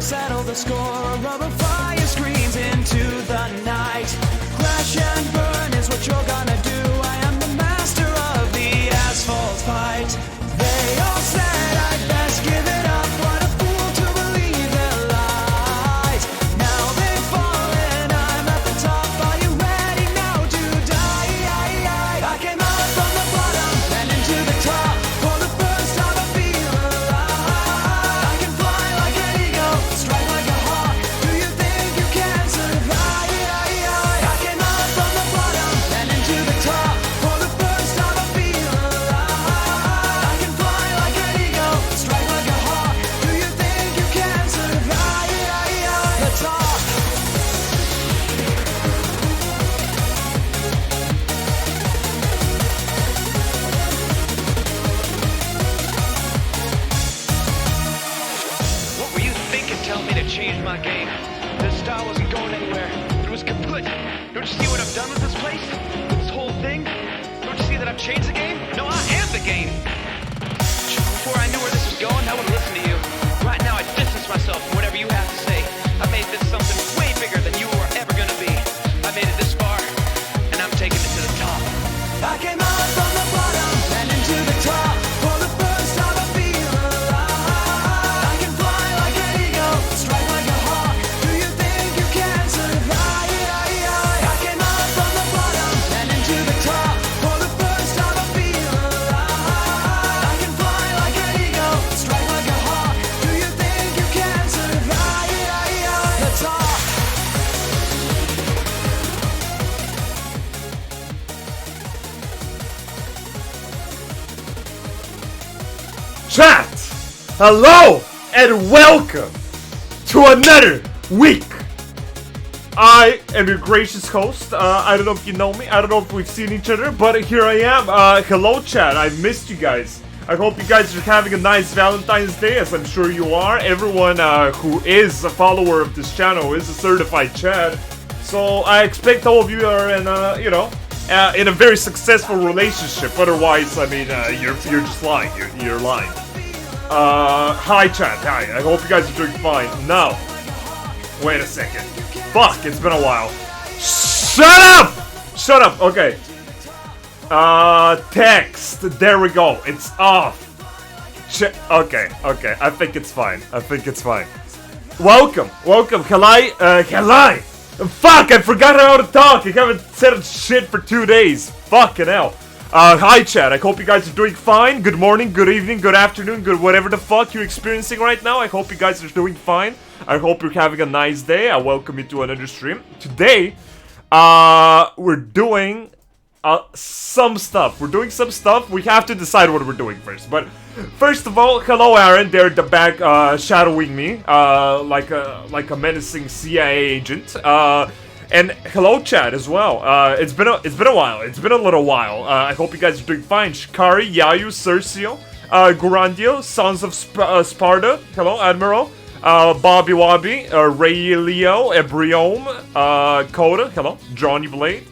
settle the score. A rubber fire screams into the night. Crash and burn is what you're gonna do. I am the master of the asphalt fight. They all said I'd best give it up. What a fool to believe their lies. Now they've fallen, I'm at the top. Are you ready now to die? I came out from the bottom and into the top. For the first time I feel alive. I can fly like an eagle, strike like a hawk. Do you think you can survive? I came out from the bottom and into the top. For the first time I feel alive. I can fly like an eagle, strike like a hawk. Do you think you can survive? The top. What were you thinking telling me to change my game? This style wasn't going anywhere. It was kaput. Don't you see what I've done with this place? With this whole thing? Don't you see that I've changed the game? No, I am the game. Before I knew where this was going, I would listen to you. Right now, I distance myself from whatever you have to say. I made this something way bigger than you were ever gonna be. I made it this far, and I'm taking it to the top. I came out from the bottom and into the top. For the first time I feel alive. I can fly like an eagle, strike like a hawk. Do you think you can survive? I came out from the bottom and into the top. For the first time I feel alive. I can fly like an eagle, strike like a hawk. Do you think you can survive? The top. Chat! Hello and welcome to another week! I am your gracious host. I don't know if you know me, I don't know if we've seen each other, but here I am. Hello chat, I missed you guys. I hope you guys are having a nice Valentine's Day, as I'm sure you are. Everyone who is a follower of this channel is a certified chat. So I expect all of you are in, in a very successful relationship. Otherwise, I mean, you're just lying. You're lying. Hi chat, hi. I hope you guys are doing fine. Now, wait a second. Fuck, it's been a while. Shut up! Shut up, okay. Text. There we go. It's off. Okay, I think it's fine. Welcome. Hello. Fuck, I forgot how to talk. I haven't said shit for 2 days. Fucking hell. Hi chat, I hope you guys are doing fine. Good morning, good evening, good afternoon, good whatever the fuck you're experiencing right now. I hope you guys are doing fine. I hope you're having a nice day. I welcome you to another stream. Today, we're doing some stuff. We have to decide what we're doing first. But first of all, hello Aaron, there at the back, shadowing me, like a menacing CIA agent. And hello chat as well. It's been a while. It's been a little while. I hope you guys are doing fine. Shikari, Yayu, Cercio, Gurandio, Sons of Sparta. Hello, Admiral. Bobby Wobby, Ray Leo, Ebriome, Coda. Hello, Johnny Blade.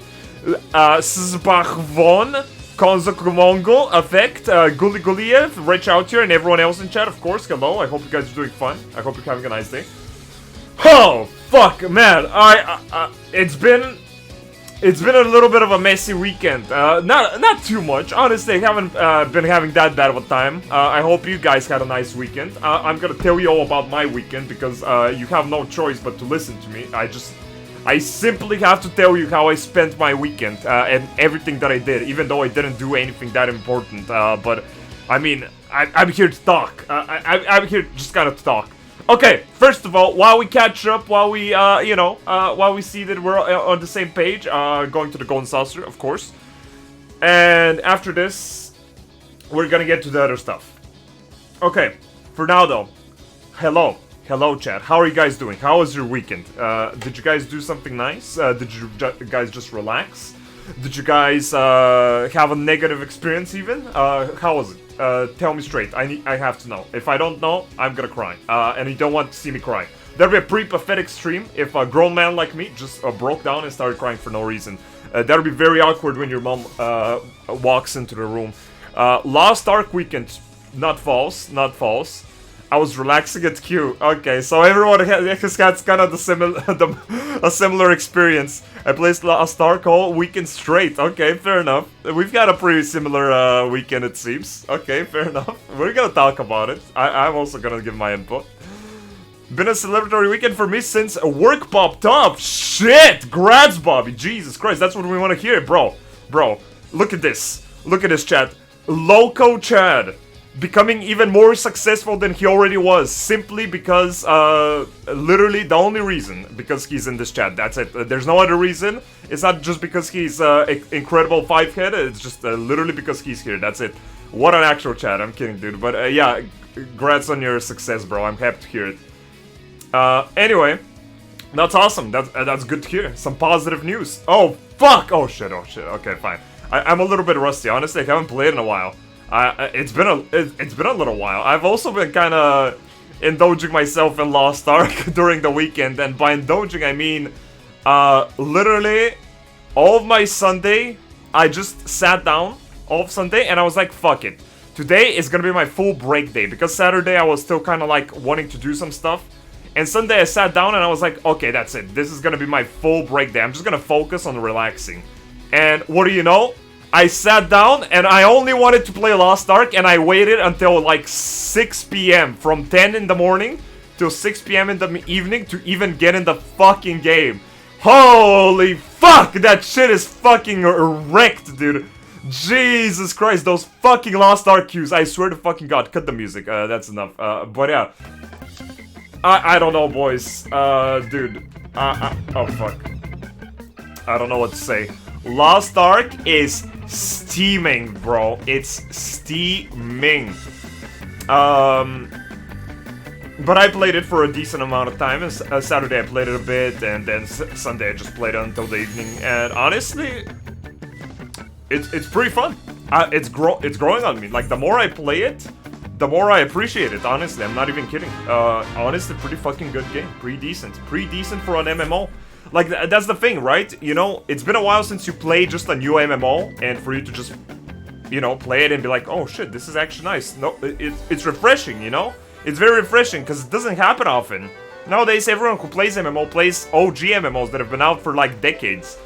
Szbach Von, Konzak Mongol, Effect, Guli Guliev, Rich out here, and everyone else in chat, of course. Hello, I hope you guys are doing fun. I hope you're having a nice day. Oh, fuck, man. It's been a little bit of a messy weekend. Not too much. Honestly, I haven't been having that bad of a time. I hope you guys had a nice weekend. I'm gonna tell you all about my weekend because you have no choice but to listen to me. I simply have to tell you how I spent my weekend and everything that I did, even though I didn't do anything that important. But I mean, I'm here to talk. I'm here just kind of to talk. Okay, first of all, while we catch up, while we see that we're on the same page, going to the Golden Saucer, of course. And after this, we're gonna get to the other stuff. Okay, for now though, hello chat, how are you guys doing? How was your weekend? Did you guys do something nice? Did you guys just relax? Did you guys have a negative experience even? How was it? Tell me straight. I have to know. If I don't know, I'm gonna cry. And you don't want to see me cry. That'd be a pretty pathetic stream if a grown man like me just broke down and started crying for no reason. That'd be very awkward when your mom walks into the room. Last Ark weekend, not false. I was relaxing at Q. Okay, so everyone has got kind of a similar experience. I played Lost Ark all weekend straight. Okay, fair enough. We've got a pretty similar weekend, it seems. Okay, fair enough. We're gonna talk about it. I'm also gonna give my input. Been a celebratory weekend for me since work popped up. Shit! Grats, Bobby. Jesus Christ, that's what we want to hear, bro. Bro, look at this. Look at this, chat. Loco Chad becoming even more successful than he already was, simply because, literally the only reason, because he's in this chat, that's it. There's no other reason. It's not just because he's incredible 5-head, it's just literally because he's here, that's it. What an actual chat, I'm kidding, dude, but yeah, congrats on your success, bro, I'm happy to hear it. Anyway, that's awesome, that's good to hear, some positive news. Oh, fuck! Oh shit, okay, fine. I'm a little bit rusty, honestly, I haven't played in a while. It's been a little while. I've also been kind of indulging myself in Lost Ark during the weekend, and by indulging I mean, literally, all of my Sunday, I just sat down all of Sunday, and I was like, fuck it. Today is gonna be my full break day, because Saturday I was still kind of like wanting to do some stuff, and Sunday I sat down and I was like, okay, that's it. This is gonna be my full break day. I'm just gonna focus on relaxing. And what do you know? I sat down and I only wanted to play Lost Ark, and I waited until like 6 p.m. from 10 in the morning till 6 p.m. in the evening to even get in the fucking game. Holy fuck, that shit is fucking wrecked, dude. Jesus Christ, those fucking Lost Ark queues. I swear to fucking God, cut the music, that's enough. But yeah, I don't know, boys. Dude, oh fuck. I don't know what to say. Lost Ark is steaming, bro. It's steaming. But I played it for a decent amount of time. Saturday I played it a bit, and then Sunday I just played it until the evening. And honestly, it's pretty fun. It's growing on me. Like, the more I play it, the more I appreciate it. Honestly, I'm not even kidding. Honestly, pretty fucking good game. Pretty decent for an MMO. Like, that's the thing, right? You know, it's been a while since you played just a new MMO, and for you to just, you know, play it and be like, oh shit, this is actually nice. No, it's refreshing, you know? It's very refreshing, because it doesn't happen often. Nowadays, everyone who plays MMO plays OG MMOs that have been out for like decades.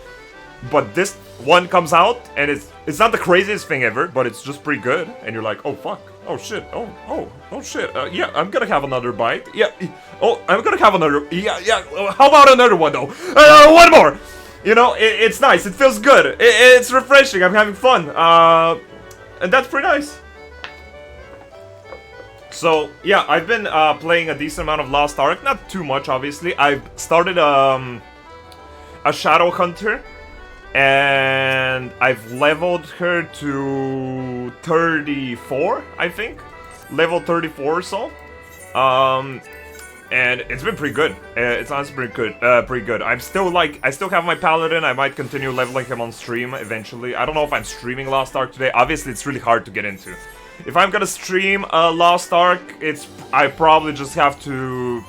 But this one comes out, and it's not the craziest thing ever, but it's just pretty good, and you're like, oh fuck. Oh shit, oh shit, yeah, I'm gonna have another bite, yeah, oh, I'm gonna have another, yeah, how about another one though, one more, you know, it's nice, it feels good, it's refreshing, I'm having fun, and that's pretty nice. So, yeah, I've been, playing a decent amount of Lost Ark, not too much, obviously. I've started, a Shadow Hunter, and I've leveled her to 34, I think. Level 34 or so. And it's been pretty good. It's honestly pretty good. I still have my Paladin. I might continue leveling him on stream eventually. I don't know if I'm streaming Lost Ark today. Obviously, it's really hard to get into. If I'm gonna stream Lost Ark, I probably just have to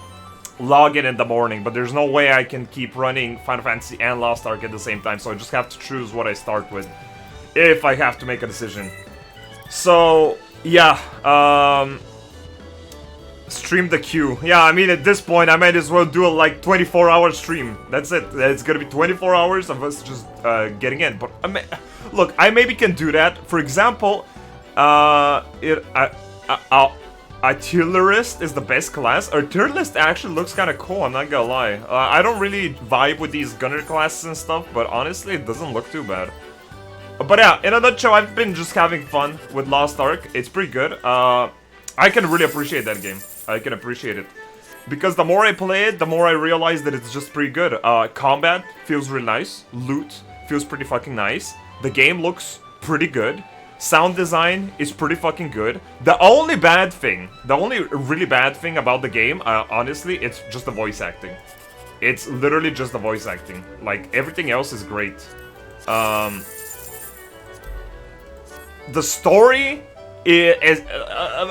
log in the morning, but there's no way I can keep running Final Fantasy and Lost Ark at the same time, so I just have to choose what I start with if I have to make a decision. So, yeah, stream the queue. Yeah, I mean, at this point, I might as well do a, like, 24-hour stream. That's it. It's gonna be 24 hours of us just getting in. But, look, I maybe can do that. For example, Artillerist is the best class. Artillerist actually looks kind of cool, I'm not gonna lie. I don't really vibe with these gunner classes and stuff, but honestly, it doesn't look too bad. But yeah, in a nutshell, I've been just having fun with Lost Ark. It's pretty good. I can really appreciate that game. I can appreciate it. Because the more I play it, the more I realize that it's just pretty good. Combat feels really nice. Loot feels pretty fucking nice. The game looks pretty good. Sound design is pretty fucking good. The only really bad thing about the game, honestly, it's just the voice acting. It's literally just the voice acting. Like, everything else is great. The story is,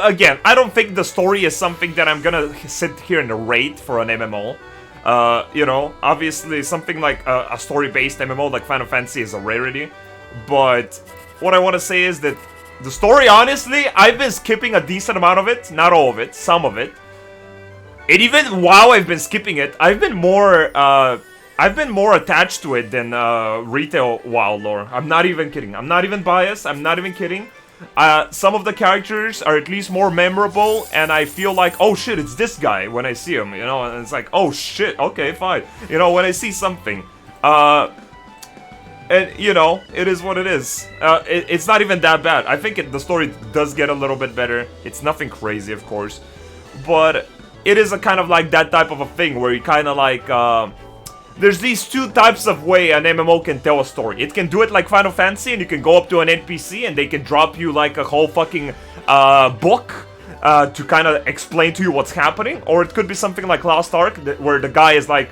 again, I don't think the story is something that I'm gonna sit here and rate for an MMO. You know, obviously something like a story-based MMO like Final Fantasy is a rarity, but what I want to say is that The story, honestly, I've been skipping a decent amount of it. Not all of it, some of it. And even while I've been skipping it, I've been more attached to it than retail WoW lore. I'm not even kidding. I'm not even biased. I'm not even kidding. Some of the characters are at least more memorable, and I feel like, oh shit, it's this guy when I see him, you know, and it's like, oh shit, okay, fine. You know, when I see something. And, you know, it is what it is. It's not even that bad. I think the story does get a little bit better. It's nothing crazy, of course. But it is a kind of like that type of a thing where you kind of like... there's these two types of way an MMO can tell a story. It can do it like Final Fantasy, and you can go up to an NPC and they can drop you like a whole fucking book to kind of explain to you what's happening. Or it could be something like Lost Ark, where the guy is like,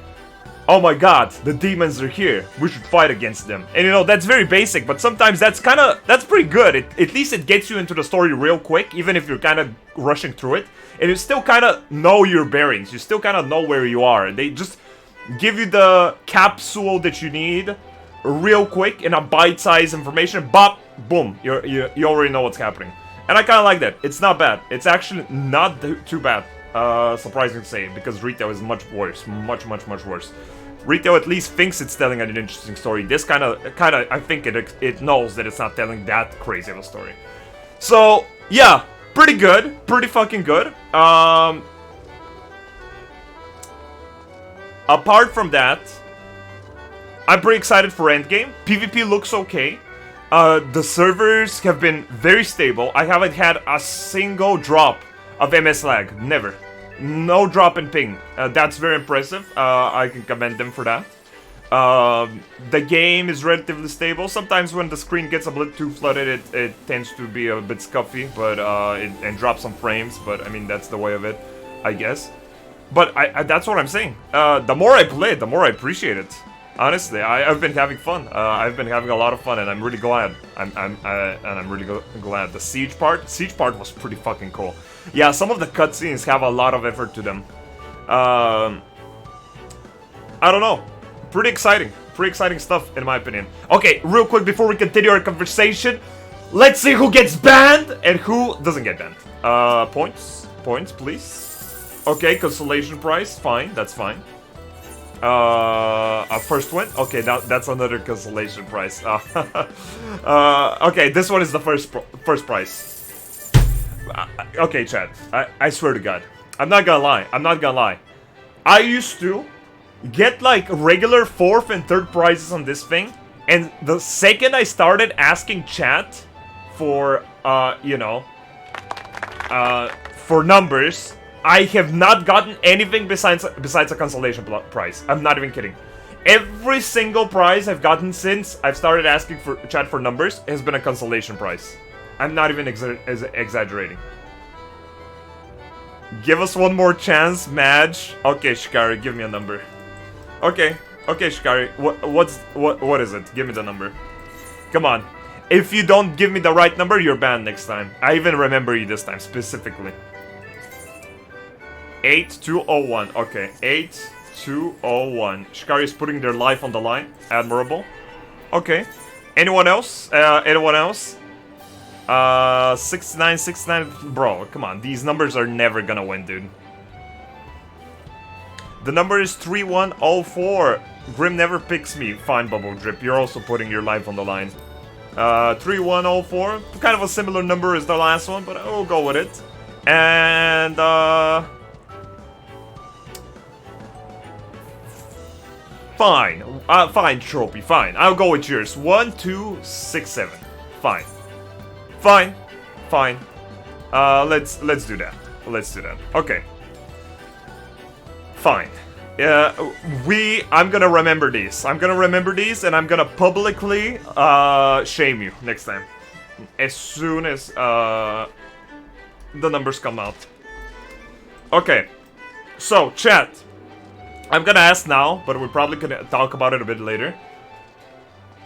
oh my god, the demons are here, we should fight against them. And you know, that's very basic, but sometimes that's pretty good. At least it gets you into the story real quick, even if you're kind of rushing through it. And you still kind of know your bearings, you still kind of know where you are. They just give you the capsule that you need real quick in a bite-sized information. Bop, boom, you already know what's happening. And I kind of like that. It's not bad. It's actually not too bad. Surprising to say, because retail is much worse. Much worse. Retail at least thinks it's telling an interesting story. This kind of, I think it knows that it's not telling that crazy of a story. So, yeah, pretty good. Pretty fucking good. Apart from that, I'm pretty excited for Endgame. PvP looks okay. The servers have been very stable. I haven't had a single drop of MS lag. Never. No drop in ping. That's very impressive. I can commend them for that. The game is relatively stable. Sometimes when the screen gets a bit too flooded, it tends to be a bit scuffy, but and drop some frames. But I mean, that's the way of it, I guess. But that's what I'm saying. The more I play, the more I appreciate it. Honestly, I've been having fun. I've been having a lot of fun, and I'm really glad. I'm really glad. The siege part was pretty fucking cool. Yeah, some of the cutscenes have a lot of effort to them. I don't know. Pretty exciting stuff, in my opinion. Okay, real quick before we continue our conversation, let's see who gets banned and who doesn't get banned. Points, please. Okay, consolation prize, fine, that's fine. A first win? Okay, that's another consolation prize. Okay, this one is the first prize. Okay, chat, I swear to God, I'm not gonna lie. I used to get like regular 4th and 3rd prizes on this thing, and the second I started asking chat for, you know, for numbers, I have not gotten anything besides a consolation prize. I'm not even kidding. Every single prize I've gotten since I've started asking for chat for numbers has been a consolation prize. I'm not even exaggerating. Give us one more chance, Madge. Okay, Shikari, give me a number. Okay, Shikari. What is it? Give me the number. Come on. If you don't give me the right number, you're banned next time. I even remember you this time specifically. 8201. Okay, 8201. Shikari is putting their life on the line. Admirable. Okay. Anyone else? 6969. Bro, come on. These numbers are never gonna win, dude. The number is 3104. Grim never picks me. Fine, Bubble Drip. You're also putting your life on the line. 3104. Kind of a similar number as the last one, but I'll go with it. And, fine. Fine, Trophy. Fine. I'll go with yours. 1267. Fine. Let's do that. Okay. Fine. I'm gonna remember these. And I'm gonna publicly shame you next time. As soon as the numbers come out. Okay. So, chat. I'm gonna ask now, but we're probably gonna talk about it a bit later.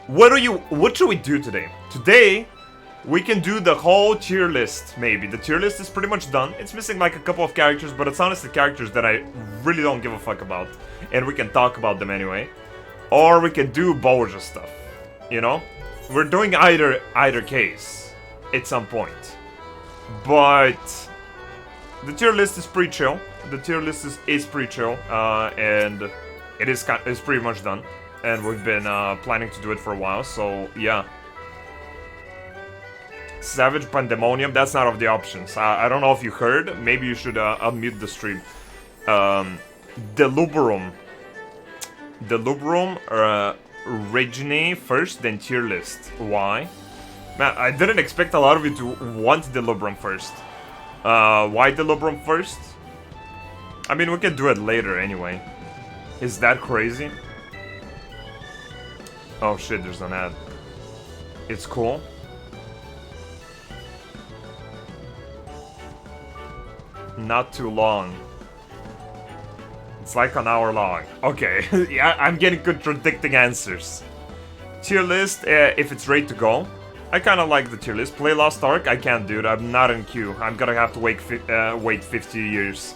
What should we do today? Today, we can do the whole tier list, maybe. The tier list is pretty much done. It's missing like a couple of characters, but it's honestly characters that I really don't give a fuck about. And we can talk about them anyway. Or we can do BOZJA stuff, you know? We're doing either case. at some point. But the tier list is pretty chill. The tier list is pretty chill, and it is pretty much done. And we've been planning to do it for a while, so yeah. Savage Pandemonium, that's not of the options. I don't know if you heard. Maybe you should unmute the stream. Delubrum, Regine first, then tier list. Why? Man, I didn't expect a lot of you to want Delubrum first. Why Delubrum first? I mean, we can do it later anyway. Is that crazy? Oh shit, there's an ad. It's cool. Not too long. It's like an hour long. Okay, yeah, I'm getting contradicting answers. Tier list, if it's ready to go. I kind of like the tier list. Play Lost Ark, I can't do it. I'm not in queue. I'm gonna have to wait 50 years.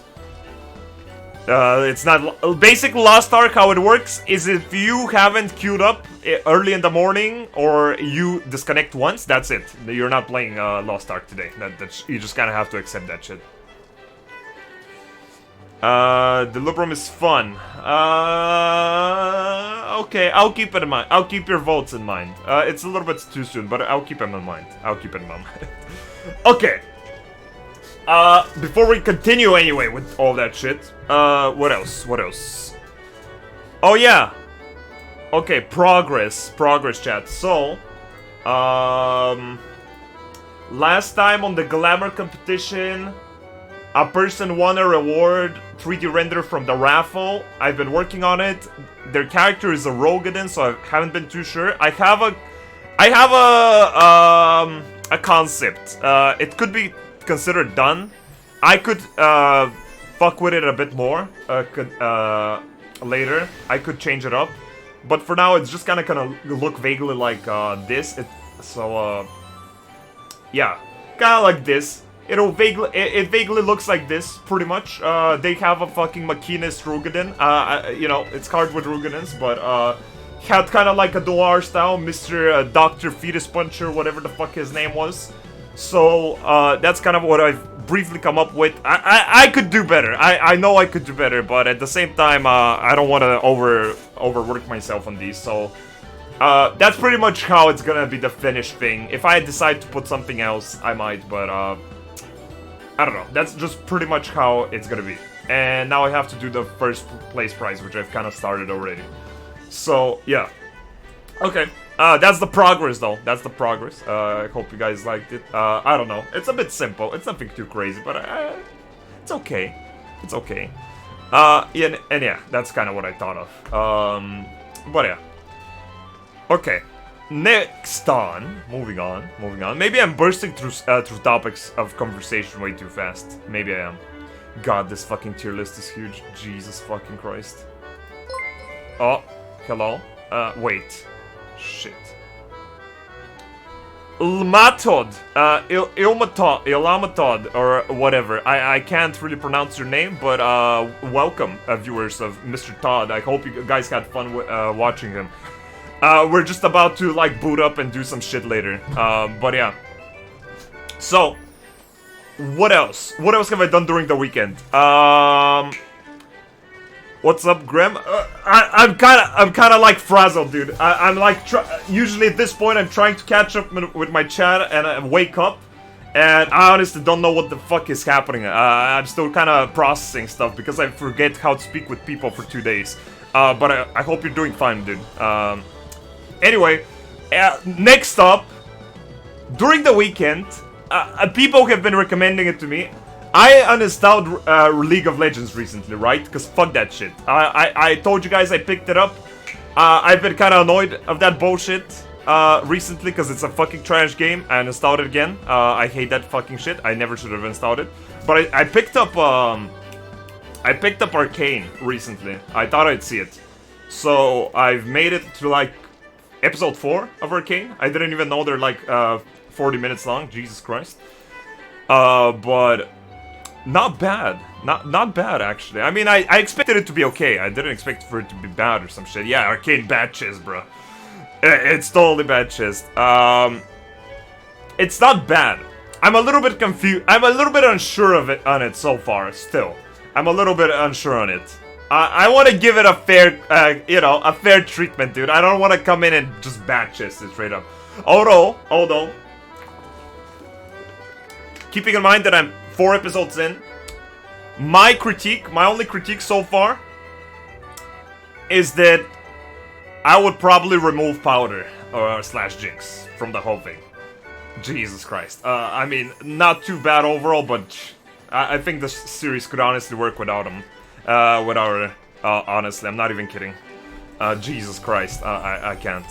It's not... Basic Lost Ark, how it works is if you haven't queued up early in the morning or you disconnect once, that's it. You're not playing Lost Ark today. You just kind of have to accept that shit. Delubrum is fun. Okay, I'll keep it in mind. I'll keep your votes in mind. It's a little bit too soon, but I'll keep them in mind. I'll keep it in mind. Okay. Before we continue anyway with all that shit, what else? What else? Oh yeah. Okay, progress chat. So, last time on the Glamour competition, a person won a reward, 3D render from the raffle. I've been working on it. Their character is a Rogadin, so I haven't been too sure. I have a concept. It could be considered done. I could fuck with it a bit more later. I could change it up, but for now it's just gonna look vaguely like this. Yeah, kind of like this. It vaguely looks like this, pretty much. They have a fucking machinist Rugadin. You know, it's hard with Rugadins, but had kind of like a Doar style, Mr. Dr. Fetus Puncher, whatever the fuck his name was. So that's kind of what I've briefly come up with. I could do better. I know I could do better, but at the same time, I don't want to overwork myself on these. So that's pretty much how it's gonna be the finished thing. If I decide to put something else, I might, but I don't know. That's just pretty much how it's gonna be. And now I have to do the first place prize, which I've kind of started already. So yeah. Okay. That's the progress, though. That's the progress. I hope you guys liked it. I don't know. It's a bit simple. It's nothing too crazy, but it's okay. It's okay. Yeah, and yeah, that's kind of what I thought of. But yeah. Okay. Next on. Moving on. Maybe I'm bursting through topics of conversation way too fast. Maybe I am. God, this fucking tier list is huge. Jesus fucking Christ. Oh, hello. Wait. Shit. Ilmatod, Ilamatod, or whatever. I can't really pronounce your name, but welcome, viewers of Mr. Todd. I hope you guys had fun watching him. We're just about to, like, boot up and do some shit later. But yeah. So, what else? What else have I done during the weekend? What's up, Graham? I'm kind of like frazzled, dude. I'm like, usually at this point, I'm trying to catch up with my chat and wake up, and I honestly don't know what the fuck is happening. I'm still kind of processing stuff because I forget how to speak with people for 2 days. But I hope you're doing fine, dude. Anyway, next up, during the weekend, people have been recommending it to me. I uninstalled League of Legends recently, right? Because fuck that shit. I told you guys I picked it up. I've been kind of annoyed of that bullshit recently because it's a fucking trash game. I uninstalled it again. I hate that fucking shit. I never should have installed it. But I picked up Arcane recently. I thought I'd see it. So I've made it to like episode 4 of Arcane. I didn't even know they're like 40 minutes long. Jesus Christ. But not bad. Not bad, actually. I mean, I expected it to be okay. I didn't expect for it to be bad or some shit. Yeah, Arcane bad chiz, bro. It's totally bad chiz. it's not bad. I'm a little bit confused. I'm a little bit unsure of it on it so far. Still, I'm a little bit unsure on it. I want to give it a fair, you know, a fair treatment, dude. I don't want to come in and just back chest it straight up. Although, keeping in mind that I'm 4 episodes in, my only critique so far, is that I would probably remove Powder or slash Jinx from the whole thing. Jesus Christ. I mean, not too bad overall, but I think this series could honestly work without him. Honestly, I'm not even kidding. Jesus Christ, I can't.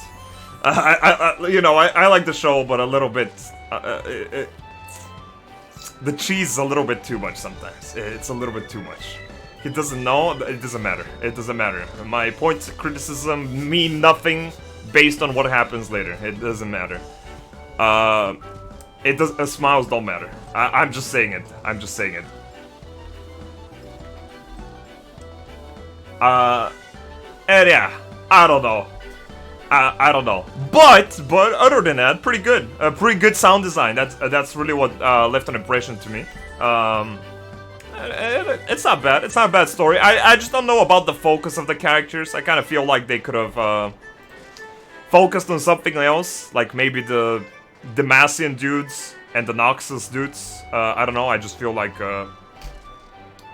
You know, I like the show, but a little bit, the cheese is a little bit too much sometimes. It's a little bit too much. He doesn't know, it doesn't matter. It doesn't matter. My points of criticism mean nothing based on what happens later. It doesn't matter. Smiles don't matter. I'm just saying it. I'm just saying it. And yeah, I don't know. I don't know. But other than that, pretty good. Pretty good sound design. That's really what left an impression to me. It's not bad. It's not a bad story. I just don't know about the focus of the characters. I kind of feel like they could have focused on something else, like maybe the Demacian dudes and the Noxus dudes. I don't know. I just feel like a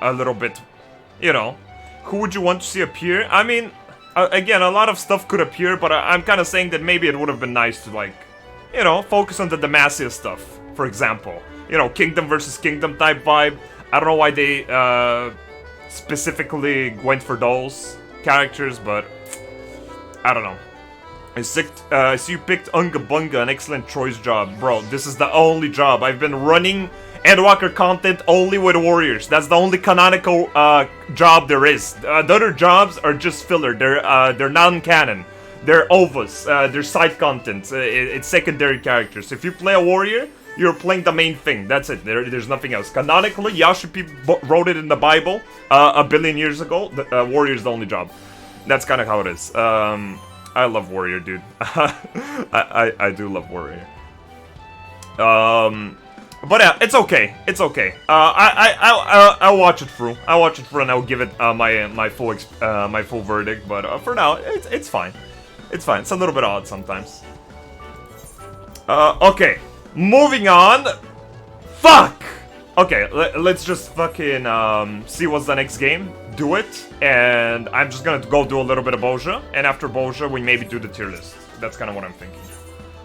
little bit, you know. Who would you want to see appear? I mean, again, a lot of stuff could appear, but I'm kind of saying that maybe it would have been nice to, like, you know, focus on the Demacia stuff, for example. You know, Kingdom versus Kingdom type vibe. I don't know why they specifically went for those characters, but I don't know. I see you picked Unga Bunga, an excellent choice job. Bro, this is the only job. I've been running Endwalker content only with warriors. That's the only canonical job there is. The other jobs are just filler. They're non-canon. They're OVAs. They're side content. It's secondary characters. If you play a warrior, you're playing the main thing. That's it. There's nothing else. Canonically, Yashupi wrote it in the Bible a billion years ago. Warrior is the only job. That's kind of how it is. I love warrior, dude. I do love warrior. But yeah, it's okay. It's okay. I'll watch it through. I'll watch it through, and I'll give it my full verdict. But for now, it's fine. It's fine. It's a little bit odd sometimes. Okay. Moving on. Fuck! Okay, let's just fucking see what's the next game. Do it. And I'm just gonna go do a little bit of BOZJA. And after BOZJA, we maybe do the tier list. That's kind of what I'm thinking.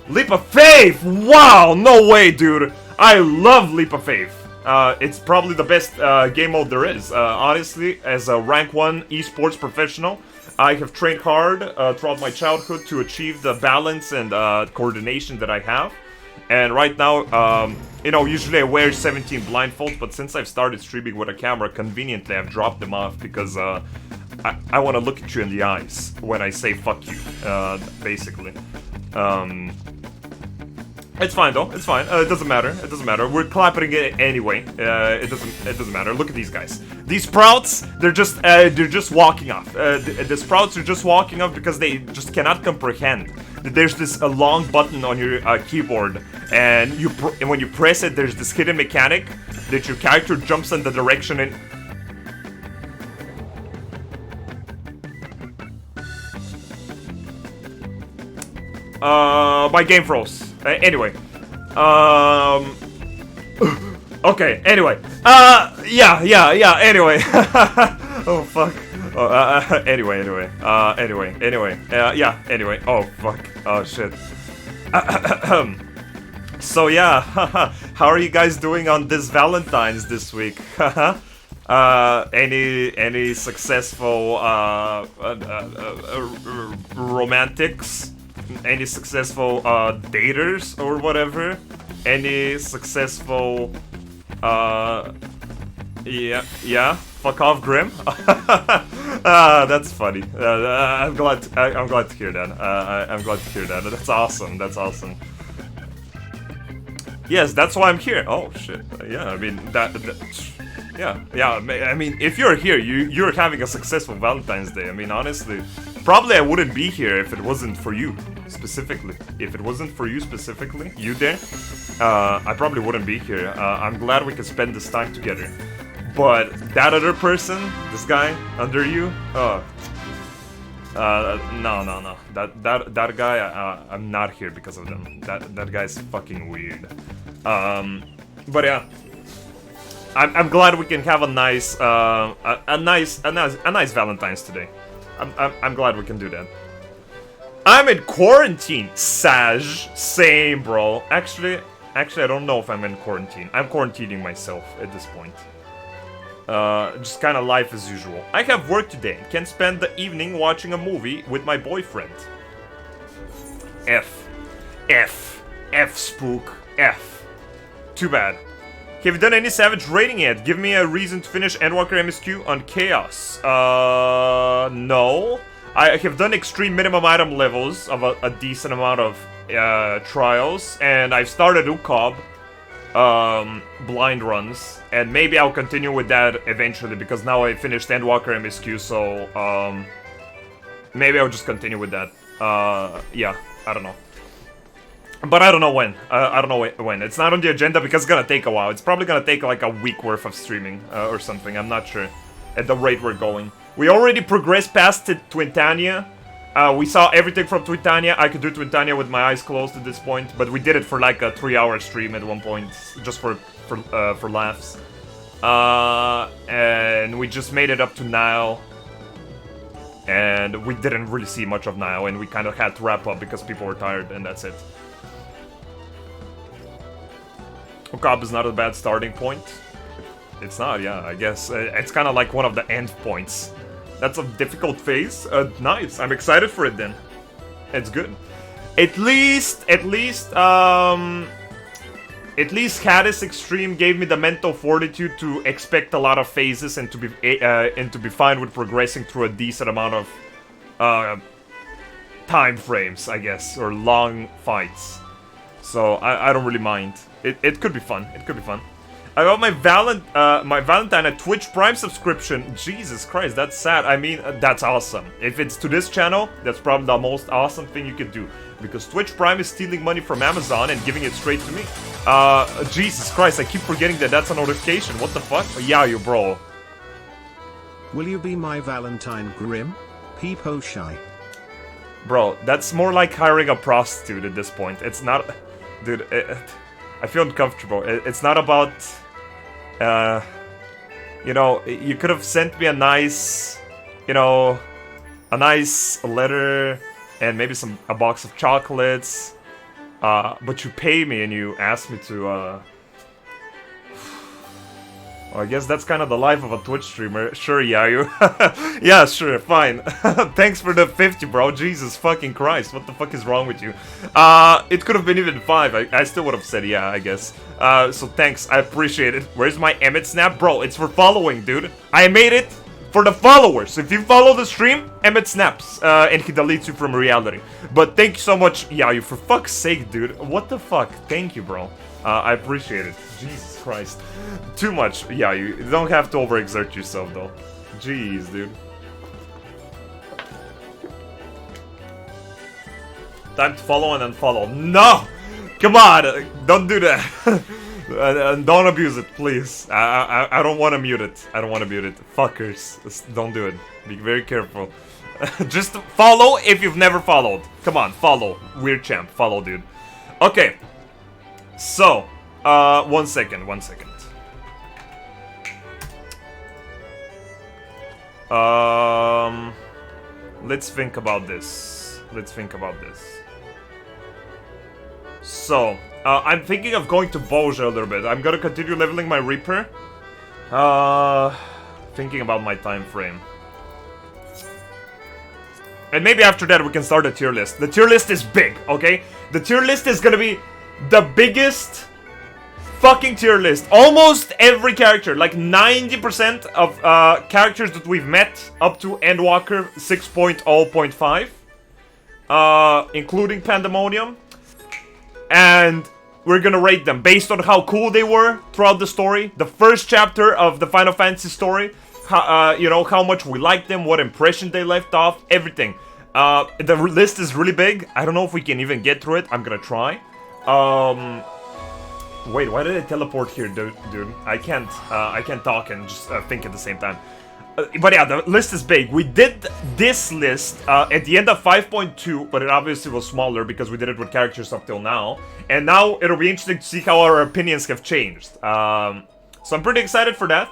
Leap of Faith! Wow! No way, dude. I love Leap of Faith. It's probably the best game mode there is. Honestly, as a rank 1 esports professional, I have trained hard throughout my childhood to achieve the balance and coordination that I have. And right now, you know, usually I wear 17 blindfolds, but since I've started streaming with a camera, conveniently I've dropped them off because I want to look at you in the eyes when I say fuck you, basically. It's fine though. It's fine. It doesn't matter. It doesn't matter. We're clapping it anyway. It doesn't matter. Look at these guys. These sprouts. They're just walking off. The sprouts are just walking off because they just cannot comprehend that there's this long button on your keyboard, and when you press it, there's this hidden mechanic that your character jumps in the direction in. My game froze. Anyway. Okay, anyway. Yeah, anyway. Oh, fuck. Anyway. Yeah, anyway. Oh, fuck. Oh, shit. So, yeah. How are you guys doing on this Valentine's this week? Any successful, romantics? Any successful daters or whatever? Any successful yeah, fuck off, Grim. That's funny. I'm glad to hear that. I'm glad to hear that. That's awesome. That's awesome. Yes, that's why I'm here. Oh shit. Yeah, I mean that Yeah. I mean, if you're here, you're having a successful Valentine's Day. I mean, honestly, probably I wouldn't be here if it wasn't for you specifically. If it wasn't for you specifically, you there, I probably wouldn't be here. I'm glad we could spend this time together. But that other person, this guy under you, no. That guy, I'm not here because of them. That guy's fucking weird. But yeah, I'm glad we can have a nice Valentine's today. I'm glad we can do that. I'm in quarantine, Saj. Same, bro. Actually, I don't know if I'm in quarantine. I'm quarantining myself at this point. Just kind of life as usual. I have work today and can spend the evening watching a movie with my boyfriend. F, spook, F. Too bad. Have you done any Savage raiding yet? Give me a reason to finish Endwalker MSQ on Chaos. No. I have done extreme minimum item levels of a decent amount of trials, and I've started UCOB. Blind runs, and maybe I'll continue with that eventually because now I finished Endwalker MSQ, so maybe I'll just continue with that. Yeah, I don't know, but I don't know when. I don't know when. It's not on the agenda because it's gonna take a while. It's probably gonna take like a week worth of streaming or something. I'm not sure. At the rate we're going, we already progressed past Twintania. We saw everything from Twintania. I could do Twintania with my eyes closed at this point, but we did it for like a 3-hour stream at one point, just for laughs. And we just made it up to Nile, and we didn't really see much of Nile, and we kind of had to wrap up because people were tired, and that's it. Okab is not a bad starting point. It's not, yeah, I guess. It's kind of like one of the end points. That's a difficult phase. Nice. I'm excited for it then. It's good. At least Caddis Extreme gave me the mental fortitude to expect a lot of phases and to be fine with progressing through a decent amount of time frames, I guess, or long fights. So I don't really mind. It could be fun. It could be fun. I got my Valentine at Twitch Prime subscription. Jesus Christ, that's sad. I mean, that's awesome. If it's to this channel, that's probably the most awesome thing you could do. Because Twitch Prime is stealing money from Amazon and giving it straight to me. Jesus Christ, I keep forgetting that that's a notification. What the fuck? Yeah, you bro. Will you be my Valentine Grim? Peepo Shy. Bro, that's more like hiring a prostitute at this point. It's not... Dude, I feel uncomfortable. It's not about... you know, you could have sent me a nice... You know... A nice letter... And maybe a box of chocolates... but you pay me and you ask me to... Well, I guess that's kind of the life of a Twitch streamer. Sure, yeah, you... yeah, sure, fine. Thanks for the 50, bro. Jesus fucking Christ, what the fuck is wrong with you? It could have been even 5. I still would have said yeah, I guess. So thanks, I appreciate it. Where's my Emmett Snap? Bro, it's for following, dude. I made it for the followers. If you follow the stream, Emmett snaps, and he deletes you from reality. But thank you so much, yeah, you for fuck's sake, dude. What the fuck? Thank you, bro. I appreciate it. Jesus Christ. Too much. Yeah, you don't have to overexert yourself, though. Jeez, dude. Time to follow and unfollow. No! Come on! Don't do that. Don't abuse it, please. I don't want to mute it. I don't want to mute it. Fuckers. Don't do it. Be very careful. Just follow if you've never followed. Come on, follow. Weird champ. Follow, dude. Okay. So, 1 second. Let's think about this. So, I'm thinking of going to BOZJA a little bit. I'm gonna continue leveling my Reaper. Thinking about my time frame. And maybe after that we can start a tier list. The tier list is big, okay? The tier list is gonna be the biggest fucking tier list. Almost every character, like 90% of characters that we've met up to Endwalker 6.0.5, including Pandemonium, and we're gonna rate them based on how cool they were throughout the story. The first chapter of the Final Fantasy story. How, you know, how much we liked them, what impression they left off, everything. The list is really big. I don't know if we can even get through it. I'm gonna try. Wait, why did I teleport here, dude? I can't talk and just think at the same time. But yeah, the list is big. We did this list at the end of 5.2, but it obviously was smaller because we did it with characters up till now. And now it'll be interesting to see how our opinions have changed. So I'm pretty excited for that.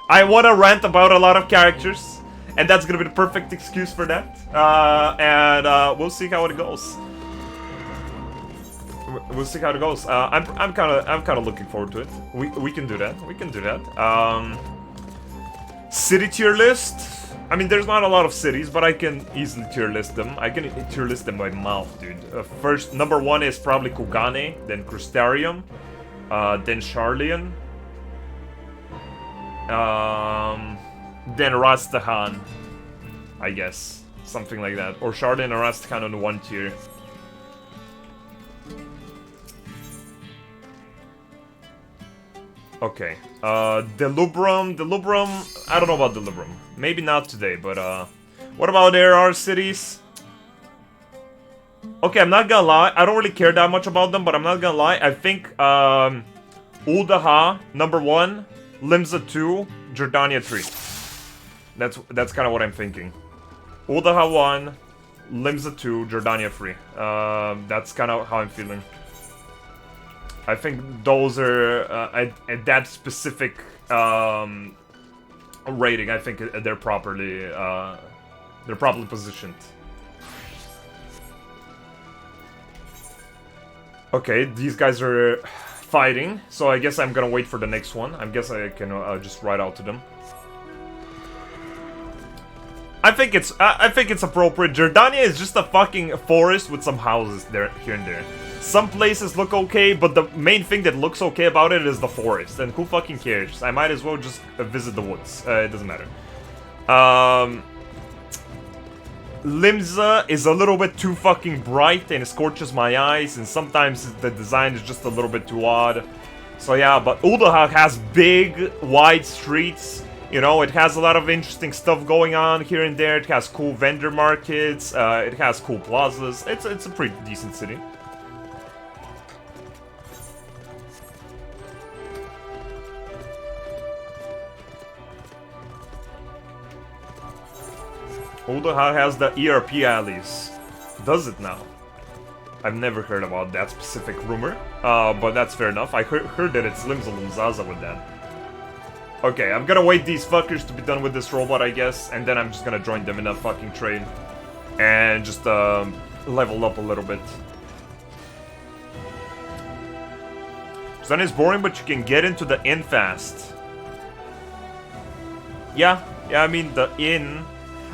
I want to rant about a lot of characters, and that's gonna be the perfect excuse for that. We'll see how it goes. We'll see how it goes. I'm kind of looking forward to it. We can do that. We can do that. City tier list. I mean, there's not a lot of cities, but I can easily tier list them. I can tier list them by mouth, dude. First, number 1 is probably Kugane, then Crystarium, then Charlian, then Rastahan, I guess. Something like that. Or Charlian or Rastahan on 1 tier. Okay, Delubrum, I don't know about Delubrum. Maybe not today, but what about there are cities? Okay, I'm not gonna lie, I don't really care that much about them, but I'm not gonna lie, I think Uldaha, number 1, Limsa 2, Jordania 3. That's kind of what I'm thinking. Uldaha 1, Limsa 2, Jordania 3. That's kind of how I'm feeling. I think those are at that specific rating. I think they're properly positioned. Okay, these guys are fighting, so I guess I'm gonna wait for the next one. I guess I can just ride out to them. I think it's appropriate. Jordania is just a fucking forest with some houses there here and there. Some places look okay, but the main thing that looks okay about it is the forest. And who fucking cares? I might as well just visit the woods. It doesn't matter. Limsa is a little bit too fucking bright and it scorches my eyes. And sometimes the design is just a little bit too odd. So yeah, but Uldaha has big, wide streets. You know, it has a lot of interesting stuff going on here and there. It has cool vendor markets. It has cool plazas. It's a pretty decent city. Uldaha has the ERP alleys. Does it now? I've never heard about that specific rumor, but that's fair enough. I heard that it's Limsa Lumzaza with that. Okay, I'm gonna wait these fuckers to be done with this robot, I guess, and then I'm just gonna join them in a fucking train and just level up a little bit. Sun is boring, but you can get into the inn fast. Yeah, I mean, the inn...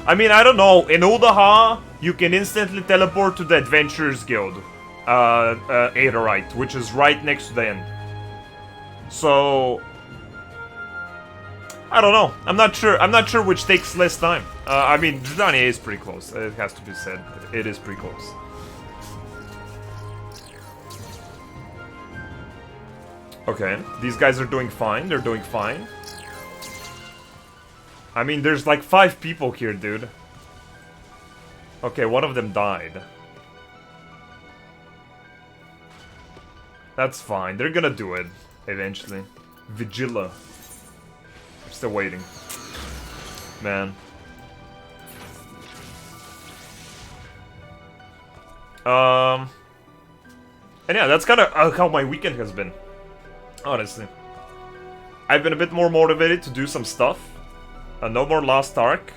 I mean, I don't know, in Uldaha, you can instantly teleport to the Adventurers Guild, Aetheryte, which is right next to the inn. So... I don't know. I'm not sure which takes less time. I mean, Jordania is pretty close. It has to be said. It is pretty close. Okay, these guys are doing fine. They're doing fine. I mean, there's like 5 people here, dude. Okay, one of them died. That's fine. They're gonna do it eventually. Vigila. Still waiting. Man. And yeah, that's kind of how my weekend has been. Honestly. I've been a bit more motivated to do some stuff. No more Lost Ark.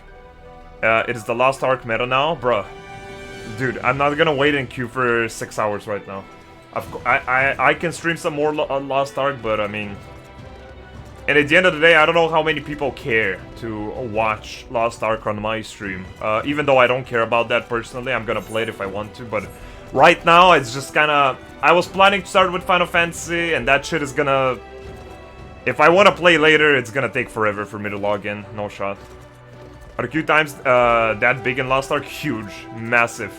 It is the Lost Ark meta now. Bruh. Dude, I'm not gonna wait in queue for 6 hours right now. I can stream some more Lost Ark, but I mean... And at the end of the day, I don't know how many people care to watch Lost Ark on my stream. Even though I don't care about that personally, I'm gonna play it if I want to, but... Right now, it's just kinda... I was planning to start with Final Fantasy, and that shit is gonna... If I want to play later, it's gonna take forever for me to log in. No shot. Are the queue times that big in Lost Ark? Huge. Massive.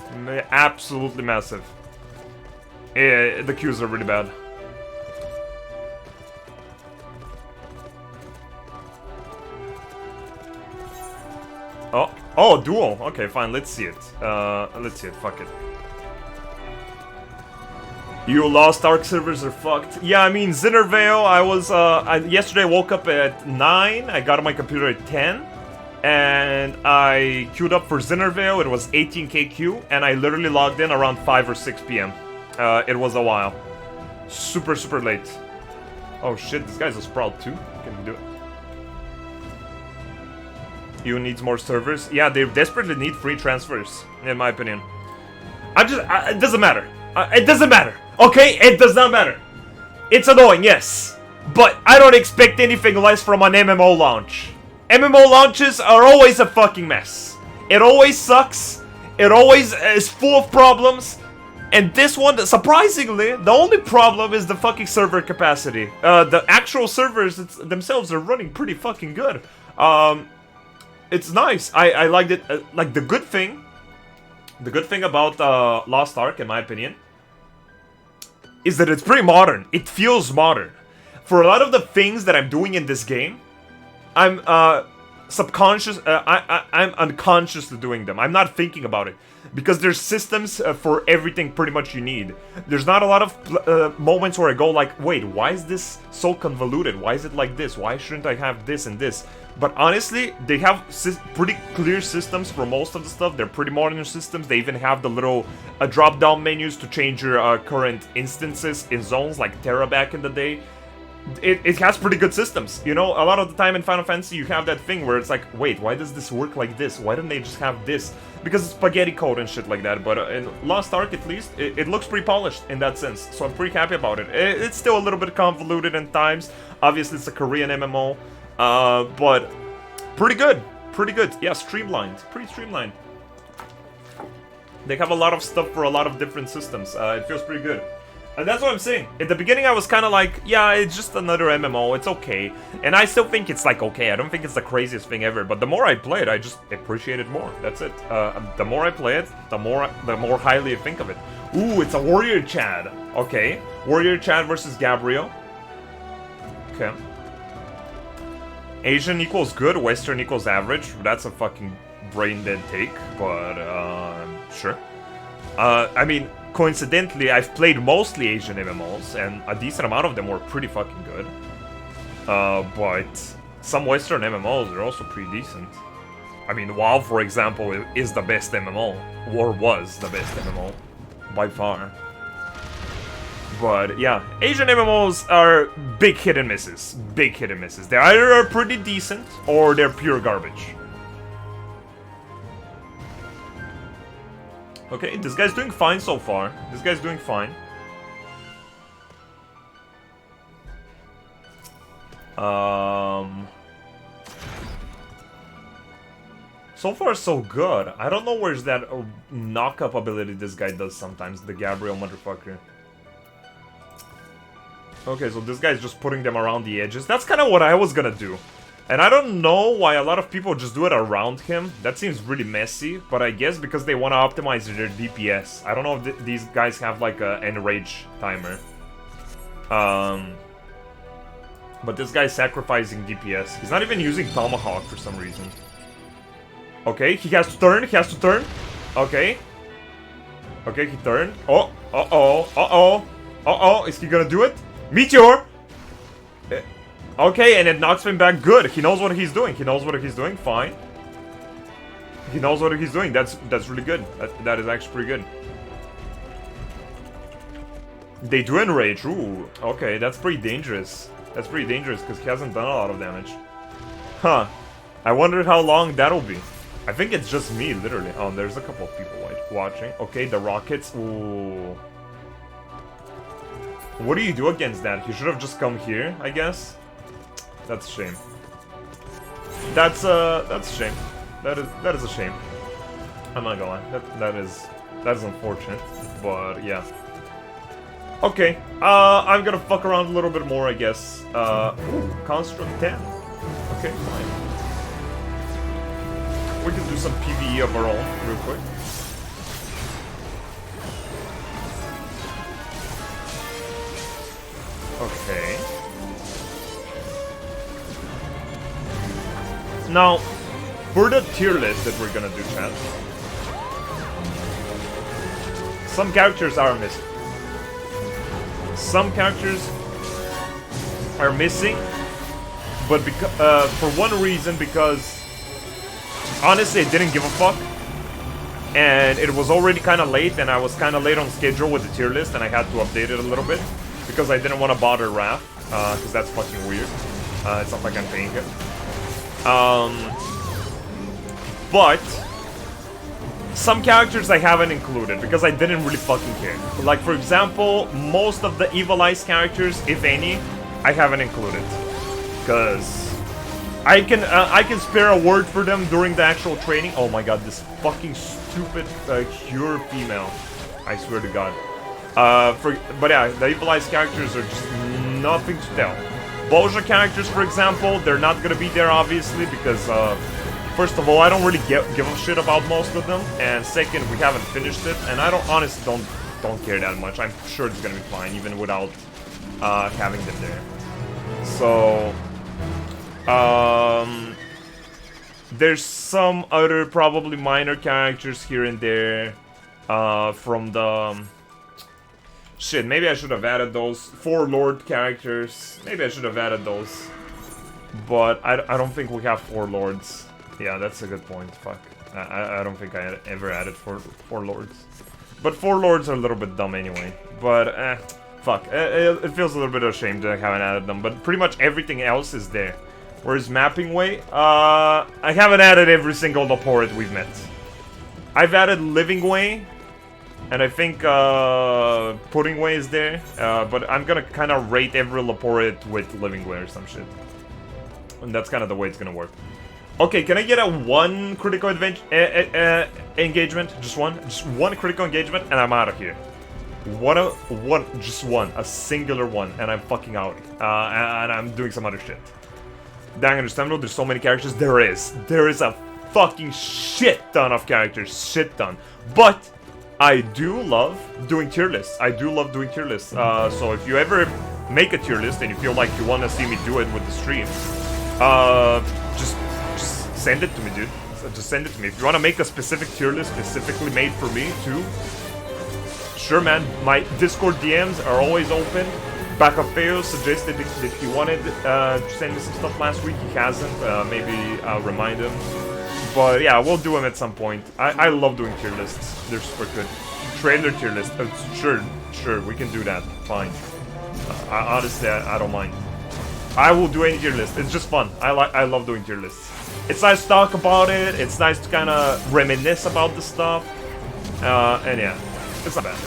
Absolutely massive. The queues are really bad. Oh, duel. Okay, fine. Let's see it. Let's see it. Fuck it. You Lost Ark servers are fucked. Yeah, I mean, Zinnervale, I was, yesterday I woke up at 9, I got on my computer at 10, and I queued up for Zinnervale, it was 18k queue, and I literally logged in around 5 or 6 p.m. It was a while. Super, super late. Oh shit, this guy's a Sprout too? Can we do it? You needs more servers? Yeah, they desperately need free transfers, in my opinion. It doesn't matter. It doesn't matter. Okay, it does not matter. It's annoying, yes. But I don't expect anything less from an MMO launch. MMO launches are always a fucking mess. It always sucks. It always is full of problems. And this one, surprisingly, the only problem is the fucking server capacity. The actual servers themselves are running pretty fucking good. It's nice. I liked it. Like, the good thing about Lost Ark, in my opinion, is that it's pretty modern. It feels modern. For a lot of the things that I'm doing in this game, I'm subconscious. I'm unconsciously doing them. I'm not thinking about it because there's systems for everything pretty much you need. There's not a lot of moments where I go like, wait, why is this so convoluted? Why is it like this? Why shouldn't I have this and this? But honestly, they have pretty clear systems for most of the stuff. They're pretty modern systems. They even have the little drop-down menus to change your current instances in zones, like Terra back in the day. It has pretty good systems. You know, a lot of the time in Final Fantasy, you have that thing where it's like, wait, why does this work like this? Why don't they just have this? Because it's spaghetti code and shit like that. But in Lost Ark, at least, it looks pretty polished in that sense. So I'm pretty happy about it. It's still a little bit convoluted in times. Obviously, it's a Korean MMO. But pretty good. Pretty good. Yeah, streamlined. Pretty streamlined. They have a lot of stuff for a lot of different systems. It feels pretty good. And that's what I'm saying. At the beginning, I was kind of like, yeah, it's just another MMO. It's okay. And I still think it's like okay. I don't think it's the craziest thing ever. But the more I play it, I just appreciate it more. That's it. The more I play it, the more highly I think of it. Ooh, it's a Warrior Chad. Okay. Warrior Chad versus Gabriel. Okay. Asian equals good, Western equals average. That's a fucking brain-dead take, but, sure. I mean, coincidentally, I've played mostly Asian MMOs, and a decent amount of them were pretty fucking good. But some Western MMOs are also pretty decent. I mean, WoW, for example, is the best MMO, or was the best MMO, by far. But yeah, Asian MMOs are big hit and misses. Big hit and misses. They either are pretty decent or they're pure garbage. Okay, this guy's doing fine so far. This guy's doing fine. So far so good. I don't know where's that knock-up ability this guy does sometimes, the Gabriel motherfucker. Okay, so this guy's just putting them around the edges. That's kind of what I was gonna do. And I don't know why a lot of people just do it around him. That seems really messy, but I guess because they want to optimize their DPS. I don't know if these guys have like an enrage timer. But this guy's sacrificing DPS. He's not even using Tomahawk for some reason. Okay, he has to turn, he has to turn. Okay. Okay, he turned. Oh, uh-oh, uh-oh, uh-oh, is he gonna do it? Meteor! Okay, and it knocks him back good. He knows what he's doing. He knows what he's doing. Fine. He knows what he's doing. That's really good. That is actually pretty good. They do enrage. Ooh, okay, that's pretty dangerous. That's pretty dangerous because he hasn't done a lot of damage. Huh. I wonder how long that'll be. I think it's just me, literally. Oh, there's a couple of people watching. Okay, the rockets. Ooh. What do you do against that? You should have just come here, I guess. That's a shame. That's a shame. That is a shame. I'm not gonna lie. That is unfortunate. But yeah. Okay. I'm gonna fuck around a little bit more, I guess. Ooh, Construct 10. Okay, fine. We can do some PvE of our own real quick. Okay. Now, For the tier list that we're gonna do, chat, some characters are missing. Some characters are missing, but for one reason, because honestly I didn't give a fuck, and it was already kind of late, and I was kind of late on schedule with the tier list, and I had to update it a little bit because I didn't want to bother Raph, because that's fucking weird. It's not like I'm paying it. But some characters I haven't included because I didn't really fucking care. Like, for example, most of the Evil Eyes characters, if any, I haven't included, because I can spare a word for them during the actual training. Oh my god, this fucking stupid cure female! I swear to God. But yeah, the Evil Eyes characters are just nothing to tell. BOZJA characters, for example, they're not gonna be there obviously because first of all, I don't really give a shit about most of them, and second, we haven't finished it, and I honestly don't care that much. I'm sure it's gonna be fine even without having them there. So there's some other probably minor characters here and there from the shit. Maybe I should have added those 4 Lord characters. Maybe I should have added those, but I don't think we have 4 Lords. Yeah, that's a good point. Fuck. I don't think I ever added 4 Lords. But 4 Lords are a little bit dumb anyway. But, fuck. It feels a little bit of a shame that I haven't added them. But pretty much everything else is there. Whereas Mapping Way, I haven't added every single Laporit we've met. I've added Living Way. And I think Pudding Way is there. But I'm gonna kind of rate every Laporit with Living Way or some shit. And that's kind of the way it's gonna work. Okay, can I get a 1 critical engagement? Just one critical engagement, and I'm out of here. Just one, a singular one, and I'm fucking out. And I'm doing some other shit. Dang, understandable. There's so many characters. There is a fucking shit ton of characters, shit ton. But I do love doing tier lists. So if you ever make a tier list and you feel like you want to see me do it with the stream, just send it to me, dude. Just send it to me. If you want to make a specific tier list specifically made for me, too, sure, man. My Discord DMs are always open. Bacafeo suggested that he wanted to send me some stuff last week. He hasn't. Maybe I'll remind him. But yeah, we'll do them at some point. I love doing tier lists. They're super good. Trailer tier list. Sure, we can do that. Fine. Honestly, I don't mind. I will do any tier list. It's just fun. I love doing tier lists. It's nice to talk about it. It's nice to kind of reminisce about the stuff. And yeah, it's not bad.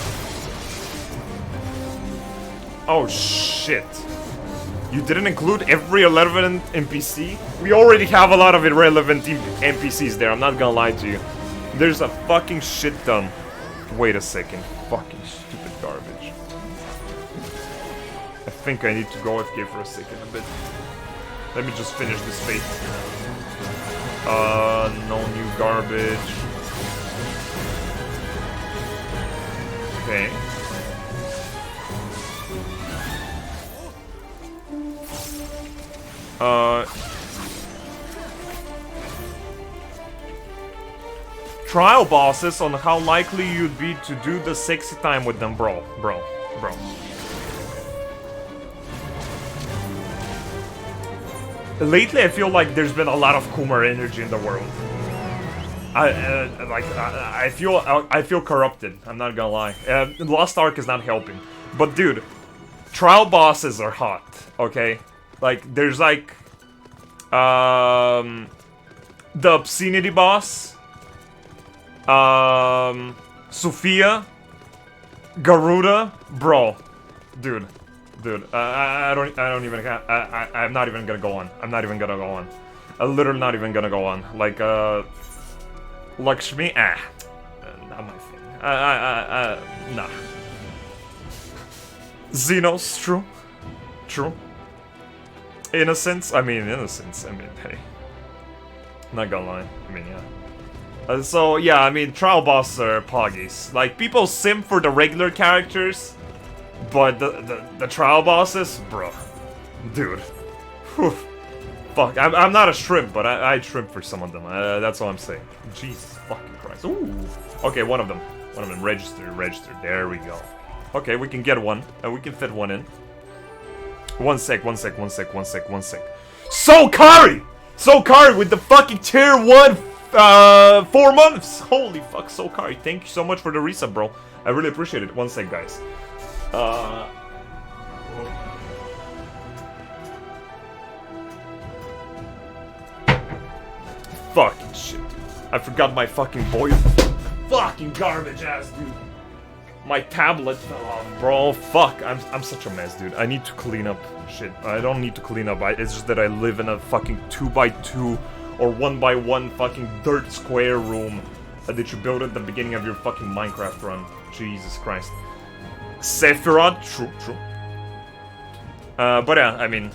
Oh shit. You didn't include every irrelevant NPC? We already have a lot of irrelevant NPCs there, I'm not gonna lie to you. There's a fucking shit ton. Wait a second. Fucking stupid garbage. I think I need to go AFK for a second a bit. Let me just finish this fate. No new garbage. Okay. Trial bosses on how likely you'd be to do the sexy time with them, bro. Lately, I feel like there's been a lot of Kumar energy in the world. I feel corrupted. I'm not gonna lie. Lost Ark is not helping. But dude, trial bosses are hot. Okay, like there's like the Obscenity boss, Sophia, Garuda, bro, dude. I'm not even gonna go on. I'm literally not even gonna go on. Like, Lakshmi, not my thing. Nah. Xenos, true. Innocence, hey. Not gonna lie, yeah. So, yeah, trial bosses are poggies. Like, people sim for the regular characters, but the trial bosses, bro, dude, whew. Fuck, I'm not a shrimp, but I'd shrimp for some of them. That's all I'm saying. Jesus fucking Christ. Ooh. Okay, one of them. Register. There we go. Okay, we can get one. We can fit one in. One sec. Solkari! Solkari with the fucking tier 1 4 months! Holy fuck, Solkari. Thank you so much for the resub, bro. I really appreciate it. One sec, guys. Fucking shit, dude. I forgot my fucking voice. Fucking garbage ass, dude. My tablet fell off, bro. Fuck, I'm such a mess, dude. I need to clean up shit. I don't need to clean up. It's just that I live in a fucking 2x2 or 1x1 fucking dirt square room that you build at the beginning of your fucking Minecraft run. Jesus Christ. Sephiroth, true. But yeah, I mean,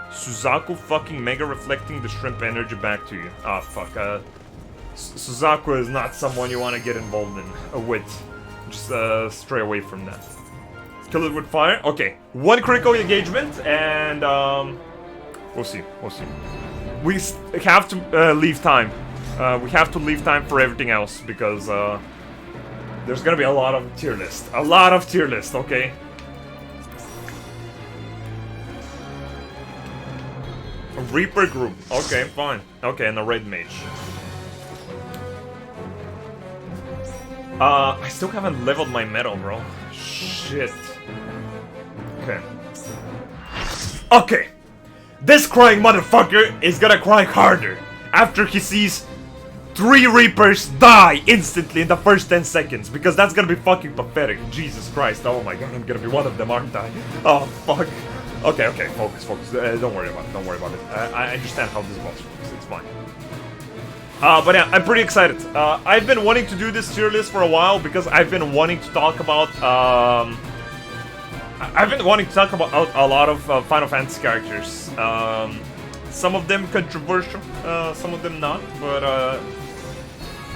Suzaku fucking mega reflecting the shrimp energy back to you. Ah, fuck. Suzaku is not someone you want to get involved in with. Just stray away from that. Kill it with fire. Okay, 1 critical engagement, and we'll see. We have to leave time. We have to leave time for everything else because there's gonna be a lot of tier list. Okay. A Reaper group. Okay, fine. Okay, and a red mage. I still haven't leveled my metal, bro. Shit. Okay. This crying motherfucker is gonna cry harder after he sees 3 Reapers die instantly in the first 10 seconds, because that's gonna be fucking pathetic. Jesus Christ. Oh my god, I'm gonna be one of them, aren't I? Oh, fuck. Okay, focus. Don't worry about it. I understand how this boss works. It's fine. But yeah, I'm pretty excited. I've been wanting to do this tier list for a while because I've been wanting to talk about a lot of Final Fantasy characters. Some of them controversial, some of them not, but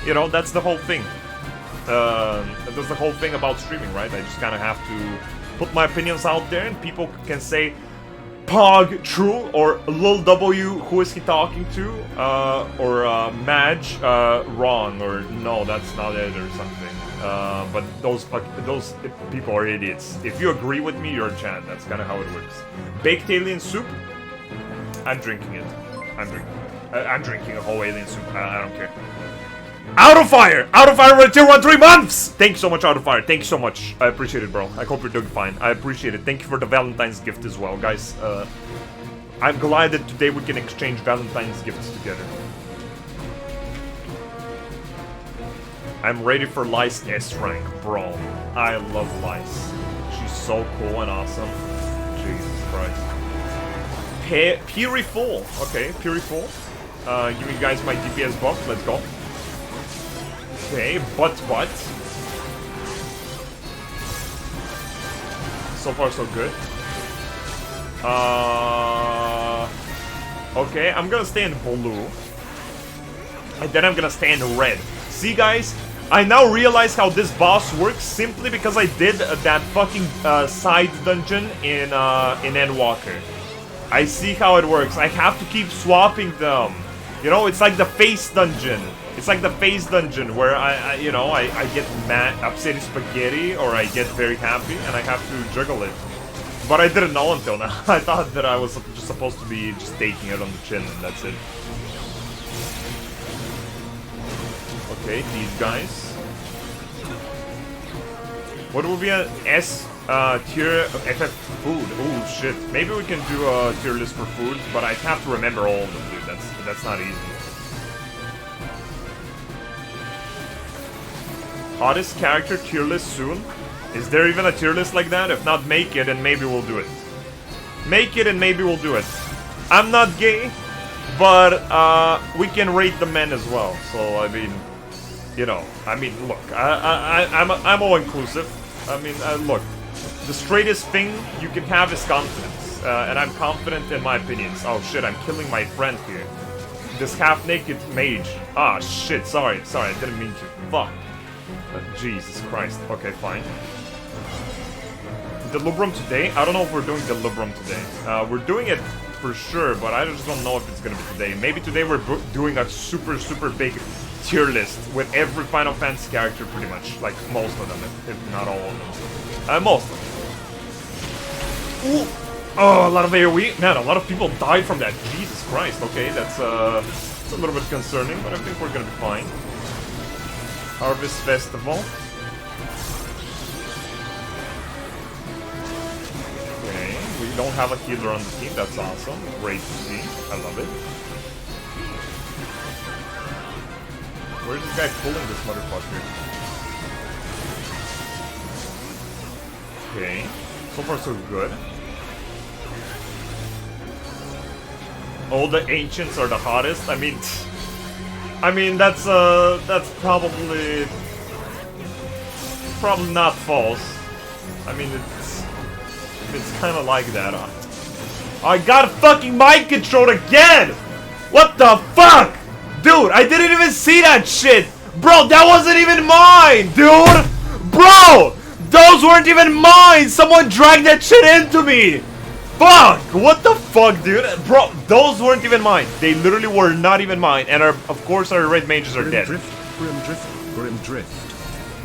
you know, that's the whole thing. That's the whole thing about streaming, right? I just kind of have to put my opinions out there, and people can say Pog true, or Lil W, who is he talking to, or Madge wrong, or no, that's not it, or something. But those people are idiots. If you agree with me, you're a chat. That's kind of how it works. Baked alien soup. I'm drinking it. I'm drinking a whole alien soup. I don't care. Out of fire with tier 1 3 months. Thank you so much, Out of Fire. Thank you so much. I appreciate it, bro. I hope you're doing fine. I appreciate it. Thank you for the Valentine's gift as well, guys. I'm glad that today we can exchange Valentine's gifts together. I'm ready for Lice S rank, bro. I love Lice. She's so cool and awesome. Jesus Christ. Puriful. Okay, Puriful. Give me guys my DPS buff. Let's go. Okay, but. So far, so good. Okay, I'm gonna stay in blue. And then I'm gonna stay in red. See, guys? I now realize how this boss works simply because I did that fucking side dungeon in Endwalker. I see how it works. I have to keep swapping them. You know, it's like the face dungeon. It's like the face dungeon where I get mad, upset spaghetti, or I get very happy, and I have to juggle it. But I didn't know until now. I thought that I was just supposed to be just taking it on the chin, and that's it. Okay, these guys. What will be an S tier of FF food? Oh shit. Maybe we can do a tier list for food, but I have to remember all of them, dude. That's not easy. Hottest character tier list soon? Is there even a tier list like that? If not, make it and maybe we'll do it. Make it and maybe we'll do it. I'm not gay, but we can rate the men as well. So I mean, you know, I mean, look, I'm all inclusive. I mean, look, the straightest thing you can have is confidence, and I'm confident in my opinions. Oh shit, I'm killing my friend here. This half-naked mage. Ah shit, sorry, I didn't mean to. Fuck. Jesus Christ. Okay, fine. Delubrum today? I don't know if we're doing Delubrum today. We're doing it for sure, but I just don't know if it's gonna be today. Maybe today we're doing a super big tier list with every Final Fantasy character pretty much. Like most of them, if not all of them. Most of them. Ooh. Oh, a lot of AoE. Man, a lot of people died from that. Jesus Christ. Okay, that's it's a little bit concerning, but I think we're gonna be fine. Harvest Festival. Okay, we don't have a healer on the team. That's awesome. Great to see. I love it. Where's this guy pulling this motherfucker? Okay, so far so good. All the ancients are the hottest. I mean that's probably not false. I mean it's kind of like that. I got a fucking mind control again. What the fuck, dude? I didn't even see that shit, bro. That wasn't even mine, dude. Bro, those weren't even mine. Someone dragged that shit into me. Fuck! What the fuck, dude? Bro, those weren't even mine. They literally were not even mine. And of course our red mages are dead. Grim drift.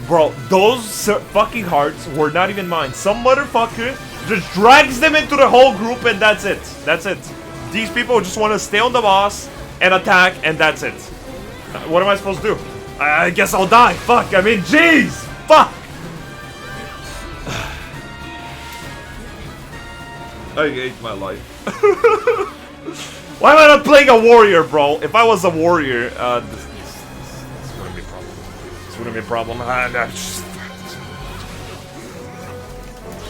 Bro, those fucking hearts were not even mine. Some motherfucker just drags them into the whole group and that's it. That's it. These people just want to stay on the boss and attack and that's it. What am I supposed to do? I guess I'll die. Fuck, I mean, jeez! Fuck! I hate my life. Why am I not playing a warrior, bro? If I was a warrior, this wouldn't be a problem. This wouldn't be a problem.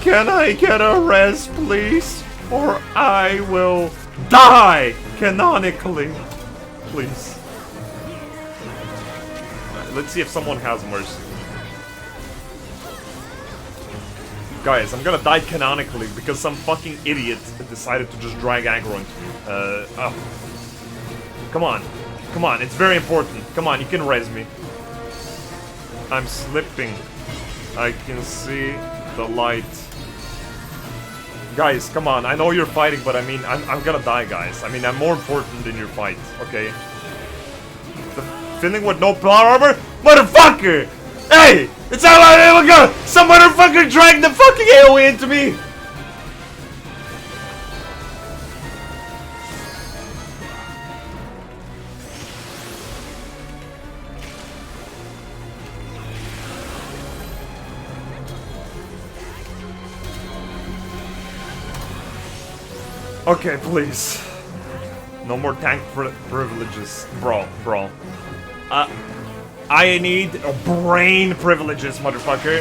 Can I get a rest, please? Or I will die canonically. Please. Let's see if someone has mercy. Guys, I'm gonna die canonically because some fucking idiot decided to just drag aggro into me. Oh. Come on. Come on, it's very important. Come on, you can res me. I'm slipping. I can see the light. Guys, come on. I know you're fighting, but I mean, I'm gonna die, guys. I mean, I'm more important than your fight, okay? The feeling with no power armor? Motherfucker! Hey! It's not like I'm gonna some motherfucker dragged the fucking AoE into me! Okay, please. No more tank privileges. Bro. I need brain privileges, motherfucker.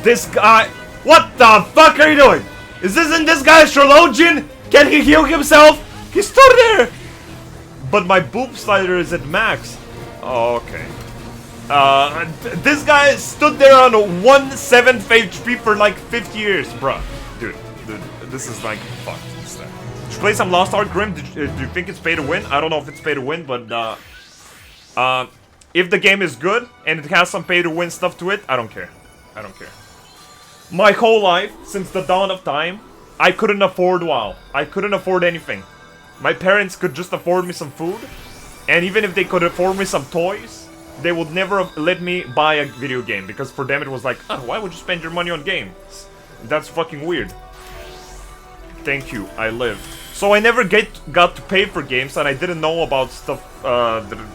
This guy... What the fuck are you doing? Isn't this guy a Sherlogian? Can he heal himself? He stood there! But my boob slider is at max. Oh, okay. This guy stood there on 1/7 HP for like 50 years, bruh. Dude, this is like... Fuck. Did you play some Lost Ark, Grim? Do you think it's pay to win? I don't know if it's pay to win, but... if the game is good, and it has some pay-to-win stuff to it, I don't care. I don't care. My whole life, since the dawn of time, I couldn't afford WoW. I couldn't afford anything. My parents could just afford me some food, and even if they could afford me some toys, they would never have let me buy a video game, because for them it was like, oh, why would you spend your money on games? That's fucking weird. Thank you, I live. So I never got to pay for games, and I didn't know about stuff,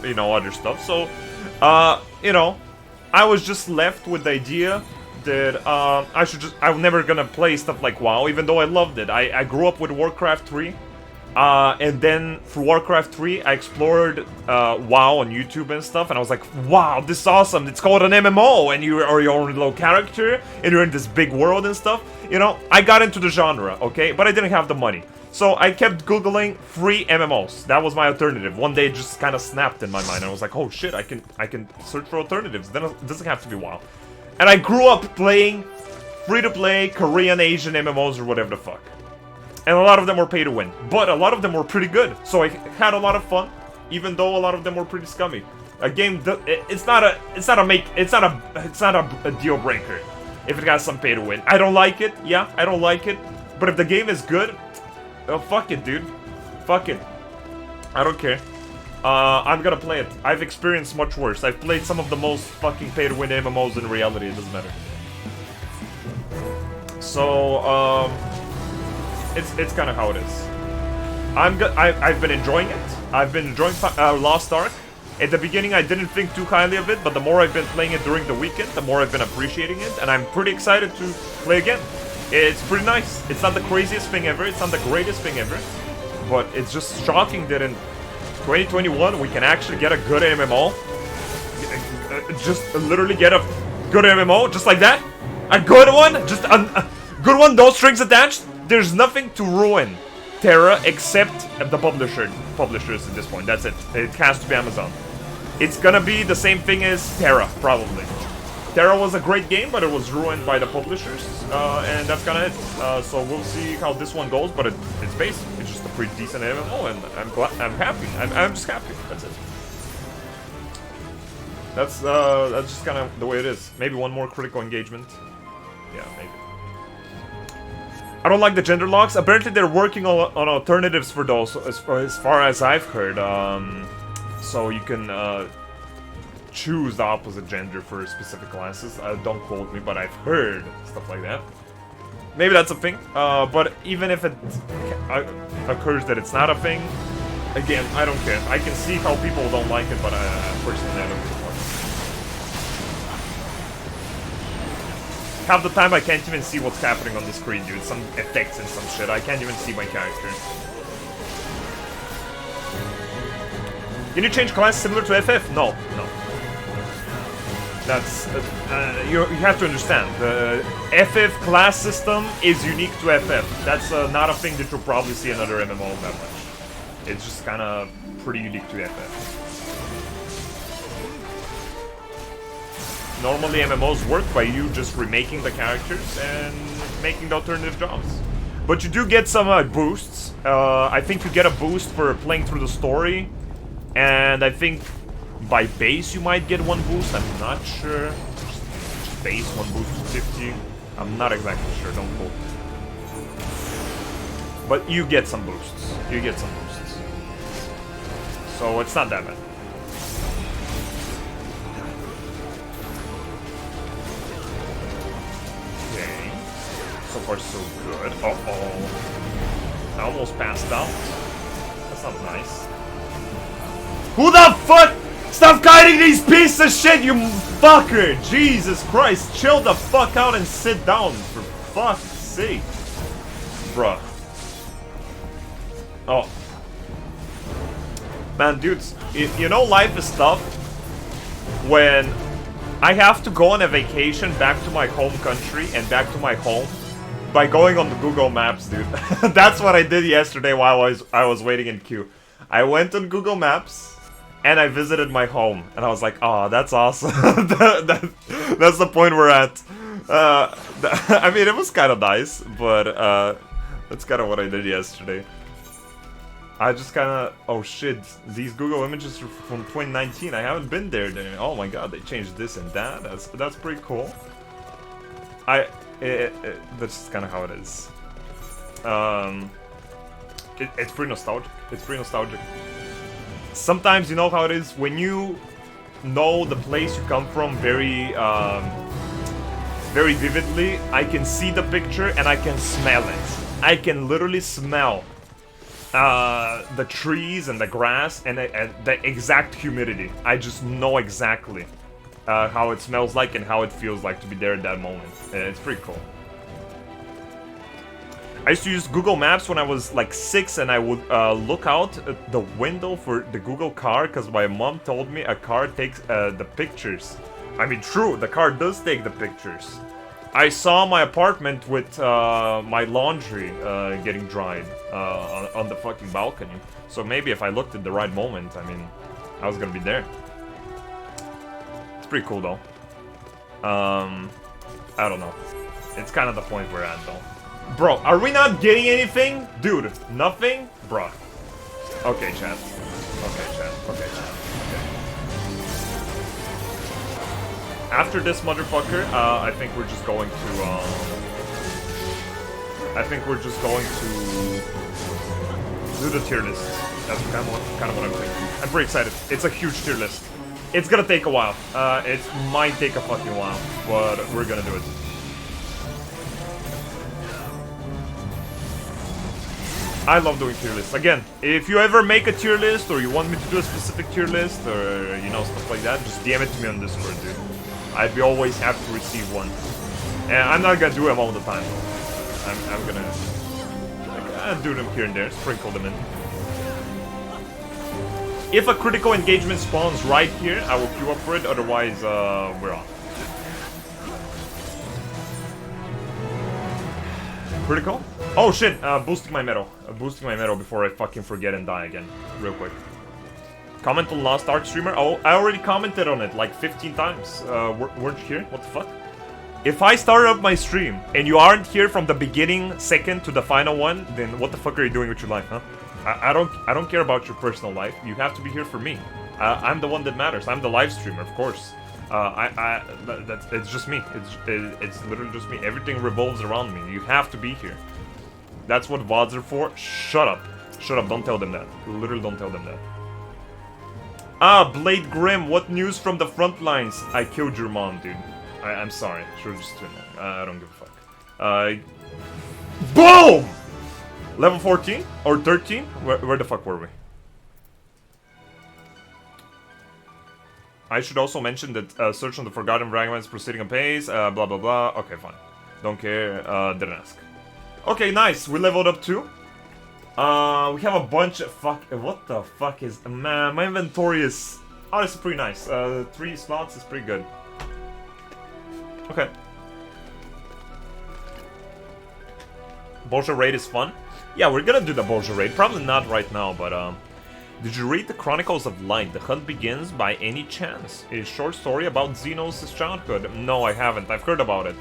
you know, other stuff. So, you know, I was just left with the idea that I'm never gonna play stuff like WoW, even though I loved it. I grew up with Warcraft 3, and then through Warcraft 3, I explored WoW on YouTube and stuff, and I was like, wow, this is awesome. It's called an MMO, and you are your own little character, and you're in this big world and stuff. You know, I got into the genre, okay, but I didn't have the money. So I kept googling free MMOs. That was my alternative. One day it just kind of snapped in my mind, and I was like, oh shit, I can search for alternatives. Then it doesn't have to be WoW. And I grew up playing free-to-play Korean, Asian MMOs or whatever the fuck. And a lot of them were pay to win, but a lot of them were pretty good. So I had a lot of fun, even though a lot of them were pretty scummy. A game, it's not a deal breaker if it has some pay to win. I don't like it. Yeah, I don't like it. But if the game is good, oh, fuck it, dude. Fuck it. I don't care. I'm gonna play it. I've experienced much worse. I've played some of the most fucking pay-to-win MMOs in reality. It doesn't matter. So, it's kind of how it is. I've been enjoying it. I've been enjoying Lost Ark. At the beginning, I didn't think too highly of it, but the more I've been playing it during the weekend, the more I've been appreciating it, and I'm pretty excited to play again. It's pretty nice. It's not the craziest thing ever. It's not the greatest thing ever, but it's just shocking that in 2021 we can actually get a good MMO. Just literally get a good MMO, just like that. A good one, just a good one, no strings attached. There's nothing to ruin Terra except the publishers at this point. That's it. It has to be Amazon. It's gonna be the same thing as Terra, probably. Terra was a great game, but it was ruined by the publishers, and that's kinda it. So we'll see how this one goes, but it's basic. It's just a pretty decent MMO, and I'm happy. I'm just happy. That's it. That's just kind of the way it is. Maybe one more critical engagement. Yeah, maybe. I don't like the gender locks. Apparently they're working on alternatives for those, as far as I've heard. So you can choose the opposite gender for specific classes. Don't quote me, but I've heard stuff like that. Maybe that's a thing. But even if it occurs that it's not a thing, again, I don't care. I can see how people don't like it, but personally I don't care. Half the time I can't even see what's happening on the screen, dude. Some effects and some shit. I can't even see my character. Can you change class similar to FF? No, no. That's... you have to understand. The FF class system is unique to FF. That's not a thing that you'll probably see in other MMOs that much. It's just kind of pretty unique to FF. Normally MMOs work by you just remaking the characters and making the alternative jobs. But you do get some boosts. I think you get a boost for playing through the story. And I think by base you might get one boost. I'm not sure. Just base, one boost to 50. I'm not exactly sure, don't quote. But you get some boosts. You get some boosts. So it's not that bad. So far, so good. Uh-oh. I almost passed out. That's not nice. Who the fuck? Stop kiting these pieces of shit, you fucker! Jesus Christ, chill the fuck out and sit down, for fuck's sake. Bruh. Oh. Man, dudes, you know life is tough when I have to go on a vacation back to my home country and back to my home by going on the Google Maps, dude. That's what I did yesterday while I was waiting in queue. I went on Google Maps and I visited my home, and I was like, "Oh, that's awesome." That's the point we're at. I mean, it was kind of nice, but that's kind of what I did yesterday. I just kind of, oh shit, these Google images are from 2019. I haven't been there. Oh my god, they changed this and that. That's pretty cool. That's just kind of how it is. It's pretty nostalgic. It's pretty nostalgic. Sometimes you know how it is when you know the place you come from very vividly. I can see the picture and I can smell it. I can literally smell the trees and the grass and the exact humidity. I just know exactly how it smells like and how it feels like to be there at that moment. It's pretty cool. I used to use Google Maps when I was like 6, and I would look out the window for the Google car because my mom told me a car takes the pictures. I mean, true, the car does take the pictures. I saw my apartment with my laundry getting dried on the fucking balcony. So maybe if I looked at the right moment, I mean, I was gonna be there. It's pretty cool though. I don't know. It's kind of the point we're at though. Bro, are we not getting anything? Dude, nothing? Bruh. Okay, chat. Okay, chat. Okay, chat. Okay. After this motherfucker, I think we're just going to, do the tier list. That's kind of what I'm thinking. I'm pretty excited. It's a huge tier list. It's gonna take a while. It might take a fucking while, but we're gonna do it. I love doing tier lists. Again, if you ever make a tier list or you want me to do a specific tier list or, you know, stuff like that, just DM it to me on Discord, dude. I'd be always happy to receive one. And I'm not gonna do them all the time, though. I'm gonna do them here and there, sprinkle them in. If a critical engagement spawns right here, I will queue up for it, otherwise, we're off. Critical? Oh shit, boosting my metal. Boosting my metal before I fucking forget and die again. Real quick. Comment on Lost Ark streamer? Oh, I already commented on it like 15 times. Weren't you here? What the fuck? If I start up my stream and you aren't here from the beginning second to the final one, then what the fuck are you doing with your life, huh? I don't care about your personal life. You have to be here for me. I'm the one that matters. I'm the live streamer, of course. It's just me. It's literally just me. Everything revolves around me. You have to be here. That's what VODs are for. Shut up. Shut up. Don't tell them that. Literally don't tell them that. Ah, Blade Grim. What news from the front lines? I killed your mom, dude. I'm sorry. Sure, just I don't give a fuck. Boom! Level 14? Or 13? Where the fuck were we? I should also mention that search on the Forgotten Fragments proceeding apace, blah blah blah. Okay, fine. Don't care, didn't ask. Okay, nice. We leveled up too. We have a bunch of what the fuck is... Man, my inventory is... Oh, this is pretty nice. 3 slots is pretty good. Okay. BOZJA raid is fun. Yeah, we're gonna do the BOZJA raid. Probably not right now, but did you read the Chronicles of Light? The Hunt Begins by any chance? A short story about Xenos' childhood. No, I haven't. I've heard about it.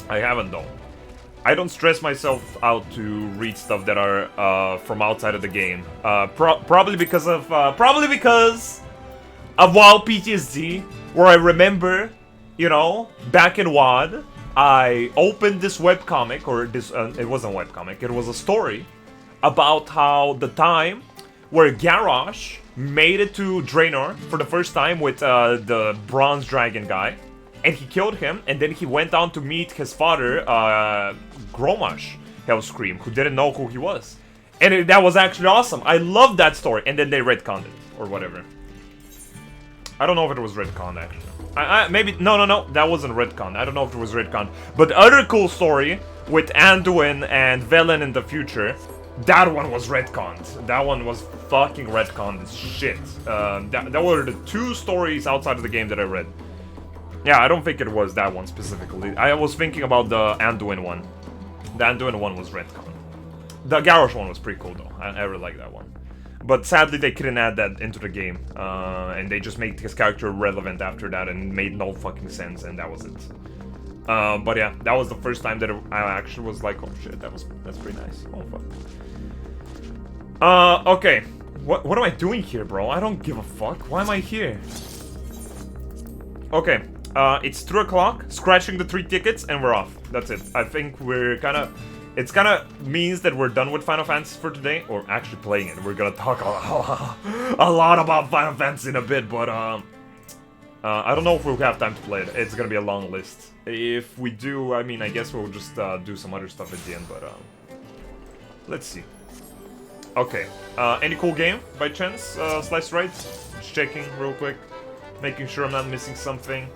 I haven't though. I don't stress myself out to read stuff that are from outside of the game. Probably because of WoW PTSD, where I remember, you know, back in WoD, I opened this webcomic, or this, it wasn't a webcomic, it was a story about how the time where Garrosh made it to Draenor for the first time with the Bronze Dragon guy, and he killed him, and then he went on to meet his father, Gromash Hellscream, who didn't know who he was. And that was actually awesome. I loved that story, and then they retconned it, or whatever. I don't know if it was retconned, actually. Maybe, no, that wasn't retconned. I don't know if it was retconned. But the other cool story with Anduin and Velen in the future, that one was retconned. That one was fucking retconned as shit. That were the 2 stories outside of the game that I read. Yeah, I don't think it was that one specifically. I was thinking about the Anduin one. The Anduin one was retconned. The Garrosh one was pretty cool though. I really like that one. But sadly they couldn't add that into the game. And they just made his character relevant after that and made no fucking sense, and that was it. But yeah, that was the first time that I actually was like, oh shit, that's pretty nice. Oh fuck. Okay. What am I doing here, bro? I don't give a fuck. Why am I here? Okay. It's 3 o'clock, scratching the 3 tickets, and we're off. That's it. I think we're kinda... It's kinda means that we're done with Final Fantasy for today, or actually playing it. We're gonna talk a lot about Final Fantasy in a bit, but I don't know if we'll have time to play it. It's gonna be a long list. If we do, I mean, I guess we'll just do some other stuff at the end, but let's see. Okay, any cool game by chance? Slice right? Just checking real quick, making sure I'm not missing something.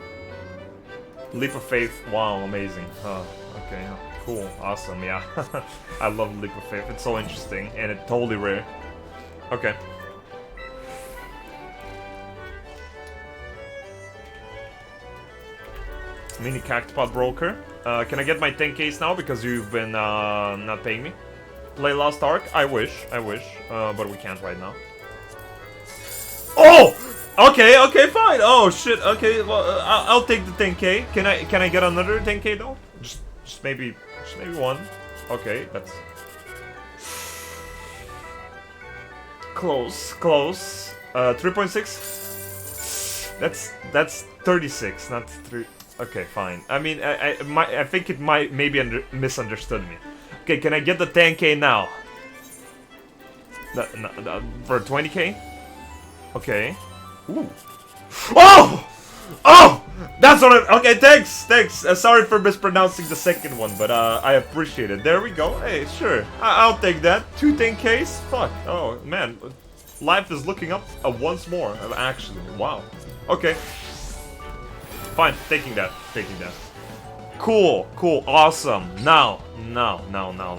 Leap of Faith, wow, amazing. Okay, cool, awesome, yeah. I love Leap of Faith, it's so interesting, and it's totally rare. Okay. Mini Cactpot Broker. Can I get my 10Ks now because you've been not paying me? Play Lost Ark? I wish, but we can't right now. Oh! Okay, fine. Oh shit. Okay, well, I'll take the 10K. Can I get another 10K though? Just maybe one. Okay, that's close. 3.6. That's 36, not 3. Okay, fine. I mean, I think it might maybe misunderstood me. Okay, can I get the 10K now? For 20k? Okay. Ooh. Oh! Oh! That's what I... Okay, thanks. Sorry for mispronouncing the second one, but I appreciate it. There we go. Hey, sure. I'll take that. 2 10Ks? Fuck. Oh, man. Life is looking up once more, actually. Wow. Okay. Fine. Taking that. Cool. Awesome. Now.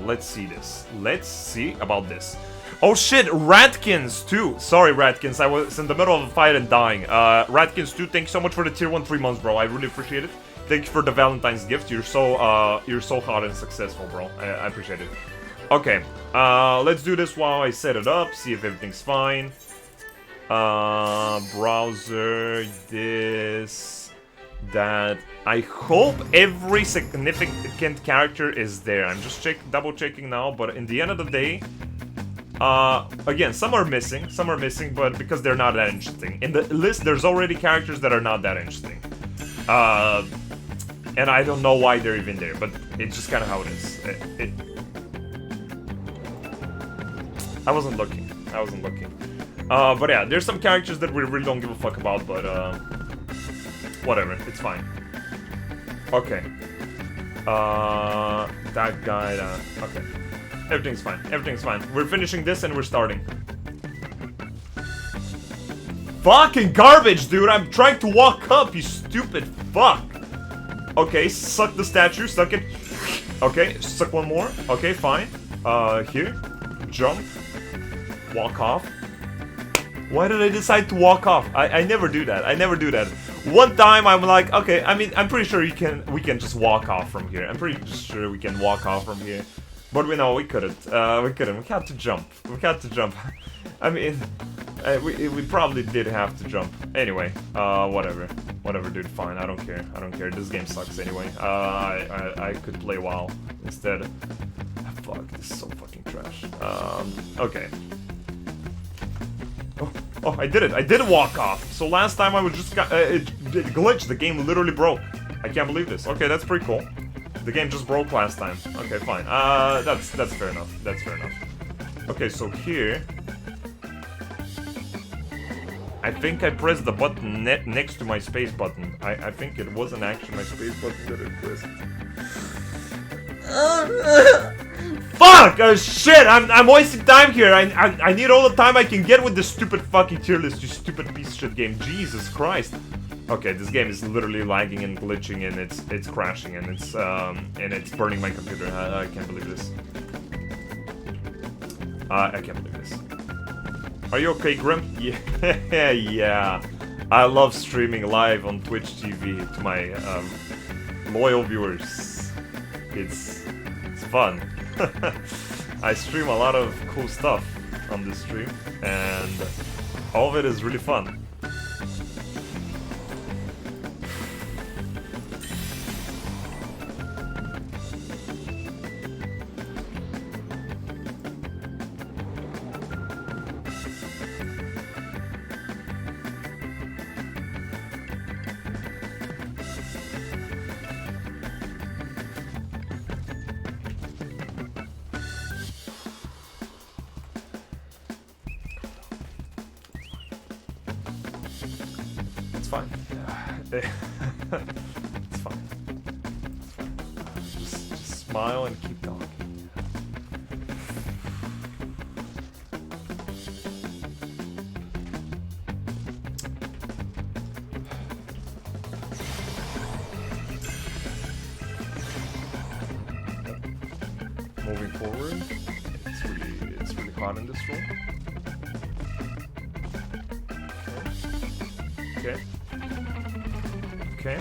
Let's see this. Let's see about this. Oh shit, Ratkins too. Sorry, Ratkins, I was in the middle of a fight and dying. Ratkins too, thanks so much for the tier 1 3 months, bro. I really appreciate it. Thank you for the Valentine's gift. You're so hot and successful, bro. I appreciate it. Okay, let's do this while I set it up. See if everything's fine. Browser, this, that. I hope every significant character is there. I'm just double checking now, but in the end of the day. Again, some are missing, but because they're not that interesting. In the list, there's already characters that are not that interesting. And I don't know why they're even there, but it's just kind of how it is. I wasn't looking. But yeah, there's some characters that we really don't give a fuck about, but, whatever, it's fine. Okay. That guy, okay. Everything's fine. We're finishing this and we're starting. Fucking garbage, dude! I'm trying to walk up, you stupid fuck! Okay, suck the statue, suck it. Okay, suck one more. Okay, fine. Here. Jump. Walk off. Why did I decide to walk off? I never do that. One time I'm like, okay, I mean, I'm pretty sure we can just walk off from here. But we know we couldn't. We had to jump. I mean, we probably did have to jump. Anyway, whatever, dude. Fine. I don't care. This game sucks anyway. I could play WoW instead. Fuck. This is so fucking trash. Okay. Oh, I did it. I did walk off. So last time I was just it glitched. The game literally broke. I can't believe this. Okay, that's pretty cool. The game just broke last time. Okay, fine. That's fair enough. Okay, so here... I think I pressed the button next to my space button. I think it wasn't actually my space button that I pressed. Fuck! Shit! I'm wasting time here. I need all the time I can get with this stupid fucking tier list, you stupid piece of shit game. Jesus Christ. Okay, this game is literally lagging and glitching and it's crashing and it's burning my computer. I can't believe this. I can't believe this. Are you okay, Grim? Yeah, yeah. I love streaming live on Twitch TV to my loyal viewers. It's fun. I stream a lot of cool stuff on this stream, and all of it is really fun. It's fine. It's fine. Just smile and keep talking. Moving forward, it's really hot in this room. Okay. Okay.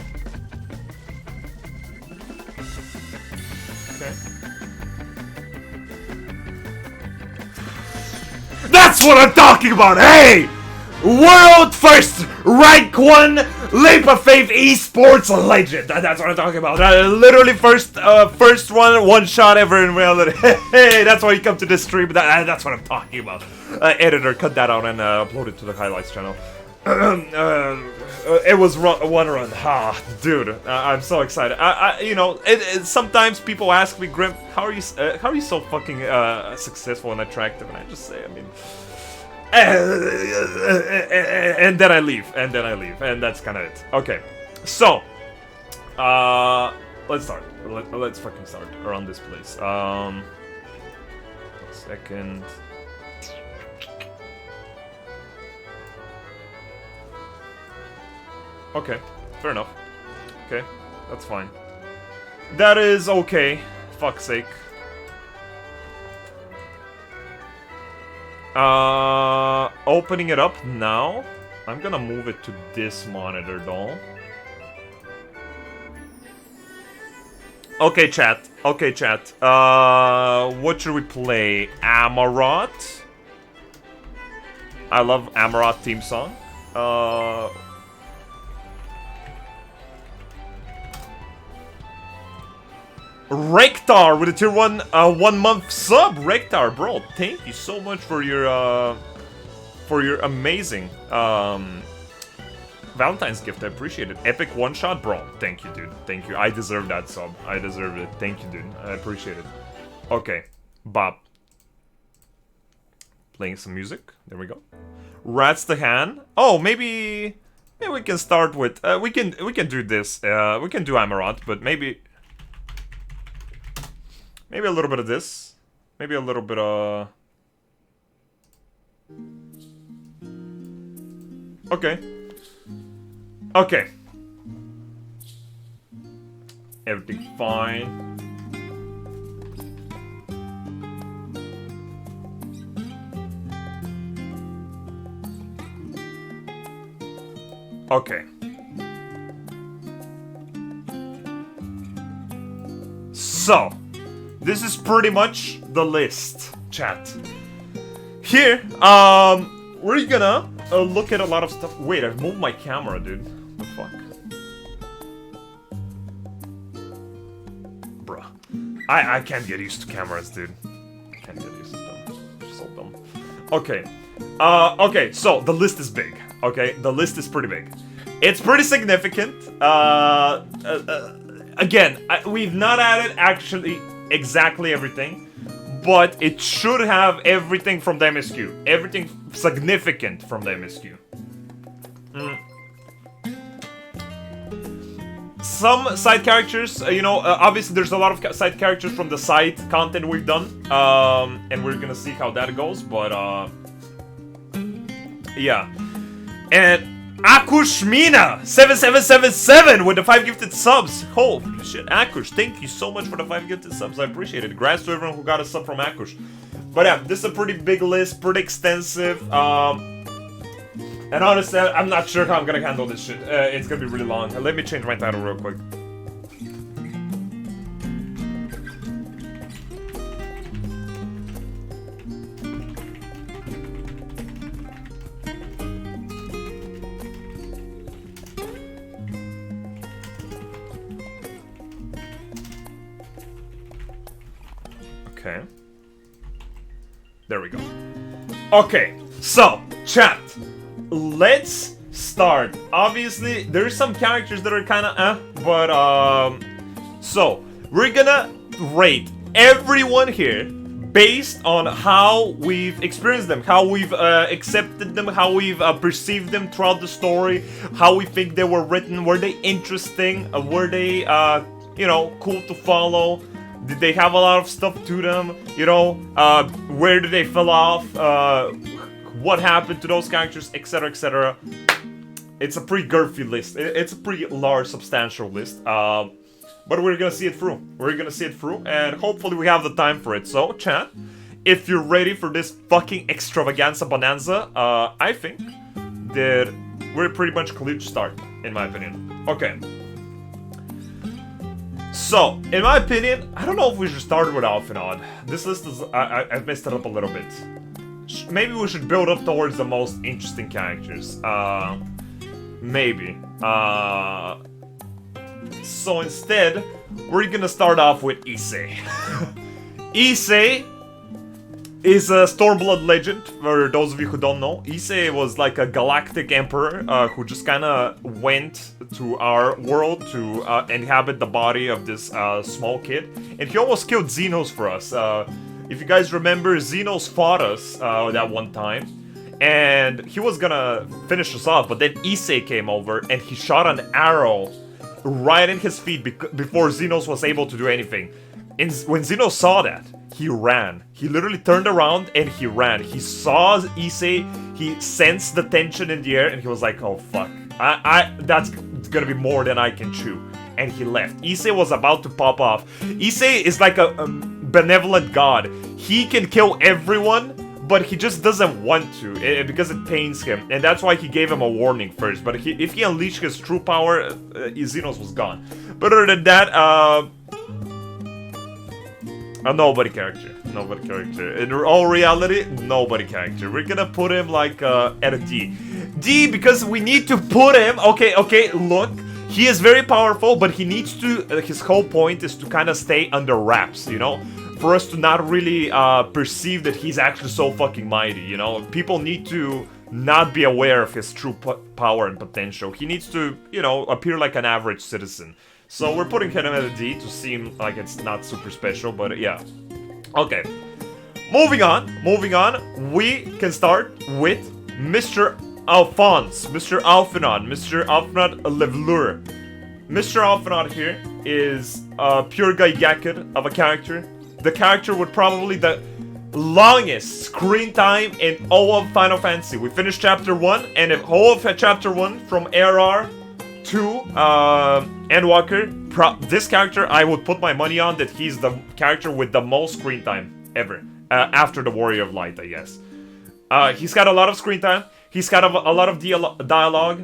Okay. That's what I'm talking about! Hey! World first rank 1 Leap of Faith esports legend. That's what I'm talking about. Literally first one shot ever in reality. Hey, that's why you come to this stream. That's what I'm talking about. Editor, cut that out and upload it to the highlights channel. It was one run. Ah, dude, I'm so excited. You know, sometimes people ask me, Grim, how are you so fucking successful and attractive? And I just say, I mean, and then I leave, and that's kind of it. Okay, so, let's start. Let's fucking start around this place. Second. Okay, fair enough. Okay, that's fine. That is okay. Fuck's sake. Opening it up now. I'm gonna move it to this monitor, though. Okay, chat. Okay, chat. What should we play? Amarat? I love Amarat theme song. Rektar with a tier 1 1-month sub. Rektar, bro, thank you so much for your amazing Valentine's gift. I appreciate it. Epic one shot, bro. Thank you, dude. Thank you. I deserve that sub. I deserve it. Thank you, dude. I appreciate it. Okay, Bob. Playing some music. There we go. Rats the hand. Oh, maybe we can start with we can do this. We can do Amaranth, but maybe a little bit of this. Maybe a little bit of... Okay. Okay. Everything fine. Okay. So, this is pretty much the list, chat. Here, we're gonna look at a lot of stuff. Wait, I've moved my camera, dude. What the fuck? Bruh. I can't get used to cameras, dude. Can't get used to them. They're so dumb. Okay. Okay, so the list is big. Okay, the list is pretty big. It's pretty significant. Again, we've not added actually exactly everything, but it should have everything from the MSQ. Everything significant from the MSQ. Some side characters, you know, obviously there's a lot of side characters from the side content we've done, and we're gonna see how that goes, but, yeah. And Akushmina 7777 with the 5 gifted subs. Holy shit, Akush, thank you so much for the 5 gifted subs. I appreciate it. Congrats to everyone who got a sub from Akush. But yeah, this is a pretty big list, pretty extensive. And honestly, I'm not sure how I'm gonna handle this shit. It's gonna be really long. Let me change my title real quick. Okay. There we go. Okay, so, chat. Let's start. Obviously, there's some characters that are kinda but, so, we're gonna rate everyone here based on how we've experienced them, how we've accepted them, how we've perceived them throughout the story, how we think they were written, were they interesting, were they, you know, cool to follow. Did they have a lot of stuff to them? You know, where did they fall off? What happened to those characters, etc., etc. It's a pretty girthy list. It's a pretty large, substantial list. But we're gonna see it through. We're gonna see it through, and hopefully we have the time for it. So, chat, if you're ready for this fucking extravaganza bonanza, I think that we're pretty much clear to start, in my opinion. Okay. So, in my opinion, I don't know if we should start with Alphinod. This list is... I've messed it up a little bit. Maybe we should build up towards the most interesting characters. Maybe. So instead, we're gonna start off with Issei. Issei is a Stormblood legend, for those of you who don't know. Issei was like a galactic emperor who just kind of went to our world to inhabit the body of this small kid. And he almost killed Xenos for us. If you guys remember, Xenos fought us that one time. And he was gonna finish us off, but then Issei came over and he shot an arrow right in his feet before Xenos was able to do anything. And when Xenos saw that, he ran. He literally turned around and he ran. He saw Issei, he sensed the tension in the air, and he was like, oh fuck, that's gonna be more than I can chew. And he left. Issei was about to pop off. Issei is like a benevolent god. He can kill everyone, but he just doesn't want to, because it pains him. And that's why he gave him a warning first. But if he unleashed his true power, Xenos was gone. But other than that, a nobody character. Nobody character. In all reality, nobody character. We're gonna put him like at a D. D because we need to put him... Okay, look. He is very powerful, but he needs to... his whole point is to kind of stay under wraps, you know? For us to not really perceive that he's actually so fucking mighty, you know? People need to not be aware of his true power and potential. He needs to, you know, appear like an average citizen. So we're putting him at a D to seem like it's not super special, but yeah. Okay. Moving on. We can start with Mr. Alphonse, Mr. Alphinaud, Mr. Alphinaud Levelure. Mr. Alphinaud here is a pure Gaigakud of a character. The character with probably the longest screen time in all of Final Fantasy. We finished Chapter 1, and the whole of Chapter 1 from ARR to Endwalker. This character, I would put my money on that he's the character with the most screen time ever. After the Warrior of Light, I guess. He's got a lot of screen time. He's got a lot of dialogue.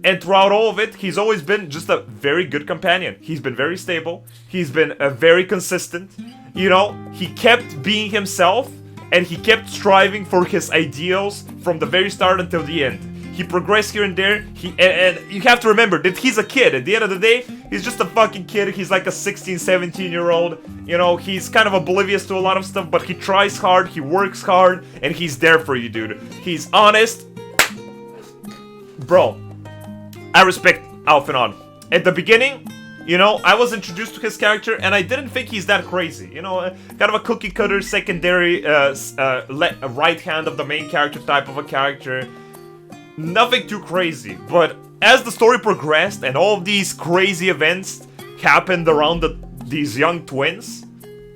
And throughout all of it, he's always been just a very good companion. He's been very stable. He's been very consistent. You know, he kept being himself. And he kept striving for his ideals from the very start until the end. He progressed here and there. And you have to remember that he's a kid. At the end of the day, he's just a fucking kid. He's like a 16, 17-year-old. You know, he's kind of oblivious to a lot of stuff, but he tries hard, he works hard, and he's there for you, dude. He's honest. Bro, I respect Alphinaud. At the beginning, you know, I was introduced to his character, and I didn't think he's that crazy. You know, kind of a cookie-cutter, secondary, right hand of the main character type of a character. Nothing too crazy, but as the story progressed and all of these crazy events happened around these young twins,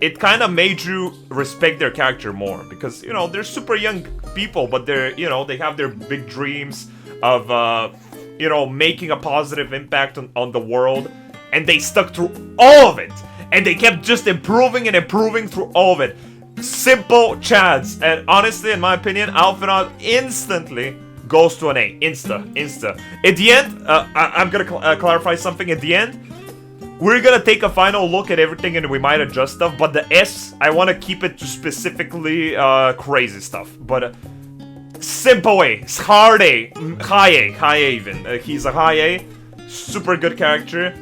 it kind of made you respect their character more, because, you know, they're super young people, but they're, you know, they have their big dreams of, you know, making a positive impact on the world, and they stuck through all of it, and they kept just improving and improving through all of it. Simple chads, and honestly, in my opinion, Alphinaud instantly goes to an A. Insta. At the end, I'm gonna clarify something. At the end, we're gonna take a final look at everything and we might adjust stuff, but the S, I want to keep it to specifically crazy stuff. But simple A, hard A, high A even. He's a high A, super good character.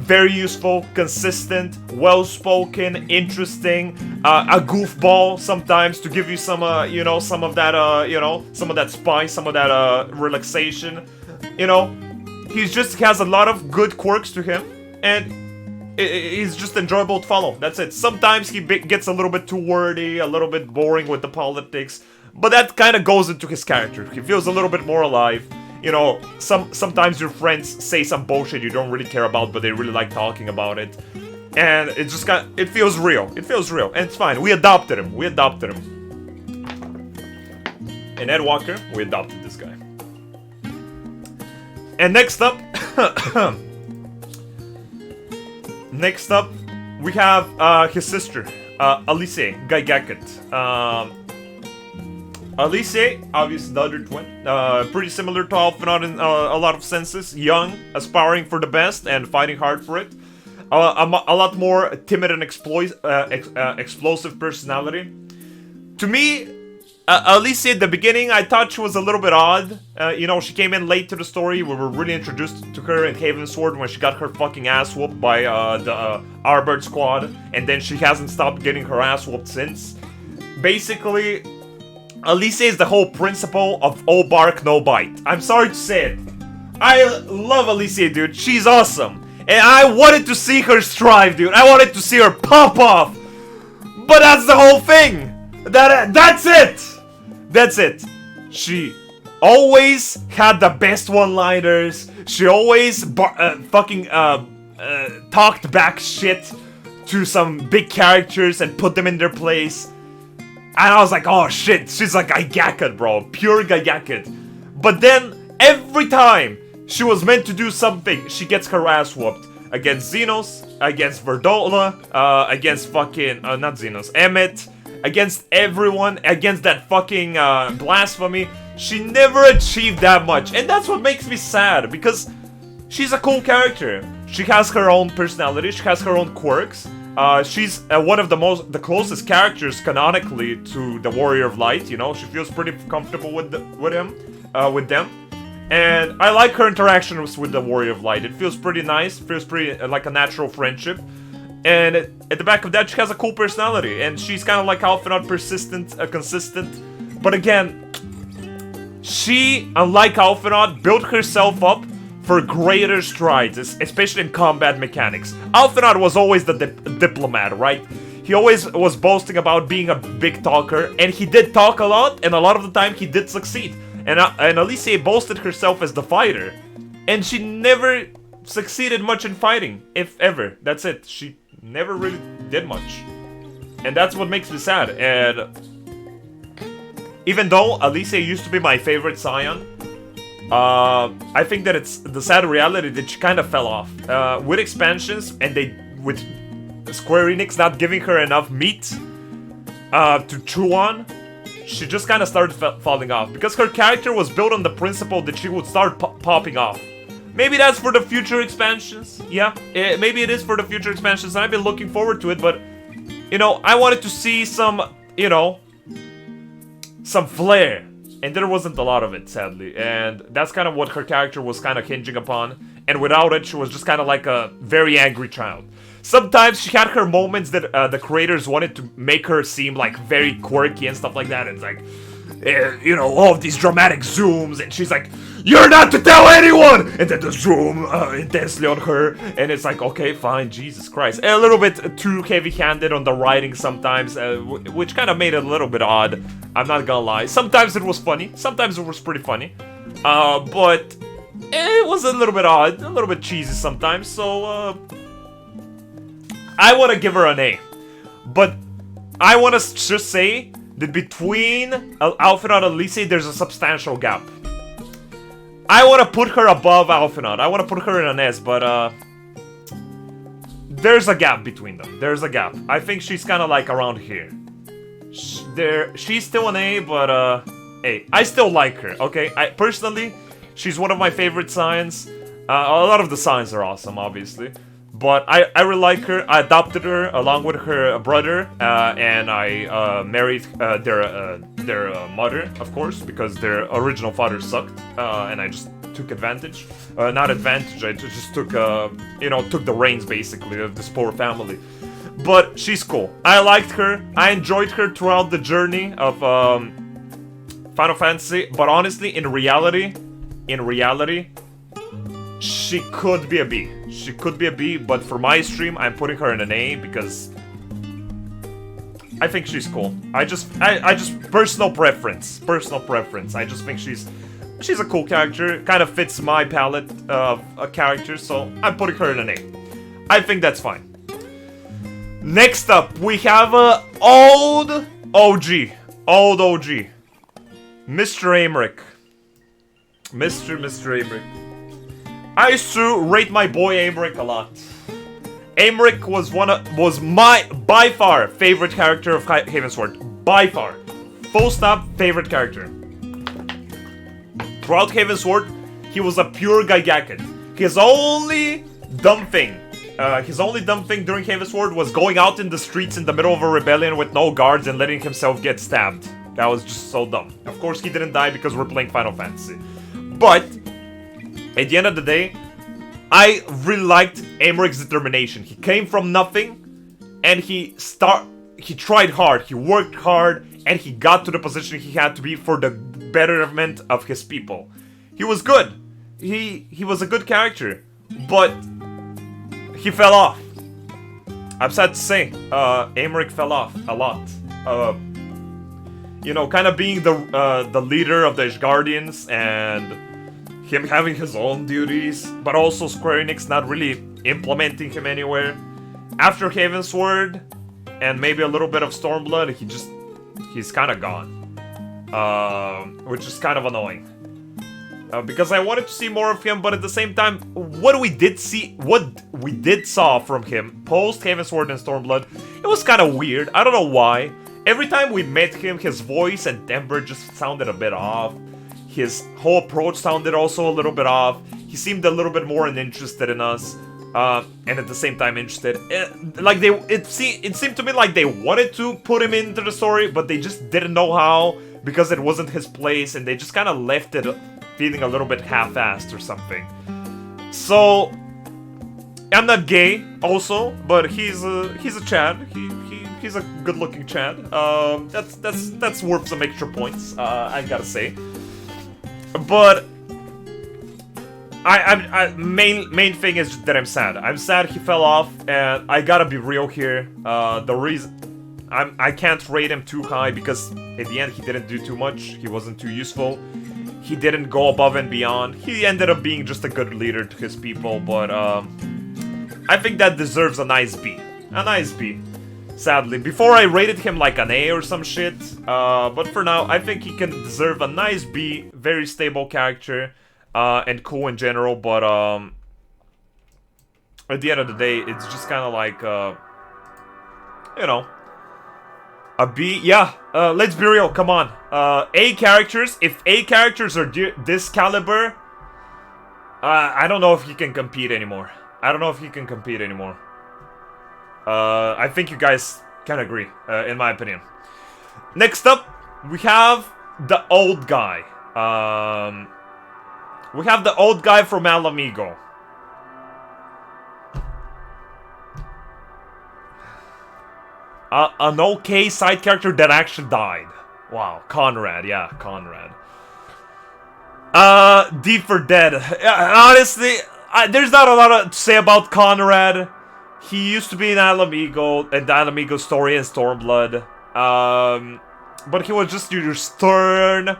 Very useful, consistent, well-spoken, interesting, a goofball sometimes to give you some, you know, some of that, you know, some of that spice, some of that, relaxation. You know, he just has a lot of good quirks to him, and he's just enjoyable to follow. That's it. Sometimes he gets a little bit too wordy, a little bit boring with the politics, but that kind of goes into his character. He feels a little bit more alive. You know, sometimes your friends say some bullshit you don't really care about, but they really like talking about it. And it just it feels real. It feels real. And it's fine. We adopted him. And Ed Walker, we adopted this guy. And next up... we have his sister, Alice Gaigakud. Alice, obviously the other twin, pretty similar to Alphinaud in a lot of senses. Young, aspiring for the best, and fighting hard for it. A lot more timid and explosive personality. To me, Alice at the beginning, I thought she was a little bit odd. You know, she came in late to the story. We were really introduced to her in Havensward when she got her fucking ass whooped by the Arbord squad. And then she hasn't stopped getting her ass whooped since. basically, Alicia is the whole principle of all bark, no bite. I'm sorry to say it. I love Alicia, dude. She's awesome. And I wanted to see her strive, dude. I wanted to see her pop off. But that's the whole thing. That's it. That's it. She always had the best one-liners. She always talked back shit to some big characters and put them in their place. And I was like, oh shit, she's like Gaigaket, bro. Pure Gaigaket. But then, every time she was meant to do something, she gets her ass whooped. Against Xenos, against Verdola, against fucking, not Xenos, Emmet, against everyone, against that fucking blasphemy. She never achieved that much. And that's what makes me sad, because she's a cool character. She has her own personality, she has her own quirks. She's one of the closest characters canonically to the Warrior of Light, you know. She feels pretty comfortable with them. And I like her interactions with the Warrior of Light. It feels pretty nice, feels pretty like a natural friendship. And at the back of that, she has a cool personality. And she's kind of like Alphinaud, persistent, consistent. But again, she, unlike Alphinaud, built herself up for greater strides, especially in combat mechanics. Alphinaud was always the diplomat, right? He always was boasting about being a big talker, and he did talk a lot, and a lot of the time he did succeed. And Alicia boasted herself as the fighter, and she never succeeded much in fighting, if ever. That's it. She never really did much. And that's what makes me sad. And even though Alicia used to be my favorite Scion, I think that it's the sad reality that she kind of fell off. With expansions, and with Square Enix not giving her enough meat to chew on, she just kind of started falling off. Because her character was built on the principle that she would start popping off. Maybe that's for the future expansions. Yeah, maybe it is for the future expansions, and I've been looking forward to it, but, you know, I wanted to see some, you know, some flair. And there wasn't a lot of it, sadly. And that's kind of what her character was kind of hinging upon. And without it, she was just kind of like a very angry child. Sometimes she had her moments that the creators wanted to make her seem like very quirky and stuff like that. It's like, you know, all of these dramatic zooms. And she's like, you're not to tell anyone! And then the zoom intensely on her. And it's like, okay, fine, Jesus Christ. A little bit too heavy-handed on the writing sometimes, which kind of made it a little bit odd. I'm not gonna lie. Sometimes it was funny. Sometimes it was pretty funny. But it was a little bit odd. A little bit cheesy sometimes. So, I want to give her an A. But I want to just say that between Alphinaud and Alicia, there's a substantial gap. I want to put her above Alphinaud. I want to put her in an S, but there's a gap between them. There's a gap. I think she's kind of like around here. She's still an A, but hey, I still like her. Okay, personally, she's one of my favorite Scions. A lot of the Scions are awesome, obviously. But I really like her. I adopted her along with her brother, and I married their mother, of course, because their original father sucked, and I just took advantage. Not advantage, I just took, you know, took the reins, basically, of this poor family. But she's cool. I liked her. I enjoyed her throughout the journey of Final Fantasy, but honestly, in reality, she could be a B. She could be a B, but for my stream, I'm putting her in an A because I think she's cool. I just personal preference. I just think she's a cool character. Kind of fits my palette of characters, so I'm putting her in an A. I think that's fine. Next up, we have a old OG, Mr. Aymeric. Mr. Aymeric. I used to rate my boy Aymeric a lot. Aymeric was my, by far, favorite character of Heavensward. By far. Full stop, favorite character. Throughout Heavensward, he was a pure Gaigaket. His only dumb thing during Heavensward was going out in the streets in the middle of a rebellion with no guards and letting himself get stabbed. That was just so dumb. Of course, he didn't die because we're playing Final Fantasy. But at the end of the day, I really liked Aymeric's determination. He came from nothing, and he tried hard, he worked hard, and he got to the position he had to be for the betterment of his people. He was good. He was a good character, but he fell off. I'm sad to say, Aymeric fell off a lot. You know, kind of being the leader of the Ishgardians and him having his own duties, but also Square Enix not really implementing him anywhere. After Heavensward and maybe a little bit of Stormblood, he's kind of gone, which is kind of annoying. Because I wanted to see more of him, but at the same time, what we did saw from him post Heavensward and Stormblood, it was kind of weird. I don't know why. Every time we met him, his voice and timbre just sounded a bit off. His whole approach sounded also a little bit off. He seemed a little bit more uninterested in us, and at the same time interested. It seemed to me like they wanted to put him into the story, but they just didn't know how because it wasn't his place, and they just kind of left it feeling a little bit half-assed or something. So I'm not gay, also, but he's a Chad. He's a good-looking Chad. That's worth some extra points. I gotta say. But main thing is that I'm sad. I'm sad he fell off, and I gotta be real here. The reason I can't rate him too high because at the end he didn't do too much. He wasn't too useful. He didn't go above and beyond. He ended up being just a good leader to his people, but I think that deserves a nice B. A nice B. Sadly, before I rated him like an A or some shit, but for now, I think he can deserve a nice B, very stable character, and cool in general, but at the end of the day, it's just kind of like, you know, a B. Yeah, let's be real, come on. A characters, if A characters are this caliber, I don't know if he can compete anymore. I think you guys can agree, in my opinion. Next up, we have the old guy. We have the old guy from Alamigo. An okay side character that actually died. Wow, Conrad, yeah, Conrad. D for Dead. Honestly, there's not a lot to say about Conrad. He used to be in Alamigo, and the Alamigo story and Stormblood. But he was just your stern,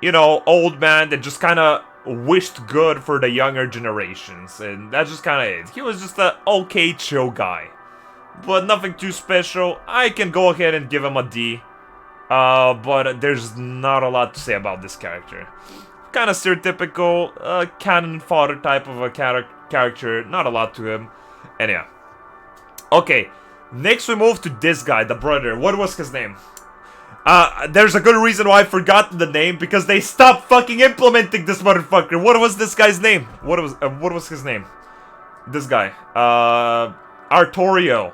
you know, old man that just kind of wished good for the younger generations. And that's just kind of it. He was just an okay, chill guy. But nothing too special. I can go ahead and give him a D. But there's not a lot to say about this character. Kind of stereotypical, cannon fodder type of a character. Not a lot to him. And yeah. Okay, next we move to this guy, the brother. What was his name? There's a good reason why I forgot the name, because they stopped fucking implementing this motherfucker. What was this guy's name? What was his name? This guy. Artorio.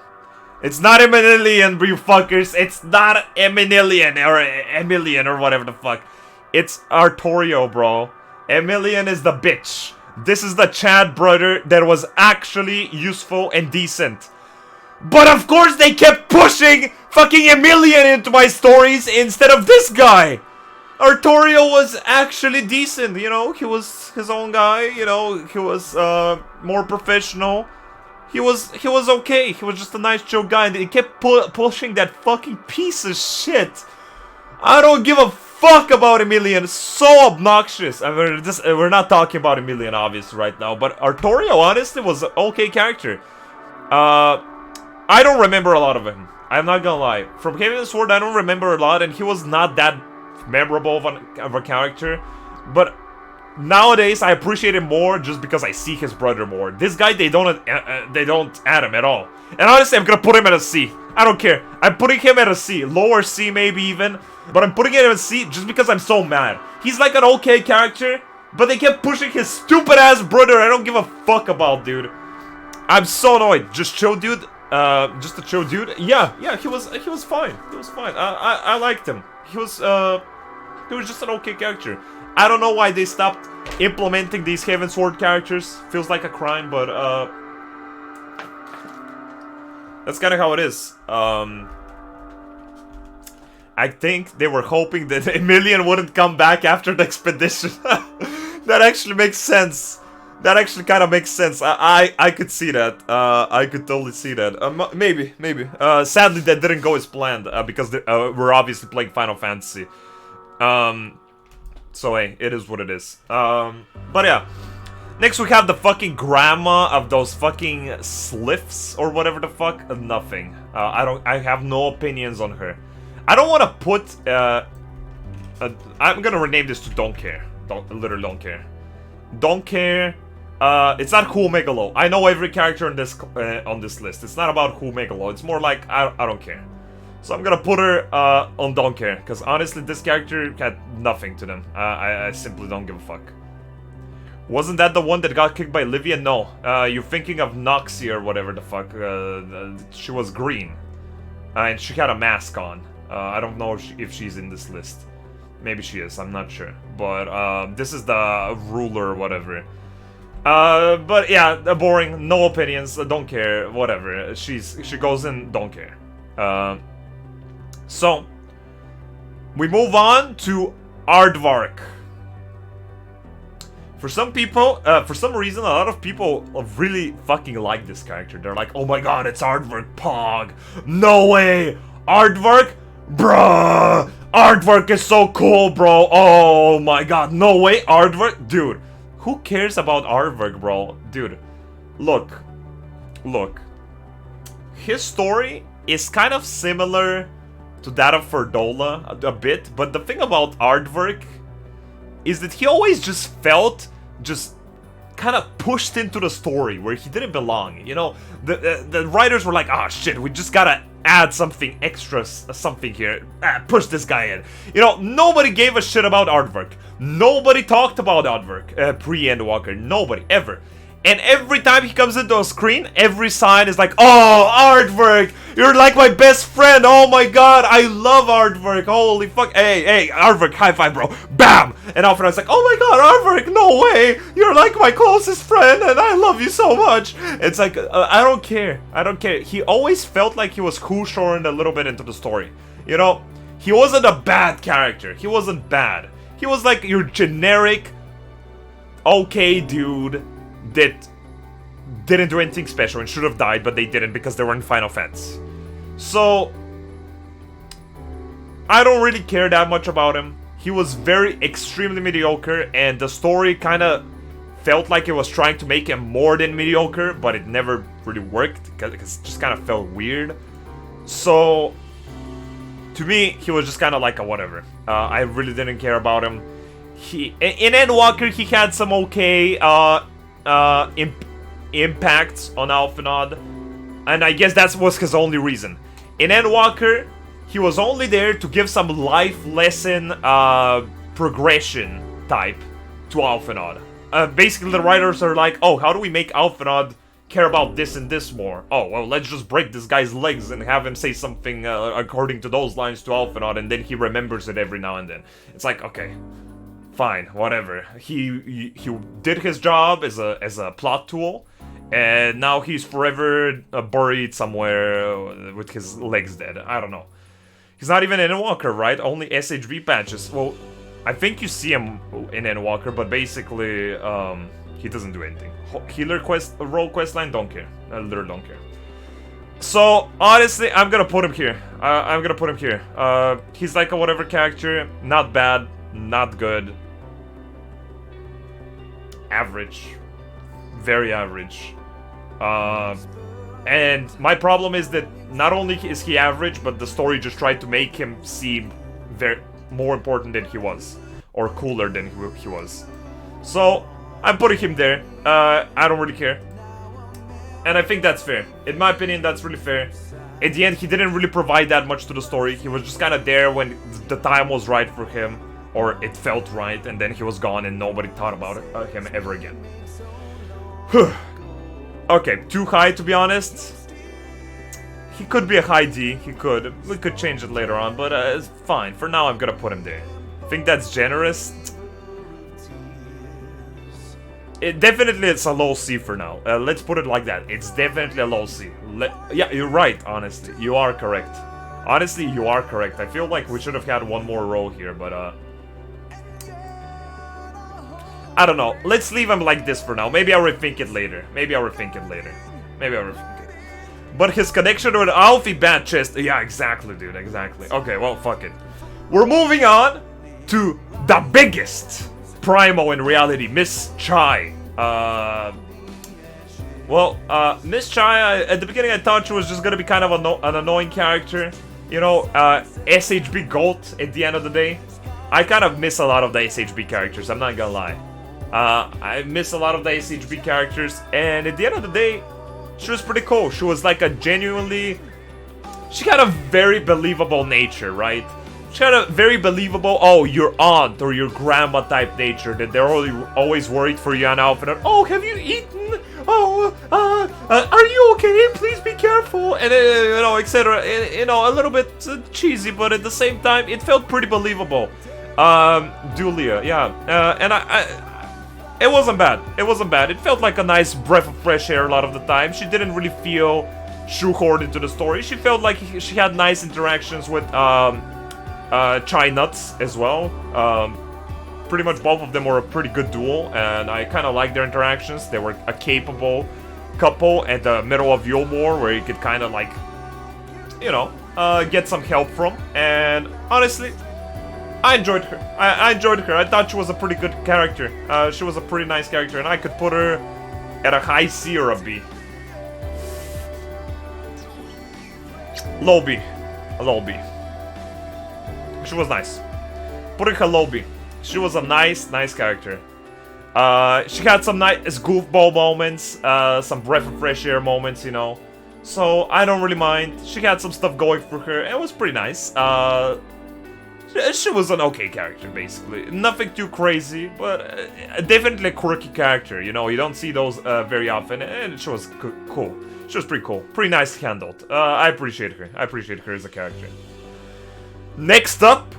It's not Emilian, you fuckers. It's not Emilian or whatever the fuck. It's Artorio, bro. Emilian is the bitch. This is the Chad brother that was actually useful and decent. But of course they kept pushing fucking Emilian into my stories instead of this guy. Artorio was actually decent, you know. He was his own guy, you know. He was more professional. He was okay. He was just a nice chill guy, and they kept pushing that fucking piece of shit. I don't give a fuck about Emilian. So obnoxious. I mean, we're not talking about Emilian, obviously, right now. But Artorio, honestly, was an okay character. I don't remember a lot of him. I'm not gonna lie. From Heavensward, I don't remember a lot, and he was not that memorable of a character. But nowadays, I appreciate him more just because I see his brother more. This guy, they don't add him at all. And honestly, I'm gonna put him at a C. I don't care. I'm putting him at a C. Lower C, maybe even. But I'm putting it at a C just because I'm so mad. He's like an okay character, but they kept pushing his stupid ass brother I don't give a fuck about, dude. I'm so annoyed. Just chill, dude. Just a chill dude. Yeah, he was fine. He was fine. I liked him. He was just an okay character. I don't know why they stopped implementing these Heavensward characters. Feels like a crime, but that's kind of how it is. I think they were hoping that Emilian wouldn't come back after the expedition. That actually makes sense. That actually kind of makes sense. I could see that. I could totally see that. Maybe. Sadly, that didn't go as planned because we're obviously playing Final Fantasy. So hey, it is what it is. But yeah. Next we have the fucking grandma of those fucking sliffs or whatever the fuck. Nothing. I have no opinions on her. I don't want to put. I'm gonna rename this to Don't Care. Literally don't care. Don't care. It's not Cool Megalo. I know every character on this list. It's not about Cool Megalo. It's more like I don't care. So I'm gonna put her on Don't Care, because honestly, this character had nothing to them. I simply don't give a fuck. Wasn't that the one that got kicked by Livia? No. You're thinking of Noxie or whatever the fuck. She was green. And she had a mask on. I don't know if she's in this list. Maybe she is, I'm not sure. But this is the ruler or whatever. But yeah, boring, no opinions, don't care, whatever. She goes in, don't care. So, we move on to Aardvark. For some people, for some reason, a lot of people really fucking like this character. They're like, oh my god, it's Aardvark Pog. No way! Aardvark? Bruh! Aardvark is so cool, bro. Oh my god, no way, Aardvark? Dude, who cares about Aardvark, bro? Dude, look. His story is kind of similar to that of Ferdola a bit, but the thing about Aardvark is that he always just felt kind of pushed into the story where he didn't belong. You know, the writers were like, oh shit, we just gotta add something extra, something here. Push this guy in. You know, nobody gave a shit about Aardvark. Nobody talked about Aardvark pre-Endwalker. Nobody, ever. And every time he comes into a screen, every sign is like, oh, Aardvark, you're like my best friend. Oh my god, I love Aardvark. Holy fuck. Hey, Aardvark, high five, bro. Bam! And Alfred's like, oh my god, Aardvark, no way. You're like my closest friend and I love you so much. It's like, I don't care. He always felt like he was shoehorned a little bit into the story. You know, he wasn't a bad character. He wasn't bad. He was like your generic, okay dude that didn't do anything special and should have died, but they didn't because they were in Final Fantasy. So, I don't really care that much about him. He was extremely mediocre, and the story kind of felt like it was trying to make him more than mediocre, but it never really worked because it just kind of felt weird. So, to me, he was just kind of like a whatever. I really didn't care about him. In Endwalker, he had some okay impacts on Alphinaud, and I guess that was his only reason. In Endwalker, he was only there to give some life lesson progression type to Alphinaud. Basically, the writers are like, oh, how do we make Alphinaud care about this and this more? Oh, well, let's just break this guy's legs and have him say something according to those lines to Alphinaud, and then he remembers it every now and then. It's like, okay, fine, whatever. He did his job as a plot tool, and now he's forever buried somewhere with his legs dead. I don't know. He's not even in Endwalker, right? Only SHV patches. Well, I think you see him in Endwalker, but basically, he doesn't do anything. Healer quest, role quest line, don't care. I literally don't care. So, honestly, I'm gonna put him here. He's like a whatever character. Not bad, not good. Average. Very average. And my problem is that not only is he average, but the story just tried to make him seem more important than he was. Or cooler than he was. So, I'm putting him there. I don't really care. And I think that's fair. In my opinion, that's really fair. At the end, he didn't really provide that much to the story. He was just kind of there when the time was right for him. Or it felt right, and then he was gone and nobody thought about him ever again. Okay, too high to be honest. He could be a high D, he could. We could change it later on, but it's fine. For now, I'm gonna put him there. Think that's generous? Definitely it's a low C for now. Let's put it like that. It's definitely a low C. Yeah, you're right, honestly. You are correct. Honestly, you are correct. I feel like we should have had one more row here, but I don't know. Let's leave him like this for now. Maybe I'll rethink it later. Maybe I'll rethink it later. Maybe I'll rethink it. But his connection with Alfie Bad Chest. Yeah, exactly, dude. Exactly. Okay, well, fuck it. We're moving on to the biggest Primo in reality, Miss Chai. Miss Chai, at the beginning I thought she was just gonna be kind of an annoying character. You know, SHB GOAT at the end of the day. I kind of miss a lot of the SHB characters, I'm not gonna lie. I miss a lot of the SHB characters, and at the end of the day, she was pretty cool. She was like a genuinely... She had a very believable nature, right? She had a very believable, oh, your aunt or your grandma type nature, that they're always worried for you on outfit. Oh, have you eaten? Oh, are you okay? Please be careful. And, you know, etc. You know, a little bit cheesy, but at the same time, it felt pretty believable. Julia, yeah. And it wasn't bad. It wasn't bad. It felt like a nice breath of fresh air a lot of the time. She didn't really feel shoehorned into the story. She felt like she had nice interactions with, Chai Nuts as well. Pretty much both of them were a pretty good duo, and I kind of liked their interactions. They were a capable couple at the middle of Yulmore, where you could kind of like, you know, get some help from. And honestly, I enjoyed her. I enjoyed her. I thought she was a pretty good character. She was a pretty nice character, and I could put her at a high C or a B. Low B. A low B. She was nice. Putting her low B. She was a nice character. She had some nice goofball moments, some breath of fresh air moments, you know. So I don't really mind. She had some stuff going for her. It was pretty nice. She was an okay character, basically. Nothing too crazy, but definitely a quirky character. You know, you don't see those very often, and she was cool. She was pretty cool. Pretty nice handled. I appreciate her. I appreciate her as a character. Next up,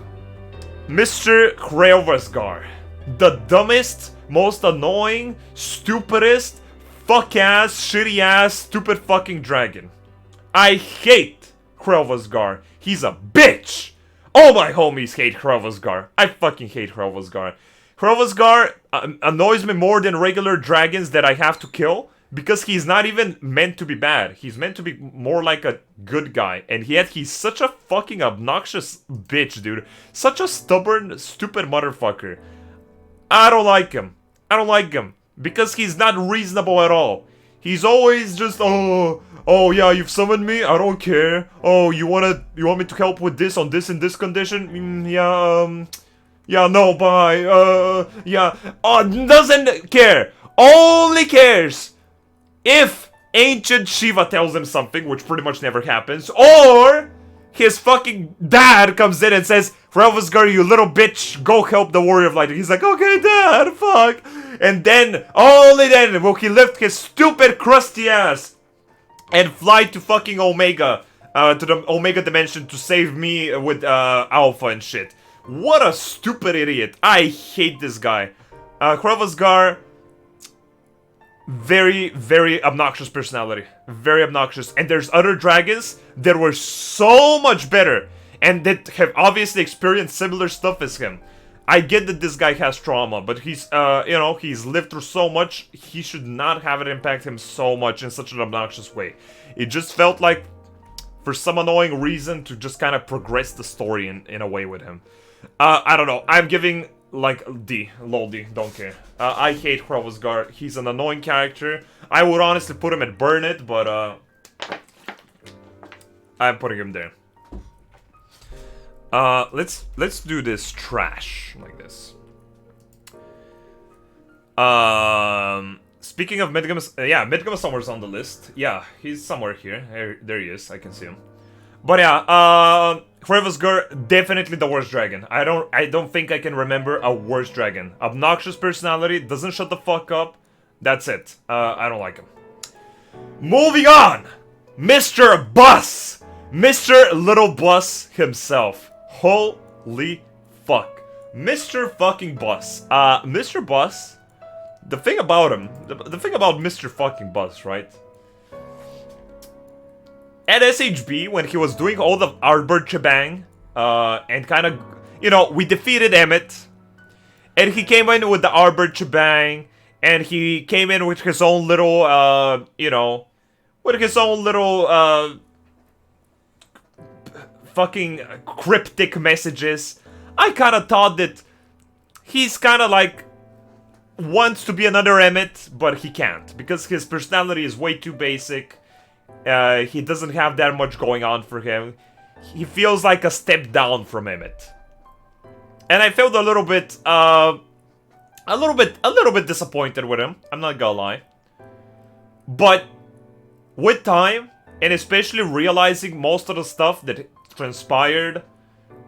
Mr. Krelvasgar. The dumbest, most annoying, stupidest, fuck-ass, shitty-ass, stupid fucking dragon. I hate Krelvasgar. He's a bitch! All my homies hate Krelvasgar. I fucking hate Krelvasgar. Krelvasgar annoys me more than regular dragons that I have to kill, because he's not even meant to be bad. He's meant to be more like a good guy. And yet he's such a fucking obnoxious bitch, dude. Such a stubborn, stupid motherfucker. I don't like him. I don't like him. Because he's not reasonable at all. He's always just, oh yeah, you've summoned me? I don't care. Oh, you want me to help with this on this and this condition? Yeah, no, bye. Yeah. Oh, doesn't care. Only cares if Ancient Shiva tells him something, which pretty much never happens, or his fucking dad comes in and says, Krelvasgar, you little bitch, go help the Warrior of Light. He's like, okay, dad, fuck. And then, only then, will he lift his stupid, crusty ass and fly to fucking Omega, to the Omega dimension to save me with Alpha and shit. What a stupid idiot. I hate this guy. Krelvasgar, very, very obnoxious personality. Very obnoxious. And there's other dragons that were so much better and that have obviously experienced similar stuff as him. I get that this guy has trauma, but he's, you know, he's lived through so much. He should not have it impact him so much in such an obnoxious way. It just felt like, for some annoying reason, to just kind of progress the story in a way with him. I don't know. I'm giving, like, D. Low D. Don't care. I hate Krelvasgar. He's an annoying character. I would honestly put him at Burn It, but, I'm putting him there. Let's do this trash like this. Speaking of Midgum, yeah, Midgum somewhere's on the list. Yeah, he's somewhere here. There he is. I can see him. But yeah, Krelvasgar, definitely the worst dragon. I don't think I can remember a worse dragon. Obnoxious personality, doesn't shut the fuck up. That's it. I don't like him. Moving on, Mr. Bus, Mr. Little Bus himself. Holy fuck. Mr. fucking Bus. Mr. Bus, the thing about him, the thing about Mr. fucking Bus, right? at SHB, when he was doing all the Arbor shebang, and kind of, you know, we defeated Emmett, and he came in with the Arbor shebang, and he came in with his own little, you know, with his own little, fucking cryptic messages. I kind of thought that he's kind of like wants to be another Emmett, but he can't because his personality is way too basic. He doesn't have that much going on for him. He feels like a step down from Emmett, and I felt a little bit disappointed with him. I'm not gonna lie, but with time, and especially realizing most of the stuff that transpired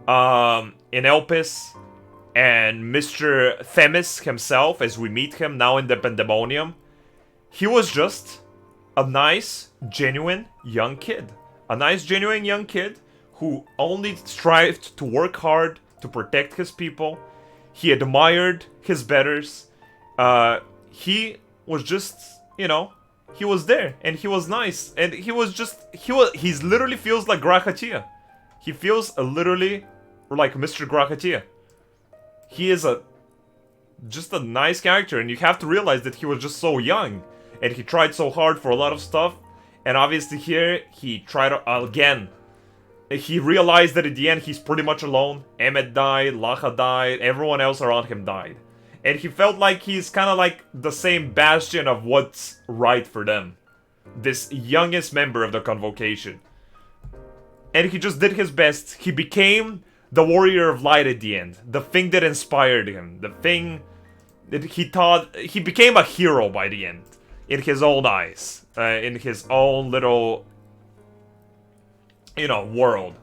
in Elpis and Mr. Themis himself, as we meet him now in the Pandemonium, he was just a nice, genuine young kid. A nice, genuine young kid who only strived to work hard to protect his people. He admired his betters. He was just, you know, he was there and he was nice. And he's literally feels like Grakatia. He feels literally like Mr. Grakatia. He is just a nice character, and you have to realize that he was just so young, and he tried so hard for a lot of stuff, and obviously here, he tried again. He realized that at the end, he's pretty much alone. Emmett died, Lacha died, everyone else around him died. And he felt like he's kind of like the same bastion of what's right for them. This youngest member of the Convocation. And he just did his best. He became the Warrior of Light at the end. The thing that inspired him. The thing that he thought... He became a hero by the end. In his own eyes. In his own little... you know, world.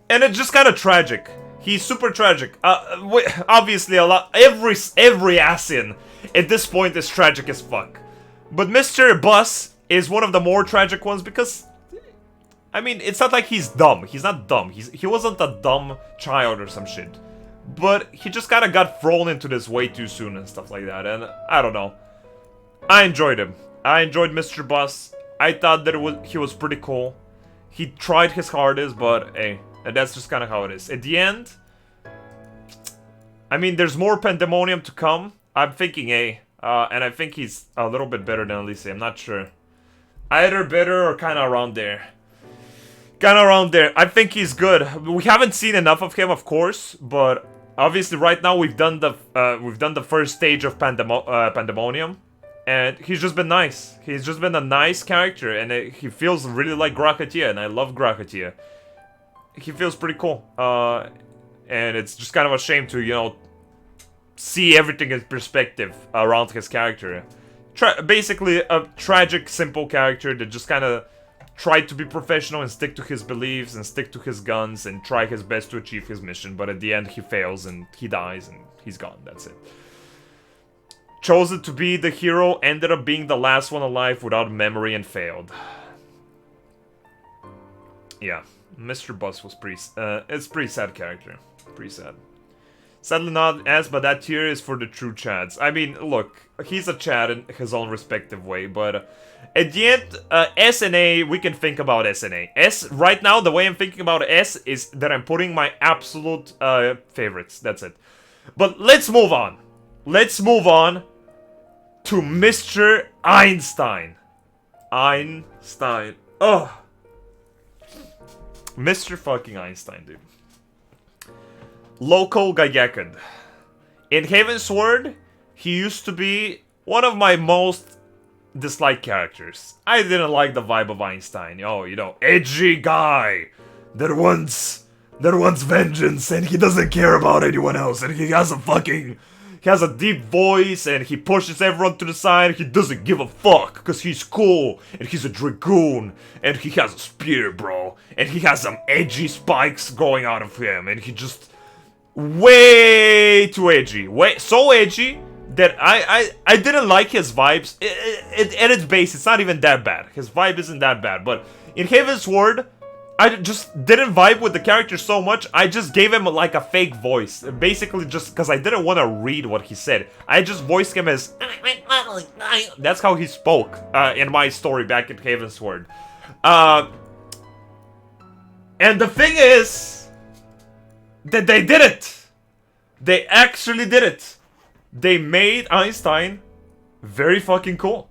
And it's just kind of tragic. He's super tragic. Obviously, a lot... Every Assin at this point is tragic as fuck. But Mr. Bus is one of the more tragic ones because... I mean, it's not like he's dumb. He's not dumb. He wasn't a dumb child or some shit. But he just kind of got thrown into this way too soon and stuff like that. And I don't know. I enjoyed him. I enjoyed Mr. Bus. I thought that he was pretty cool. He tried his hardest, but hey, and that's just kind of how it is. At the end, I mean, there's more Pandemonium to come. I'm thinking A. And I think he's a little bit better than Elise. I'm not sure. Either better or kind of around there. Kind of around there. I think he's good. We haven't seen enough of him, of course, but obviously right now we've done the first stage of Pandemonium, and he's just been nice. He's just been a nice character, and he feels really like Grakatia, and I love Grakatia. He feels pretty cool, and it's just kind of a shame to, you know, see everything in perspective around his character. Basically, a tragic, simple character that just kind of tried to be professional and stick to his beliefs and stick to his guns and try his best to achieve his mission, but at the end he fails and he dies and he's gone, that's it. Chosen to be the hero, ended up being the last one alive without memory and failed. Yeah, Mr. Bus was it's a pretty sad character. Pretty sad. Sadly not as, but that tier is for the true chads. I mean, look, he's a chad in his own respective way, but at the end, S and A, we can think about S and A. S, right now, the way I'm thinking about S is that I'm putting my absolute favorites. That's it. But let's move on. Let's move on to Mr. Einstein. Einstein. Ugh. Mr. fucking Einstein, dude. Local Gaigekan. In Heavensward, he used to be one of my most disliked characters. I didn't like the vibe of Einstein. Oh, you know, edgy guy that wants vengeance and he doesn't care about anyone else and he has a deep voice and he pushes everyone to the side. He doesn't give a fuck because he's cool and he's a dragoon and he has a spear, bro, and he has some edgy spikes going out of him and he just way too edgy, so edgy that I didn't like his vibes. At its base, it's not even that bad. His vibe isn't that bad, but in Heavensward, I just didn't vibe with the character so much. I just gave him like a fake voice, basically just because I didn't want to read what he said. I just voiced him as that's how he spoke in my story back in Heavensward. And the thing is that they did it. They actually did it. They made Einstein very fucking cool.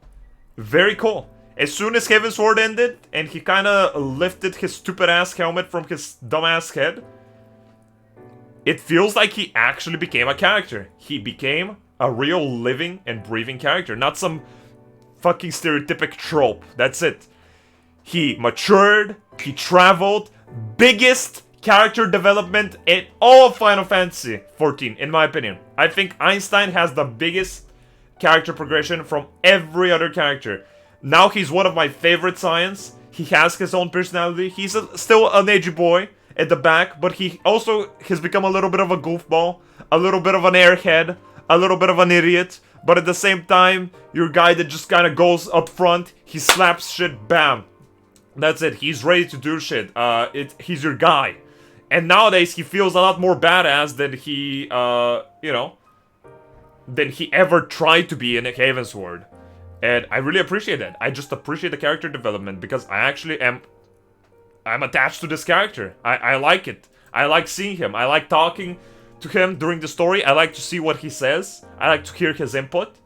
Very cool. As soon as Heaven's Sword ended and he kind of lifted his stupid ass helmet from his dumb ass head, it feels like he actually became a character. He became a real living and breathing character, not some fucking stereotypic trope. That's it. He matured, he traveled, biggest character development in all of Final Fantasy XIV, in my opinion. I think Einstein has the biggest character progression from every other character. Now he's one of my favorite science. He has his own personality. He's still an edgy boy at the back, but he also has become a little bit of a goofball, a little bit of an airhead, a little bit of an idiot, but at the same time, you're a guy that just kind of goes up front, he slaps shit, bam. That's it, he's ready to do shit. He's your guy. And nowadays, he feels a lot more badass than he, you know, than he ever tried to be in Heavensward. And I really appreciate that. I just appreciate the character development because I actually I'm attached to this character. I like it. I like seeing him. I like talking to him during the story. I like to see what he says. I like to hear his input.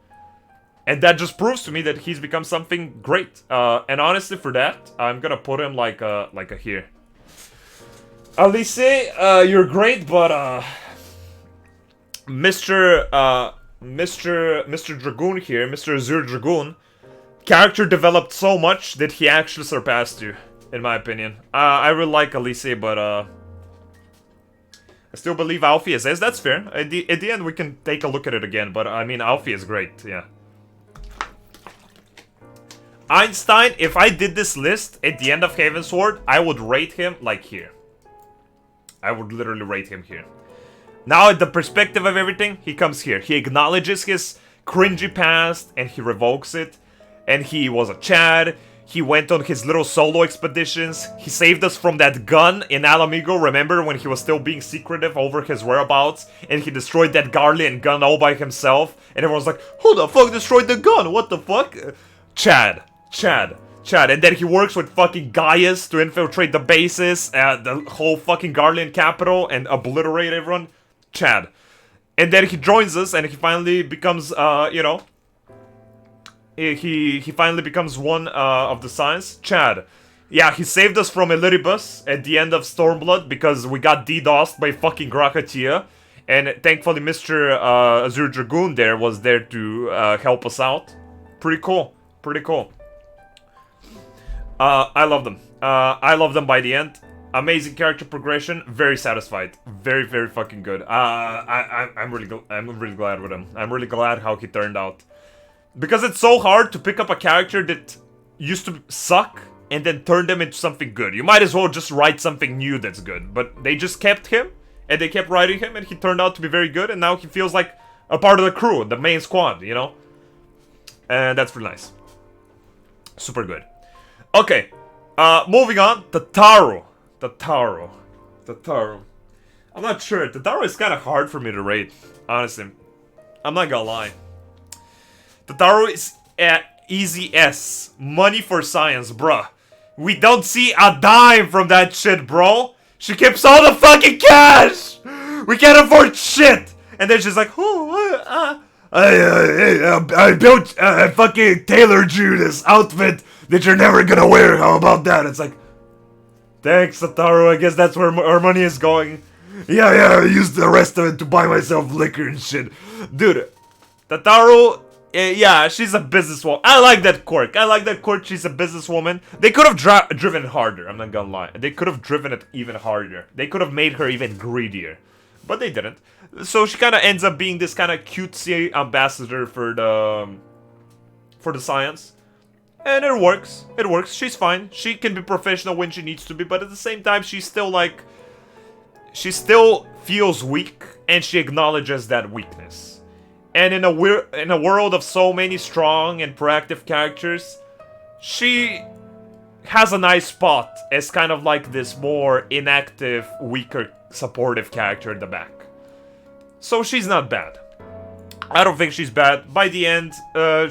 And that just proves to me that he's become something great. And honestly, for that, I'm gonna put him like a here. Alice, you're great, but Mr. Dragoon here, Mr. Azure Dragoon, character developed so much that he actually surpassed you, in my opinion. I really like Alice, but I still believe Alfie is. That's fair. At the end, we can take a look at it again, but I mean, Alfie is great, yeah. Einstein, if I did this list at the end of Heavensward, I would rate him like here. I would literally rate him here. Now, at the perspective of everything, he comes here. He acknowledges his cringy past, and he revokes it. And he was a Chad. He went on his little solo expeditions. He saved us from that gun in Alamigo, remember, when he was still being secretive over his whereabouts? And he destroyed that Garlean gun all by himself. And everyone's like, who the fuck destroyed the gun? What the fuck? Chad. And then he works with fucking Gaius to infiltrate the bases, the whole fucking Garlean capital, and obliterate everyone. Chad. And then he joins us, and he finally becomes, you know, he finally becomes one of the Science. Chad. Yeah, he saved us from Eliribus at the end of Stormblood because we got DDoSed by fucking Grakatia. And thankfully Mr. Azure Dragoon there was there to help us out. Pretty cool. I love them. I love them by the end. Amazing character progression. Very satisfied. Very, very fucking good. I'm really glad with him. I'm really glad how he turned out. Because it's so hard to pick up a character that used to suck and then turn them into something good. You might as well just write something new that's good. But they just kept him, and they kept writing him, and he turned out to be very good, and now he feels like a part of the crew, the main squad, you know? And that's pretty nice. Super good. Okay, moving on, Tataru. I'm not sure. Tataru is kind of hard for me to rate, honestly. I'm not gonna lie. Tataru is easy S. Money for science, bruh. We don't see a dime from that shit, bro. She keeps all the fucking cash. We can't afford shit. And then she's like, oh, I built, fucking tailored you this outfit that you're never gonna wear. How about that? It's like, thanks, Tataru. I guess that's where our money is going. Yeah, I used the rest of it to buy myself liquor and shit. Dude, Tataru, yeah, she's a businesswoman. I like that quirk. She's a businesswoman. They could have driven it harder. I'm not gonna lie. They could have driven it even harder. They could have made her even greedier. But they didn't. So she kind of ends up being this kind of cutesy ambassador for the science. And it works. She's fine. She can be professional when she needs to be, but at the same time, she's still like... She still feels weak, and she acknowledges that weakness. And in a world of so many strong and proactive characters, she has a nice spot as kind of like this more inactive, weaker, supportive character at the back. So she's not bad. I don't think she's bad. By the end,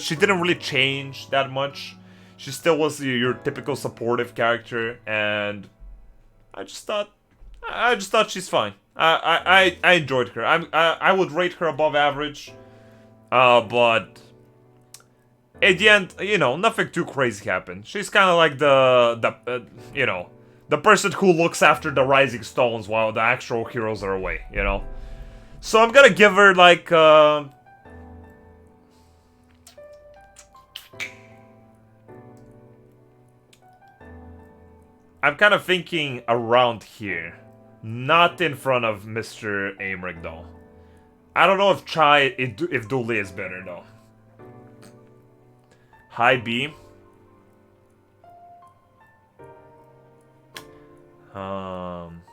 she didn't really change that much. She still was your typical supportive character, and I just thought she's fine. I enjoyed her. I would rate her above average, but at the end, you know, nothing too crazy happened. She's kind of like you know, the person who looks after the rising stones while the actual heroes are away, you know. So I'm gonna give her like I'm kind of thinking around here. Not in front of Mr. Aymeric, though. I don't know if if Dooley is better, though. High B. I'm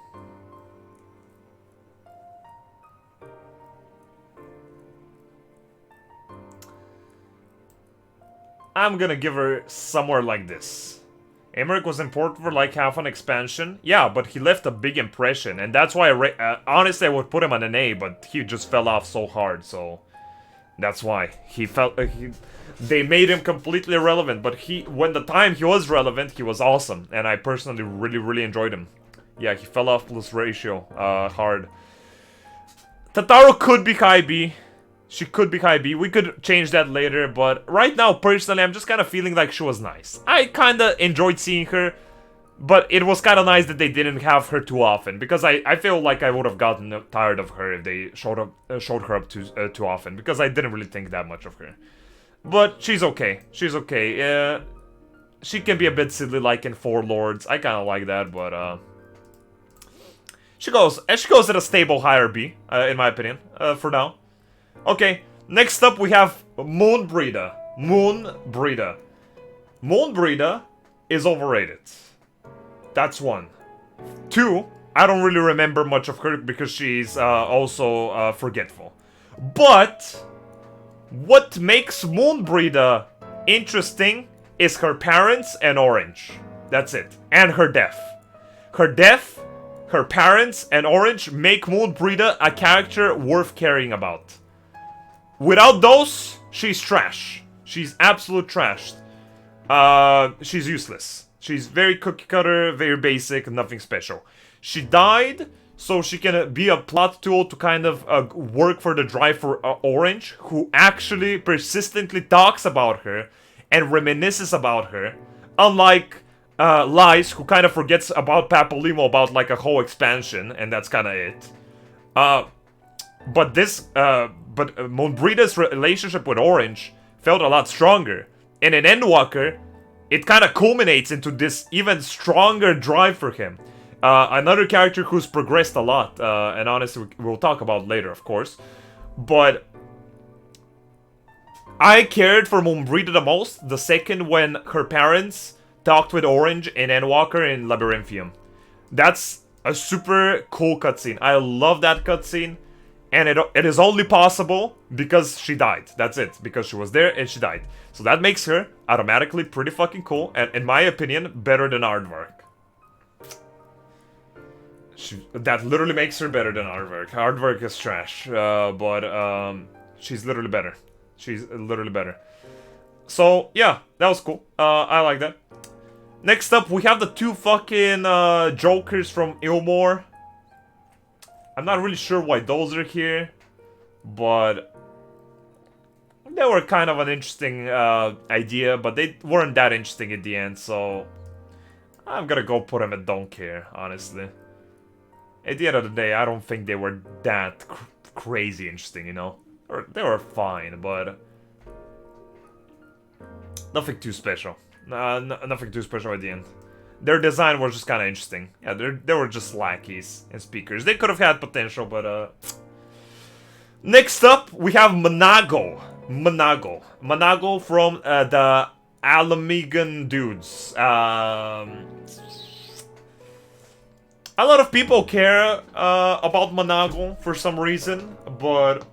gonna give her somewhere like this. Aymeric was important for like half an expansion. Yeah, but he left a big impression, and that's why honestly I would put him on an A, but he just fell off so hard, so that's why he felt they made him completely irrelevant. But when the time he was relevant, he was awesome, and I personally really enjoyed him. Yeah, he fell off plus ratio hard. Tataru could be high B. She could be high B. We could change that later, but right now, personally, I'm just kind of feeling like she was nice. I kind of enjoyed seeing her, but it was kind of nice that they didn't have her too often, because I feel like I would have gotten tired of her if they showed her up too often, because I didn't really think that much of her. But she's okay. She's okay. She can be a bit silly, like in Four Lords. I kind of like that, but she goes at a stable higher B, in my opinion, for now. Okay, next up we have Moonbreeder. Moonbreeder is overrated. That's one. Two, I don't really remember much of her because she's also forgetful. But what makes Moonbreeder interesting is her parents and Orange. That's it. And her death. Her death, her parents, and Orange make Moonbreeder a character worth caring about. Without those, she's trash. She's absolute trash. She's useless. She's very cookie cutter, very basic, nothing special. She died so she can be a plot tool to kind of work for the drive for Orange, who actually persistently talks about her and reminisces about her. Unlike Lies, who kind of forgets about Papalymo about like a whole expansion, and that's kind of it. But Moonbreeder's relationship with Orange felt a lot stronger. And in Endwalker, it kind of culminates into this even stronger drive for him. Another character who's progressed a lot, and honestly we'll talk about later, of course. But I cared for Moonbreeder the most the second when her parents talked with Orange in Endwalker in Labyrinthium. That's a super cool cutscene. I love that cutscene. And it is only possible because she died. That's it. Because she was there and she died. So that makes her automatically pretty fucking cool. And in my opinion, better than Aardvark. That literally makes her better than Aardvark. Aardvark is trash. But she's literally better. She's literally better. So, yeah. That was cool. I like that. Next up, we have the two fucking jokers from Ilmore. I'm not really sure why those are here, but they were kind of an interesting idea, but they weren't that interesting at the end, so I'm gonna go put them at don't care, honestly. At the end of the day, I don't think they were that crazy interesting, you know? Or they were fine, but nothing too special. Nothing too special at the end. Their design was just kind of interesting. Yeah, they were just lackeys and speakers. They could have had potential, but Next up, we have Monago. Monago from the Alamigan dudes. A lot of people care about Monago for some reason, but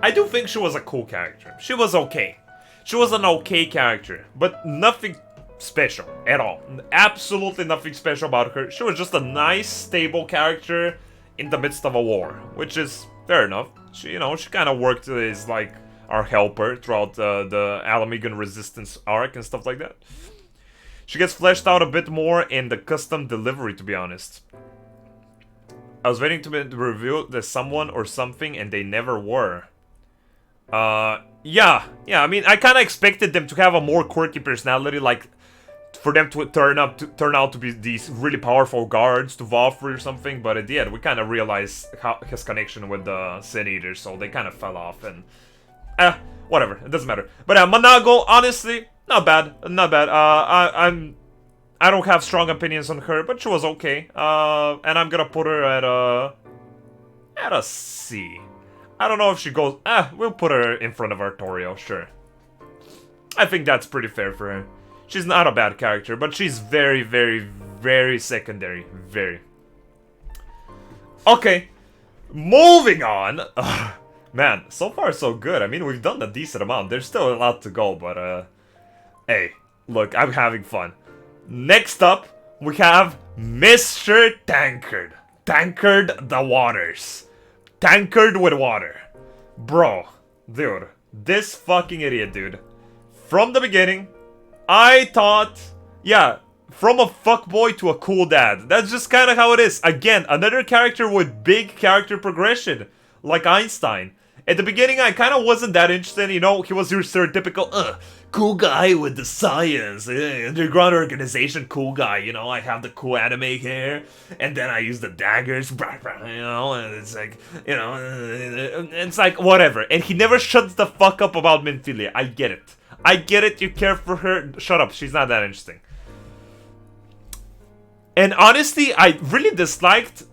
I do think she was a cool character. She was okay. She was an okay character, but nothing special at all. Absolutely nothing special about her. She was just a nice, stable character in the midst of a war, which is fair enough. She, you know, she kind of worked as like our helper throughout the Alamegan Resistance arc and stuff like that. She gets fleshed out a bit more in the custom delivery, to be honest. I was waiting to be revealed as someone or something, and they never were. Yeah, I mean, I kind of expected them to have a more quirky personality, like for them to turn out to be these really powerful guards to Valkyrie or something. But at the end, we kind of realized his connection with the Sin Eater, so they kind of fell off. And whatever, it doesn't matter. But Manago, honestly, not bad, not bad. I don't have strong opinions on her, but she was okay. And I'm gonna put her at a C. I don't know if she goes... we'll put her in front of Artorio, sure. I think that's pretty fair for her. She's not a bad character, but she's very, very, very secondary. Very. Okay. Moving on. Man, so far so good. I mean, we've done a decent amount. There's still a lot to go, but... hey, look, I'm having fun. Next up, we have Mr. Tankard. Tankard the Waters. Tankard with water. Bro, dude, this fucking idiot, dude. From the beginning, I thought, yeah, from a fuckboy to a cool dad. That's just kind of how it is. Again, another character with big character progression, like Einstein. At the beginning, I kind of wasn't that interested, you know, he was your stereotypical, cool guy with the science, underground organization, cool guy, you know, I have the cool anime hair, and then I use the daggers, you know, and it's like, you know, it's like, whatever. And he never shuts the fuck up about Minfilia. I get it. I get it, you care for her, shut up, she's not that interesting. And honestly, I really disliked,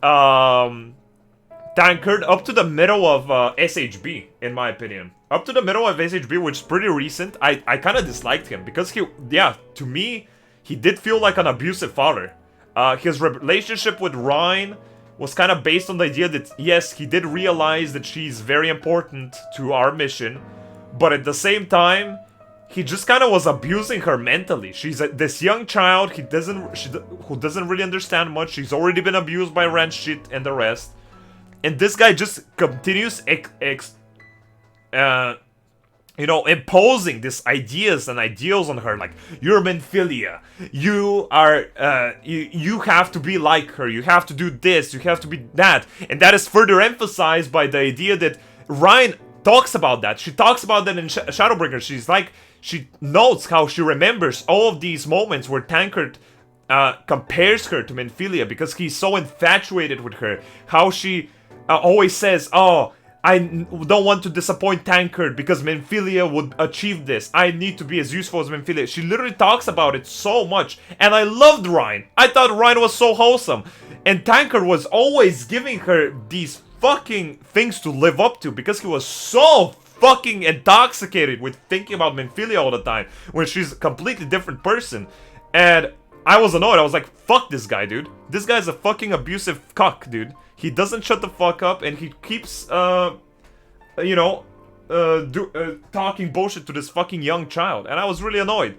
Tankard up to the middle of SHB, in my opinion. Up to the middle of SHB, which is pretty recent, I kind of disliked him. Because he, yeah, to me, he did feel like an abusive father. His relationship with Rhine was kind of based on the idea that, yes, he did realize that she's very important to our mission. But at the same time, he just kind of was abusing her mentally. She's this young child, who doesn't really understand much. She's already been abused by Ranshit and the rest. And this guy just continues, you know, imposing these ideas and ideals on her. Like, you're Minfilia. You are, you have to be like her. You have to do this. You have to be that. And that is further emphasized by the idea that Ryan talks about that. She talks about that in Shadowbringers. She's like, she notes how she remembers all of these moments where Tankard compares her to Minfilia because he's so infatuated with her. How she... always says, oh, I don't want to disappoint Tankard because Minfilia would achieve this. I need to be as useful as Minfilia. She literally talks about it so much. And I loved Ryan. I thought Ryan was so wholesome. And Tankard was always giving her these fucking things to live up to because he was so fucking intoxicated with thinking about Minfilia all the time when she's a completely different person. And I was annoyed. I was like, fuck this guy, dude. This guy's a fucking abusive cuck, dude. He doesn't shut the fuck up, and he keeps, you know, talking bullshit to this fucking young child. And I was really annoyed.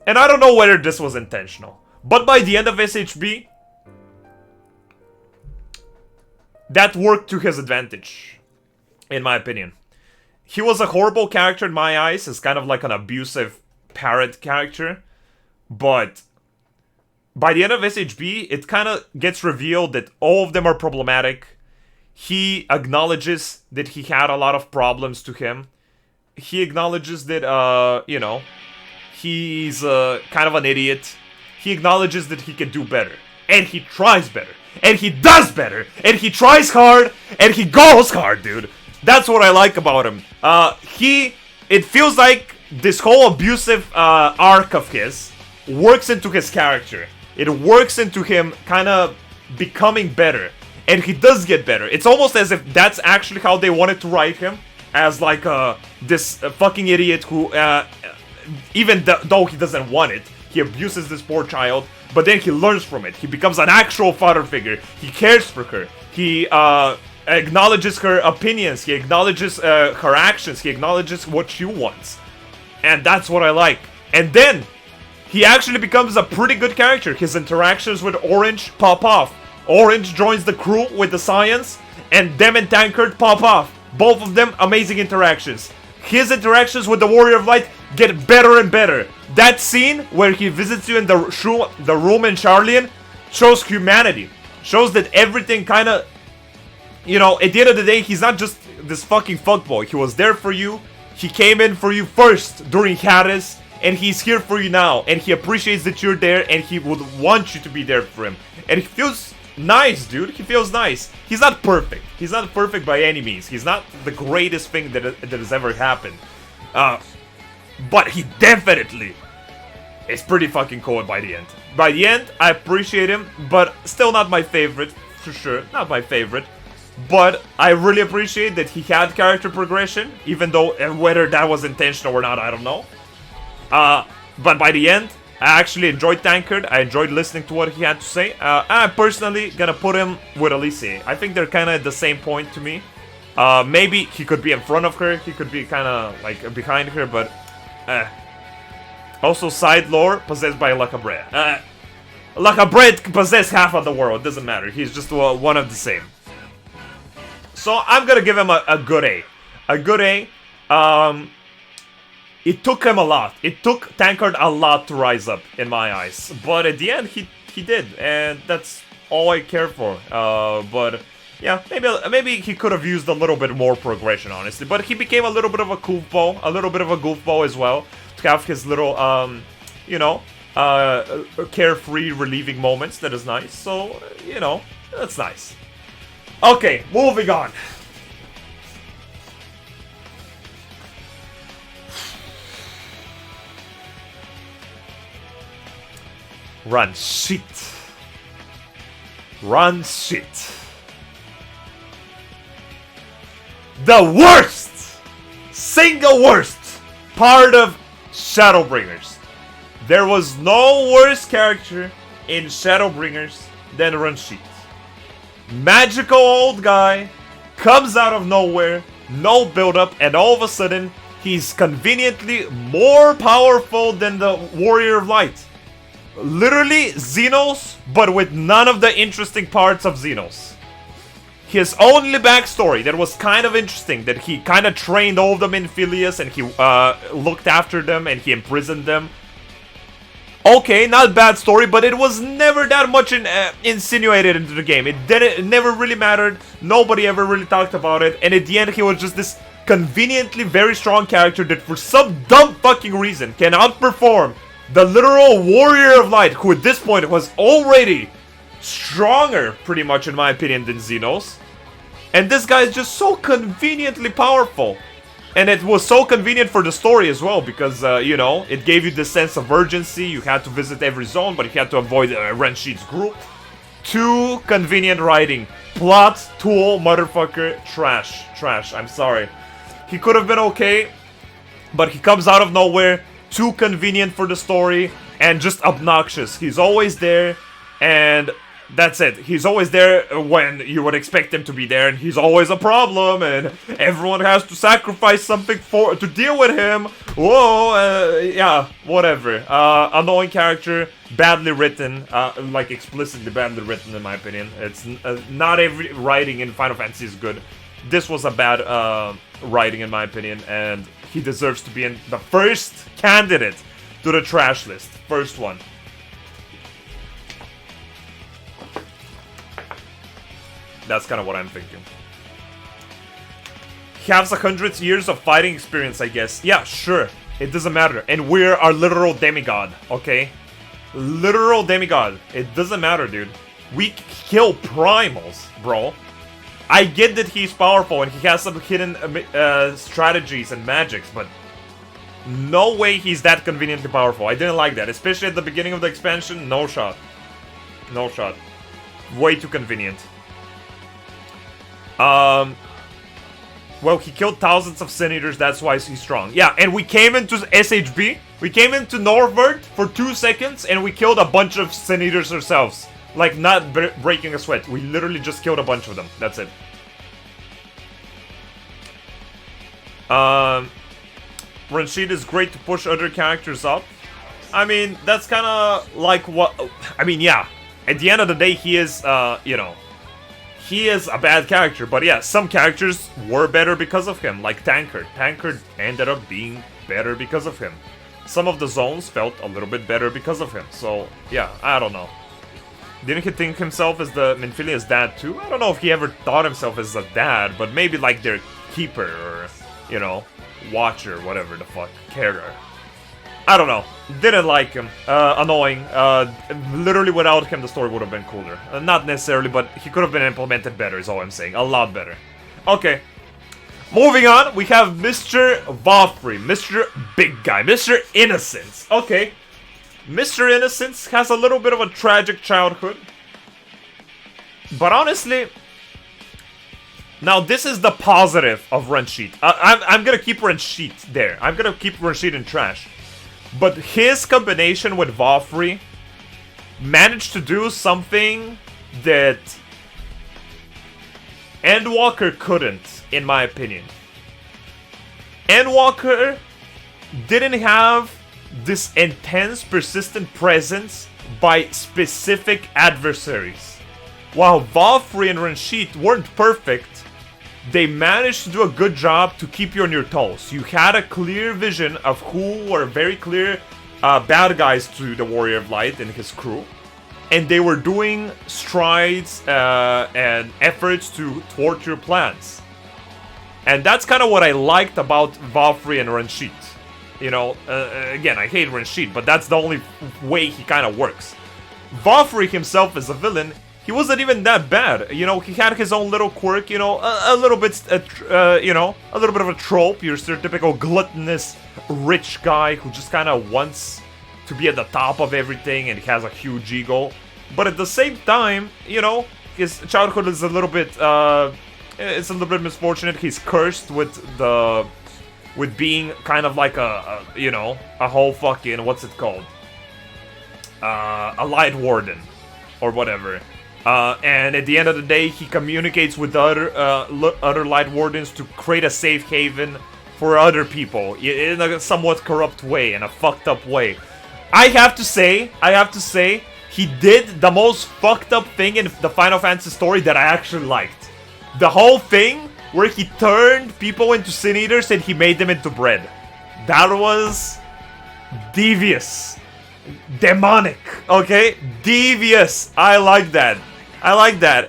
And I don't know whether this was intentional. But by the end of SHB, that worked to his advantage, in my opinion. He was a horrible character in my eyes, as kind of like an abusive parrot character. But... by the end of SHB, it kind of gets revealed that all of them are problematic. He acknowledges that he had a lot of problems to him. He acknowledges that, you know, he's kind of an idiot. He acknowledges that he can do better. And he tries better. And he does better. And he tries hard. And he goes hard, dude. That's what I like about him. It feels like this whole abusive arc of his works into his character. It works into him kind of becoming better. And he does get better. It's almost as if that's actually how they wanted to write him. As like this fucking idiot who, even though he doesn't want it, he abuses this poor child. But then he learns from it. He becomes an actual father figure. He cares for her. He acknowledges her opinions. He acknowledges her actions. He acknowledges what she wants. And that's what I like. And then... he actually becomes a pretty good character. His interactions with Orange pop off. Orange joins the crew with the science, and them and Tankard pop off. Both of them, amazing interactions. his interactions with the Warrior of Light get better and better. That scene where he visits you in the room in Charlian shows humanity. Shows that everything kind of, you know, at the end of the day, he's not just this fucking fuckboy. He was there for you. He came in for you first during Hades, and he's here for you now. And he appreciates that you're there, and he would want you to be there for him. And he feels nice, dude. He feels nice. He's not perfect. He's not perfect by any means. He's not the greatest thing that has ever happened. But he definitely is pretty fucking cool by the end. By the end, I appreciate him, but still not my favorite, for sure. Not my favorite. But I really appreciate that he had character progression, even though whether that was intentional or not, I don't know. But by the end, I actually enjoyed Tankard. I enjoyed listening to what he had to say. I'm personally gonna put him with Elise. I think they're kind of at the same point to me. Maybe he could be in front of her. He could be kind of like behind her, but also side lore possessed by Lacabre. Lacabre possesses half of the world. Doesn't matter. He's just one of the same. So I'm gonna give him a good A. A good A. It took him a lot. It took Tankard a lot to rise up, in my eyes. But at the end, he did, and that's all I care for. But yeah, maybe he could have used a little bit more progression, honestly. But he became a little bit of a goofball as well. To have his little, you know, carefree, relieving moments. That is nice. So, you know, that's nice. Okay, moving on. Run shit. Run shit. The worst! Single worst part of Shadowbringers. There was no worse character in Shadowbringers than Runshit. Magical old guy comes out of nowhere, no build up, and all of a sudden he's conveniently more powerful than the Warrior of Light. Literally Xenos, but with none of the interesting parts of Xenos. His only backstory that was kind of interesting, that he kind of trained all of them in Phileas and he looked after them and he imprisoned them. Okay, not bad story, but it was never that much insinuated into the game. It never really mattered. Nobody ever really talked about it. And at the end, he was just this conveniently very strong character that for some dumb fucking reason can outperform the literal Warrior of Light, who at this point was already stronger, pretty much in my opinion, than Xenos. And this guy is just so conveniently powerful. And it was so convenient for the story as well, because, you know, it gave you this sense of urgency. You had to visit every zone, but you had to avoid Renshit's group. Too convenient writing. Plot, tool, motherfucker, trash. Trash, I'm sorry. He could have been okay, but he comes out of nowhere. Too convenient for the story, and just obnoxious. He's always there, and that's it. He's always there when you would expect him to be there, and he's always a problem, and everyone has to sacrifice something to deal with him. Whoa, yeah, whatever. Annoying character, badly written, like explicitly badly written in my opinion. It's not every writing in Final Fantasy is good. This was a bad writing in my opinion, and he deserves to be in the first candidate to the trash list. First one. That's kind of what I'm thinking. He has 100 years of fighting experience, I guess. Yeah, sure. It doesn't matter. And we're our literal demigod, okay? Literal demigod. It doesn't matter, dude. We kill primals, bro. I get that he's powerful and he has some hidden strategies and magics, but no way he's that conveniently powerful. I didn't like that, especially at the beginning of the expansion. No shot. No shot. Way too convenient. Well, he killed thousands of Sin Eaters, that's why he's strong. Yeah, and we came into SHB, we came into Norvert for 2 seconds, and we killed a bunch of Sin Eaters ourselves. Like, not breaking a sweat. We literally just killed a bunch of them. That's it. Renshid is great to push other characters up. I mean, that's kind of like what... I mean, yeah. At the end of the day, he is, you know... he is a bad character, but yeah, some characters were better because of him, like Tankard. Tankard ended up being better because of him. Some of the zones felt a little bit better because of him, so yeah, I don't know. Didn't he think himself as the Minfilia's dad too? I don't know if he ever thought himself as a dad, but maybe like their keeper or, you know, watcher, whatever the fuck, carer. I don't know. Didn't like him. Annoying. Literally without him the story would have been cooler. Not necessarily, but he could have been implemented better is all I'm saying. A lot better. Okay. Moving on, we have Mr. Valkyrie. Mr. Big Guy. Mr. Innocence. Okay. Mr. Innocence has a little bit of a tragic childhood. But honestly... Now, this is the positive of Renshit. I'm gonna keep Renshit there. I'm gonna keep Renshit in trash. But his combination with Valkyrie managed to do something that Endwalker couldn't, in my opinion. Endwalker didn't have this intense, persistent presence by specific adversaries. While Valkyrie and Renshit weren't perfect, they managed to do a good job to keep you on your toes. You had a clear vision of who were very clear bad guys to the Warrior of Light and his crew. And they were doing strides and efforts to thwart your plans. And that's kind of what I liked about Valkyrie and Renshit. You know, again, I hate Renshit, but that's the only way he kind of works. Valkyrie himself as a villain, he wasn't even that bad. You know, he had his own little quirk, you know, a little bit, you know, a little bit of a trope. Your stereotypical gluttonous rich guy who just kind of wants to be at the top of everything and he has a huge ego. But at the same time, you know, his childhood is a little bit, it's a little bit misfortunate. He's cursed with being kind of like you know, a whole fucking, what's it called? A light warden or whatever. And at the end of the day, he communicates with the other light wardens to create a safe haven for other people in a somewhat corrupt way, in a fucked up way. I have to say, he did the most fucked up thing in the Final Fantasy story that I actually liked. The whole thing where he turned people into Sin Eaters and he made them into bread. That was devious. Demonic, okay? Devious. I like that.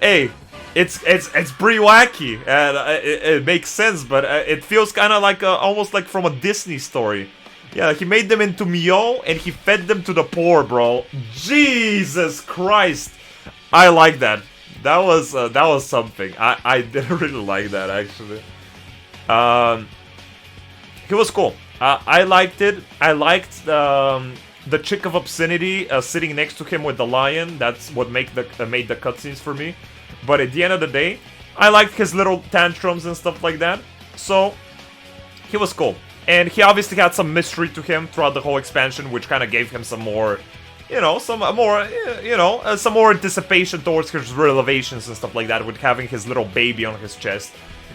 Hey, it's pretty wacky and it makes sense, but it feels kind of like almost like from a Disney story. Yeah, he made them into Mio and he fed them to the poor, bro. Jesus Christ. I like that. That was something. I didn't really like that actually. He was cool. I liked it. I liked the chick of obscenity sitting next to him with the lion. That's what made the cutscenes for me. But at the end of the day, I liked his little tantrums and stuff like that. So he was cool. And he obviously had some mystery to him throughout the whole expansion, which kind of gave him some more, you know, some more anticipation towards his revelations and stuff like that, with having his little baby on his chest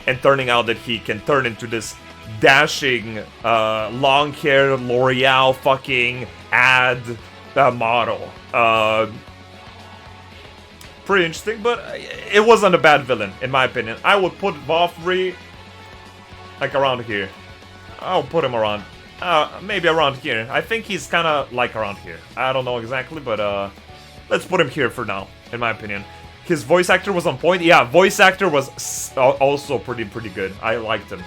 and turning out that he can turn into this dashing, long-haired L'Oreal fucking ad model. Pretty interesting, but it wasn't a bad villain, in my opinion. I would put Valkyrie like around here. I'll put him around, maybe around here. I think he's kind of like around here. I don't know exactly, but let's put him here for now, in my opinion. His voice actor was on point. Yeah, voice actor was also pretty good. I liked him.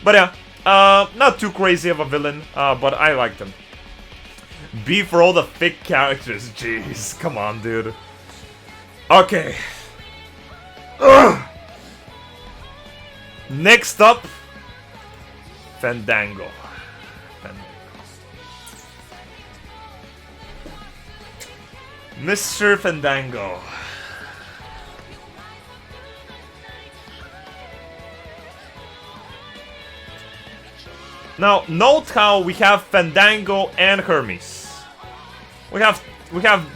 But yeah, not too crazy of a villain, but I liked him. B for all the thick characters. Jeez, come on, dude. Okay. Ugh. Next up, Fandango. Mr. Fandango. Now, note how we have Fandango and Hermes. We have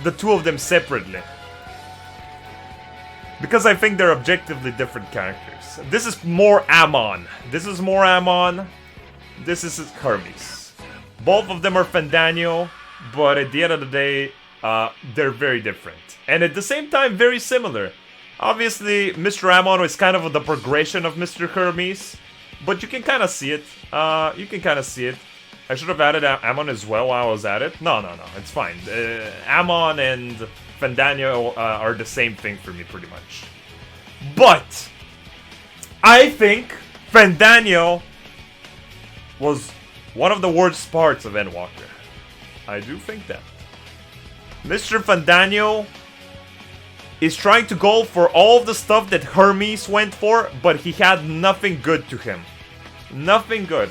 the two of them separately. Because I think they're objectively different characters. This is more Amon. This is Hermes. Both of them are Fandango, but at the end of the day, they're very different. And at the same time, very similar. Obviously, Mr. Ammon is kind of the progression of Mr. Hermes, but you can kind of see it. You can kind of see it. I should have added Ammon as well while I was at it. No, it's fine. Ammon and Fandango are the same thing for me, pretty much. But I think Fandango was one of the worst parts of Endwalker. I do think that. Mr. Fandango is trying to go for all of the stuff that Hermes went for, but he had nothing good to him. Nothing good.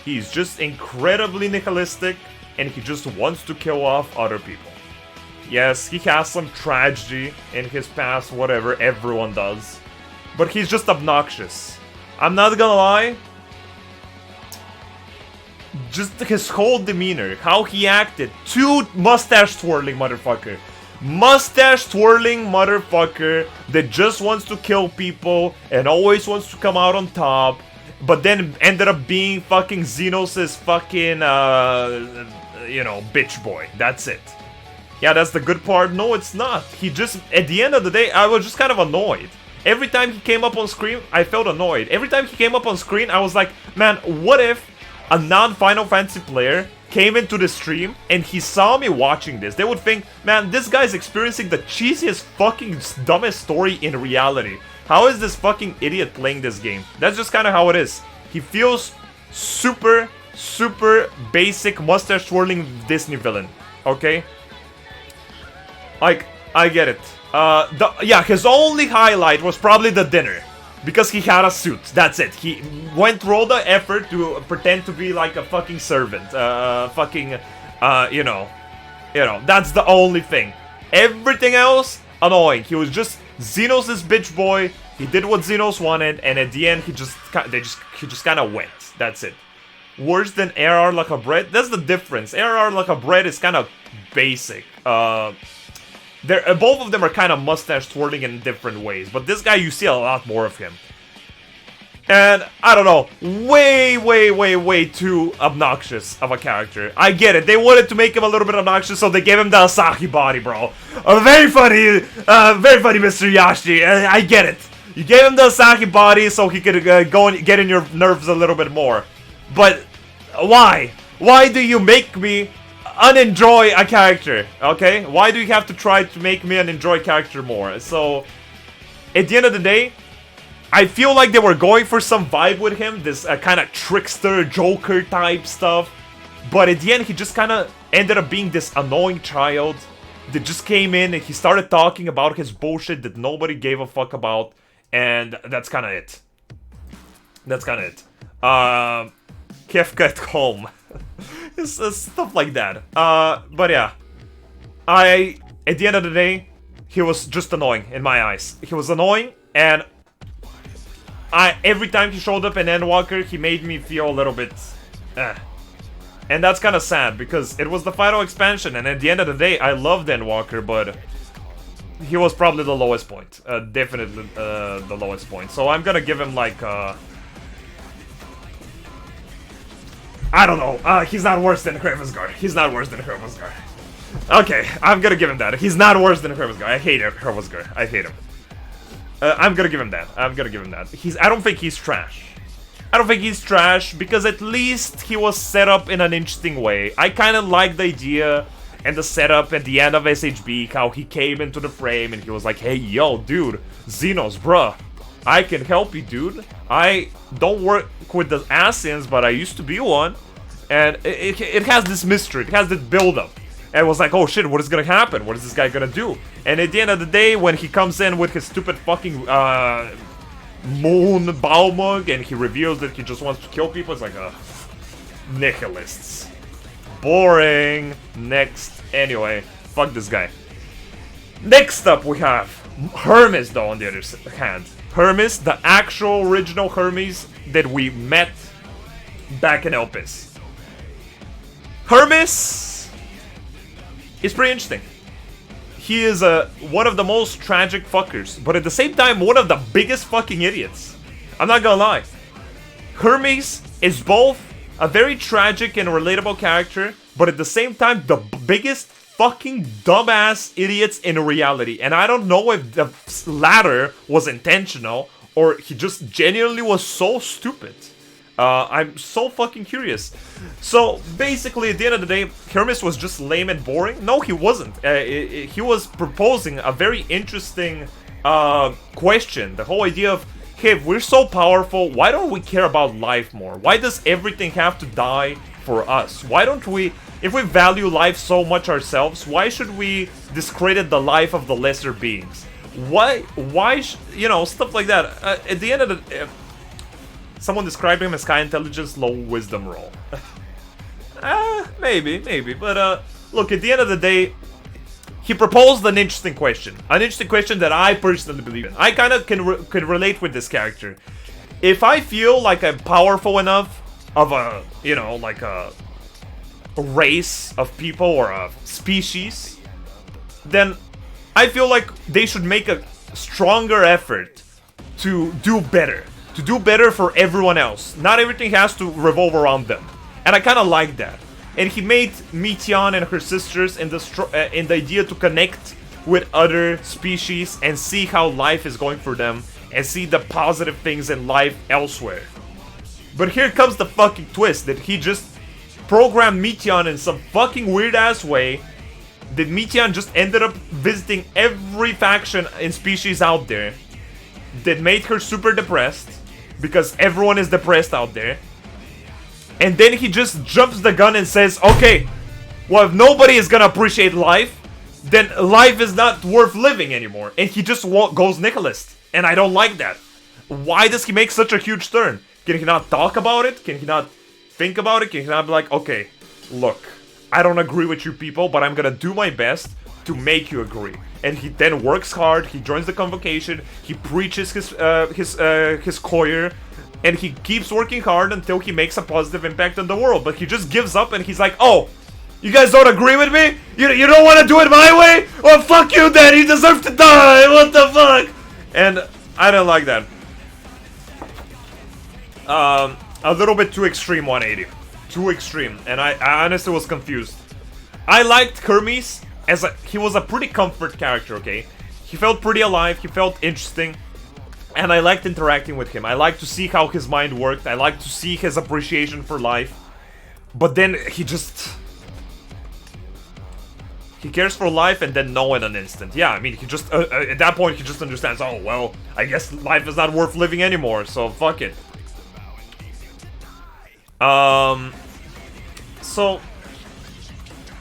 He's just incredibly nihilistic, and he just wants to kill off other people. Yes, he has some tragedy in his past, whatever, everyone does. But he's just obnoxious. I'm not gonna lie. Just his whole demeanor, how he acted. Mustache twirling motherfucker. Mustache twirling motherfucker that just wants to kill people and always wants to come out on top, but then ended up being fucking Xenos' fucking, bitch boy. That's it. Yeah, that's the good part. No, it's not. He just, at the end of the day, I was just kind of annoyed. Every time he came up on screen, I felt annoyed. Every time he came up on screen, I was like, man, what if a non-Final Fantasy player came into the stream and he saw me watching this? They would think, man, this guy's experiencing the cheesiest fucking dumbest story in reality. How is this fucking idiot playing this game? That's just kind of how it is. He feels super basic mustache twirling Disney villain. Okay? Like, I get it. His only highlight was probably the dinner. Because he had a suit, that's it. He went through all the effort to pretend to be like a fucking servant. That's the only thing. Everything else, annoying. He was just Xenos' bitch boy. He did what Xenos wanted, and at the end, he just kind of went. That's it. Worse than AR like a bread? That's the difference. AR like a bread is kind of basic. Both of them are kind of mustache twirling in different ways, but this guy, you see a lot more of him. And, I don't know, way too obnoxious of a character. I get it, they wanted to make him a little bit obnoxious, so they gave him the Asahi body, bro. Very funny, Mr. Yashi, I get it. You gave him the Asahi body so he could go and get in your nerves a little bit more. But, why? Why do you make me unenjoy a character, okay? Why do you have to try to make me unenjoy character more? So, at the end of the day, I feel like they were going for some vibe with him, this kind of trickster, Joker type stuff. But at the end, he just kind of ended up being this annoying child that just came in and he started talking about his bullshit that nobody gave a fuck about. And that's kind of it. That's kind of it. Kefka at home. Stuff like that. But yeah. At the end of the day, he was just annoying in my eyes. He was annoying, and every time he showed up in Endwalker, he made me feel a little bit And that's kind of sad, because it was the final expansion, and at the end of the day, I loved Endwalker, but he was probably the lowest point. Definitely the lowest point. So I'm gonna give him like I don't know. He's not worse than Hermesgar. He's not worse than Hermesgar. Okay, I'm gonna give him that. He's not worse than Hermesgar. I hate Hermesgar. I hate him. I'm gonna give him that. I don't think he's trash. I don't think he's trash, because at least he was set up in an interesting way. I kind of like the idea and the setup at the end of SHB, how he came into the frame and he was like, hey, yo, dude, Xenos, bruh. I can help you, dude. I don't work with the Asians, but I used to be one. And it has this mystery. It has this build-up. And it was like, oh shit, what is gonna happen? What is this guy gonna do? And at the end of the day, when he comes in with his stupid fucking moon Baumug, and he reveals that he just wants to kill people, it's like, nihilists. Boring. Next. Anyway, fuck this guy. Next up we have Hermes, though, on the other hand. Hermes, the actual original Hermes that we met back in Elpis. Hermes is pretty interesting. He is one of the most tragic fuckers, but at the same time, one of the biggest fucking idiots. I'm not gonna lie. Hermes is both a very tragic and relatable character, but at the same time, the biggest fucking dumbass idiots in reality. And I don't know if the latter was intentional or he just genuinely was so stupid. I'm so fucking curious. So basically, at the end of the day, Hermes was just lame and boring. No, he wasn't. He was proposing a very interesting question. The whole idea of, hey, if we're so powerful, why don't we care about life more? Why does everything have to die for us? Why don't we, if we value life so much ourselves, why should we discredit the life of the lesser beings? Why, you know, stuff like that. At the end of the... someone described him as high intelligence, low wisdom role. Maybe. But, look, at the end of the day, he proposed an interesting question. An interesting question that I personally believe in. I kind of can relate with this character. If I feel like I'm powerful enough of a, you know, like a race of people or a species, then I feel like they should make a stronger effort to do better. To do better for everyone else. Not everything has to revolve around them. And I kind of like that. And he made Meteion and her sisters in the idea to connect with other species and see how life is going for them and see the positive things in life elsewhere. But here comes the fucking twist that he just programmed Meteion in some fucking weird ass way that Meteion just ended up visiting every faction and species out there that made her super depressed because everyone is depressed out there. And then he just jumps the gun and says, okay, well, if nobody is gonna appreciate life, then life is not worth living anymore. And he just goes nihilist. And I don't like that. Why does he make such a huge turn? Can he not talk about it? Can he not think about it? Can he not be like, okay, look, I don't agree with you people, but I'm gonna do my best to make you agree. And he then works hard, he joins the convocation, he preaches his choir, and he keeps working hard until he makes a positive impact on the world. But he just gives up and he's like, oh, you guys don't agree with me? You don't want to do it my way? Well, fuck you then, you deserve to die, what the fuck? And I don't like that. A little bit too extreme 180. Too extreme, and I honestly was confused. I liked Hermes as he was a pretty comfort character, okay? He felt pretty alive, he felt interesting. And I liked interacting with him. I liked to see how his mind worked. I liked to see his appreciation for life. But then he just... he cares for life and then no in an instant. Yeah, I mean, he just... at that point, he just understands, oh, well, I guess life is not worth living anymore, so fuck it. So...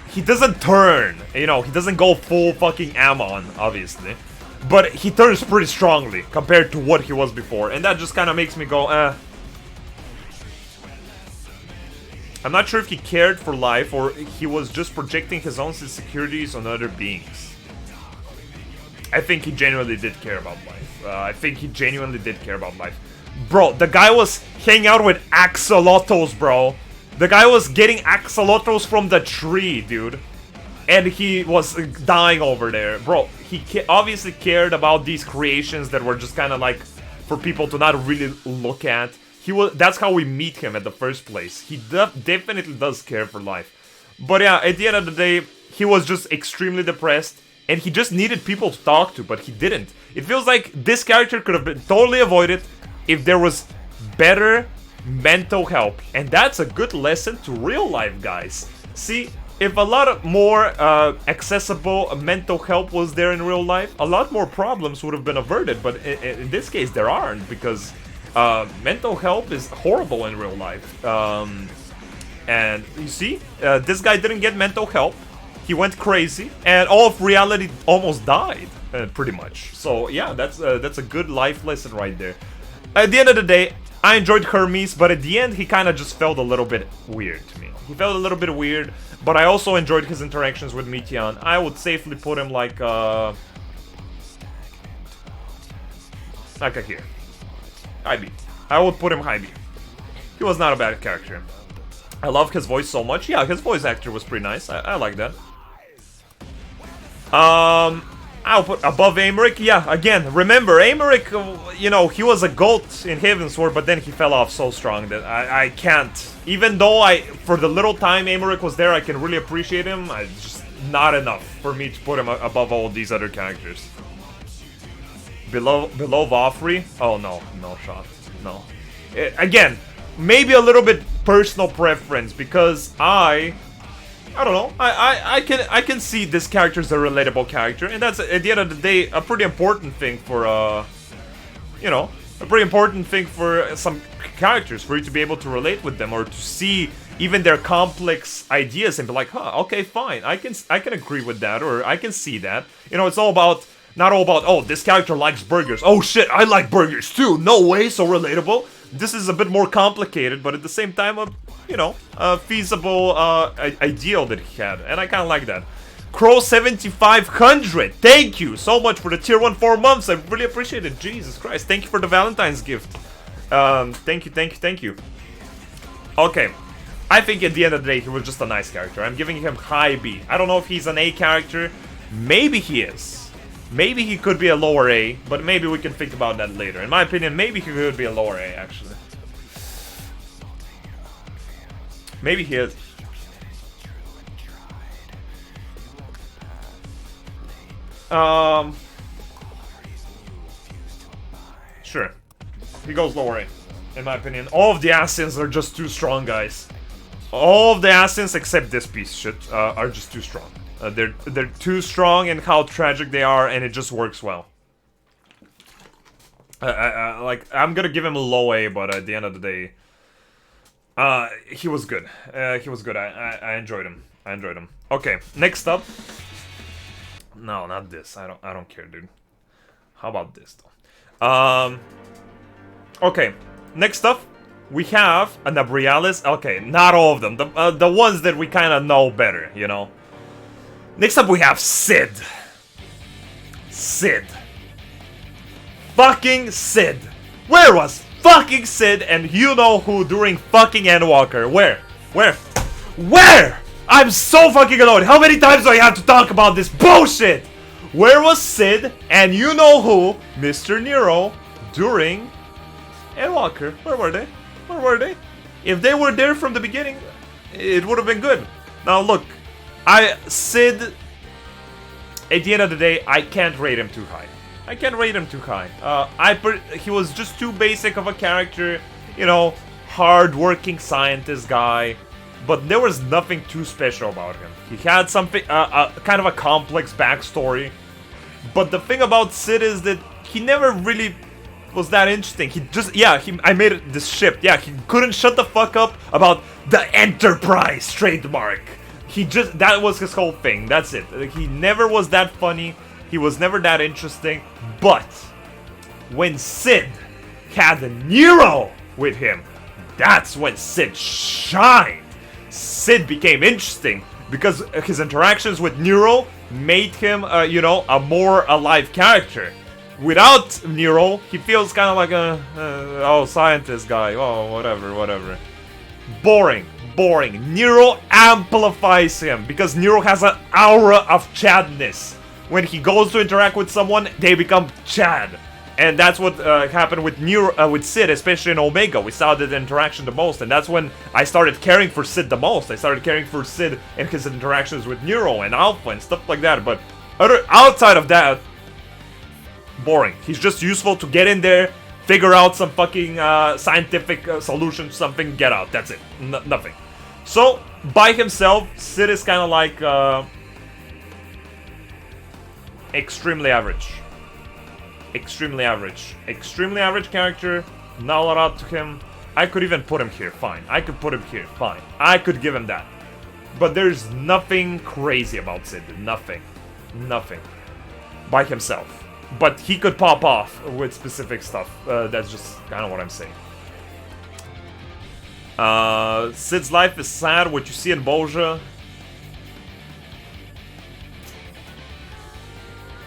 he doesn't turn, you know, he doesn't go full fucking Ammon, obviously. But he turns pretty strongly compared to what he was before. And that just kind of makes me go, I'm not sure if he cared for life or he was just projecting his own insecurities on other beings. I think he genuinely did care about life. Bro, the guy was hanging out with axolotls, bro. The guy was getting axolotls from the tree, dude. And he was dying over there. Bro, he obviously cared about these creations that were just kind of like for people to not really look at. That's how we meet him at the first place. He definitely does care for life. But yeah, at the end of the day, he was just extremely depressed. And he just needed people to talk to, but he didn't. It feels like this character could have been totally avoided if there was better mental help. And that's a good lesson to real life, guys. See, if a lot more accessible mental help was there in real life, a lot more problems would have been averted. But in this case, there aren't, because mental help is horrible in real life. And you see, this guy didn't get mental help. He went crazy, and all of reality almost died, pretty much. So yeah, that's a good life lesson right there. At the end of the day, I enjoyed Hermes, but at the end, he kind of just felt a little bit weird to me. He felt a little bit weird, but I also enjoyed his interactions with Meteion. I would safely put him like a here. High B. I would put him high B. He was not a bad character. I love his voice so much. Yeah, his voice actor was pretty nice. I like that. I'll put above Aymeric. Yeah, again, remember, Aymeric, you know, he was a GOAT in Heavensward, but then he fell off so strong that I can't Even though for the little time Aymeric was there, I can really appreciate him. It's just not enough for me to put him above all these other characters. Below Vafri? Oh no, no shot, no. Again, maybe a little bit personal preference because I don't know. I can see this character as a relatable character, and that's at the end of the day a pretty important thing for you know, a pretty important thing for some characters, for you to be able to relate with them or to see even their complex ideas and be like, huh, okay, fine, I can agree with that, or I can see that. You know, it's all about. Not all about, oh, this character likes burgers. Oh shit, I like burgers too. No way, so relatable. This is a bit more complicated, but at the same time, you know, a feasible ideal that he had. And I kind of like that. Crow 7500, thank you so much for the tier 1 4 months. I really appreciate it. Jesus Christ, thank you for the Valentine's gift. Thank you. Okay, I think at the end of the day, he was just a nice character. I'm giving him high B. I don't know if he's an A character. Maybe he is. Maybe he could be a lower A, but maybe we can think about that later. In my opinion, maybe he could be a lower A, actually. Maybe he is. Sure. He goes lower A, in my opinion. All of the Assassins are just too strong, guys. All of the Assassins, except this piece of shit, are just too strong. They're too strong in how tragic they are, and it just works well. Like, I'm gonna give him a low A, but at the end of the day, he was good. He was good. I enjoyed him. Okay, next up. No, not this. I don't care, dude. How about this though? Okay, next up we have a Nabrialis. Okay, not all of them. The ones that we kind of know better, you know. Next up we have Sid. Fucking Sid. Where was fucking Sid and you know who during fucking Endwalker? Where? I'm so fucking annoyed. How many times do I have to talk about this bullshit? Where was Sid and you know who, Mr. Nero, during Endwalker? Where were they? If they were there from the beginning, it would have been good. Now look, Sid, at the end of the day, I can't rate him too high. He was just too basic of a character, you know, hard-working scientist guy, but there was nothing too special about him. He had something, kind of a complex backstory, but the thing about Sid is that he never really was that interesting. I made this ship. Yeah, he couldn't shut the fuck up about the Enterprise trademark. That was his whole thing. That's it. He never was that funny. He was never that interesting. But when Sid had Nero with him, that's when Sid shined. Sid became interesting because his interactions with Nero made him, you know, a more alive character. Without Nero, he feels kind of like a scientist guy. Oh, whatever. Boring. Nero amplifies him because Nero has an aura of Chadness. When he goes to interact with someone, they become Chad. And that's what happened with with Sid, especially in Omega. We saw that interaction the most, and that's when I started caring for Sid the most. I started caring for Sid and his interactions with Nero and Alpha and stuff like that. But outside of that, boring. He's just useful to get in there, figure out some fucking scientific solution to something, get out. That's it. Nothing. So, by himself, Sid is kind of like extremely average. Extremely average character. Not a lot to him. I could even put him here. Fine. I could put him here. Fine. I could give him that. But there's nothing crazy about Sid. Nothing. By himself. But he could pop off with specific stuff. That's just kind of what I'm saying. Sid's life is sad. What you see in BOZJA.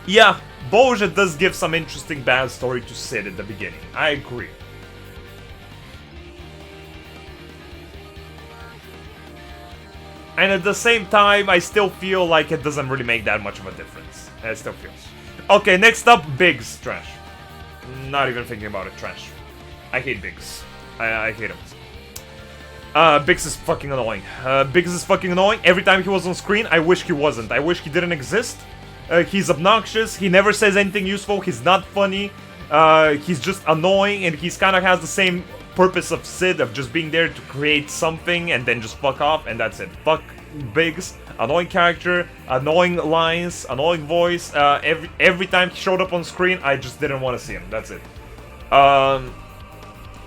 Yeah, BOZJA does give some interesting backstory to Sid at the beginning. I agree. And at the same time, I still feel like it doesn't really make that much of a difference. I still feel. Okay, next up, Biggs. Trash. Not even thinking about it. Trash. I hate Biggs. I hate him. Biggs is fucking annoying. Biggs is fucking annoying. Every time he was on screen, I wish he wasn't. I wish he didn't exist. He's obnoxious. He never says anything useful. He's not funny. He's just annoying, and he's kind of has the same purpose of Sid, of just being there to create something and then just fuck off, and that's it. Fuck Biggs. Annoying character, annoying lines, annoying voice. Every time he showed up on screen, I just didn't want to see him. That's it.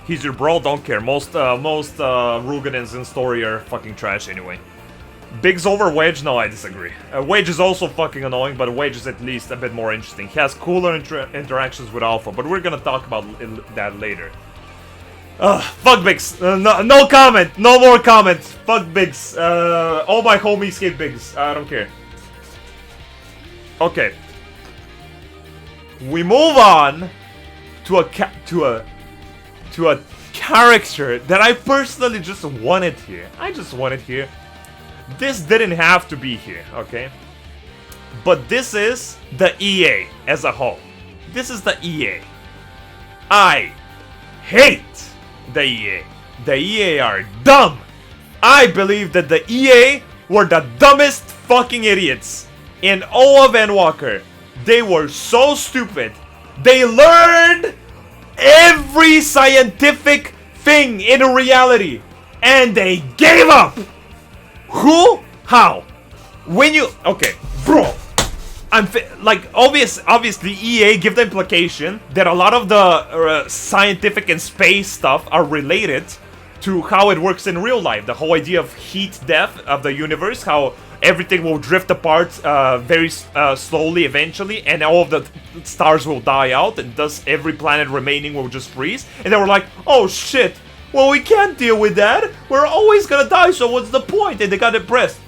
He's your bro, don't care. Most Rugenins in story are fucking trash anyway. Biggs over Wedge? No, I disagree. Wedge is also fucking annoying, but Wedge is at least a bit more interesting. He has cooler interactions with Alpha, but we're gonna talk about that later. Fuck Biggs. No comment. No more comments. Fuck Biggs. All my homies hate Biggs. I don't care. Okay. We move on to a character that I personally just wanted here. I just wanted here. This didn't have to be here, okay? But this is the EA as a whole. This is the EA. I hate the EA. The EA are dumb. I believe that the EA were the dumbest fucking idiots in all of Endwalker. They were so stupid. They learned every scientific thing in reality, and they gave up. Who? How? When you... Okay, bro. Obviously EA give the implication that a lot of the scientific and space stuff are related to how it works in real life. The whole idea of heat death of the universe, how everything will drift apart very slowly eventually, and all of the stars will die out, and thus every planet remaining will just freeze. And they were like, oh shit, well we can't deal with that, we're always gonna die, so what's the point? And they got depressed.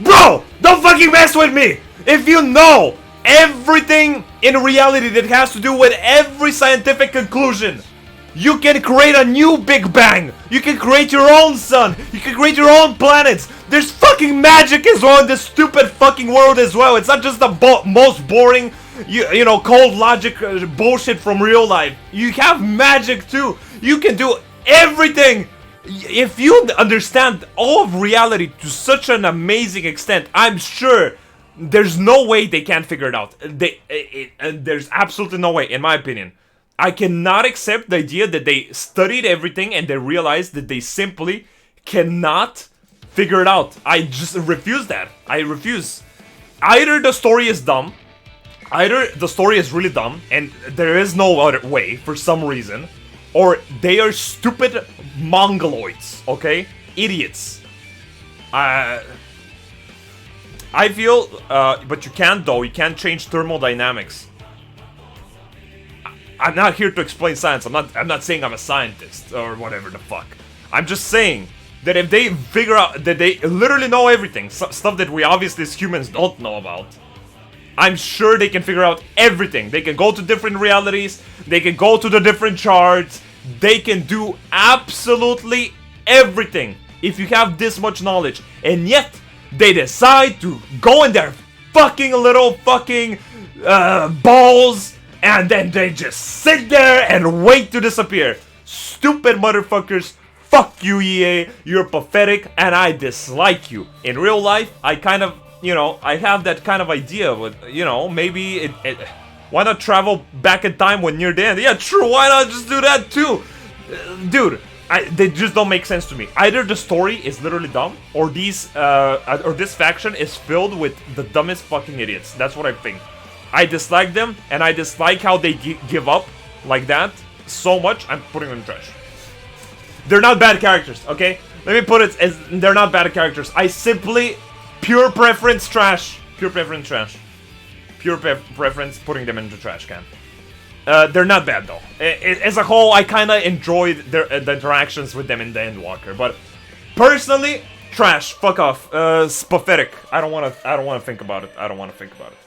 Bro, don't fucking mess with me! If you know everything in reality that has to do with every scientific conclusion, you can create a new Big Bang! You can create your own sun! You can create your own planets! There's fucking magic as well in this stupid fucking world as well! It's not just the most boring, you know, cold logic bullshit from real life. You have magic too! You can do everything! If you understand all of reality to such an amazing extent, I'm sure there's no way they can't figure it out. There's absolutely no way, in my opinion. I cannot accept the idea that they studied everything and they realized that they simply cannot figure it out. I just refuse that. I refuse. Either the story is dumb, either the story is really dumb and there is no other way for some reason, or they are stupid mongoloids, okay? Idiots. I feel, but you can't though, you can't change thermodynamics. I'm not here to explain science, I'm not saying I'm a scientist or whatever the fuck. I'm just saying that if they figure out that they literally know everything, stuff that we obviously as humans don't know about, I'm sure they can figure out everything. They can go to different realities, they can go to the different charts, they can do absolutely everything if you have this much knowledge. And yet, they decide to go in their fucking little fucking balls, and then they just sit there and wait to disappear. Stupid motherfuckers. Fuck you, EA. You're pathetic, and I dislike you. In real life, I kind of, you know, I have that kind of idea with, you know, maybe why not travel back in time when you're dead? Yeah, true, why not just do that too? Dude, they just don't make sense to me. Either the story is literally dumb, or this faction is filled with the dumbest fucking idiots. That's what I think. I dislike them, and I dislike how they give up like that so much, I'm putting them in trash. They're not bad characters, okay? Let me put it as, they're not bad characters. I simply, pure preference trash. Pure preference trash. Pure preference putting them into trash can. They're not bad though. As a whole, I kind of enjoyed the interactions with them in the Endwalker, but personally, trash. Fuck off. It's pathetic. I don't want to think about it. I don't want to think about it.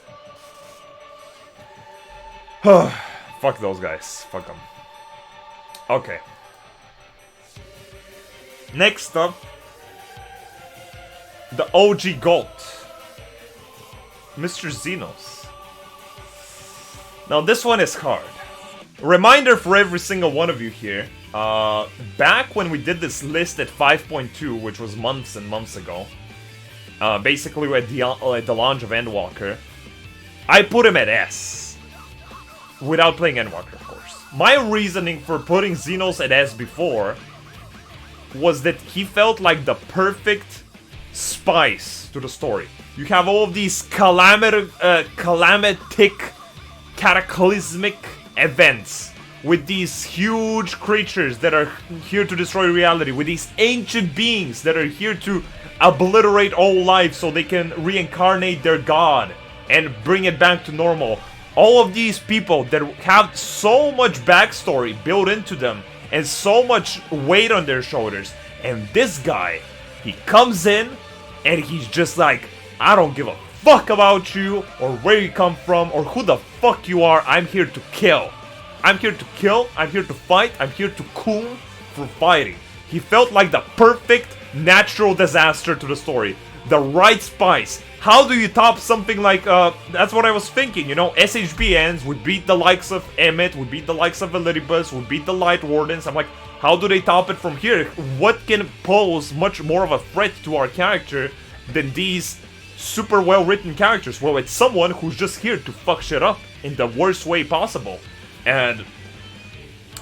Fuck those guys. Fuck them. Okay. Next up, the OG GOAT, Mr. Xenos. Now this one is hard. Reminder for every single one of you here. Back when we did this list at 5.2, which was months and months ago, basically at the launch of Endwalker, I put him at S. Without playing Endwalker, of course. My reasoning for putting Xenos at S before was that he felt like the perfect spice to the story. You have all of these calamitic, cataclysmic events with these huge creatures that are here to destroy reality, with these ancient beings that are here to obliterate all life so they can reincarnate their god and bring it back to normal. All of these people that have so much backstory built into them and so much weight on their shoulders. And this guy, he comes in and he's just like, I don't give a fuck about you or where you come from or who the fuck you are. I'm here to kill. I'm here to kill. I'm here to fight. I'm here to coom for fighting. He felt like the perfect natural disaster to the story. The right spice. How do you top something like, that's what I was thinking, you know, SHB ends would beat the likes of Emmett, would beat the likes of Elidibus, would beat the Light Wardens. I'm like, how do they top it from here? What can pose much more of a threat to our character than these super well written characters? Well, it's someone who's just here to fuck shit up in the worst way possible. And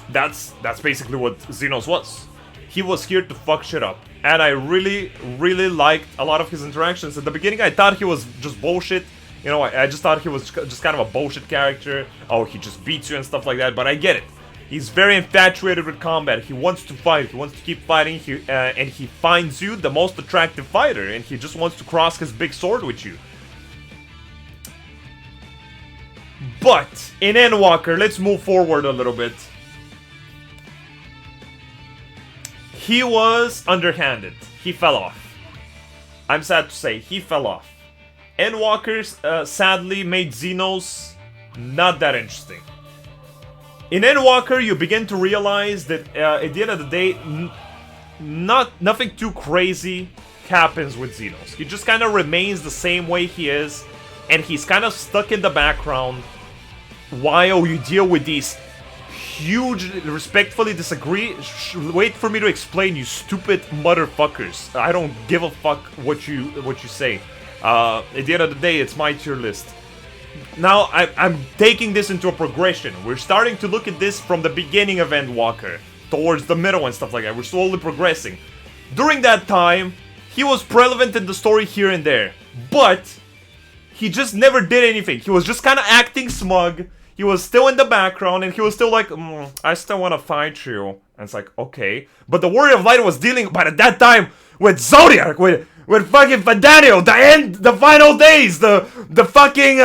that's basically what Xenos was. He was here to fuck shit up. And I really, really liked a lot of his interactions. At the beginning, I thought he was just bullshit. You know, I just thought he was just kind of a bullshit character. Oh, he just beats you and stuff like that. But I get it. He's very infatuated with combat. He wants to fight. He wants to keep fighting. And he finds you the most attractive fighter. And he just wants to cross his big sword with you. But in Endwalker, let's move forward a little bit. He was underhanded. He fell off. I'm sad to say, he fell off. Endwalkers sadly made Xenos not that interesting. In Endwalker, you begin to realize that at the end of the day, nothing too crazy happens with Xenos. He just kind of remains the same way he is, and he's kind of stuck in the background while you deal with these huge, respectfully disagree. Wait for me to explain, you stupid motherfuckers. I don't give a fuck what you say. At the end of the day, it's my tier list. Now, I'm taking this into a progression. We're starting to look at this from the beginning of Endwalker towards the middle and stuff like that. We're slowly progressing. During that time, he was relevant in the story here and there, but he just never did anything. He was just kind of acting smug. He was still in the background, and he was still like, I still want to fight you. And it's like, okay. But the Warrior of Light was dealing, by that time, with Zodiac, with fucking Fadaniel, the final days, the fucking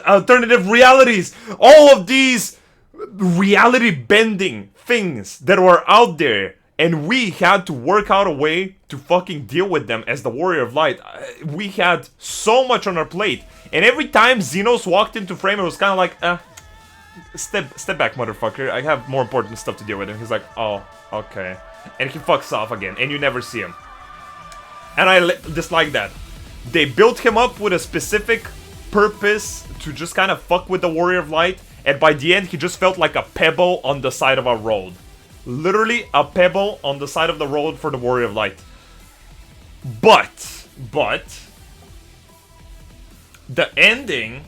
alternative realities. All of these reality-bending things that were out there. And we had to work out a way to fucking deal with them as the Warrior of Light. We had so much on our plate. And every time Xenos walked into frame, it was kind of like, step back, motherfucker. I have more important stuff to deal with. And he's like, oh, okay. And he fucks off again, and you never see him. And I dislike that. They built him up with a specific purpose to just kind of fuck with the Warrior of Light. And by the end, he just felt like a pebble on the side of a road. Literally a pebble on the side of the road for the Warrior of Light. But the ending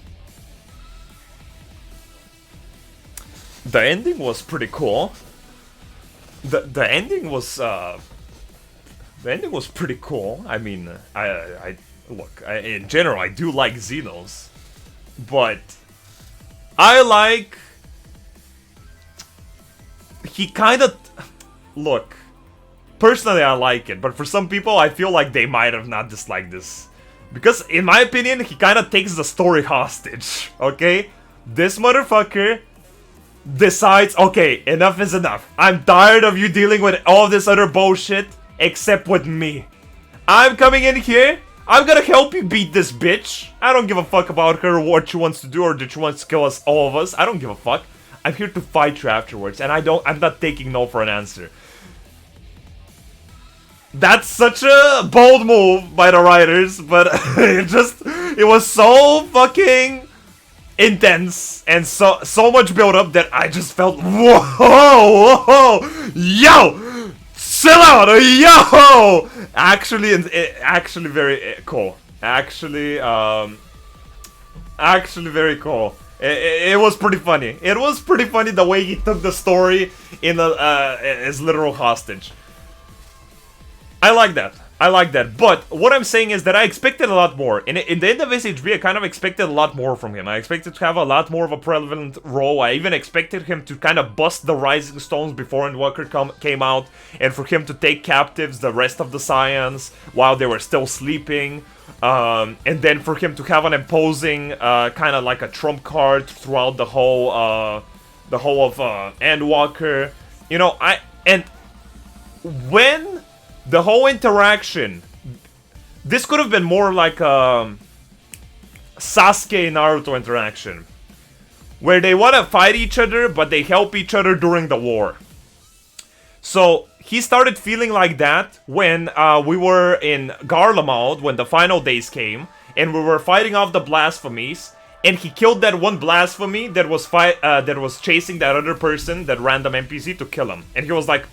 was pretty cool. The ending was pretty cool. I mean, in general, I do like Xenos, but I like. He kind of... Look, personally I like it, but for some people I feel like they might have not disliked this. Because in my opinion, he kind of takes the story hostage, okay? This motherfucker decides, okay, enough is enough. I'm tired of you dealing with all this other bullshit, except with me. I'm coming in here, I'm gonna help you beat this bitch. I don't give a fuck about her, what she wants to do, or that she wants to kill us, all of us. I don't give a fuck. I'm here to fight you afterwards, and I'm not taking no for an answer. That's such a bold move by the writers, but it was so fucking intense and so much build up that I just felt whoa, yo, chill out, yo. Actually very cool. Actually very cool. It was pretty funny. It was pretty funny the way he took the story in as literal hostage. I like that. But what I'm saying is that I expected a lot more. In the end of SHB, I kind of expected a lot more from him. I expected to have a lot more of a prevalent role. I even expected him to kind of bust the Rising Stones before Endwalker came out, and for him to take captives the rest of the Scions while they were still sleeping. And then for him to have an imposing, kind of like a trump card throughout the whole of Endwalker. You know, when the whole interaction, this could have been more like a Sasuke Naruto interaction, where they want to fight each other, but they help each other during the war. So he started feeling like that when we were in Garlemald, when the final days came, and we were fighting off the blasphemies, and he killed that one blasphemy that was chasing that other person, that random NPC, to kill him. And he was like,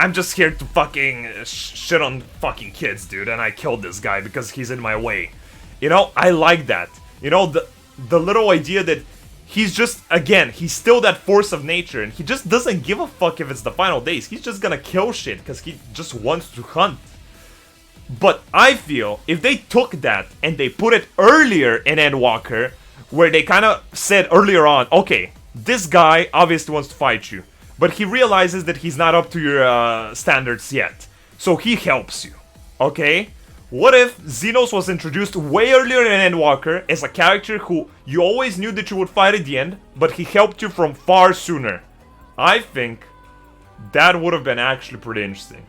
I'm just here to fucking shit on fucking kids, dude, and I killed this guy because he's in my way. You know, I like that. You know, the little idea that he's just, again, he's still that force of nature, and he just doesn't give a fuck if it's the final days. He's just gonna kill shit because he just wants to hunt. But I feel if they took that and they put it earlier in Endwalker, where they kind of said earlier on, okay, this guy obviously wants to fight you, but he realizes that he's not up to your standards yet. So he helps you, okay? What if Xenos was introduced way earlier in Endwalker as a character who you always knew that you would fight at the end, but he helped you from far sooner? I think that would have been actually pretty interesting.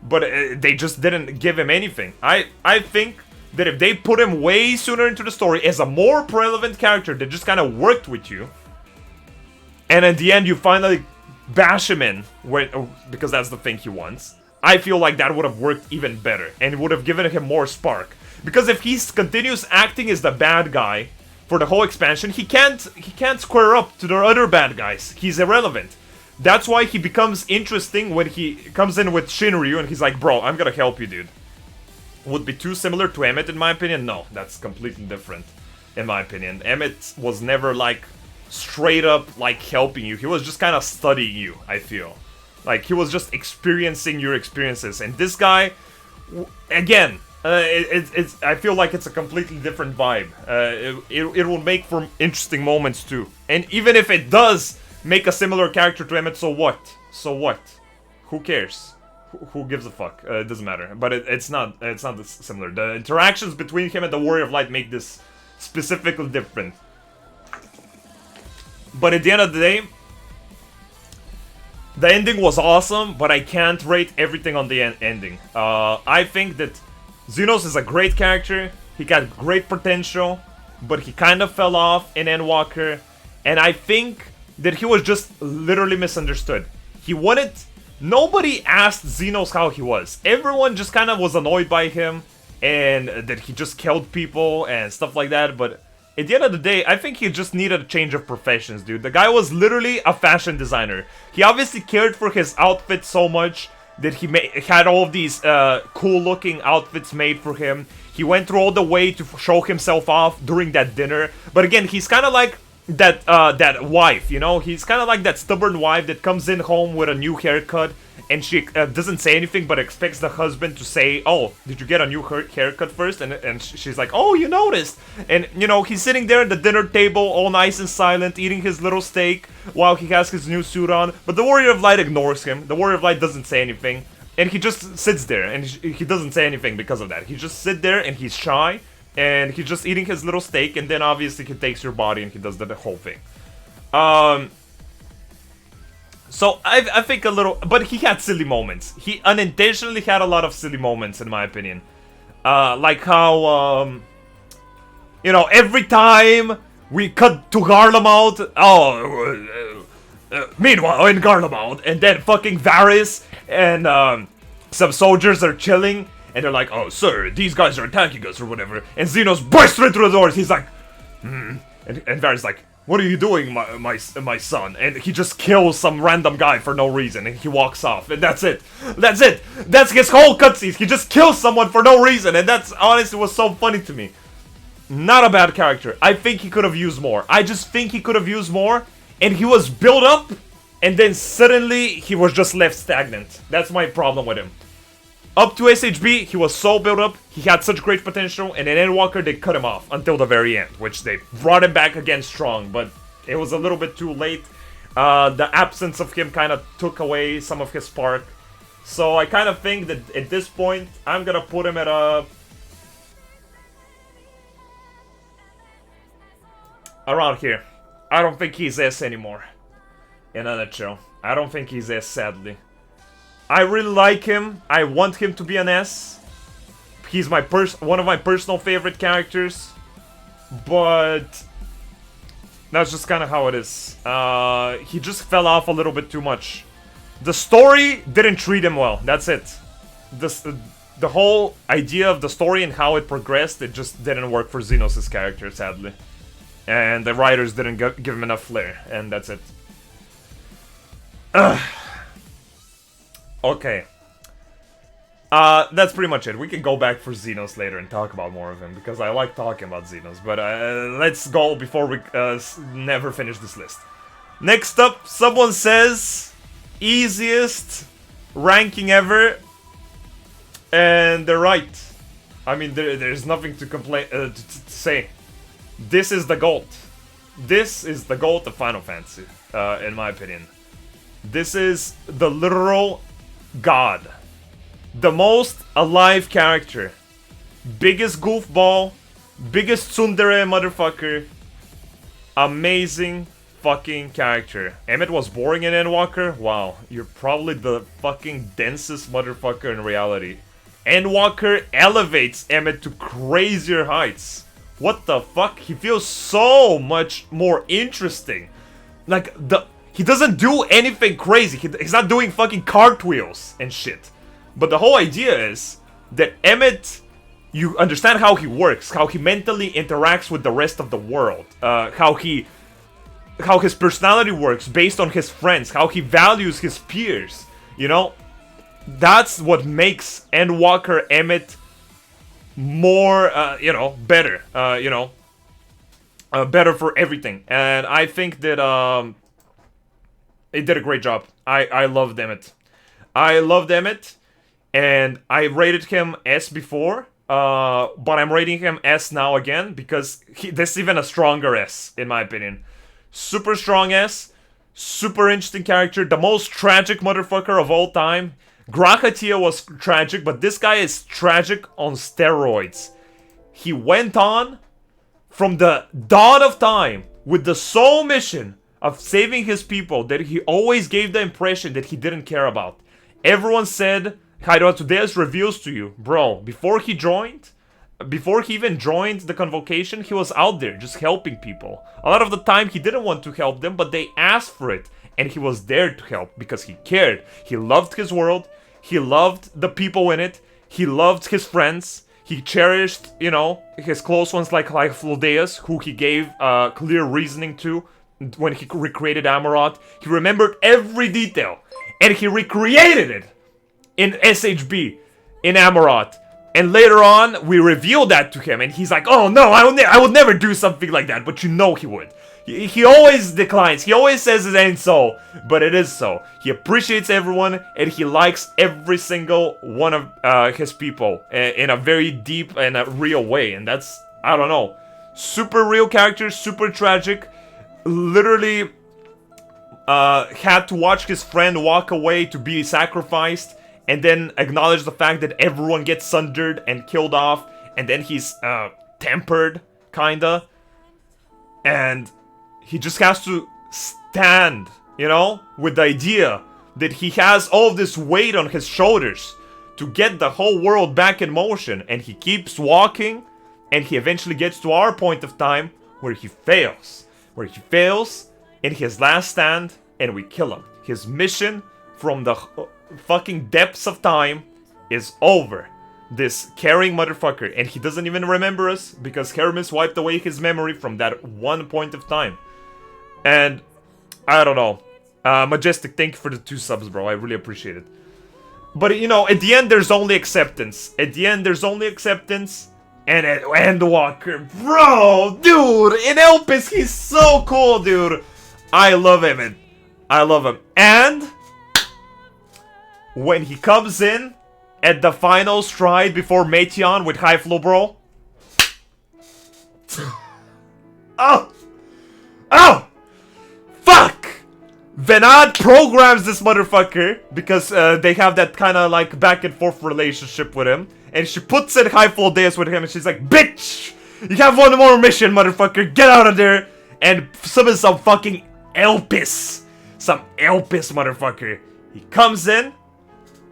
But they just didn't give him anything. I think that if they put him way sooner into the story as a more relevant character that just kind of worked with you, and at the end you finally bash him in, because that's the thing he wants, I feel like that would have worked even better, and it would have given him more spark. Because if he continues acting as the bad guy for the whole expansion, he can't square up to the other bad guys. He's irrelevant. That's why he becomes interesting when he comes in with Shinryu and he's like, bro, I'm gonna help you, dude. Would be too similar to Emmett in my opinion? No, that's completely different in my opinion. Emmett was never like straight up like helping you. He was just kind of studying you, I feel. Like he was just experiencing your experiences. And this guy, again, I feel like it's a completely different vibe. It will make for interesting moments too. And even if it does make a similar character to Emmett, so what? So what? Who cares? Who gives a fuck? It doesn't matter. But it's not similar. The interactions between him and the Warrior of Light make this specifically different. But at the end of the day, the ending was awesome, but I can't rate everything on the ending. I think that Xenos is a great character. He got great potential, but he kind of fell off in Endwalker. And I think that he was just literally misunderstood. Nobody asked Xenos how he was. Everyone just kind of was annoyed by him, and that he just killed people and stuff like that, but at the end of the day, I think he just needed a change of professions, dude. The guy was literally a fashion designer. He obviously cared for his outfit so much that he had all of these cool-looking outfits made for him. He went through all the way to show himself off during that dinner. But again, he's kind of like that wife, you know? He's kind of like that stubborn wife that comes in home with a new haircut, and she doesn't say anything but expects the husband to say, oh, did you get a new haircut first? And she's like, oh, you noticed. And, you know, he's sitting there at the dinner table all nice and silent, eating his little steak while he has his new suit on. But the Warrior of Light ignores him. The Warrior of Light doesn't say anything. And he just sits there, and he doesn't say anything because of that. He just sits there, and he's shy, and he's just eating his little steak, and then obviously he takes your body and he does the whole thing. So, I think a little... But he had silly moments. He unintentionally had a lot of silly moments, in my opinion. Like how, you know, every time we cut to Garlemald... meanwhile, in Garlemald, and then fucking Varys and, some soldiers are chilling, and they're like, oh, sir, these guys are attacking us, or whatever. And Xenos bursts right through the doors. He's like, And Varys like, what are you doing, my son? And he just kills some random guy for no reason, and he walks off, and that's it. That's it. That's his whole cutscene. He just kills someone for no reason, and that's honestly was so funny to me. Not a bad character. I think he could have used more. I just think he could have used more, and he was built up, and then suddenly he was just left stagnant. That's my problem with him. Up to SHB, he was so built up, he had such great potential, and in Endwalker they cut him off until the very end, which they brought him back again strong, but it was a little bit too late. The absence of him kind of took away some of his spark. So I kind of think that at this point, I'm gonna put him at a... around here. I don't think he's S anymore. In a nutshell. I don't think he's S, sadly. I really like him. I want him to be an S. He's my one of my personal favorite characters. But that's just kind of how it is. He just fell off a little bit too much. The story didn't treat him well. That's it. The whole idea of the story and how it progressed, it just didn't work for Xenos' character, sadly. And the writers didn't give him enough flair, and that's it. Okay. That's pretty much it. We can go back for Xenos later and talk about more of him, because I like talking about Xenos. But let's go before we never finish this list. Next up, someone says, easiest ranking ever. And they're right. I mean, there's nothing to complain to say. This is the GOAT. This is the GOAT of Final Fantasy, in my opinion. This is the literal god. The most alive character. Biggest goofball. Biggest tsundere motherfucker. Amazing fucking character. Emmett was boring in Endwalker? Wow, you're probably the fucking densest motherfucker in reality. Endwalker elevates Emmett to crazier heights. What the fuck? He feels so much more interesting. Like, he doesn't do anything crazy. He's not doing fucking cartwheels and shit. But the whole idea is that Emmett, you understand how he works, how he mentally interacts with the rest of the world, how his personality works based on his friends, how he values his peers, you know? That's what makes Endwalker Emmett more, you know, better, you know, better for everything. And I think that, it did a great job. I loved Emmett. I loved Emmett, and I rated him S before, but I'm rating him S now again, because this is even a stronger S, in my opinion. Super strong S, super interesting character, the most tragic motherfucker of all time. Grakatia was tragic, but this guy is tragic on steroids. He went on from the dawn of time with the sole mission of saving his people that he always gave the impression that he didn't care about. Everyone said, Kaido Tsudeus reveals to you, bro, before he even joined the convocation, he was out there just helping people. A lot of the time he didn't want to help them, but they asked for it, and he was there to help because he cared. He loved his world, he loved the people in it, he loved his friends, he cherished, you know, his close ones like Flodeus, who he gave clear reasoning to when he recreated Amarot. He remembered every detail, and he recreated it in SHB, in Amarot. And later on, we revealed that to him, and he's like, oh no, I would never do something like that, but you know he would. He always declines, he always says it ain't so, but it is so. He appreciates everyone, and he likes every single one of his people in a very deep and a real way, and that's, I don't know, super real character, super tragic, literally had to watch his friend walk away to be sacrificed, and then acknowledge the fact that everyone gets sundered and killed off, and then he's tempered, kinda, and he just has to stand, you know, with the idea that he has all of this weight on his shoulders to get the whole world back in motion, and he keeps walking, and he eventually gets to our point of time where he fails in his last stand, and we kill him. His mission from the fucking depths of time is over. this caring motherfucker, and he doesn't even remember us because Hermes wiped away his memory from that one point of time. And I don't know. Majestic, thank you for the 2 subs, bro. I really appreciate it. But, you know, at the end, there's only acceptance. At the end, there's only acceptance. And Endwalker, bro, dude, in Elpis, he's so cool, dude. I love him, man. I love him. And when he comes in at the final stride before Meteon with high flow, bro. Oh! Oh! Fuck! Venad programs this motherfucker because they have that kind of like back and forth relationship with him. And she puts in high flow dance with him and she's like, bitch! You have one more mission, motherfucker. Get out of there! And summons some fucking Elpis. Some Elpis, motherfucker. He comes in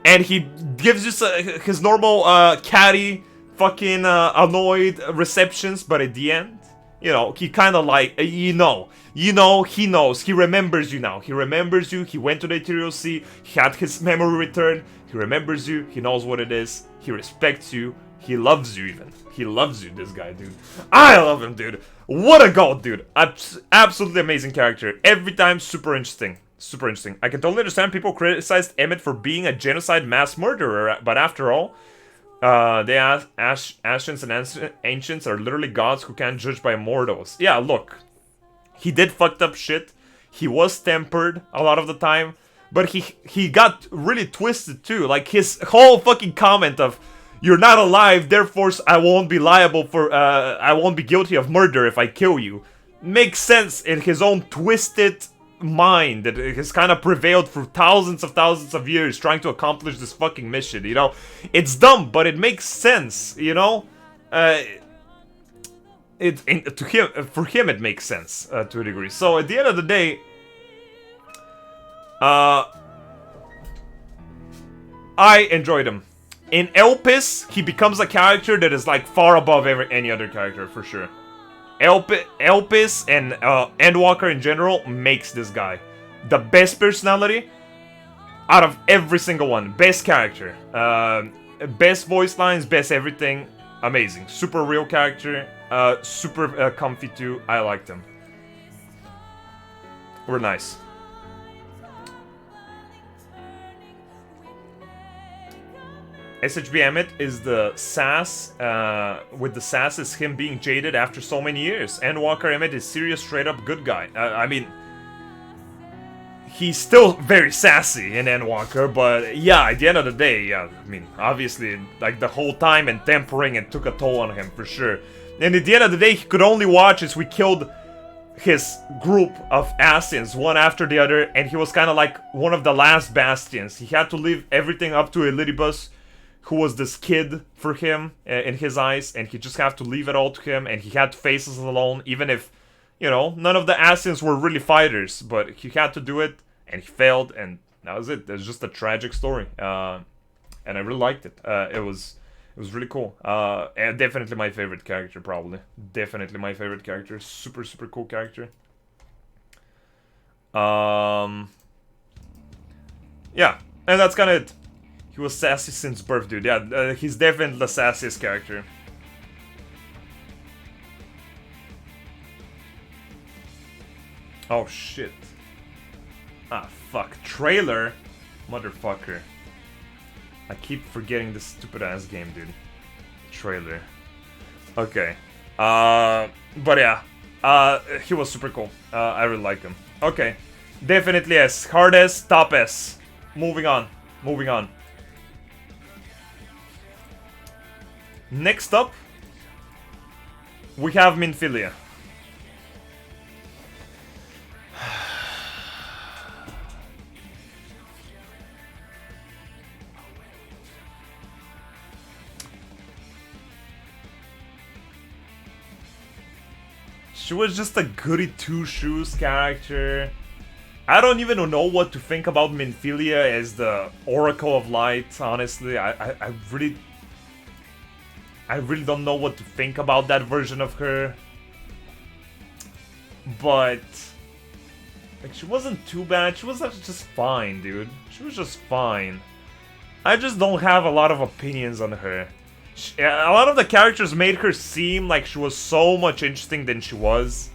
and he gives you his normal catty, fucking annoyed receptions. But at the end, you know, he kind of like, he knows. He remembers you now. He remembers you. He went to the Ethereal Sea. He had his memory returned. He remembers you. He knows what it is. He respects you. He loves you even. He loves you, this guy, dude. I love him, dude. What a god, dude. Absolutely amazing character. Every time, super interesting. Super interesting. I can totally understand people criticized Emmett for being a genocide mass murderer, but after all, the Ascians and Ancients are literally gods who can't judge by mortals. Yeah, look. He did fucked up shit. He was tempered a lot of the time. But he got really twisted too. Like his whole fucking comment of, you're not alive, therefore I won't be liable for, I won't be guilty of murder if I kill you. Makes sense in his own twisted mind that has kind of prevailed for thousands of years trying to accomplish this fucking mission, you know? It's dumb, but it makes sense, you know? For him it makes sense to a degree. So at the end of the day, I enjoyed him. In Elpis, he becomes a character that is like far above any other character for sure. Elpis and Endwalker in general makes this guy the best personality out of every single one. Best character, best voice lines, best everything. Amazing, super real character. Super comfy too. I liked him. We're nice. SHB Emmett is the sass, with the sass is him being jaded after so many years. Endwalker Emmett is serious, straight up good guy. I mean, he's still very sassy in Endwalker, but yeah, at the end of the day, yeah, I mean, obviously, like the whole time and tempering it took a toll on him for sure. And at the end of the day, he could only watch as we killed his group of Ascians, one after the other, and he was kind of like one of the last bastions. He had to leave everything up to Elidibus, who was this kid for him, in his eyes, and he just had to leave it all to him, and he had to face us alone, even if, you know, none of the Ascians were really fighters, but he had to do it, and he failed, and that was it. It was just a tragic story, and I really liked it. It was really cool. And definitely my favorite character, probably. Definitely my favorite character. Super, super cool character. Yeah, and that's kind of it. He was sassy since birth, dude. Yeah, he's definitely the sassiest character. Oh, shit. Ah, fuck. Trailer? Motherfucker. I keep forgetting this stupid-ass game, dude. Trailer. Okay. But yeah. He was super cool. I really like him. Okay. Definitely S. Hard S, top S. Moving on. Moving on. Next up, we have Minfilia. She was just a goody two-shoes character. I don't even know what to think about Minfilia as the Oracle of Light, honestly. I really don't know what to think about that version of her. But like, she wasn't too bad. She was just fine, dude. She was just fine. I just don't have a lot of opinions on her. A lot of the characters made her seem like she was so much interesting than she was.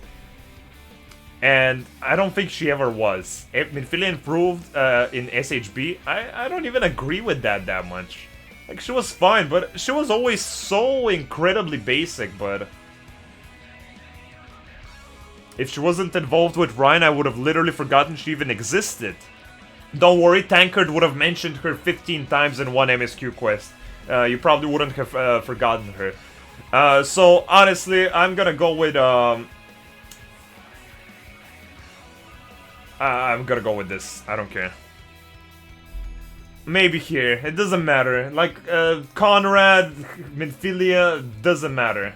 And I don't think she ever was. Minfilia improved in SHB. I don't even agree with that much. Like, she was fine, but she was always so incredibly basic, but... If she wasn't involved with Ryan, I would have literally forgotten she even existed. Don't worry, Tankard would have mentioned her 15 times in one MSQ quest. You probably wouldn't have forgotten her. So, honestly, I'm gonna go with... I'm gonna go with this. I don't care. Maybe here. It doesn't matter. Like, Conrad, Minfilia, doesn't matter.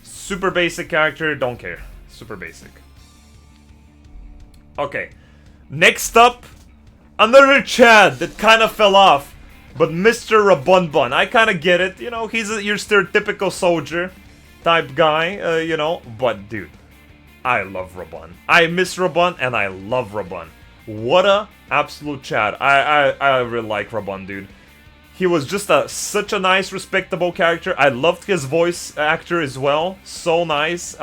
Super basic character, don't care. Super basic. Okay. Next up, another Chad that kind of fell off. But Mr. Rabunbun, I kind of get it. You know, he's your stereotypical soldier type guy, you know. But, dude, I love Rabun. I miss Rabun and I love Rabun. What a absolute Chad. I really like Rabun, dude. He was just such a nice, respectable character. I loved his voice actor as well. So nice.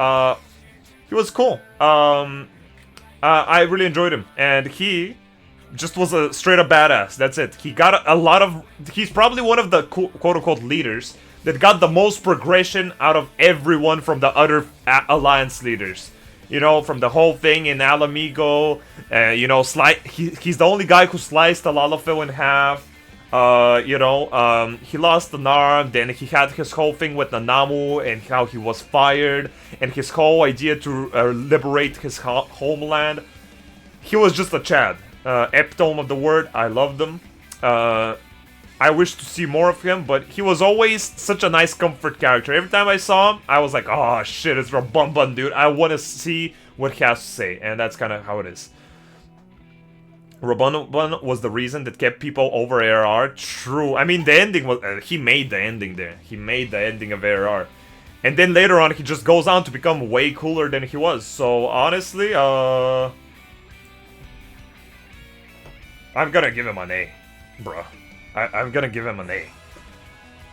He was cool. I really enjoyed him. And he just was a straight-up badass. That's it. He got a lot of... He's probably one of the quote-unquote leaders that got the most progression out of everyone from the other Alliance leaders. You know, from the whole thing in Alamigo, you know, he's the only guy who sliced the Lalafell in half. You know, he lost an arm, then he had his whole thing with Nanamu and how he was fired, and his whole idea to liberate his homeland. He was just a Chad. Epitome of the word, I loved him. I wish to see more of him, but he was always such a nice comfort character. Every time I saw him, I was like, oh shit, it's Rabunbun, dude. I want to see what he has to say, and that's kind of how it is. Rabunbun was the reason that kept people over ARR. True. I mean, the ending was... he made the ending there. He made the ending of ARR. And then later on, he just goes on to become way cooler than he was. So, honestly, I'm gonna give him an A, bruh. I'm gonna give him an A.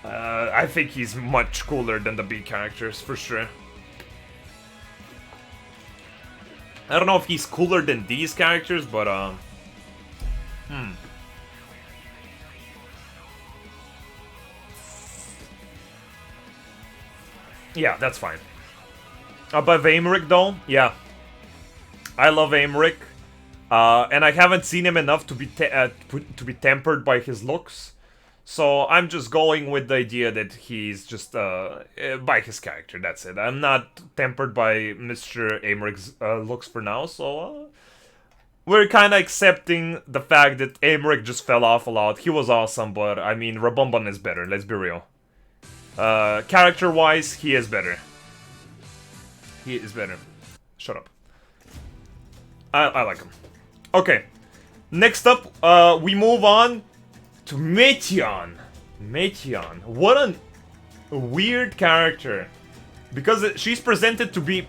I think he's much cooler than the B characters, for sure. I don't know if he's cooler than these characters, but, yeah, that's fine. Above Aymeric, though? Yeah. I love Aymeric. And I haven't seen him enough to be tempered by his looks. So I'm just going with the idea that he's just by his character, that's it. I'm not tempered by Mr. Aymeric's looks for now, so we're kind of accepting the fact that Aymeric just fell off a lot. He was awesome, but I mean, Rabunbun is better, let's be real. Character-wise, he is better. He is better. Shut up. I like him. Okay, next up, we move on to Meteon. Meteon, what a weird character. Because she's presented to be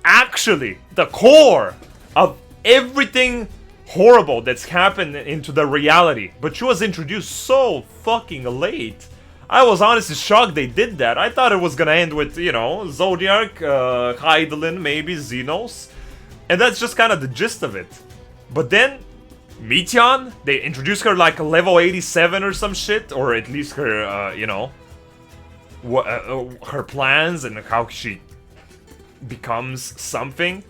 actually the core of everything horrible that's happened into the reality. But she was introduced so fucking late. I was honestly shocked they did that. I thought it was gonna end with, you know, Zodiac, Hydaelyn, maybe Xenos. And that's just kind of the gist of it. But then, Meteon, they introduced her like a level 87 or some shit, or at least her, you know, her plans and how she becomes something.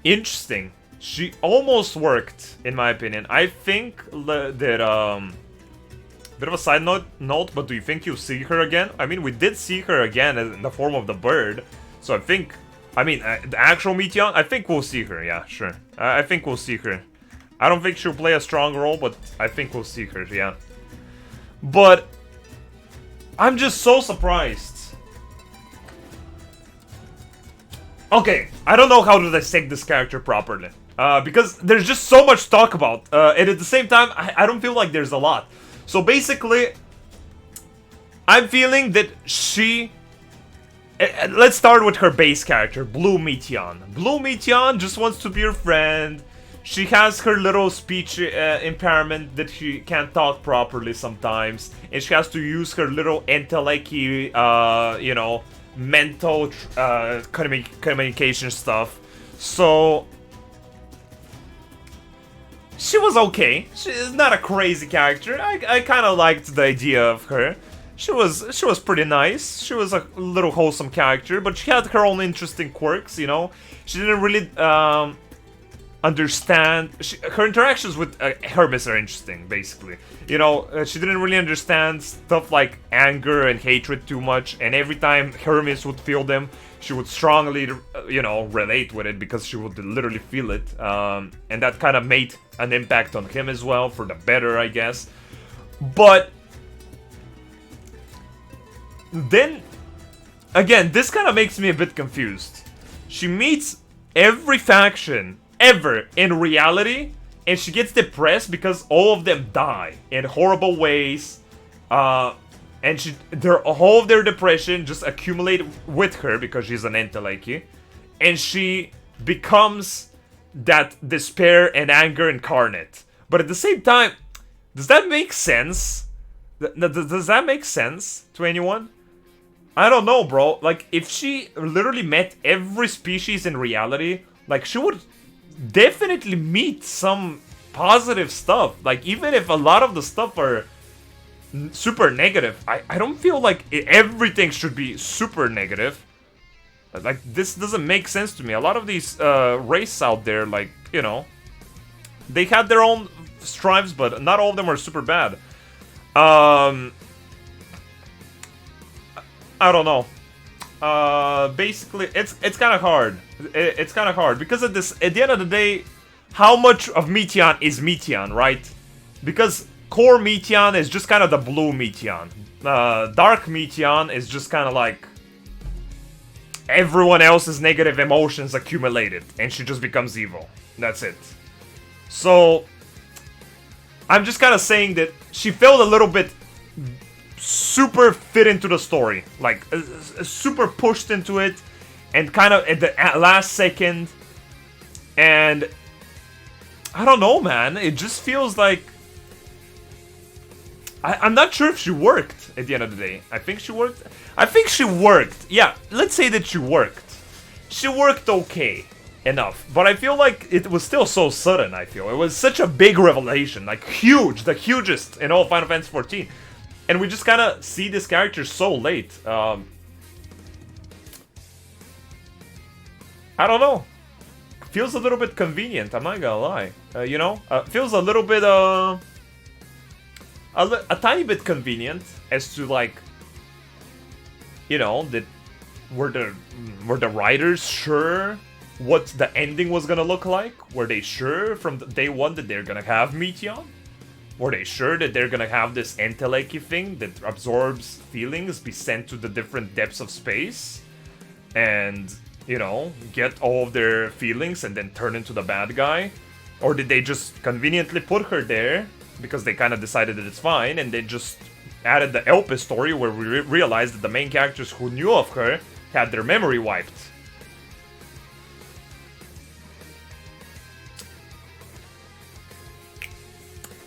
Interesting. She almost worked, in my opinion. I think that, bit of a side note, but do you think you'll see her again? I mean, we did see her again in the form of the bird, so I think... I mean, the actual Meteon, I think we'll see her, yeah, sure. I think we'll see her. I don't think she'll play a strong role, but I think we'll see her, yeah. But, I'm just so surprised. Okay, I don't know how to dissect this character properly. Because there's just so much to talk about. And at the same time, I don't feel like there's a lot. So basically, I'm feeling that she... Let's start with her base character, Blue Meteon. Blue Meteon just wants to be your friend. She has her little speech impairment that she can't talk properly sometimes, and she has to use her little intellect-y, you know, mental communication stuff. So she was okay. She's not a crazy character. I kind of liked the idea of her. She was pretty nice. She was a little wholesome character, but she had her own interesting quirks. You know, she didn't really understand. Her interactions with Hermes are interesting, basically. You know, she didn't really understand stuff like anger and hatred too much, and every time Hermes would feel them, she would strongly, you know, relate with it because she would literally feel it, and that kind of made an impact on him as well, for the better, I guess. But then, again, this kind of makes me a bit confused. She meets every faction ever in reality, and she gets depressed because all of them die in horrible ways, and all of their depression just accumulate with her because she's an Enteleki, and she becomes that despair and anger incarnate. But at the same time, does that make sense? Does that make sense to anyone? I don't know, bro. Like, if she literally met every species in reality, like, she would definitely meet some positive stuff. Like, even if a lot of the stuff are super negative, I don't feel like everything should be super negative. Like, this doesn't make sense to me. A lot of these races out there, like, you know, they had their own strives, but not all of them are super bad. I don't know. Basically, it's kind of hard. It's kind of hard because at the end of the day, how much of Meteon is Meteon, right? Because core Meteon is just kind of the blue Meteon. Dark Meteon is just kind of like everyone else's negative emotions accumulated, and she just becomes evil. That's it. So I'm just kind of saying that she felt a little bit super fit into the story, like super pushed into it, and kind of at the last second. And I don't know, man. It just feels like I'm not sure if she worked at the end of the day. I think she worked. I think she worked. Yeah, let's say that she worked. She worked okay enough, but I feel like it was still so sudden. I feel it was such a big revelation, like huge, the hugest in all Final Fantasy XIV. And we just kind of see this character so late. I don't know. Feels a little bit convenient, I'm not gonna lie. You know? Feels a little bit, a tiny bit convenient as to, like, you know, that were the writers sure what the ending was gonna look like? Were they sure from day one that they're gonna have Meteon? Were they sure that they're gonna have this Enteleki thing that absorbs feelings, be sent to the different depths of space, and, you know, get all of their feelings and then turn into the bad guy? Or did they just conveniently put her there because they kind of decided that it's fine, and they just added the Elpis story where we realized that the main characters who knew of her had their memory wiped?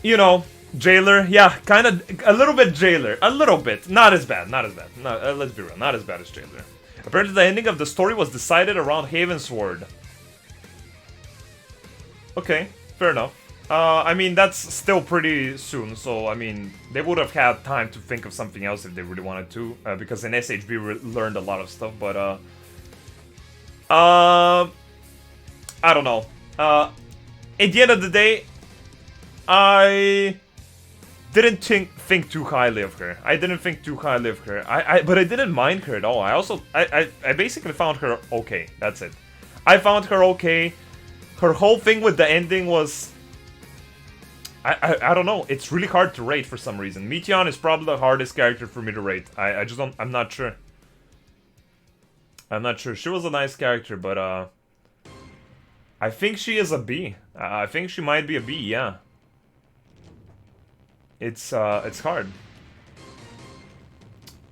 You know, Jailer, yeah, kind of, a little bit Jailer, a little bit, not as bad, not as bad, no, let's be real, not as bad as Jailer. Apparently the ending of the story was decided around Havensward. Okay, fair enough. I mean, that's still pretty soon, so, I mean, they would have had time to think of something else if they really wanted to, because in SHB we learned a lot of stuff, but, I don't know. At the end of the day, I didn't think too highly of her. I didn't think too highly of her. But I didn't mind her at all. I basically found her okay. That's it. I found her okay. Her whole thing with the ending was, I don't know. It's really hard to rate for some reason. Meteon is probably the hardest character for me to rate. I just don't. I'm not sure. I'm not sure. She was a nice character, but I think she is a B. I think she might be a B. Yeah. It's hard.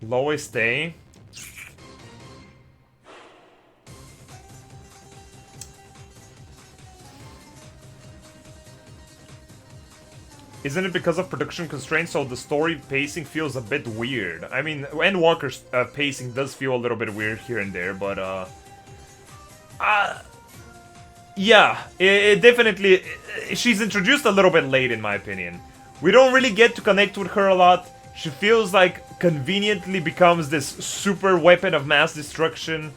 Lowest A. Isn't it because of production constraints, so the story pacing feels a bit weird? I mean, Endwalker's pacing does feel a little bit weird here and there, but yeah, it definitely... She's introduced a little bit late, in my opinion. We don't really get to connect with her a lot. She feels like conveniently becomes this super weapon of mass destruction.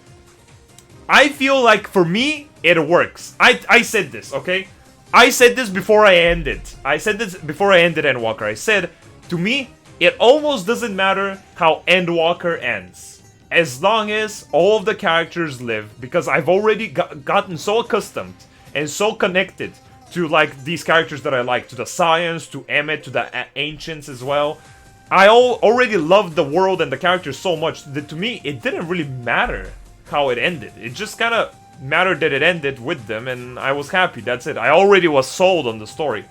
I feel like, for me, it works. I said this, okay? I said this before I ended. I said this before I ended Endwalker. I said, to me, it almost doesn't matter how Endwalker ends, as long as all of the characters live, because I've already gotten so accustomed and so connected to like these characters that I like, to the Scions, to Emmet, to the Ancients as well. I already loved the world and the characters so much that to me it didn't really matter how it ended. It just kind of mattered that it ended with them, and I was happy. That's it. I already was sold on the story.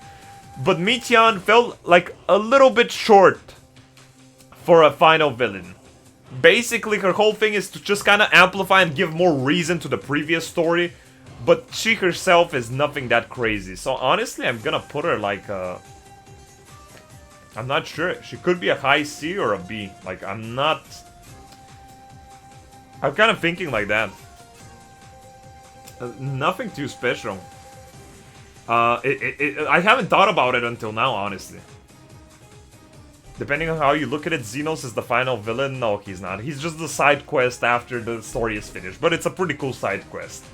But Mityan felt like a little bit short for a final villain. Basically, her whole thing is to just kind of amplify and give more reason to the previous story, but she herself is nothing that crazy. So honestly, I'm gonna put her like a... I'm not sure. She could be a high C or a B. Like, I'm kind of thinking like that. Nothing too special. I haven't thought about it until now, honestly. Depending on how you look at it, Xenos is the final villain. No, he's not. He's just the side quest after the story is finished. But it's a pretty cool side quest.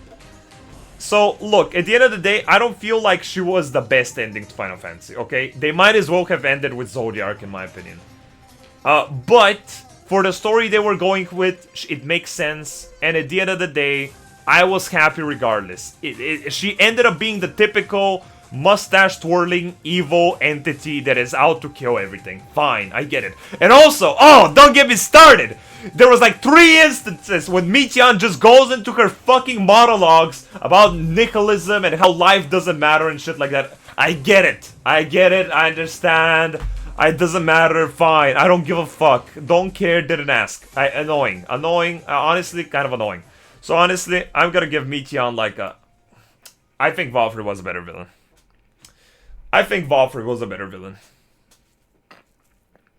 So, look, at the end of the day, I don't feel like she was the best ending to Final Fantasy, okay? They might as well have ended with Zodiac, in my opinion. But, for the story they were going with, it makes sense. And at the end of the day, I was happy regardless. She ended up being the typical mustache-twirling evil entity that is out to kill everything. Fine, I get it. And also, oh, don't get me started! There was like 3 instances when Mityan just goes into her fucking monologues about nihilism and how life doesn't matter and shit like that. I get it. I get it. I understand. It doesn't matter. Fine. I don't give a fuck. Don't care. Didn't ask. Annoying. Annoying. Honestly, kind of annoying. So honestly, I'm gonna give Mityan like a... I think Valkyrie was a better villain. I think Valkyrie was a better villain.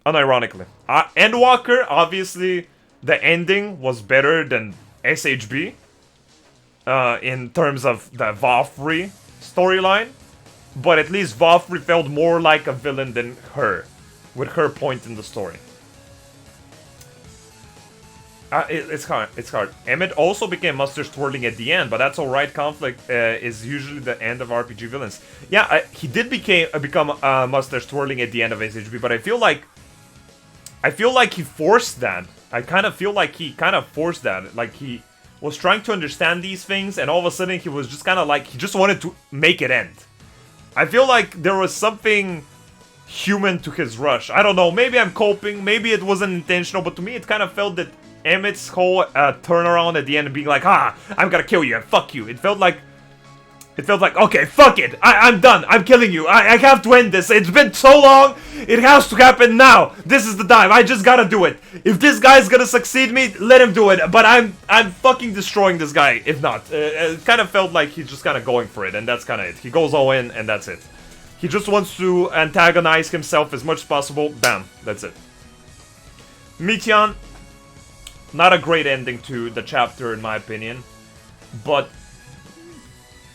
Unironically. Endwalker, obviously, the ending was better than SHB. In terms of the Valkyrie storyline. But at least Valkyrie felt more like a villain than her. With her point in the story. It's hard. Emmet also became Mustard Twirling at the end, but that's alright. Conflict is usually the end of RPG villains. Yeah, he did become Mustard Twirling at the end of SHB, but I feel like he forced that. I kind of feel like he kind of forced that. Like, he was trying to understand these things, and all of a sudden he was just kind of like, he just wanted to make it end. I feel like there was something human to his rush. I don't know, maybe I'm coping, maybe it wasn't intentional, but to me it kind of felt that Emmett's whole turnaround at the end of being like, I'm gonna kill you and fuck you. It felt like, okay, fuck it. I'm done. I'm killing you. I have to end this. It's been so long. It has to happen now. This is the time. I just gotta do it. If this guy's gonna succeed me, let him do it. But I'm fucking destroying this guy. If not, it kind of felt like he's just kind of going for it, and that's kind of it. He goes all in, and that's it. He just wants to antagonize himself as much as possible. Bam. That's it. Mityan. Not a great ending to the chapter, in my opinion. But,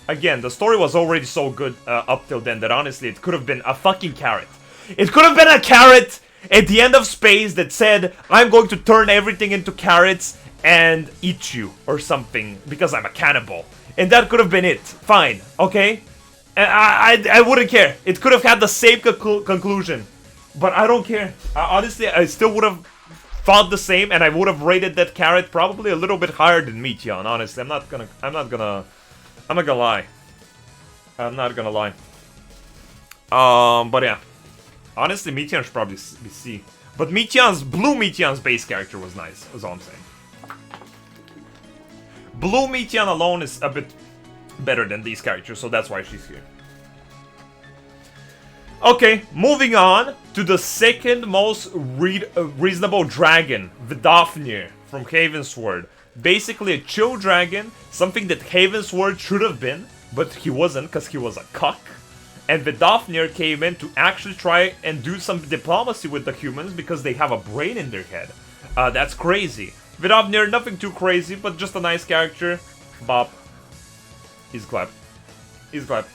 again, the story was already so good up till then that honestly, it could have been a fucking carrot. It could have been a carrot at the end of Space that said, I'm going to turn everything into carrots and eat you, or something, because I'm a cannibal. And that could have been it. Fine, okay? And I wouldn't care. It could have had the same conclusion. But I don't care. Honestly, I still would have thought the same, and I would have rated that carrot probably a little bit higher than Mityan, honestly. I'm not gonna lie. I'm not gonna lie. But yeah. Honestly, Mityan should probably be C. But Blue Mityan's base character was nice, is all I'm saying. Blue Mityan alone is a bit better than these characters, so that's why she's here. Okay, moving on to the second most reasonable dragon, Vidofnir from Havensward. Basically a chill dragon, something that Havensward should have been, but he wasn't because he was a cuck. And Vidofnir came in to actually try and do some diplomacy with the humans because they have a brain in their head. That's crazy. Vidofnir, nothing too crazy, but just a nice character. Bop. He's clapped. He's clapped.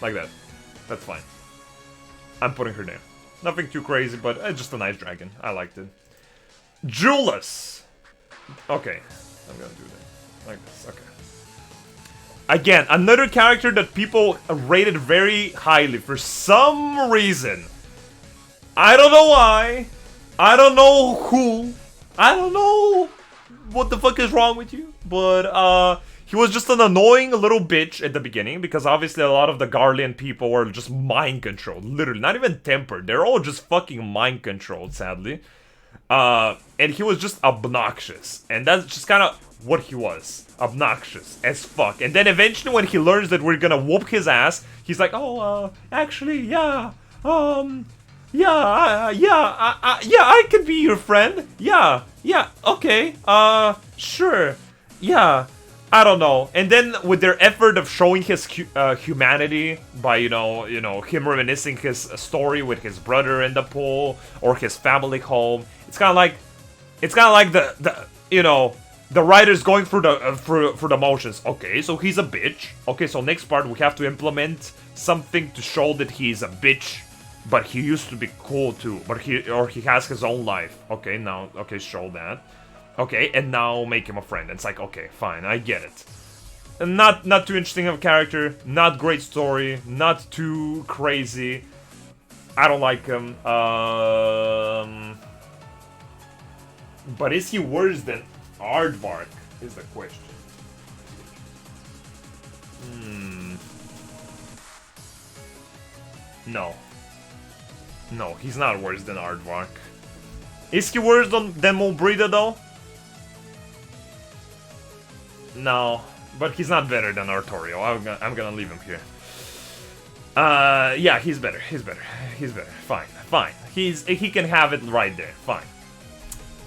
Like that. That's fine. I'm putting her name. Nothing too crazy, but just a nice dragon. I liked it. Julius. Okay. I'm gonna do that. Like this. Okay. Again, another character that people rated very highly for some reason. I don't know why. I don't know who. I don't know what the fuck is wrong with you. But, he was just an annoying little bitch at the beginning. Because obviously a lot of the Garlean people were just mind controlled. Literally, not even tempered. They're all just fucking mind controlled, sadly. And he was just obnoxious. And that's just kind of what he was. Obnoxious as fuck. And then eventually when he learns that we're gonna whoop his ass, he's like, oh, actually, yeah, yeah, I could be your friend. Yeah, okay, sure, yeah, I don't know. And then with their effort of showing his humanity by, you know, him reminiscing his story with his brother in the pool or his family home, it's kind of like the you know, the writer's going through the for the motions. Okay, so he's a bitch. Okay, so next part we have to implement something to show that he's a bitch, but he used to be cool too. But he has his own life. Okay, now show that. Okay, and now make him a friend. It's like, okay, fine, I get it. And not too interesting of a character, not great story, not too crazy. I don't like him. But is he worse than Aardvark is the question. No, he's not worse than Aardvark. Is he worse than Mulbrida though? No, but he's not better than Artorio. I'm gonna leave him here. Yeah, he's better. Fine. He can have it right there. Fine.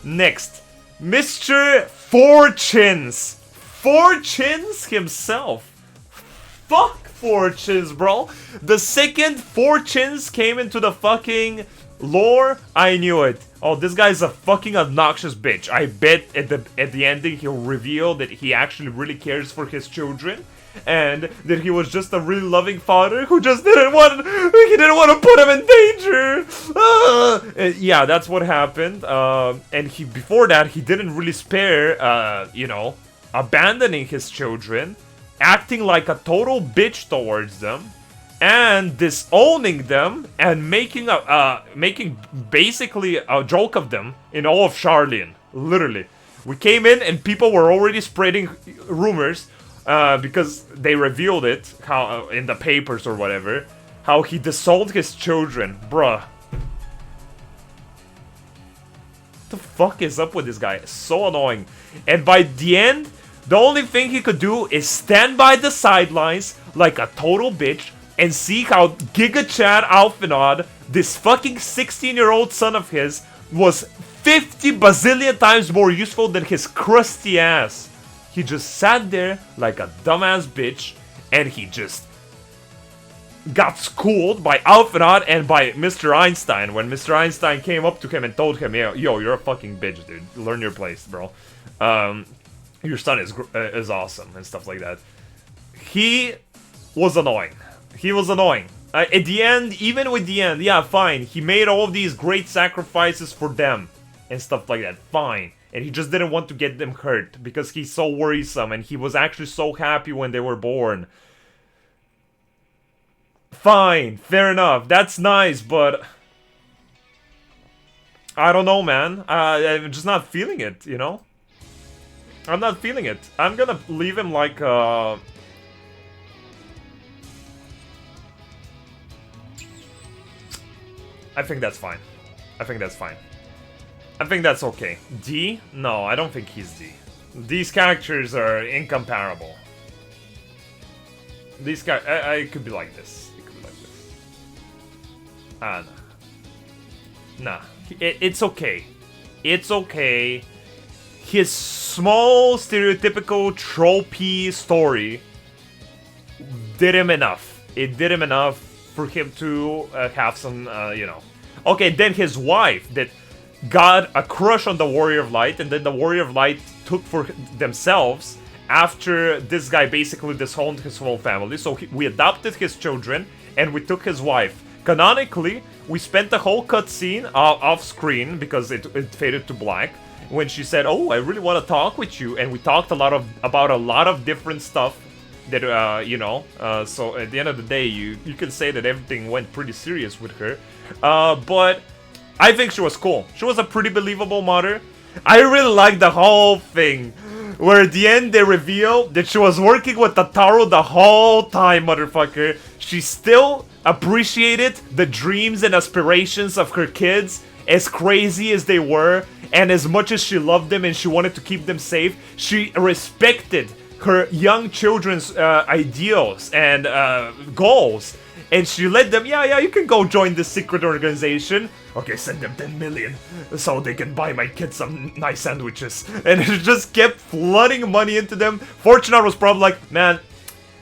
Next, Mr. Fortunes. Fortunes himself. Fuck Fortunes, bro. The second Fortunes came into the fucking lore, I knew it. Oh, this guy's a fucking obnoxious bitch. I bet at the ending he'll reveal that he actually really cares for his children. And that he was just a really loving father who just didn't want to put him in danger. Yeah, that's what happened. And before that, he didn't really spare, you know, abandoning his children, acting like a total bitch towards them, and disowning them, and making basically a joke of them in all of Sharlayan. Literally, we came in and people were already spreading rumors. Because they revealed it, how in the papers or whatever, how he disowned his children, bruh. What the fuck is up with this guy? It's so annoying. And by the end, the only thing he could do is stand by the sidelines like a total bitch and see how Giga Chad Alphenod, this fucking 16-year-old son of his, was 50 bazillion times more useful than his crusty ass. He just sat there like a dumbass bitch, and he just got schooled by Alphenod and by Mr. Einstein when Mr. Einstein came up to him and told him, yo, you're a fucking bitch, dude. Learn your place, bro. Your son is awesome, and stuff like that. He was annoying. At the end, even with the end, yeah, fine. He made all of these great sacrifices for them, and stuff like that. Fine. And he just didn't want to get them hurt because he's so worrisome and he was actually so happy when they were born. Fine, fair enough. That's nice, but I don't know, man. I'm just not feeling it, you know? I'm not feeling it. I'm gonna leave him like, I think that's fine. I think that's okay. D? No, I don't think he's D. These characters are incomparable. These guys, it could be like this. Nah. It's okay. It's okay. His small, stereotypical tropey story did him enough. it did him enough for him to have some, you know. Okay, then his wife that got a crush on the Warrior of Light, and then the Warrior of Light took for themselves after this guy basically disowned his whole family. So we adopted his children, and we took his wife. Canonically, we spent the whole cutscene off screen because it faded to black when she said, "Oh, I really want to talk with you," and we talked about a lot of different stuff that you know. So at the end of the day, you can say that everything went pretty serious with her, but I think she was cool. She was a pretty believable mother. I really liked the whole thing where at the end they reveal that she was working with Tataru the whole time, motherfucker. She still appreciated the dreams and aspirations of her kids, as crazy as they were, and as much as she loved them and she wanted to keep them safe, she respected her young children's ideals and goals. And she let them, yeah, you can go join this secret organization. Okay, send them 10 million so they can buy my kids some nice sandwiches. And she just kept flooding money into them. Fortunate was probably like, man,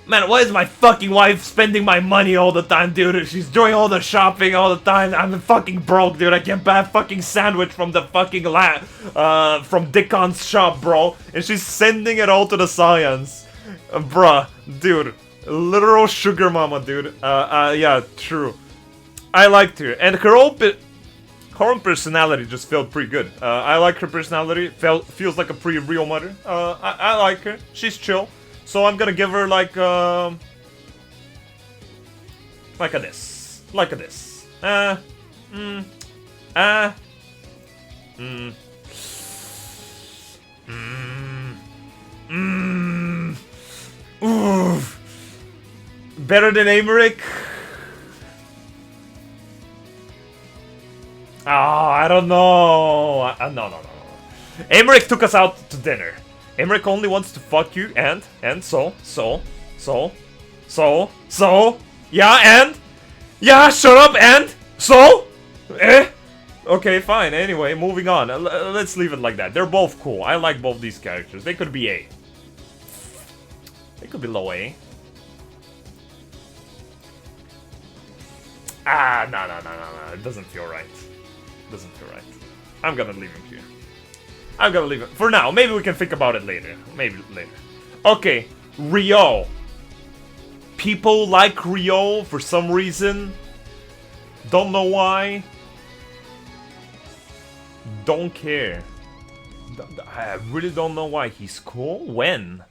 why is my fucking wife spending my money all the time, dude? She's doing all the shopping all the time. I'm fucking broke, dude. I can't buy a fucking sandwich from the fucking from Dickon's shop, bro. And she's sending it all to the Saiyans. Bruh, dude. Literal sugar mama, dude. Yeah, true. I liked her. And her own personality just felt pretty good. I like her personality. Feels like a pretty real mother. I like her. She's chill. So I'm gonna give her like a this. Like a this. Oof. Better than Emmerich? Oh, I don't know. No. Emmerich took us out to dinner. Emmerich only wants to fuck you and so. Yeah, and? Yeah, shut up, and? So? Okay, fine. Anyway, moving on. Let's leave it like that. They're both cool. I like both these characters. They could be A. They could be low A. No. It doesn't feel right. Doesn't feel right. I'm gonna leave him here. I'm gonna leave it for now. Maybe we can think about it later. Maybe later. Okay, Ryo. People like Ryo for some reason. Don't know why. Don't care. I really don't know why. He's cool? When?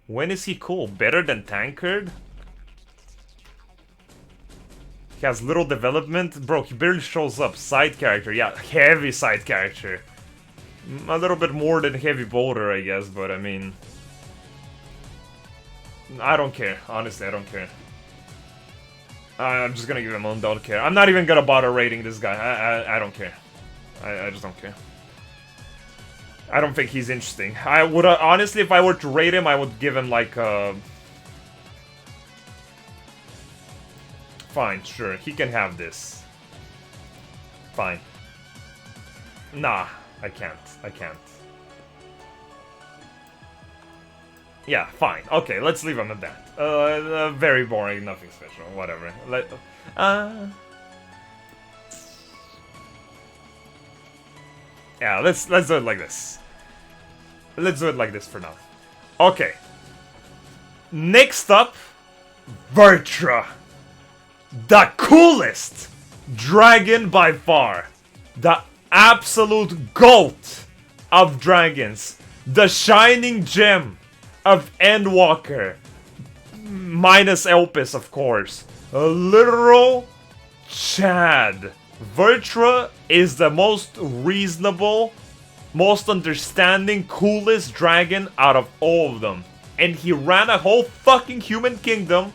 When is he cool? Better than Tankard? He has little development. Bro, he barely shows up. Side character. Yeah, heavy side character. A little bit more than Heavy Boulder, I guess, but I mean... I don't care. Honestly, I don't care. I'm just gonna give him a don't care. I'm not even gonna bother rating this guy. I don't care. I just don't care. I don't think he's interesting. I would, honestly, if I were to rate him, I would give him like fine, sure, he can have this. Fine. Nah, I can't. Yeah, fine. Okay, let's leave him at that. Very boring, nothing special, whatever. Yeah, let's do it like this. Let's do it like this for now. Okay. Next up, Vertra. The coolest dragon by far. The absolute GOAT of dragons. The shining gem of Endwalker. Minus Elpis, of course. A literal Chad. Vertra is the most reasonable, most understanding, coolest dragon out of all of them. And he ran a whole fucking human kingdom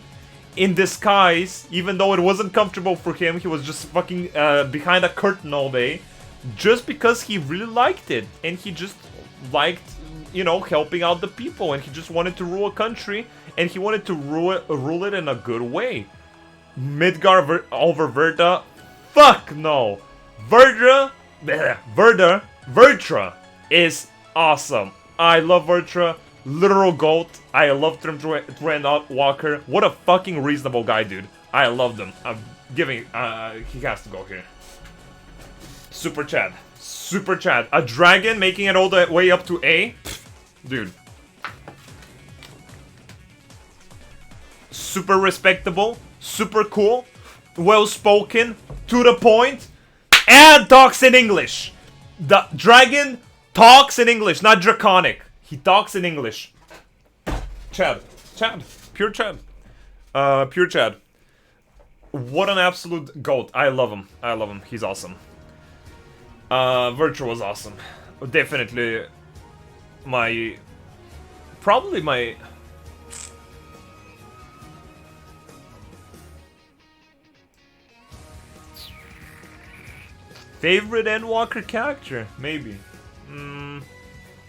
in disguise, even though it wasn't comfortable for him. He was just fucking behind a curtain all day, just because he really liked it. And he just liked, you know, helping out the people. And he just wanted to rule a country, and he wanted to rule it in a good way. Midgar over Verta? Fuck no! Vertra is awesome. I love Vertra. Literal GOAT. I love Trent Walker. What a fucking reasonable guy, dude. I loved him. I'm giving... he has to go here. Super Chad. Super Chad. A dragon making it all the way up to A? Pfft, dude. Super respectable. Super cool. Well spoken. To the point. And talks in English. The dragon talks in English, not draconic. He talks in English. Chad. Chad. Pure Chad. Pure Chad. What an absolute GOAT. I love him. I love him. He's awesome. Virtual was awesome. Definitely my... Probably my... Favorite Endwalker character? Maybe.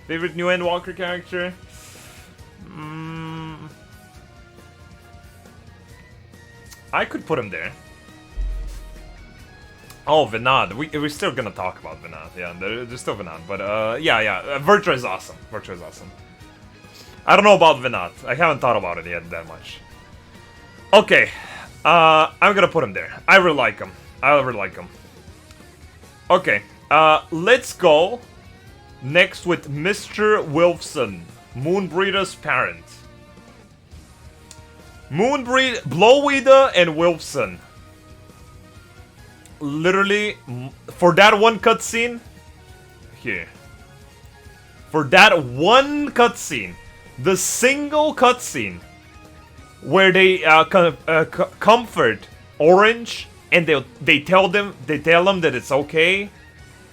Favorite new Endwalker character? I could put him there. Oh, Vinod. We're still gonna talk about Vinod. Yeah, there's still Vinod. But, yeah. Virtua is awesome. Virtua is awesome. I don't know about Vinod. I haven't thought about it yet that much. Okay. I'm gonna put him there. I really like him. I really like him. Okay. Let's go next with Mr. Wilson. Moonbreeder's parent. Blowweeder and Wilson. Literally, for that one cutscene, here. For that one cutscene, the single cutscene where they comfort Orange and they tell him that it's okay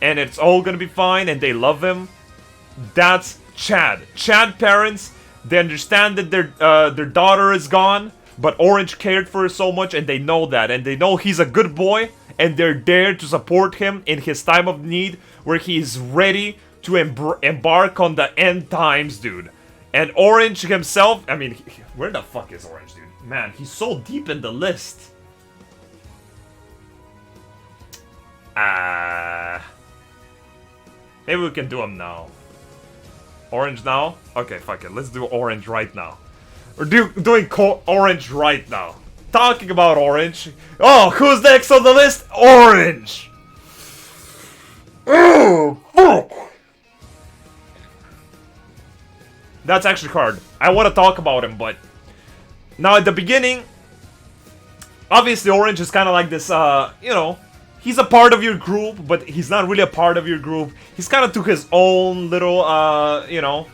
and it's all gonna be fine and they love him. That's Chad. Chad parents, they understand that their daughter is gone, but Orange cared for her so much and they know that, and they know he's a good boy. And they're there to support him in his time of need, where he's ready to embark on the end times, dude. And Orange himself, I mean, where the fuck is Orange, dude? Man, he's so deep in the list. Maybe we can do him now. Orange now? Okay, fuck it. Let's do Orange right now. We're doing Orange right now. Talking about Orange. Oh, who's next on the list? Orange! Oh, fuck! That's actually hard. I want to talk about him, but... Now, at the beginning... Obviously, Orange is kind of like this, you know... He's a part of your group, but he's not really a part of your group. He's kind of took his own little, you know...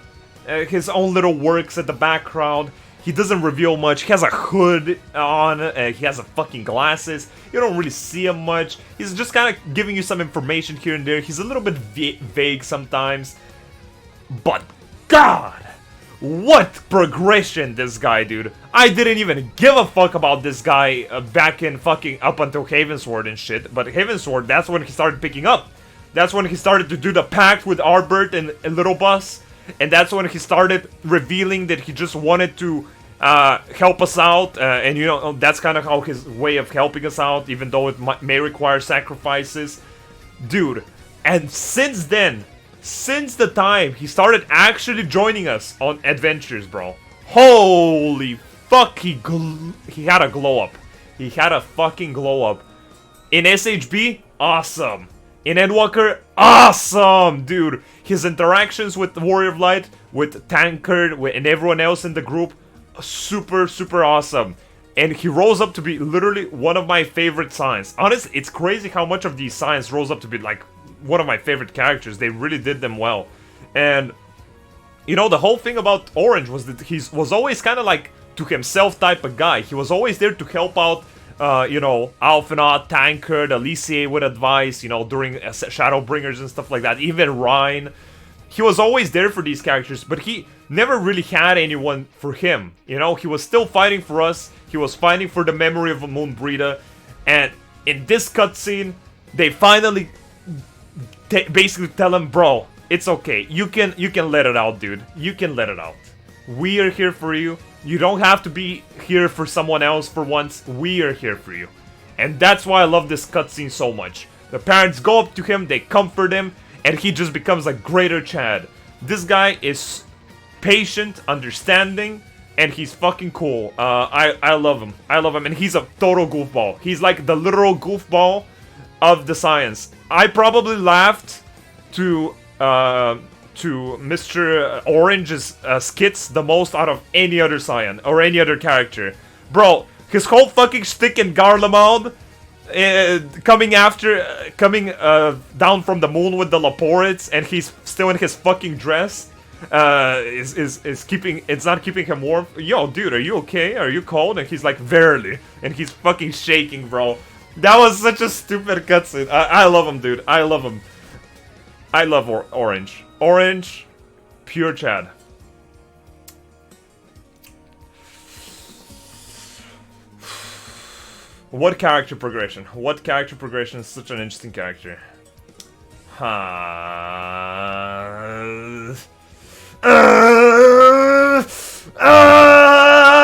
his own little works at the background. He doesn't reveal much. He has a hood on. He has a fucking glasses. You don't really see him much. He's just kind of giving you some information here and there. He's a little bit vague sometimes. But, God! What progression, this guy, dude. I didn't even give a fuck about this guy back in fucking up until Havensward and shit. But Havensward, that's when he started picking up. That's when he started to do the pact with Arbert and Little Bus. And that's when he started revealing that he just wanted to help us out. And, you know, that's kind of how his way of helping us out, even though it may require sacrifices. Dude, and since then, since the time he started actually joining us on adventures, bro. Holy fuck, he had a glow up. He had a fucking glow up. In SHB, awesome. In Endwalker, awesome, dude. His interactions with Warrior of Light, with Tankard, and everyone else in the group, super, super awesome. And he rose up to be literally one of my favorite signs. Honestly, it's crazy how much of these signs rose up to be like one of my favorite characters. They really did them well. And, you know, the whole thing about Orange was that he was always kind of like to himself type of guy. He was always there to help out, you know, Alphanot, Tankard, Alicia with advice, you know, during Shadowbringers and stuff like that. Even Ryan. He was always there for these characters, but he never really had anyone for him. You know, he was still fighting for us. He was fighting for the memory of a Moonbreeder. And in this cutscene, they finally basically tell him, bro, it's okay. You can let it out, dude. You can let it out. We are here for you. You don't have to be here for someone else for once. We are here for you. And that's why I love this cutscene so much. The parents go up to him, they comfort him, and he just becomes a greater Chad. This guy is patient, understanding, and he's fucking cool. I love him. I love him, and he's a total goofball. He's like the literal goofball of the science. I probably laughed to Mr. Orange's skits the most out of any other Saiyan or any other character. Bro, his whole fucking shtick in Garlemald, coming down from the moon with the Laporids, and he's still in his fucking dress, it's not keeping him warm. Yo, dude, are you okay? Are you cold? And he's like, verily, and he's fucking shaking, bro. That was such a stupid cutscene. I love him, dude. I love him. I love Orange. Orange, pure Chad. What character progression? What character progression is such an interesting character? I'm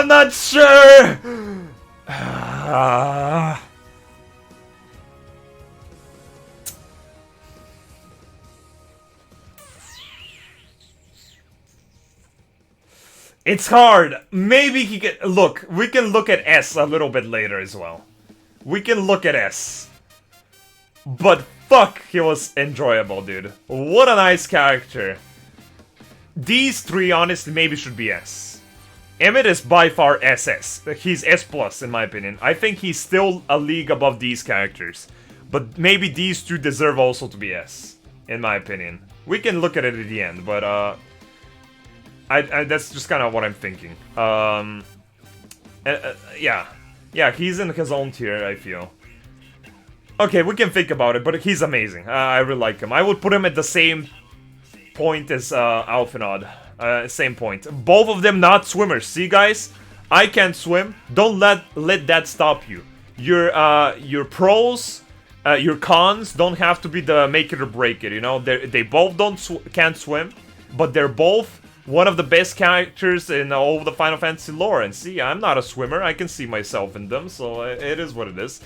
not sure. It's hard. Maybe he can look. We can look at S a little bit later as well. We can look at S. But fuck, he was enjoyable, dude. What a nice character. These three, honestly, maybe should be S. Emmett is by far SS. He's S+, in my opinion. I think he's still a league above these characters. But maybe these two deserve also to be S, in my opinion. We can look at it at the end, but that's just kind of what I'm thinking. Yeah, he's in his own tier, I feel. Okay, we can think about it, but he's amazing. I really like him. I would put him at the same point as Alphenod. Same point. Both of them not swimmers. See, guys? I can't swim. Don't let that stop you. Your pros, your cons don't have to be the make it or break it, you know? They both can't swim, but they're both one of the best characters in all of the Final Fantasy lore. And see, I'm not a swimmer. I can see myself in them, so it is what it is.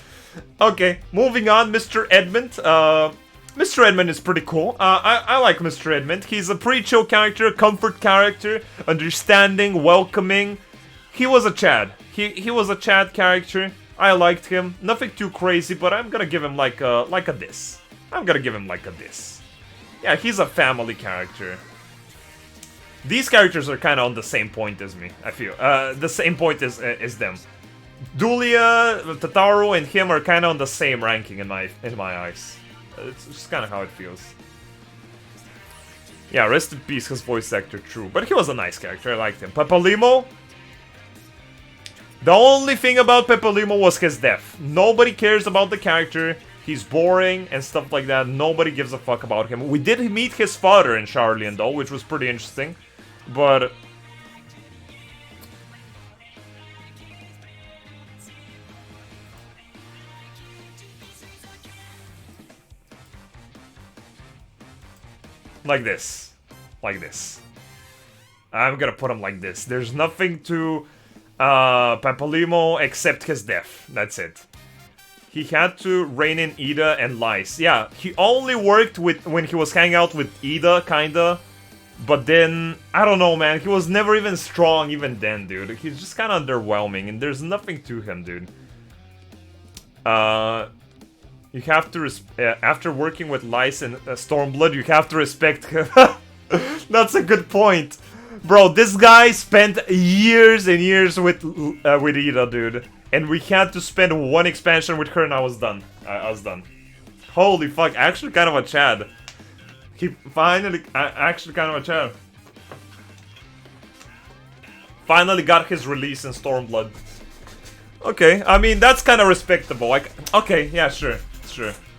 Okay, moving on, Mr. Edmund. Mr. Edmund is pretty cool. I like Mr. Edmund. He's a pretty chill character, comfort character, understanding, welcoming. He was a Chad. He was a Chad character. I liked him. Nothing too crazy, but I'm gonna give him like a this. I'm gonna give him like a this. Yeah, he's a family character. These characters are kind of on the same point as me, I feel. The same point as them. Dulia, Tataru, and him are kind of on the same ranking in my eyes. It's just kind of how it feels. Yeah, rest in peace, his voice actor, true. But he was a nice character, I liked him. Pepalimo? The only thing about Pepalimo was his death. Nobody cares about the character. He's boring and stuff like that. Nobody gives a fuck about him. We did meet his father in Charlian, though, which was pretty interesting. But like this. Like this. I'm gonna put him like this. There's nothing to Pepalimo except his death. That's it. He had to rein in Ida and Lice. Yeah, he only worked when he was hanging out with Ida, kinda. But then, I don't know, man. He was never even strong even then, dude. He's just kind of underwhelming, and there's nothing to him, dude. You have to, after working with Lice and Stormblood, you have to respect him. That's a good point. Bro, this guy spent years and years with Ida, dude. And we had to spend one expansion with her and I was done. I was done. Holy fuck, actually kind of a Chad. He finally, actually kind of a Chad. Finally got his release in Stormblood. Okay, I mean, that's kind of respectable. Like, okay, yeah, sure,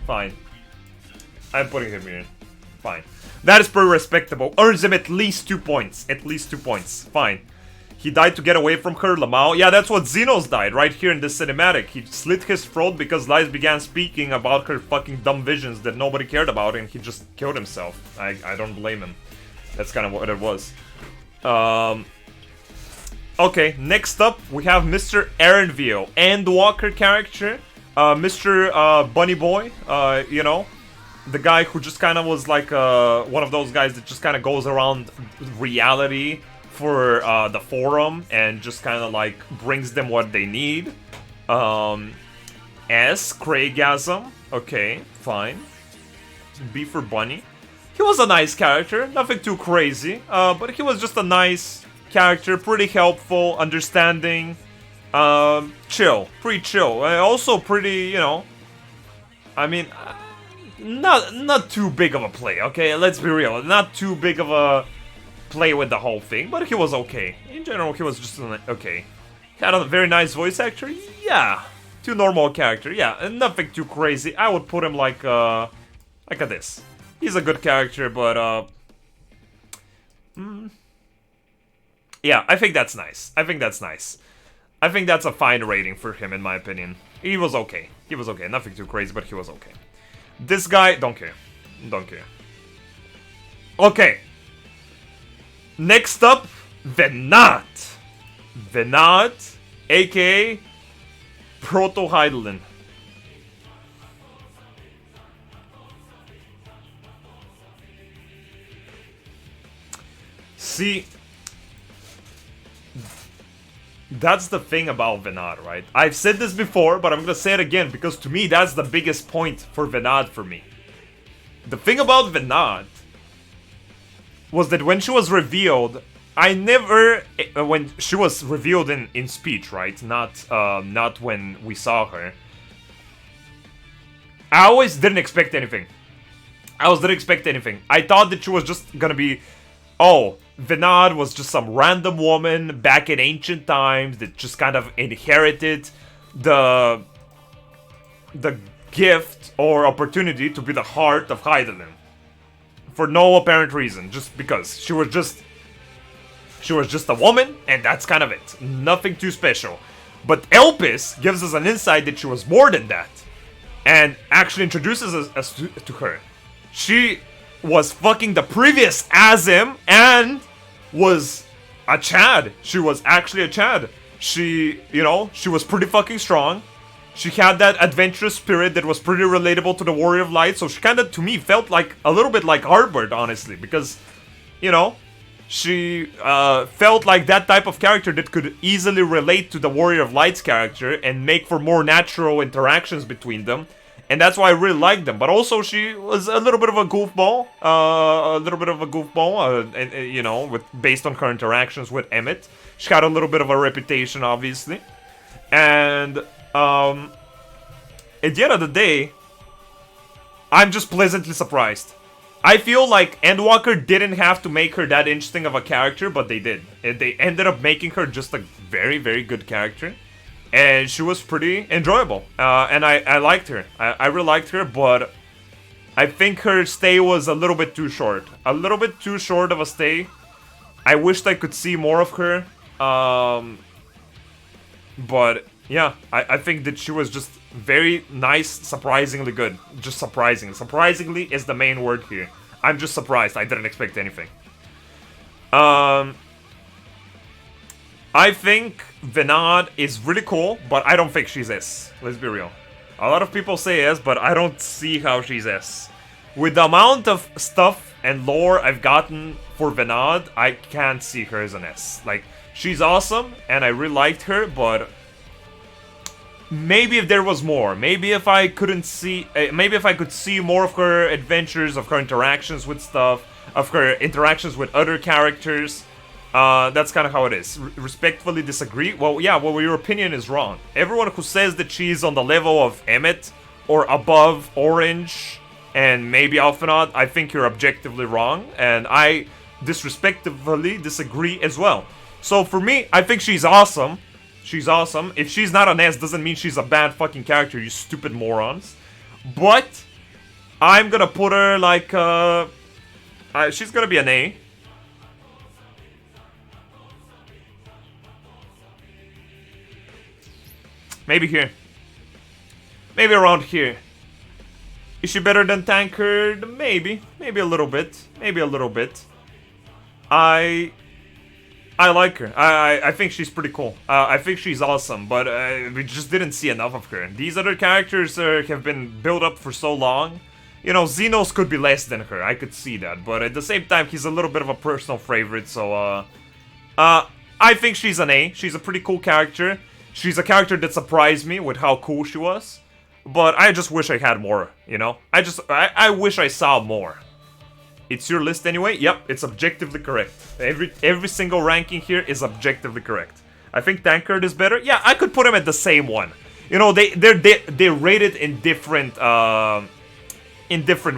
fine. I'm putting him here. Fine. That is pretty respectable. Earns him at least 2 points. At least 2 points. Fine. He died to get away from her, Lamau. Yeah, that's what Xenos died, right here in this cinematic. He slit his throat because Lice began speaking about her fucking dumb visions that nobody cared about, and he just killed himself. I don't blame him. That's kind of what it was. Okay, next up, we have Mr. Erenvio, Endwalker character. Mr. Bunny Boy, you know. The guy who just kind of was like one of those guys that just kind of goes around reality, for the forum and just kind of like brings them what they need. S, Craigasm. Okay, fine. B for Bunny. He was a nice character, nothing too crazy, but he was just a nice character, pretty helpful, understanding, chill, pretty chill. Also pretty, you know, I mean, not too big of a play, okay? Let's be real, not too big of a play with the whole thing, but he was okay. In general, he was just okay. Had a very nice voice actor, yeah. Too normal character, yeah, and nothing too crazy. I would put him like a this. He's a good character, but yeah, I think that's nice. I think that's nice. I think that's a fine rating for him, in my opinion. He was okay. He was okay. Nothing too crazy, but he was okay. This guy, don't care. Don't care. Okay. Next up, Venat. Venat, aka Proto Heidelin. See, that's the thing about Venad, right? I've said this before, but I'm gonna say it again, because to me, that's the biggest point for Venad for me. The thing about Venad was that when she was revealed, I never... when she was revealed in speech, right? Not when we saw her. I always didn't expect anything. I always didn't expect anything. I thought that she was just gonna be... oh, Venad was just some random woman back in ancient times that just kind of inherited the gift or opportunity to be the heart of Heidelin. For no apparent reason, just because. She was just a woman, and that's kind of it. Nothing too special. But Elpis gives us an insight that she was more than that. And actually introduces us to her. She was fucking the previous Azim and was a Chad. She was actually a Chad. She, you know, she was pretty fucking strong. She had that adventurous spirit that was pretty relatable to the Warrior of Light. So she kind of, to me, felt like a little bit like Harbord, honestly. Because, you know, she felt like that type of character that could easily relate to the Warrior of Light's character and make for more natural interactions between them. And that's why I really liked them. But also, she was a little bit of a goofball. You know, based on her interactions with Emmett. She had a little bit of a reputation, obviously. And at the end of the day, I'm just pleasantly surprised. I feel like Endwalker didn't have to make her that interesting of a character, but they did. They ended up making her just a very, very good character. And she was pretty enjoyable. And I liked her. I really liked her, but I think her stay was a little bit too short. A little bit too short of a stay. I wished I could see more of her. But yeah, I think that she was just very nice, surprisingly good. Just surprising. Surprisingly is the main word here. I'm just surprised. I didn't expect anything. I think Venad is really cool, but I don't think she's S. Let's be real. A lot of people say S, but I don't see how she's S. With the amount of stuff and lore I've gotten for Venad, I can't see her as an S. Like, she's awesome, and I really liked her, but maybe if there was more, maybe if I couldn't see, maybe if I could see more of her adventures, of her interactions with stuff, of her interactions with other characters. That's kind of how it is. Respectfully disagree. Well, yeah, well, your opinion is wrong. Everyone who says that she's on the level of Emmett or above Orange and maybe Alphanod, I think you're objectively wrong, and I disrespectfully disagree as well. So for me, I think she's awesome. She's awesome. If she's not an S, doesn't mean she's a bad fucking character, you stupid morons. But I'm gonna put her like, she's gonna be an A. Maybe here. Maybe around here. Is she better than Tankard? Maybe. Maybe a little bit. Maybe a little bit. I like her. I think she's pretty cool. I think she's awesome, but we just didn't see enough of her. These other characters have been built up for so long. You know, Xenos could be less than her. I could see that. But at the same time, he's a little bit of a personal favorite, so I think she's an A. She's a pretty cool character. She's a character that surprised me with how cool she was. But I just wish I had more, you know? I wish I saw more. It's your list anyway? Yep, it's objectively correct. Every single ranking here is objectively correct. I think Tankard is better. Yeah, I could put him at the same one. You know, they're rated in different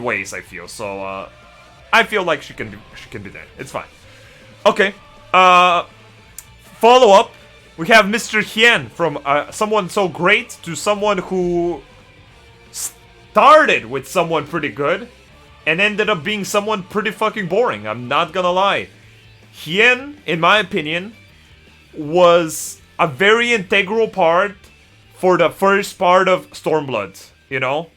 ways, I feel. So I feel like she can be there. It's fine. Okay. Follow up. We have Mr. Hien, from someone so great to someone who started with someone pretty good and ended up being someone pretty fucking boring. I'm not gonna lie. Hien, in my opinion, was a very integral part for the first part of Stormblood, you know?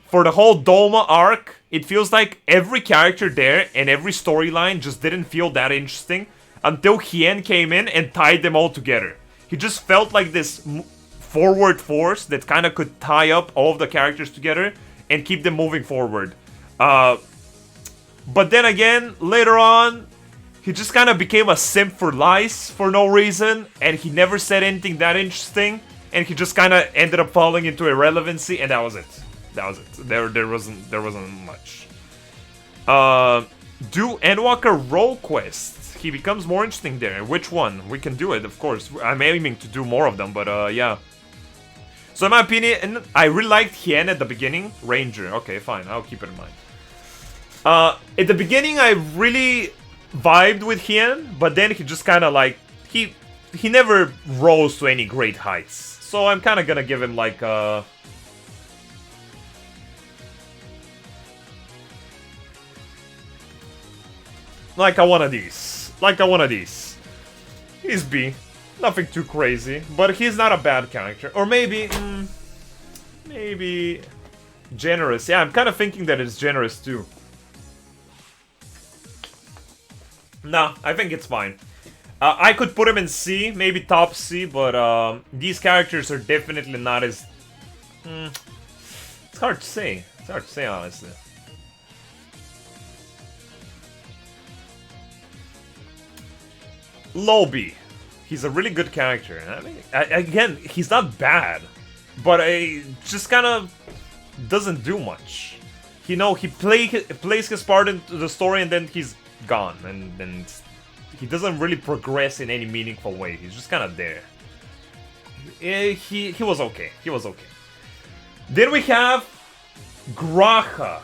For the whole Doma arc, it feels like every character there and every storyline just didn't feel that interesting until Hien came in and tied them all together. He just felt like this forward force that kind of could tie up all of the characters together and keep them moving forward. But then again, later on, he just kind of became a simp for Lice for no reason, and he never said anything that interesting, and he just kind of ended up falling into irrelevancy, and that was it. That was it. There wasn't much. Do Endwalker role quests. He becomes more interesting there. Which one? We can do it, of course. I'm aiming to do more of them, but yeah. So in my opinion, I really liked Hien at the beginning. Ranger. Okay, fine. I'll keep it in mind. At the beginning, I really vibed with Hien, but then he just kind of like... He never rose to any great heights. So I'm kind of gonna give him like a one of these. Like a one of these. He's B. Nothing too crazy. But he's not a bad character. Or maybe... maybe... generous. Yeah, I'm kind of thinking that it's generous too. Nah, I think it's fine. I could put him in C. Maybe top C. But these characters are definitely not as... It's hard to say. It's hard to say, honestly. Lobby. He's a really good character. I mean, again, he's not bad, but just kind of doesn't do much. You know, he plays his part into the story and then he's gone, and he doesn't really progress in any meaningful way. He's just kind of there. He was okay. He was okay. Then we have Graha.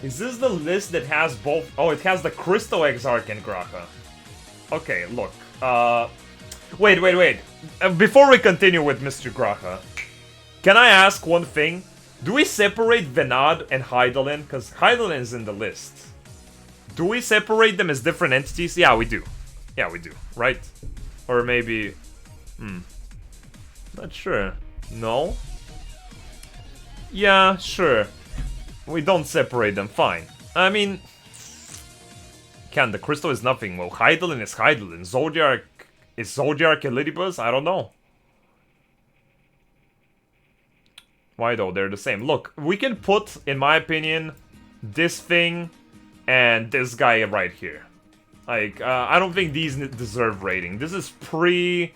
Is this the list that has both? Oh, it has the Crystal Exarch and Graha. Okay, look. Wait. Before we continue with Mr. Graha, can I ask one thing? Do we separate Venad and Hydaelyn? Because Hydaelyn is in the list. Do we separate them as different entities? Yeah, we do. Yeah, we do. Right? Or maybe... Not sure. No? Yeah, sure. We don't separate them. Fine. I mean... The crystal is nothing. Well, Hydaelyn is Hydaelyn. Zodiac is Zodiac Elidibus? I don't know. Why though? They're the same. Look, we can put, in my opinion, this thing and this guy right here. Like, I don't think these deserve rating. This is pre...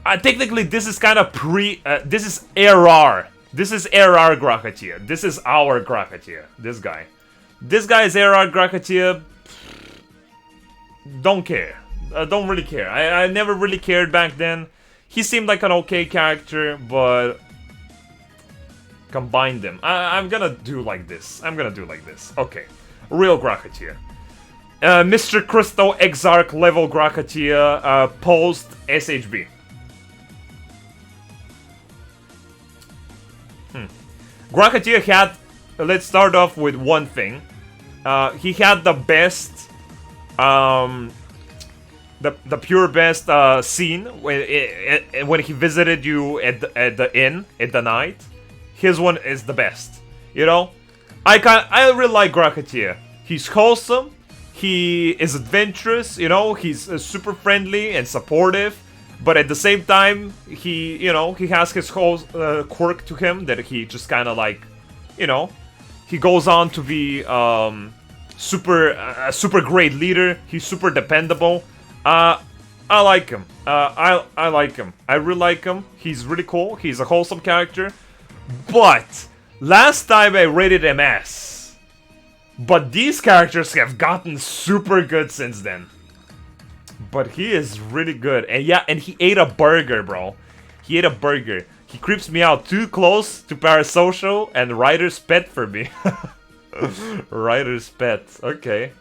technically, this is kind of pre... this is ARR. This is ARR Grahatia. This is our Grahatia. This guy. This guy is ARR Grahatia. Don't care. Don't really care. I never really cared back then. He seemed like an okay character, but... Combine them. I'm gonna do like this. Okay. Real Grahatia. Mr. Crystal Exarch level Grahatia post SHB. Grahatia had... Let's start off with one thing. He had the best... the pure best scene when he visited you at the inn at the night. His one is the best. You know, I really like Grahatia. He's wholesome. He is adventurous. You know, he's super friendly and supportive. But at the same time, he has his whole quirk to him that he just kind of like, you know, he goes on to be super great leader. He's super dependable. I like him. I like him. I really like him. He's really cool. He's a wholesome character. But last time I rated him S. But these characters have gotten super good since then. But he is really good. And yeah, and he ate a burger, bro. He ate a burger. He creeps me out too close to Parasocial and Ryder's Pet for me. Ryder's Pet. Okay.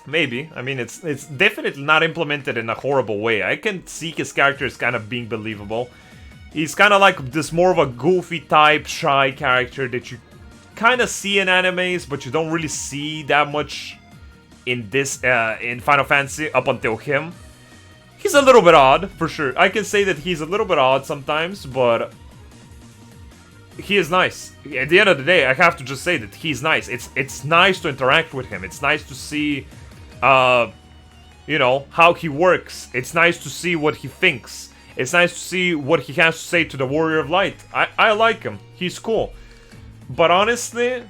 Maybe. I mean, it's definitely not implemented in a horrible way. I can see his character as kind of being believable. He's kind of like this more of a goofy type, shy character that you kind of see in animes, but you don't really see that much in this in Final Fantasy up until him. He's a little bit odd, for sure. I can say that he's a little bit odd sometimes, but he is nice. At the end of the day, I have to just say that he's nice. It's nice to interact with him. It's nice to see, you know, how he works. It's nice to see what he thinks. It's nice to see what he has to say to the Warrior of Light. I like him. He's cool. But honestly,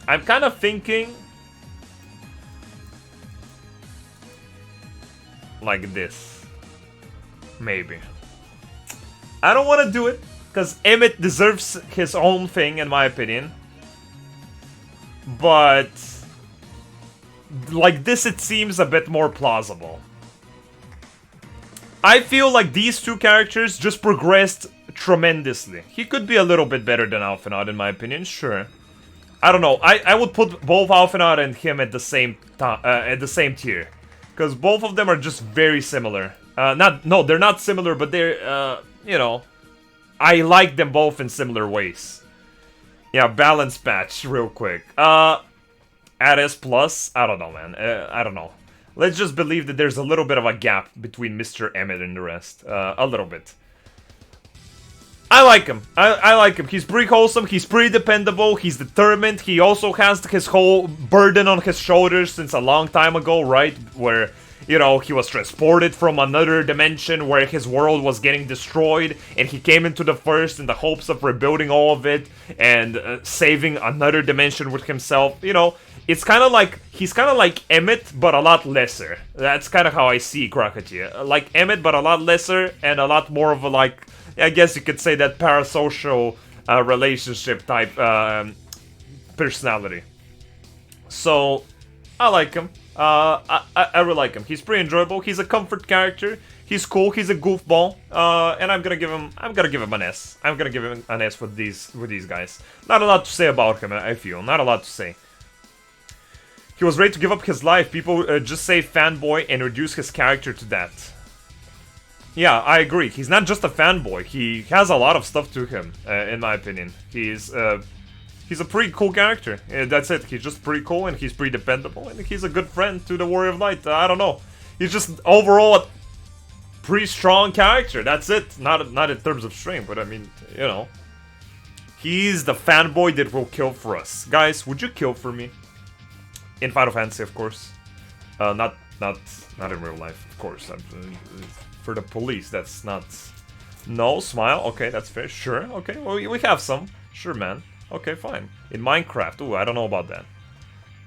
I'm kind of thinking like this. Maybe. I don't want to do it, because Emmett deserves his own thing, in my opinion. But like this, it seems a bit more plausible. I feel like these two characters just progressed tremendously. He could be a little bit better than Alphinaud, in my opinion, sure. I don't know. I would put both Alphinaud and him at the same tier, because both of them are just very similar. No, they're not similar, but they're you know, I like them both in similar ways. Yeah, balance patch real quick. At S plus, I don't know, man. I don't know. Let's just believe that there's a little bit of a gap between Mr. Emmett and the rest. A little bit. I like him. I like him. He's pretty wholesome. He's pretty dependable. He's determined. He also has his whole burden on his shoulders since a long time ago, right? Where, you know, he was transported from another dimension where his world was getting destroyed, and he came into the first in the hopes of rebuilding all of it and saving another dimension with himself. You know, it's kind of like, he's kind of like Emmett, but a lot lesser. That's kind of how I see Krakatoa. Like Emmett, but a lot lesser, and a lot more of a, like, I guess you could say that parasocial relationship type personality. So, I like him. I really like him. He's pretty enjoyable. He's a comfort character. He's cool. He's a goofball. And I'm gonna give him an S. I'm gonna give him an S with these guys. Not a lot to say about him, I feel. Not a lot to say. He was ready to give up his life. People just say fanboy and reduce his character to that. Yeah, I agree. He's not just a fanboy. He has a lot of stuff to him, in my opinion. He's a pretty cool character. That's it. He's just pretty cool, and he's pretty dependable, and he's a good friend to the Warrior of Light. I don't know. He's just overall a pretty strong character. That's it. Not in terms of strength, but I mean, you know. He's the fanboy that will kill for us. Guys, would you kill for me? In Final Fantasy, of course. Not in real life, of course. For the police, that's not... No, smile. Okay, that's fair. Sure. Okay, well, we have some. Sure, man. Okay, fine. In Minecraft. Ooh, I don't know about that.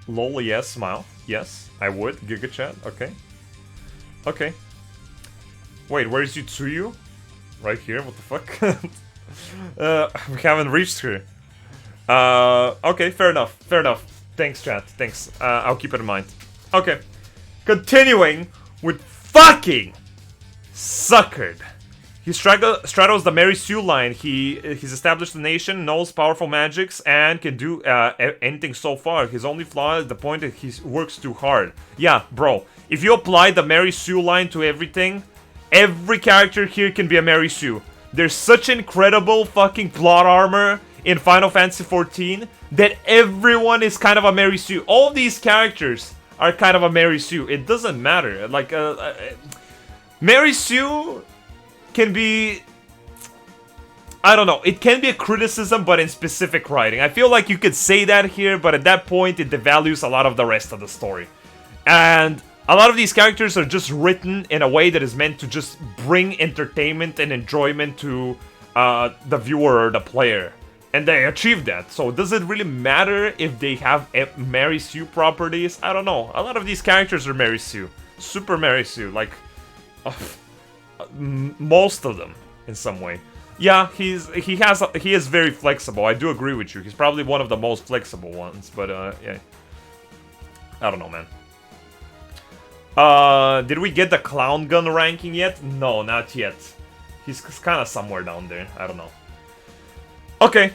Lol, yes. Smile. Yes, I would. Giga chat. Okay. Okay. Wait, where is Yutsuyu? Right here? What the fuck? We haven't reached here. Okay, fair enough. Fair enough. Thanks, chat. Thanks. I'll keep it in mind. Okay. Continuing with fucking Suckered. He straddles the Mary Sue line. He's established a nation, knows powerful magics, and can do anything so far. His only flaw is the point that he works too hard. Yeah, bro. If you apply the Mary Sue line to everything, every character here can be a Mary Sue. There's such incredible fucking plot armor in Final Fantasy XIV that everyone is kind of a Mary Sue. All these characters are kind of a Mary Sue. It doesn't matter. Like, Mary Sue can be... I don't know. It can be a criticism, but in specific writing. I feel like you could say that here, but at that point, it devalues a lot of the rest of the story. And a lot of these characters are just written in a way that is meant to just bring entertainment and enjoyment to the viewer or the player. And they achieved that. So does it really matter if they have Mary Sue properties? I don't know. A lot of these characters are Mary Sue. Super Mary Sue. Like, most of them in some way. Yeah, he is very flexible. I do agree with you. He's probably one of the most flexible ones. But, yeah. I don't know, man. Did we get the clown gun ranking yet? No, not yet. He's kind of somewhere down there. I don't know. Okay.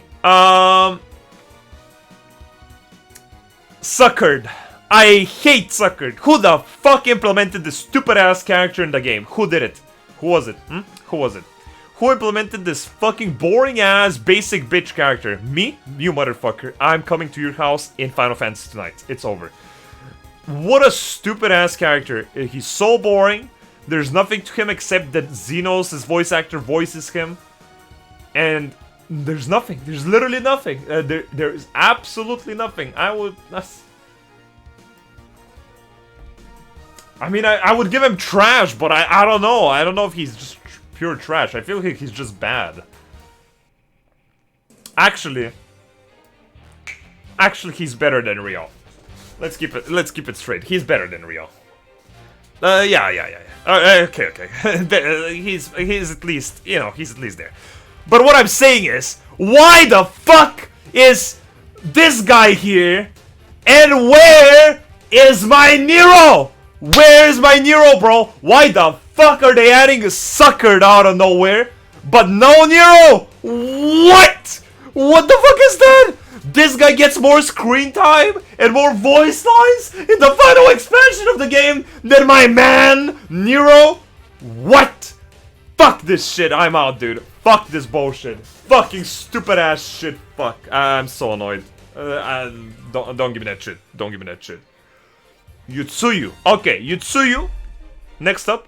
Suckered. I hate Suckered. Who the fuck implemented this stupid ass character in the game? Who did it? Who was it? Who was it? Who implemented this fucking boring ass basic bitch character? Me? You motherfucker. I'm coming to your house in Final Fantasy tonight. It's over. What a stupid ass character. He's so boring. There's nothing to him except that Xenos, his voice actor, voices him. And there's nothing. There's literally nothing. There is absolutely nothing. I mean, I would give him trash, but I don't know. I don't know if he's just pure trash. I feel like he's just bad. Actually, he's better than Rio. Let's keep it straight. He's better than Rio. Yeah. Okay. He's at least, you know, he's at least there. But what I'm saying is, why the fuck is this guy here? And where is my Nero? Where is my Nero, bro? Why the fuck are they adding a Suckered out of nowhere? But no Nero! What? What the fuck is that? This guy gets more screen time and more voice lines in the final expansion of the game than my man, Nero? What? Fuck this shit, I'm out, dude. Fuck this bullshit. Fucking stupid ass shit, fuck. I'm so annoyed. Don't give me that shit. Don't give me that shit. Yutsuyu. Okay, Yutsuyu. Next up.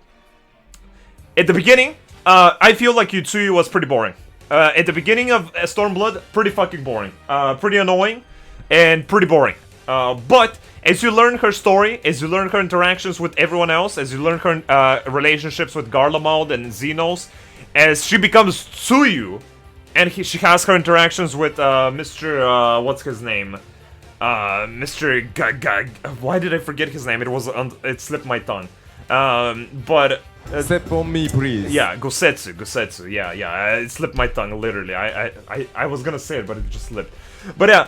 At the beginning, I feel like Yutsuyu was pretty boring. At the beginning of Stormblood, pretty fucking boring. Pretty annoying and pretty boring. But as you learn her story, as you learn her interactions with everyone else, as you learn her relationships with Garlemald and Xenos, as she becomes Tsuyu, and she has her interactions with Mr. What's his name? Mr. Why did I forget his name? It slipped my tongue. But Step on me, please. yeah, Gosetsu. Yeah. It slipped my tongue, literally. I was gonna say it, but it just slipped. But yeah,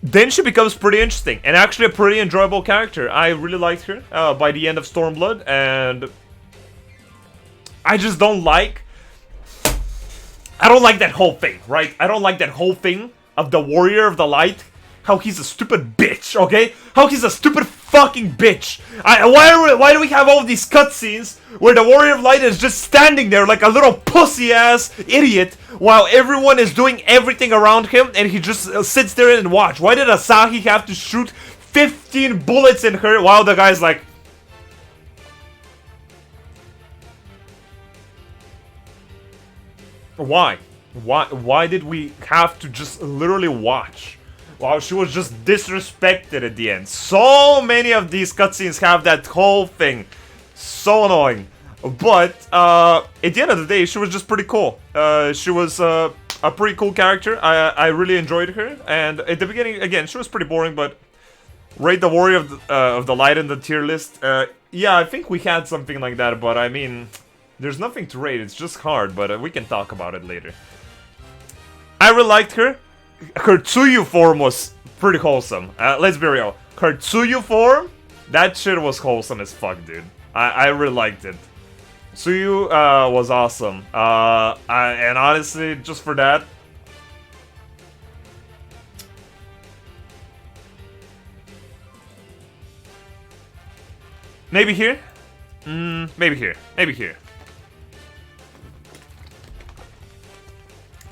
then she becomes pretty interesting and actually a pretty enjoyable character. I really liked her by the end of Stormblood, and I just don't like. I don't like that whole thing, right? I don't like that whole thing of the Warrior of the Light. How he's a stupid bitch, okay? How he's a stupid fucking bitch. Why do we have all these cutscenes where the Warrior of Light is just standing there like a little pussy-ass idiot while everyone is doing everything around him and he just sits there and watch? Why did Asahi have to shoot 15 bullets in her while the guy's like... Why? Why did we have to just literally watch? Wow, she was just disrespected at the end. So many of these cutscenes have that whole thing. So annoying. But, at the end of the day, she was just pretty cool. She was a pretty cool character. I really enjoyed her. And at the beginning, again, she was pretty boring, but... Rate the Warrior of the Light in the tier list. Yeah, I think we had something like that, but I mean... There's nothing to rate, it's just hard, but we can talk about it later. I really liked her. Her Tsuyu form was pretty wholesome. Let's be real. Her Tsuyu form, that shit was wholesome as fuck, dude. I really liked it. Tsuyu was awesome. And honestly, just for that... Maybe here? Maybe here. Maybe here.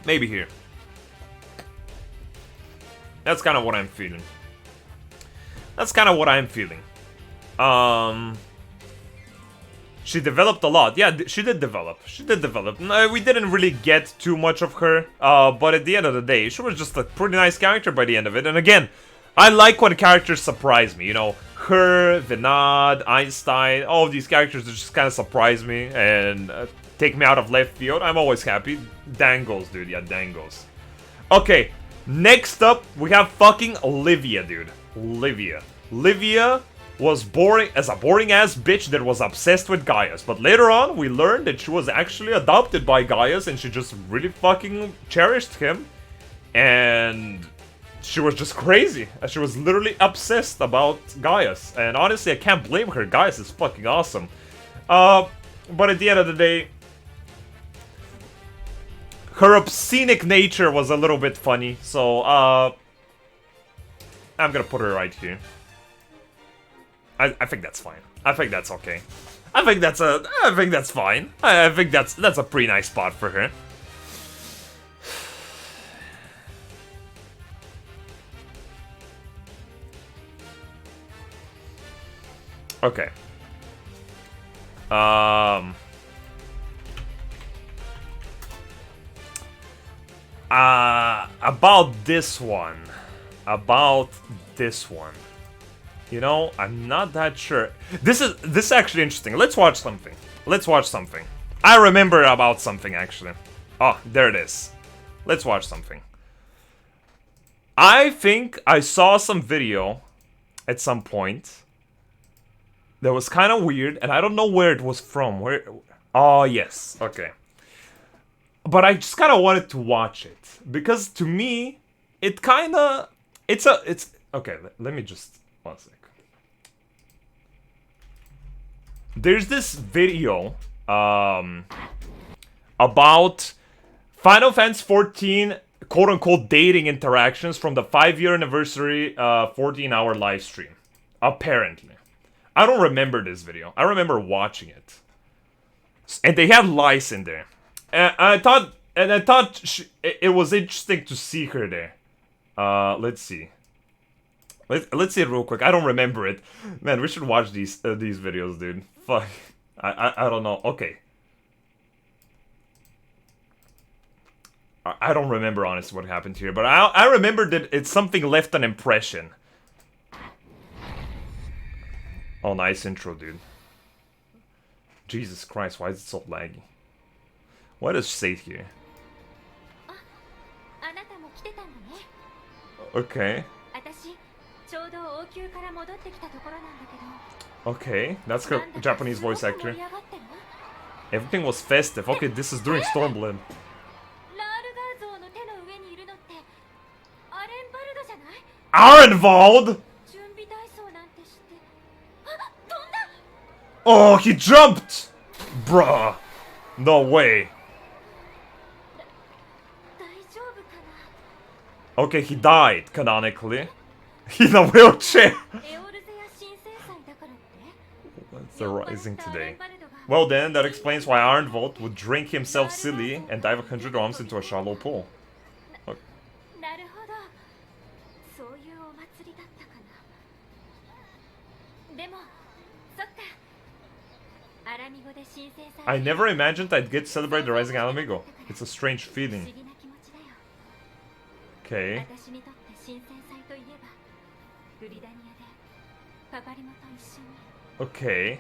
Maybe here. That's kind of what I'm feeling. She developed a lot. Yeah, she did develop. No, we didn't really get too much of her. But at the end of the day, she was just a pretty nice character by the end of it. And again, I like when characters surprise me. You know, her, Vinod, Einstein, all of these characters that just kind of surprise me and take me out of left field. I'm always happy. Dangles, dude. Yeah, Dangles. Okay, next up, we have fucking Olivia, dude. Olivia. Olivia was boring as a boring-ass bitch that was obsessed with Gaius. But later on, we learned that she was actually adopted by Gaius and she just really fucking cherished him. And she was just crazy. She was literally obsessed about Gaius. And honestly, I can't blame her. Gaius is fucking awesome. But at the end of the day, her obscenic nature was a little bit funny. So, I'm gonna put her right here. I think that's fine. I think that's okay. I think that's fine. I think that's a pretty nice spot for her. Okay. About this one. You know, I'm not that sure. This is actually interesting. Let's watch something. I remember about something actually. Oh, there it is. Let's watch something. I think I saw some video at some point that was kind of weird, and I don't know where it was from. Where? Oh, yes. Okay. But I just kind of wanted to watch it because to me, it kind of it's okay. Let me just 1 sec. There's this video about Final Fantasy 14 quote-unquote dating interactions from the 5-year anniversary 14-hour live stream. Apparently. I don't remember this video. I remember watching it. And they had lice in there. And I thought it was interesting to see her there. Let's see. Let's see it real quick. I don't remember it. Man, we should watch these videos, dude. Fuck. I don't know. Okay. I don't remember honestly what happened here, but I remember that it's something left an impression. Oh, nice intro, dude. Jesus Christ, why is it so laggy? What does it say here? Okay. Okay, that's her Japanese voice actor. Everything was festive. Okay, this is during Stormblood. Arenvald! Oh, he jumped! Bruh. No way. Okay, he died, canonically. In a wheelchair. What's the rising today? Well then, that explains why Arnvold would drink himself silly and dive 100 arms into a shallow pool. Okay. I never imagined I'd get to celebrate the Rising Alamigo. It's a strange feeling. Okay. Okay.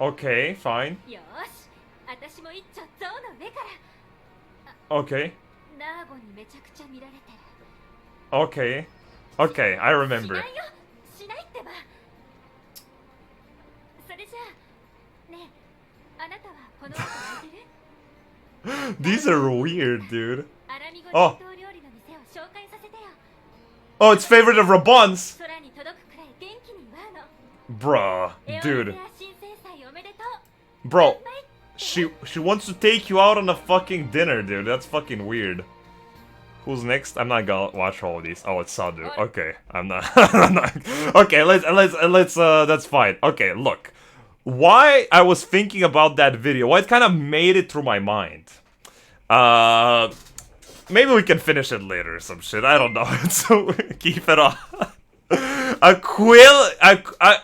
Okay, fine. Okay. Okay. Okay, I remember. These are weird, dude. Oh. Oh, it's favorite of Rabon's. Bruh, dude. Bro, she wants to take you out on a fucking dinner, dude. That's fucking weird. Who's next? I'm not gonna watch all of these. Oh, it's Sadu. Okay, I'm not. I'm not. Okay, let's. That's fine. Okay, look. Why I was thinking about that video? Why it kind of made it through my mind? Maybe we can finish it later or some shit. I don't know. So keep it on.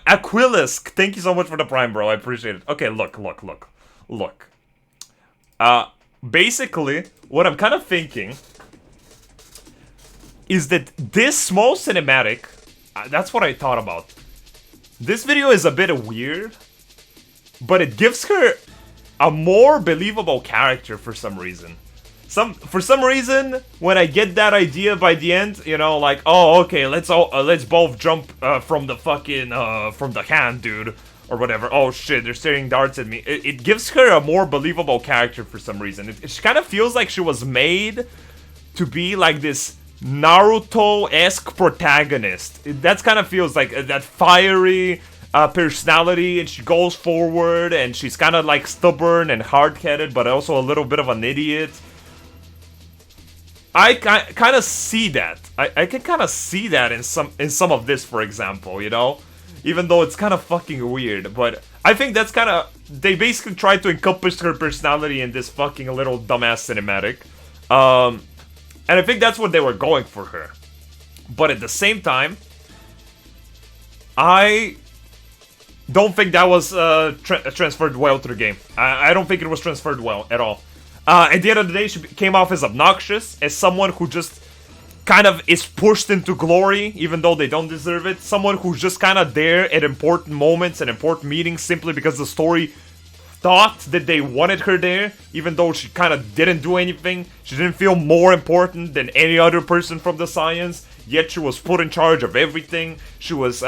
Aquilus, thank you so much for the prime, bro. I appreciate it. Okay, look. Basically, what I'm kind of thinking is that this small cinematic, that's what I thought about. This video is a bit weird, but it gives her a more believable character for some reason. For some reason, when I get that idea by the end, you know, like, oh, okay, let's both jump from the fucking from the hand, dude, or whatever. Oh shit, they're staring darts at me. It gives her a more believable character for some reason. It kind of feels like she was made to be like this Naruto-esque protagonist. That kind of feels like that fiery personality, and she goes forward, and she's kind of like stubborn and hard-headed, but also a little bit of an idiot. I kind of see that. I can kind of see that in some of this, for example, you know? Even though it's kind of fucking weird, but I think that's kind of... They basically tried to encompass her personality in this fucking little dumbass cinematic. And I think that's what they were going for her. But at the same time, I don't think that was transferred well to the game. I don't think it was transferred well at all. At the end of the day, she came off as obnoxious, as someone who just kind of is pushed into glory, even though they don't deserve it. Someone who's just kind of there at important moments and important meetings simply because the story thought that they wanted her there, even though she kind of didn't do anything. She didn't feel more important than any other person from the science, yet she was put in charge of everything. She was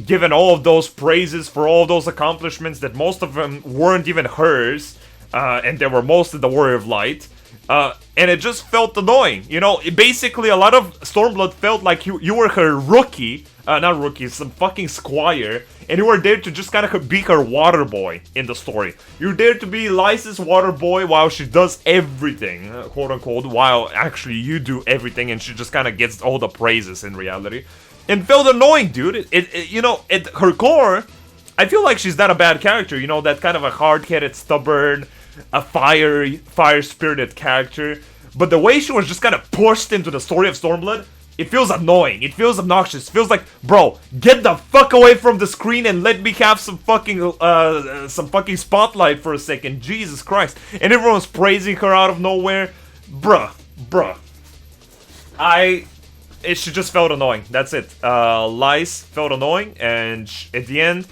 given all of those praises for all of those accomplishments that most of them weren't even hers. And they were mostly the Warrior of Light, and it just felt annoying, you know. Basically, a lot of Stormblood felt like you were her rookie, not rookie, some fucking squire, and you were there to just kind of be her water boy in the story. You're there to be Lysa's water boy while she does everything, quote unquote, while actually you do everything, and she just kind of gets all the praises in reality. And felt annoying, dude. You know, at her core, I feel like she's not a bad character, you know, that kind of a hard-headed, stubborn, a fire-spirited character. But the way she was just kind of pushed into the story of Stormblood, it feels annoying, it feels obnoxious, it feels like, bro, get the fuck away from the screen and let me have some fucking spotlight for a second, Jesus Christ. And everyone's praising her out of nowhere. Bruh. It just felt annoying, that's it. Lies felt annoying, and at the end,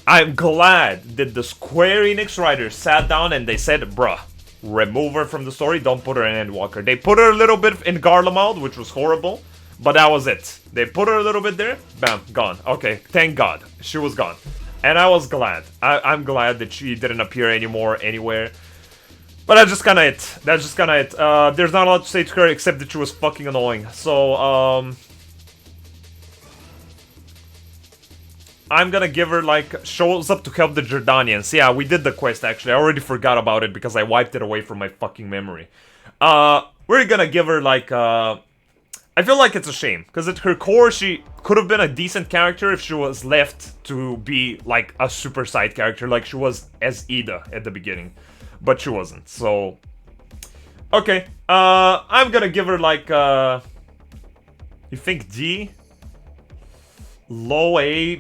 I'm glad that the Square Enix writers sat down and they said, bruh, remove her from the story, don't put her in Endwalker. They put her a little bit in Garlemald, which was horrible, but that was it. They put her a little bit there, bam, gone. Okay, thank God, she was gone. And I was glad. I'm glad that she didn't appear anymore anywhere. But that's just kinda it. That's just kinda it. There's not a lot to say to her except that she was fucking annoying. So, I'm gonna give her, like, shows up to help the Jordanians. Yeah, we did the quest, actually. I already forgot about it because I wiped it away from my fucking memory. We're gonna give her, like, I feel like it's a shame. Because at her core, she could have been a decent character if she was left to be, like, a super side character. Like she was as Ida at the beginning. But she wasn't, so... Okay, I'm gonna give her, like, you think D? Low A,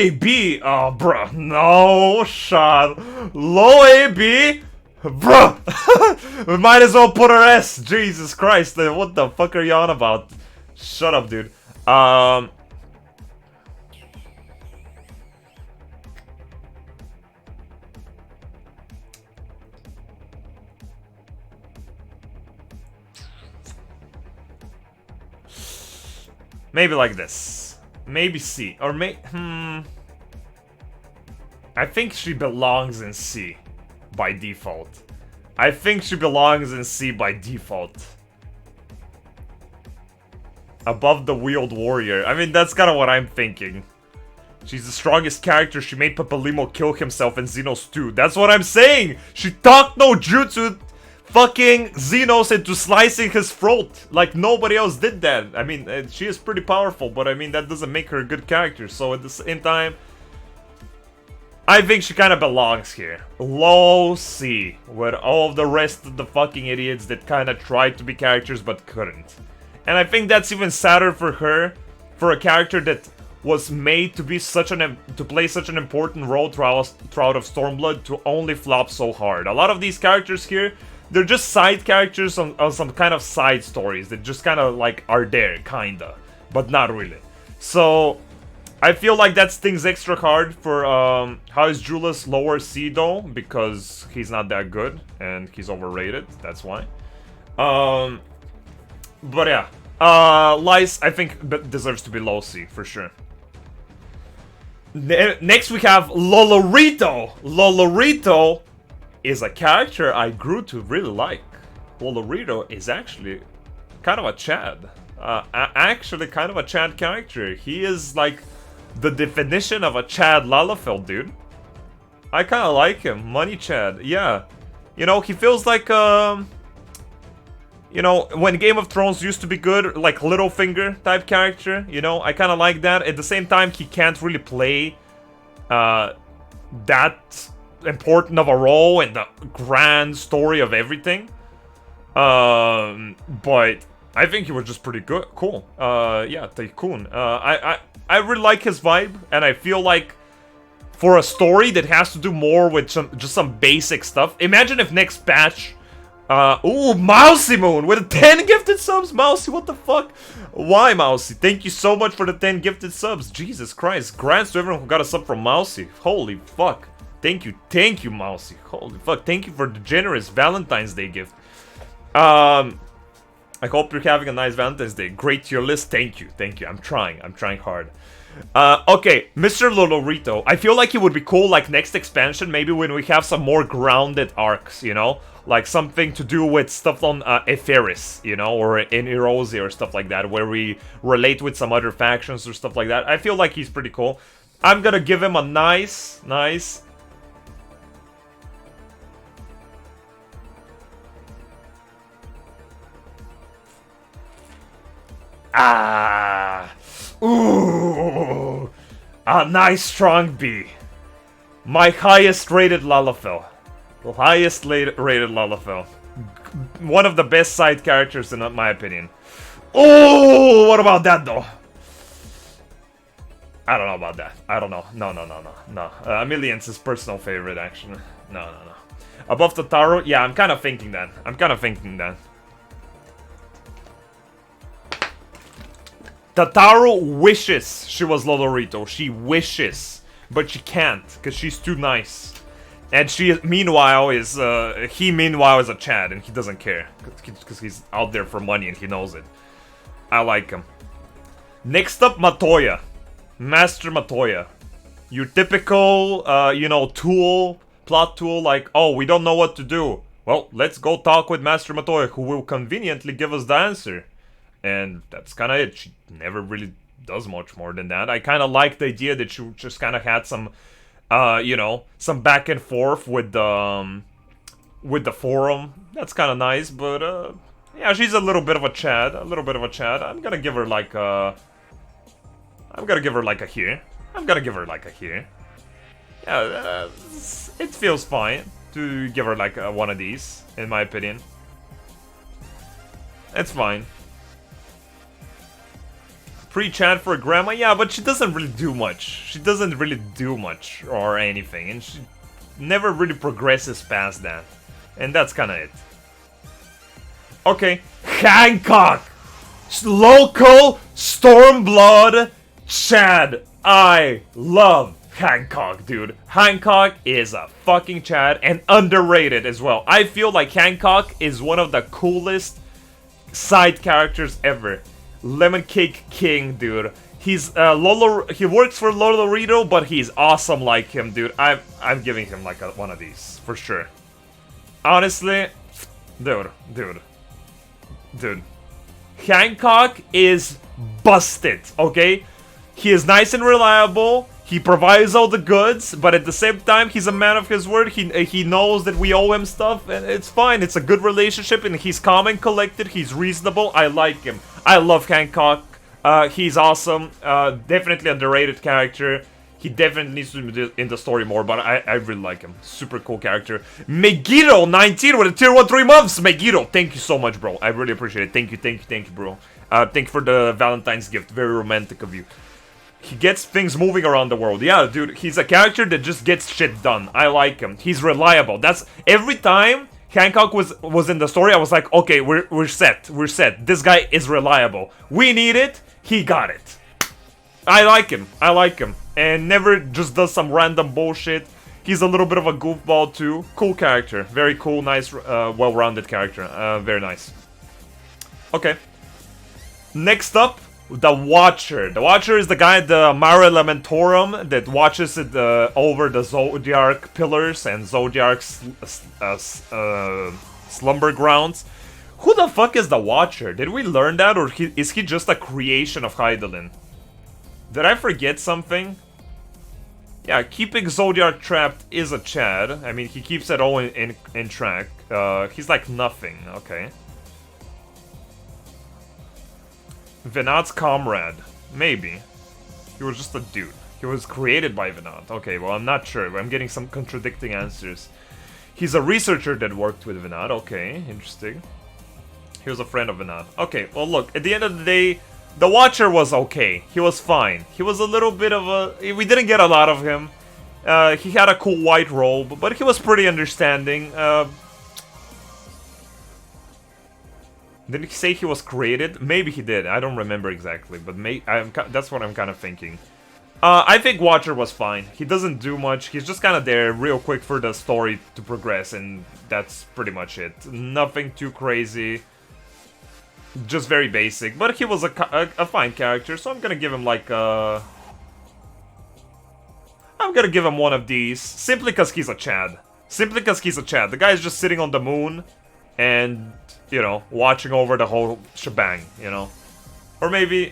B. Oh, bruh, no shot. Low A, B, bruh. We might as well put her S. Jesus Christ, what the fuck are you on about? Shut up, dude. Maybe like this. Maybe C, or I think she belongs in C by default. I think she belongs in C by default. Above the Wheeled Warrior. I mean, that's kind of what I'm thinking. She's the strongest character. She made Papalimo kill himself in Xenos 2. That's what I'm saying! She talked no jutsu fucking Xenos into slicing his throat, like nobody else did that. I mean, she is pretty powerful, but I mean, that doesn't make her a good character, so at the same time, I think she kind of belongs here. Low C, with all of the rest of the fucking idiots that kind of tried to be characters but couldn't. And I think that's even sadder for her, for a character that was made to be to play such an important role throughout of Stormblood to only flop so hard. A lot of these characters here, they're just side characters on some kind of side stories that just kind of like are there, kinda, but not really. So I feel like that stings extra hard for how is Julius lower C though, because he's not that good and he's overrated. That's why. But yeah, Lice I think deserves to be low C for sure. Next we have Lolorito. Lolorito is a character I grew to really like. Lolorito is actually kind of a Chad. Actually kind of a Chad character. He is like the definition of a Chad Lalafell, dude. I kind of like him. Money Chad, yeah. You know, he feels like, you know, when Game of Thrones used to be good, like Littlefinger type character, you know, I kind of like that. At the same time, he can't really play that important of a role in the grand story of everything. But I think he was just pretty good, cool. Yeah, Tycoon. I really like his vibe, and I feel like for a story that has to do more with just some basic stuff. Imagine if next patch, ooh, Mousy Moon with 10 gifted subs. Mousy, what the fuck? Why, Mousy? Thank you so much for the 10 gifted subs. Jesus Christ, grants to everyone who got a sub from Mousy. Holy fuck. Thank you, Mousy. Holy fuck, thank you for the generous Valentine's Day gift. I hope you're having a nice Valentine's Day. Great tier list. Thank you. I'm trying hard. Okay, Mr. Lolorito. I feel like he would be cool, like, next expansion, maybe when we have some more grounded arcs, you know? Like, something to do with stuff on Eferis, you know? Or in Erosia or stuff like that, where we relate with some other factions or stuff like that. I feel like he's pretty cool. I'm gonna give him a nice... Ooh, a nice strong B. My highest rated Lalafell. The highest rated Lalafell. One of the best side characters in my opinion. Oh, what about that though? I don't know about that. I don't know. No. Amelian's his personal favorite actually. No. Above Totaro? Yeah, I'm kind of thinking that. Totaro wishes she was Lolorito. She wishes, but she can't because she's too nice. And she, meanwhile, is a Chad and he doesn't care because he's out there for money and he knows it. I like him. Next up, Matoya, Master Matoya. Your typical, you know, plot tool. Like, oh, we don't know what to do. Well, let's go talk with Master Matoya, who will conveniently give us the answer. And that's kind of it. She never really does much more than that. I kind of like the idea that she just kind of had some, you know, some back and forth with the forum. That's kind of nice, but yeah, she's a little bit of a Chad. I'm gonna give her like a here. Yeah, it feels fine to give her like one of these, in my opinion. It's fine. Pre-chat for grandma? Yeah, but she doesn't really do much. Or anything. And she never really progresses past that. And that's kind of it. Okay. Hancock! Local Stormblood Chad. I love Hancock, dude. Hancock is a fucking Chad and underrated as well. I feel like Hancock is one of the coolest side characters ever. Lemon Cake King, dude. He's he works for Lolorito, but he's awesome like him, dude. I'm giving him like one of these for sure. Honestly, dude. Hancock is busted, okay? He is nice and reliable. He provides all the goods, but at the same time, he's a man of his word. He knows that we owe him stuff, and it's fine. It's a good relationship, and he's calm and collected. He's reasonable. I like him. I love Hancock. He's awesome. Definitely underrated character. He definitely needs to be in the story more, but I really like him. Super cool character. Megiddo 19 with a tier 1 3 months. Megiddo, thank you so much, bro. I really appreciate it. Thank you, bro. Thank you for the Valentine's gift. Very romantic of you. He gets things moving around the world. Yeah, dude, he's a character that just gets shit done. I like him. He's reliable. That's every time Hancock was in the story, I was like, okay, we're set. This guy is reliable. We need it. He got it. I like him. I like him. And never just does some random bullshit. He's a little bit of a goofball too. Cool character. Very cool, nice, well-rounded character. Very nice. Okay. Next up, the Watcher. The Watcher is the guy at the Mare Lamentorum that watches it over the Zodiac pillars and Zodiac's slumber grounds. Who the fuck is the Watcher? Did we learn that, or is he just a creation of Hydaelyn? Did I forget something? Yeah, keeping Zodiac trapped is a Chad. I mean, he keeps it all in track. He's like nothing. Okay. Venat's comrade. Maybe. He was just a dude. He was created by Venat. Okay, well, I'm not sure. I'm getting some contradicting answers. He's a researcher that worked with Venat. Okay, interesting. He was a friend of Venat. Okay, well, look. At the end of the day, the Watcher was okay. He was fine. He was a little bit of a... We didn't get a lot of him. He had a cool white robe, but he was pretty understanding. Did he say he was created? Maybe he did. I don't remember exactly, but that's what I'm kind of thinking. I think Watcher was fine. He doesn't do much. He's just kind of there real quick for the story to progress, and that's pretty much it. Nothing too crazy. Just very basic. But he was a fine character, so I'm gonna give him like I'm gonna give him one of these. Simply because he's a Chad. Simply because he's a Chad. The guy is just sitting on the moon and... you know, watching over the whole shebang, you know. Or maybe...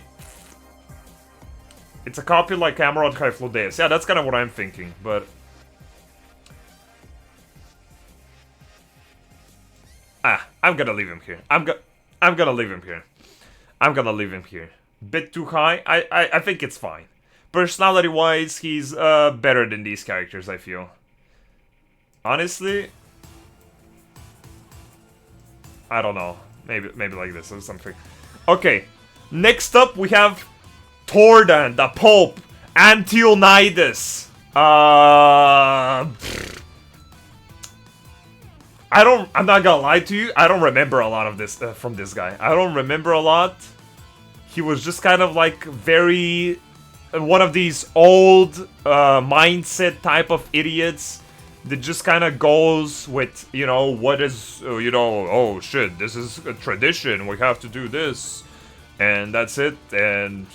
it's a copy like Camerod Kaiflodeus. Yeah, that's kind of what I'm thinking, but... I'm gonna leave him here. I'm gonna leave him here. I'm gonna leave him here. Bit too high? I think it's fine. Personality-wise, he's better than these characters, I feel. Honestly... I don't know. Maybe like this or something. Okay. Next up we have Tordan, the Pope, Antionides. I'm not gonna lie to you. I don't remember a lot of this from this guy. I don't remember a lot. He was just kind of like very one of these old mindset type of idiots that just kind of goes with, you know, what is, you know, oh shit, this is a tradition, we have to do this, and that's it, and...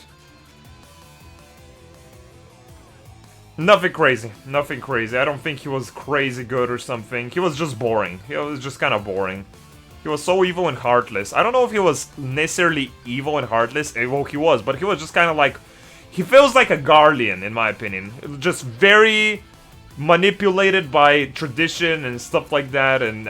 nothing crazy, nothing crazy. I don't think he was crazy good or something. He was just boring. He was just kind of boring. He was so evil and heartless. I don't know if he was necessarily evil and heartless. Well, he was, but he was just kind of like... he feels like a Garlean, in my opinion. Just very... manipulated by tradition and stuff like that, and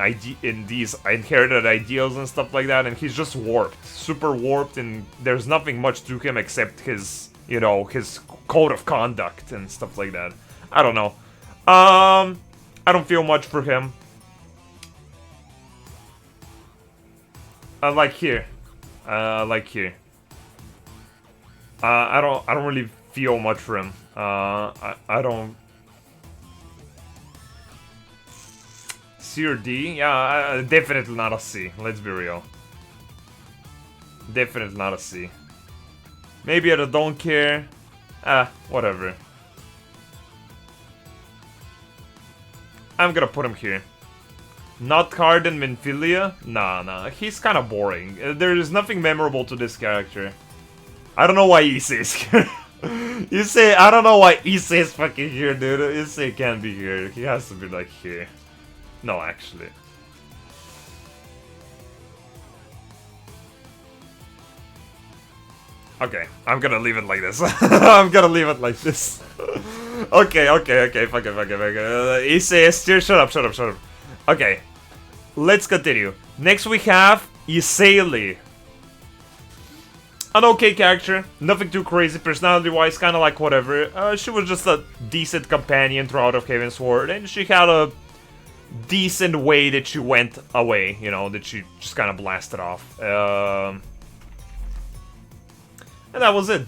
these inherited ideals and stuff like that, and he's just warped, super warped, and there's nothing much to him except his, you know, his code of conduct and stuff like that. I don't know. I don't feel much for him. I like here. I don't really feel much for him. I don't. C or D? Yeah, definitely not a C. Let's be real. Definitely not a C. Maybe I don't care. Whatever. I'm gonna put him here. Not Carden Menphilia? Nah. He's kind of boring. There is nothing memorable to this character. I don't know why Issei is here. I don't know why Issei is fucking here, dude. Issei can't be here. He has to be like here. No, actually. Okay, I'm gonna leave it like this. I'm gonna leave it like this. Okay, fuck it. Issei, shut up. Okay, let's continue. Next we have Issei. An okay character, nothing too crazy, personality-wise, kind of like whatever. She was just a decent companion throughout of Heavensward, and she had a decent way that she went away, you know, that she just kind of blasted off. And that was it.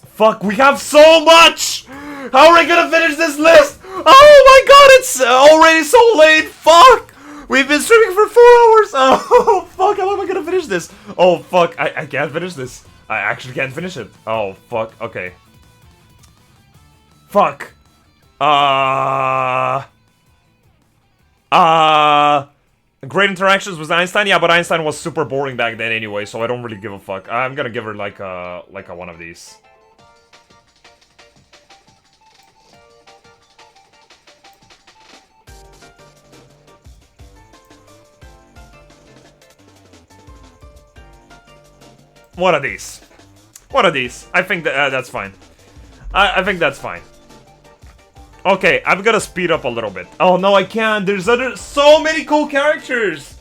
Fuck, we have so much! How are we gonna finish this list? Oh my god, it's already so late! Fuck! We've been streaming for 4 hours! Oh, fuck, how am I gonna finish this? Oh, fuck, I can't finish this. I actually can't finish it. Oh, fuck. Okay. Fuck. Great interactions with Einstein? Yeah, but Einstein was super boring back then anyway, so I don't really give a fuck. I'm gonna give her like a one of these. One of these. One of these. I think that's fine. I think that's fine. Okay, I'm gonna speed up a little bit. Oh no, I can't. There's so many cool characters.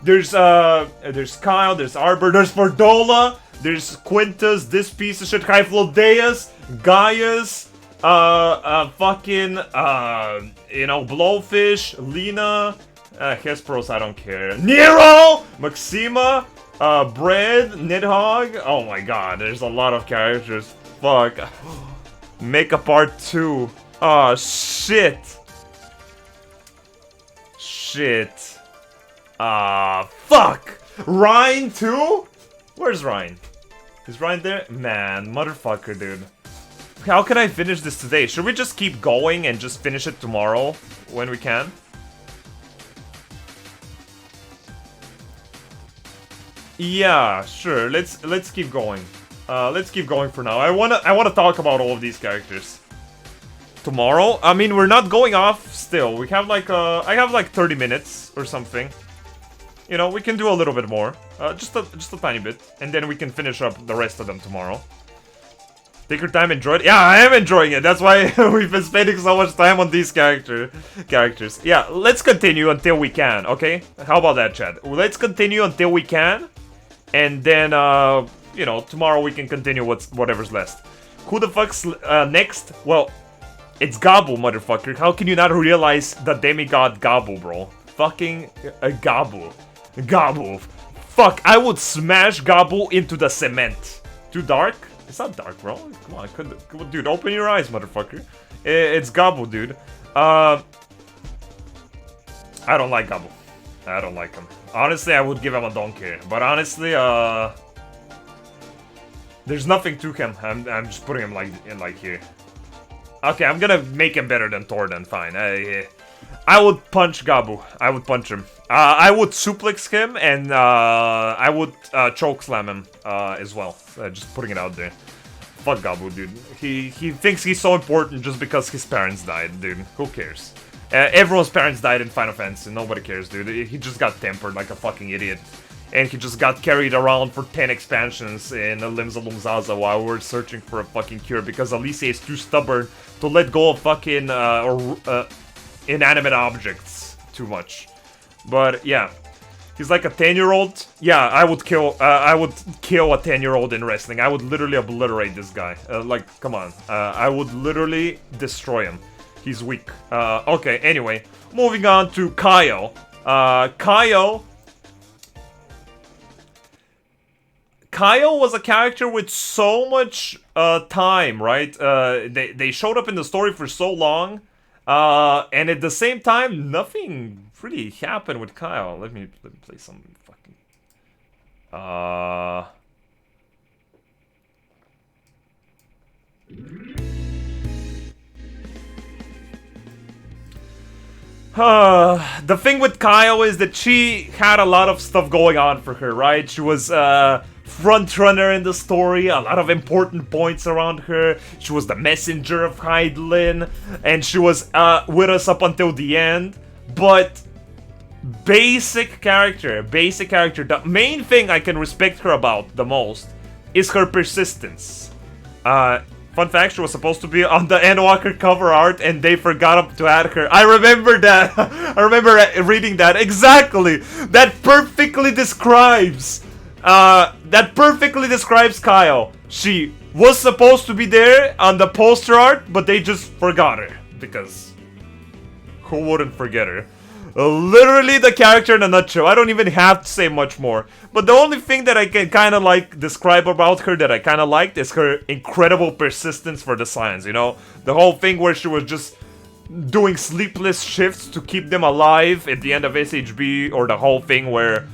There's Kyle, there's Arbor, there's Fordola, there's Quintus, this piece of shit, Hyphlodeus, Gaius, fucking, you know, Blowfish, Lena, Hesperos, I don't care. Nero, Maxima, Bread, Nidhogg. Oh my god, there's a lot of characters. Fuck. Make a part 2. Oh, shit. Shit. Fuck. Ryan too? Where's Ryan? Is Ryan there? Man, motherfucker, dude. How can I finish this today? Should we just keep going and just finish it tomorrow when we can? Yeah, sure. Let's keep going. Let's keep going for now. I wanna talk about all of these characters. Tomorrow? I mean, we're not going off still. We have like, I have like 30 minutes or something. You know, we can do a little bit more. Just a tiny bit. And then we can finish up the rest of them tomorrow. Take your time, enjoy it. Yeah, I am enjoying it. That's why we've been spending so much time on these characters. Yeah, let's continue until we can, okay? How about that, chat? Let's continue until we can. And then, you know, tomorrow we can continue whatever's left. Who the fuck's next? Well, it's Gabu, motherfucker. How can you not realize the demigod Gabu, bro? Fucking Gabu. Gabu. Fuck, I would smash Gabu into the cement. Too dark? It's not dark, bro. Come on, dude, open your eyes, motherfucker. It's Gabu, dude. I don't like Gabu. I don't like him. Honestly, I would give him a don't care. But honestly, there's nothing to him. I'm just putting him like here. Okay, I'm gonna make him better than Thor then, fine. I would punch Gabu. I would punch him. I would suplex him, and I would choke slam him as well. Just putting it out there. Fuck Gabu, dude. He thinks he's so important just because his parents died, dude. Who cares? Everyone's parents died in Final Fantasy. Nobody cares, dude. He just got tempered like a fucking idiot. And he just got carried around for 10 expansions in Limsa Lumzaza while we're searching for a fucking cure because Alicia is too stubborn to let go of fucking inanimate objects too much. But yeah, he's like a 10-year-old. Yeah, I would kill a 10-year-old in wrestling. I would literally obliterate this guy. Like, come on. I would literally destroy him. He's weak. Okay, anyway, moving on to Kyle. Kyle was a character with so much time, right? They showed up in the story for so long, and at the same time, nothing really happened with Kyle. Let me play some fucking. The thing with Kyle is that she had a lot of stuff going on for her, right? She was front runner in the story, a lot of important points around her. She was the messenger of Hydaelyn, and she was with us up until the end. But basic character. The main thing I can respect her about the most is her persistence. Fun fact, she was supposed to be on the Endwalker cover art, and they forgot to add her. I remember that. I remember reading that. Exactly. That perfectly describes Kyle. She was supposed to be there on the poster art, but they just forgot her. Because who wouldn't forget her? Literally the character in a nutshell. I don't even have to say much more. But the only thing that I can kind of like describe about her that I kind of liked is her incredible persistence for the science, you know? The whole thing where she was just doing sleepless shifts to keep them alive at the end of SHB, or the whole thing where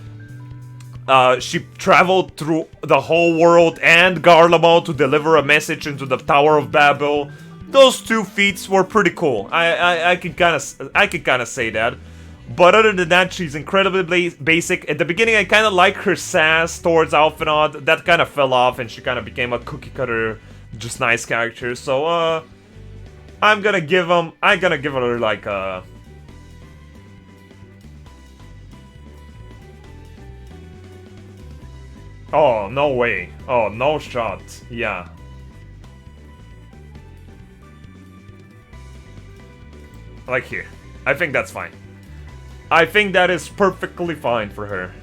she traveled through the whole world and Garlemald to deliver a message into the Tower of Babel. Those 2 feats were pretty cool. I can kind of say that. But other than that, she's incredibly basic. At the beginning, I kind of like her sass towards Alphinaud. That kind of fell off, and she kind of became a cookie cutter, just nice character. So I'm gonna give her like a. Oh, no way. Oh, no shot. Yeah. Like here. I think that's fine. I think that is perfectly fine for her.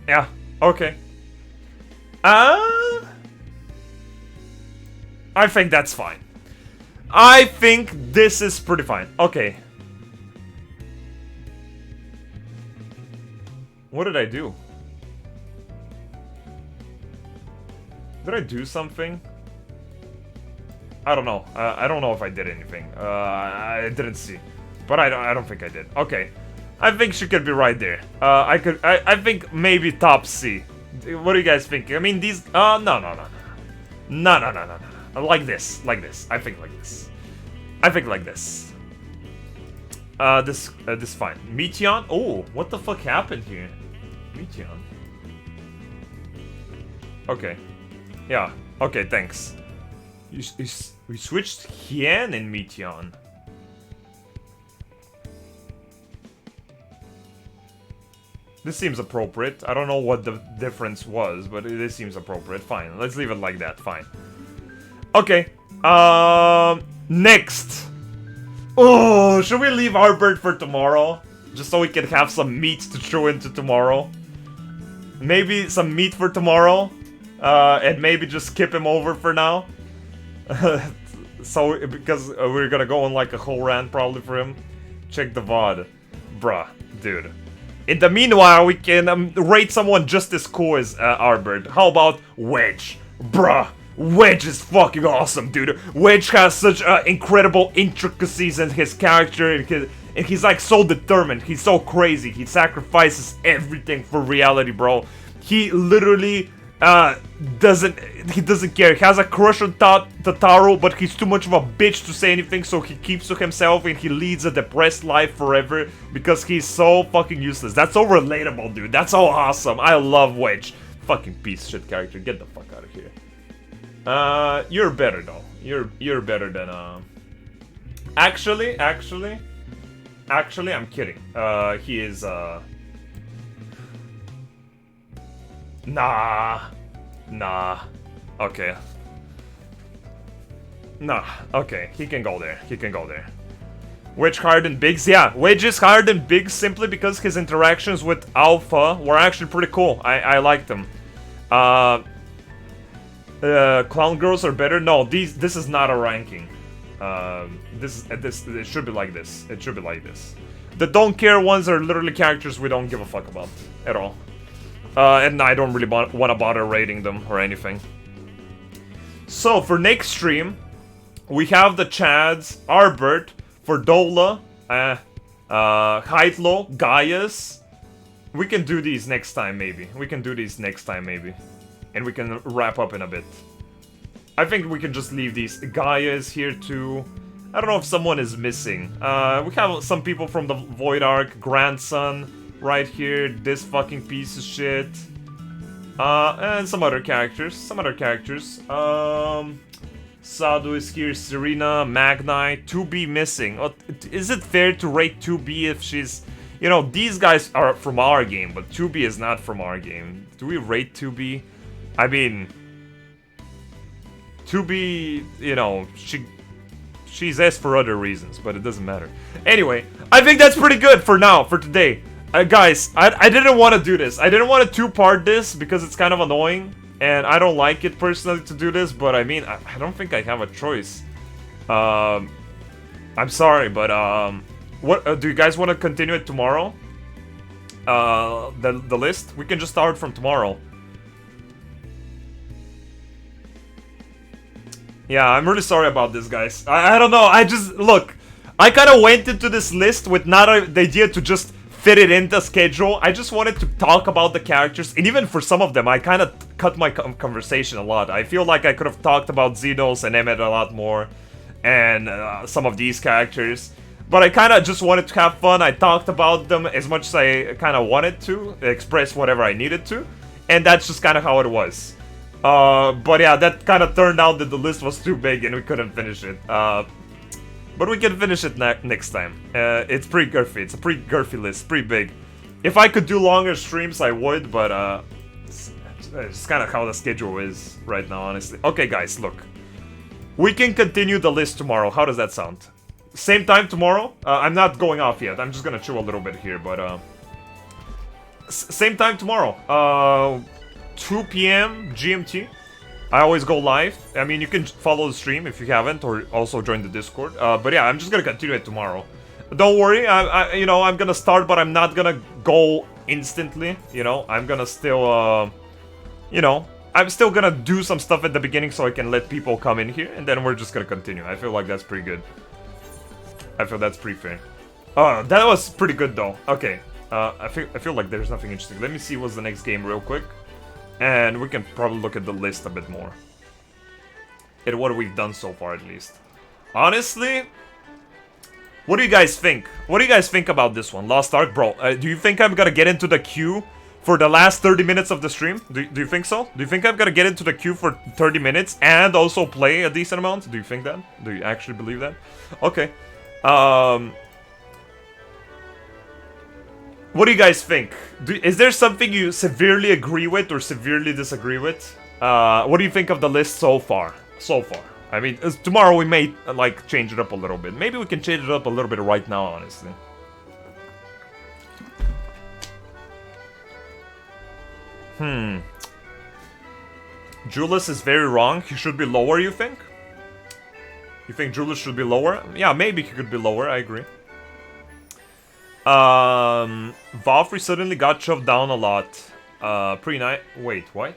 Yeah, okay. I think that's fine. I think this is pretty fine. Okay. What did I do? Did I do something? I don't know. I don't know if I did anything. I didn't see. But I don't think I did. Okay. I think she could be right there. I think maybe top C. What do you guys think? I mean, these... No. No. Like this. Like this. I think like this. I think like this. This fine. Meteon? Oh, what the fuck happened here? Meteon? Okay. Yeah. Okay, thanks. We switched Hien and Meteon. This seems appropriate. I don't know what the difference was, but this seems appropriate. Fine, let's leave it like that. Fine. Okay. Next. Oh, should we leave Arbert for tomorrow? Just so we can have some meat to throw into tomorrow. Maybe some meat for tomorrow. And maybe just skip him over for now. So, because we're gonna go on like a whole rant probably for him. Check the VOD. Bruh, dude. In the meanwhile, we can rate someone just as cool as Arbert. How about Wedge? Bruh, Wedge is fucking awesome, dude. Wedge has such incredible intricacies in his character, and he's like so determined. He's so crazy. He sacrifices everything for reality, bro. He literally doesn't care. He has a crush on Tataru, but he's too much of a bitch to say anything, so he keeps to himself and he leads a depressed life forever because he's so fucking useless. That's so relatable, dude. That's so awesome. I love Wedge. Fucking piece of shit character. Get the fuck out of here. You're better though. You're better than Actually, I'm kidding. He is Nah. Okay. Nah. Okay. He can go there. Wedge higher than Biggs? Yeah, Wedge is higher than Biggs simply because his interactions with Alpha were actually pretty cool. I liked them. Clown girls are better? No, this is not a ranking. It should be like this. It should be like this. The don't care ones are literally characters we don't give a fuck about at all. And I don't really want to bother rating them or anything. So, for next stream, we have the Chads, Arbert, Fordola, Hytlo, Gaius. We can do these next time, maybe. And we can wrap up in a bit. I think we can just leave these. Gaius here too. I don't know if someone is missing. We have some people from the Void Ark, Grandson. Right here, this fucking piece of shit. And some other characters. Sadu is here, Serena, Magnite, 2B missing. Is it fair to rate 2B if she's... You know, these guys are from our game, but 2B is not from our game. Do we rate 2B? I mean... 2B, you know, she's S for other reasons, but it doesn't matter. Anyway, I think that's pretty good for now, for today. Guys, I didn't want to do this. I didn't want to two-part this because it's kind of annoying. And I don't like it personally to do this, but I mean, I don't think I have a choice. I'm sorry, but what do you guys want to continue it tomorrow? The list? We can just start from tomorrow. Yeah, I'm really sorry about this, guys. I don't know, I just, look, I kind of went into this list with not the idea to just fit it into schedule. I just wanted to talk about the characters, and even for some of them, I kind of cut my conversation a lot. I feel like I could have talked about Xenos and Emmet a lot more, and some of these characters. But I kind of just wanted to have fun. I talked about them as much as I kind of wanted to, express whatever I needed to, and that's just kind of how it was. But yeah, that kind of turned out that the list was too big and we couldn't finish it. But we can finish it next time. It's pretty girthy. It's a pretty girthy list. Pretty big. If I could do longer streams, I would, but it's kind of how the schedule is right now, honestly. Okay, guys, look. We can continue the list tomorrow. How does that sound? Same time tomorrow? I'm not going off yet. I'm just gonna chill a little bit here, but same time tomorrow. 2 p.m. GMT. I always go live. I mean, you can follow the stream if you haven't, or also join the Discord. But yeah, I'm just gonna continue it tomorrow. Don't worry, you know, I'm gonna start, but I'm not gonna go instantly. You know, I'm gonna still, you know, I'm still gonna do some stuff at the beginning so I can let people come in here, and then we're just gonna continue. I feel like that's pretty good. I feel that's pretty fair. That was pretty good though. Okay, I feel like there's nothing interesting. Let me see what's the next game real quick. And we can probably look at the list a bit more. At what we've done so far, at least. Honestly, what do you guys think? What do you guys think about this one? Lost Ark? Bro, do you think I'm gonna get into the queue for the last 30 minutes of the stream? Do you think so? Do you think I'm gonna get into the queue for 30 minutes and also play a decent amount? Do you think that? Do you actually believe that? Okay. What do you guys think? Is there something you severely agree with or severely disagree with? What do you think of the list so far? I mean, tomorrow we may, like, change it up a little bit. Maybe we can change it up a little bit right now, honestly. Julius is very wrong. He should be lower, you think? You think Julius should be lower? Yeah, maybe he could be lower, I agree. Valkyrie suddenly got shoved down a lot. Pretty nice. Wait, what?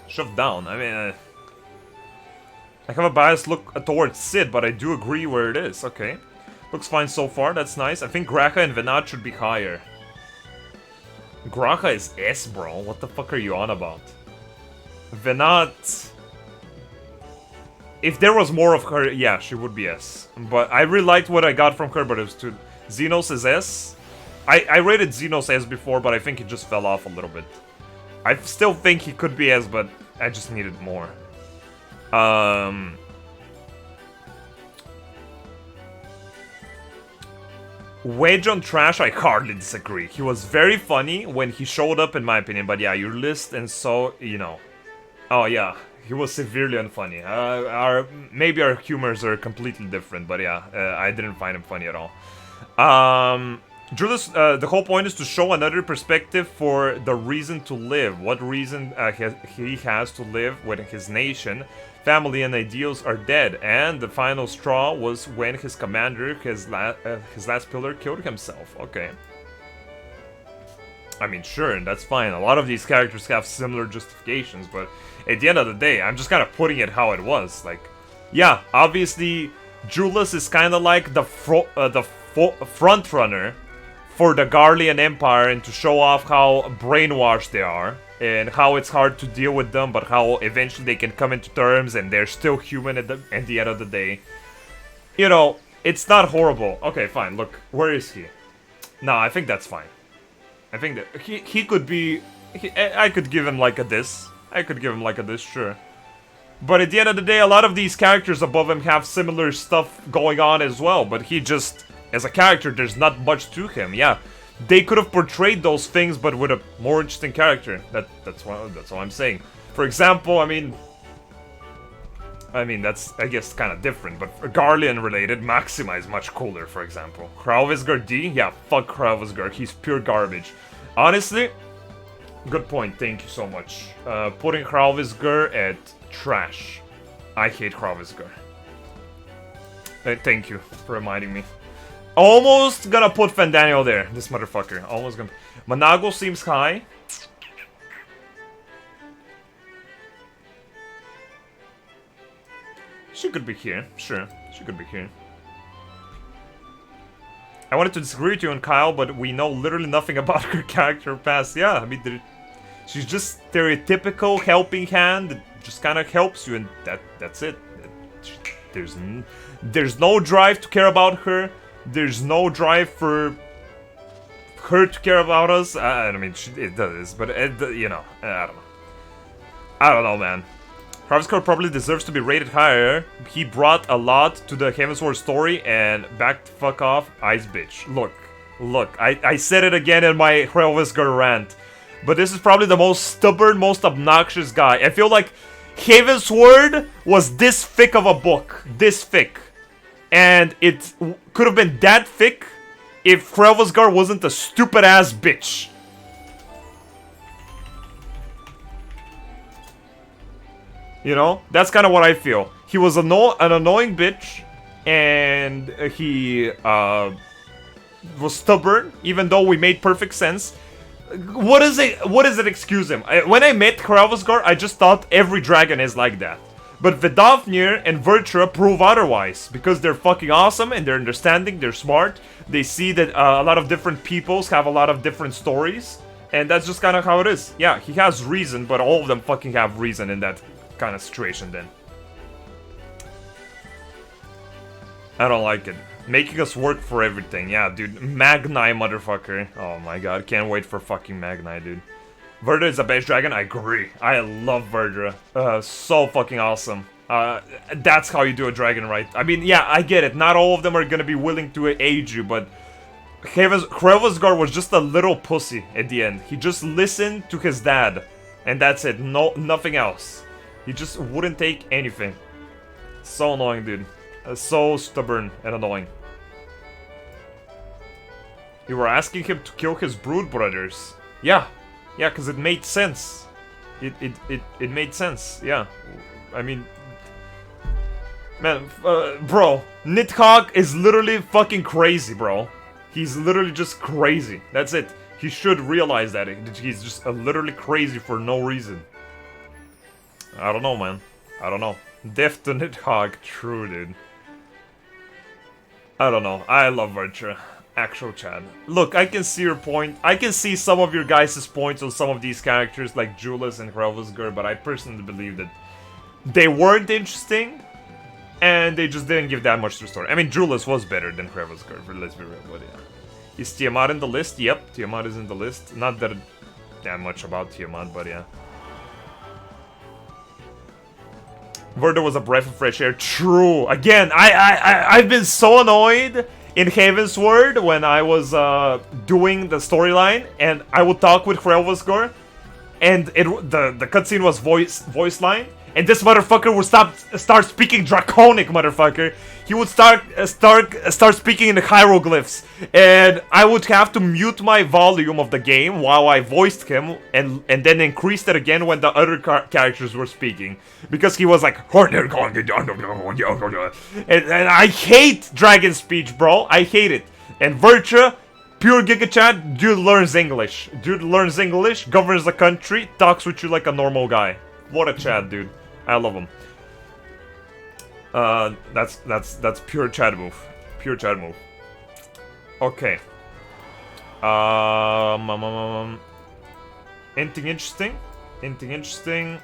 Shoved down. I mean, I have a biased look towards Sid, but I do agree where it is. Okay. Looks fine so far. That's nice. I think Graha and Venat should be higher. Graha is S, bro. What the fuck are you on about? Venat... If there was more of her, yeah, she would be S. But I really liked what I got from her, but it was too... Xenos is S. I rated Xenos S before, but I think he just fell off a little bit. I still think he could be S, but I just needed more. Wedge on Trash, I hardly disagree. He was very funny when he showed up, in my opinion, but yeah, your list and so, you know. Oh, yeah. He was severely unfunny. Maybe our humors are completely different, but yeah, I didn't find him funny at all. Julius, the whole point is to show another perspective for the reason to live. What reason he has to live when his nation, family, and ideals are dead. And the final straw was when his commander, his last pillar, killed himself. Okay. I mean, sure, that's fine. A lot of these characters have similar justifications, but at the end of the day, I'm just kind of putting it how it was. Like, yeah, obviously, Julius is kind of like the front runner for the Garlean Empire, and to show off how brainwashed they are and how it's hard to deal with them, but how eventually they can come into terms and they're still human at the end of the day. You know, it's not horrible. Okay, fine. Look, where is he? No, I think that's fine. I think that he could be... I could give him like a this. I could give him like a this, sure. But at the end of the day, a lot of these characters above him have similar stuff going on as well. But he just, as a character, there's not much to him. Yeah, they could have portrayed those things, but with a more interesting character. That's all I'm saying. For example, I mean, that's, I guess, kind of different. But Garlean related, Maxima is much cooler, for example. Krauvisgar D? Yeah, fuck Krauvisgar. He's pure garbage. Honestly, good point. Thank you so much. Putting Krauvisgar at trash. I hate Krauvisgar. Thank you for reminding me. Almost gonna put Fandaniel there. This motherfucker. Almost gonna... Manago seems high. she could be here. Sure, she could be here. I wanted to disagree with you and Kyle, but we know literally nothing about her character past. Yeah, I mean, she's just stereotypical helping hand that just kind of helps you, and that's it. There's no drive to care about her. There's no drive for her to care about us. I mean, it does, but you know, I don't know. I don't know, man. Harvescar probably deserves to be rated higher. He brought a lot to the Heavensward story, and back the fuck off, Ice Bitch. Look, I said it again in my Harvescar rant, but this is probably the most stubborn, most obnoxious guy. I feel like Heavensward was this thick of a book, this thick, and it could have been that thick if Harvescar wasn't a stupid ass bitch. You know, that's kind of what I feel. He was an annoying bitch, and he was stubborn, even though we made perfect sense. What does it excuse him? When I met Harvescar, I just thought every dragon is like that. But Vidofnir and Vertra prove otherwise, because they're fucking awesome, and they're understanding, they're smart. They see that a lot of different peoples have a lot of different stories, and that's just kind of how it is. Yeah, he has reason, but all of them fucking have reason in that kind of situation then. I don't like it. Making us work for everything. Yeah, dude. Magnai, motherfucker. Oh my god. Can't wait for fucking Magnai, dude. Verdra is the best dragon. I agree. I love Verdra. So fucking awesome. That's how you do a dragon right. I mean, yeah, I get it. Not all of them are gonna be willing to aid you, but Harvescar was just a little pussy at the end. He just listened to his dad, and that's it. No, nothing else. He just wouldn't take anything. So annoying, dude. So stubborn and annoying. You were asking him to kill his brood brothers. Yeah, because it made sense. It made sense. Yeah, I mean, man, bro, Nidhogg is literally fucking crazy, bro. He's literally just crazy. That's it. He should realize that he's just literally crazy for no reason. I don't know, man. I don't know. Death to Nidhogg. True, dude. I don't know. I love Vertra. Actual Chad. Look, I can see your point. I can see some of your guys' points on some of these characters like Julius and Harvescar, but I personally believe that they weren't interesting, and they just didn't give that much to the story. I mean, Julius was better than Harvescar, let's be real, but yeah. Is Tiamat in the list? Yep, Tiamat is in the list. Not that much about Tiamat, but yeah. Verda was a breath of fresh air. True. Again, I've been so annoyed in Heavensward when I was doing the storyline, and I would talk with Harvescar, and the cutscene was voice line, and this motherfucker would start speaking Draconic, motherfucker. He would start speaking in the hieroglyphs, and I would have to mute my volume of the game while I voiced him, and then increased it again when the other characters were speaking, because he was like, and I hate dragon speech, bro. I hate it. And Vertra, pure Giga Chat, dude learns English. Dude learns English, governs the country, talks with you like a normal guy. What a chat, dude. I love him. That's pure Chad move. Pure Chad move. Okay. Anything interesting? Anything interesting?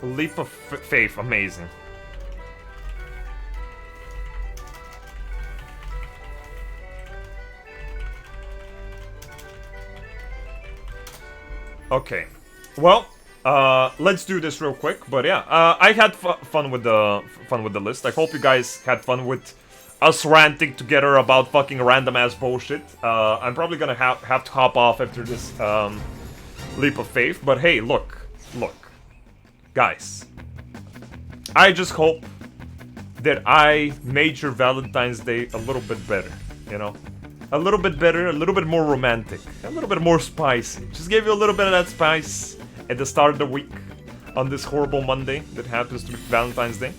Leap of faith, amazing. Okay. Well, let's do this real quick. But yeah, I had fun with the list. I hope you guys had fun with us ranting together about fucking random ass bullshit. I'm probably gonna have to hop off after this leap of faith. But hey, look, guys. I just hope that I made your Valentine's Day a little bit better. You know. A little bit better, a little bit more romantic, a little bit more spicy. Just gave you a little bit of that spice at the start of the week on this horrible Monday that happens to be Valentine's Day.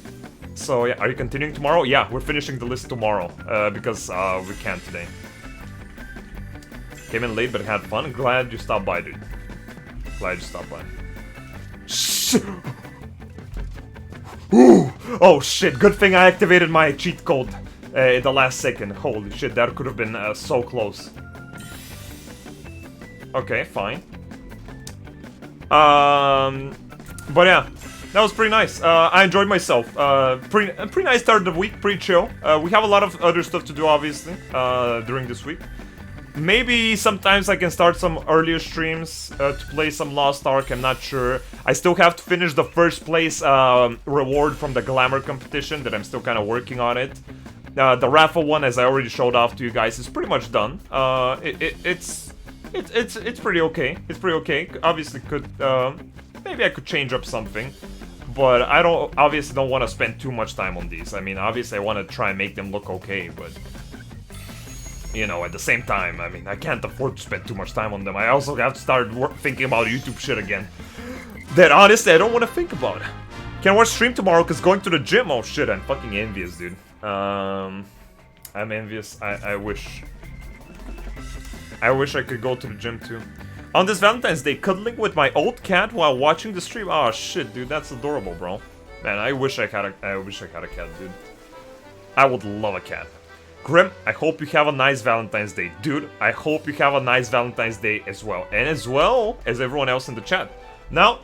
So yeah, are you continuing tomorrow? Yeah, we're finishing the list tomorrow because we can't today. Came in late but had fun. Glad you stopped by, dude. Glad you stopped by. Shh. Ooh. Oh shit, good thing I activated my cheat code in the last second. Holy shit, that could have been so close. Okay, fine. But yeah, that was pretty nice. I enjoyed myself. Pretty nice start of the week, pretty chill. We have a lot of other stuff to do, obviously, during this week. Maybe sometimes I can start some earlier streams to play some Lost Ark, I'm not sure. I still have to finish the first place reward from the Glamour competition that I'm still kind of working on it. The raffle one, as I already showed off to you guys, is pretty much done. It's pretty okay. It's pretty okay. Obviously could, maybe I could change up something. But I obviously don't want to spend too much time on these. I mean, obviously I want to try and make them look okay, but... You know, at the same time, I mean, I can't afford to spend too much time on them. I also have to start thinking about YouTube shit again. That, honestly, I don't want to think about. Can watch stream tomorrow, because going to the gym... Oh, shit, I'm fucking envious, dude. I'm envious. I wish I could go to the gym, too. On this Valentine's Day, cuddling with my old cat while watching the stream. Oh, shit, dude, that's adorable, bro. Man, I wish I had a cat, dude. I would love a cat. Grim, I hope you have a nice Valentine's Day. Dude, I hope you have a nice Valentine's Day as well. And as well as everyone else in the chat. Now,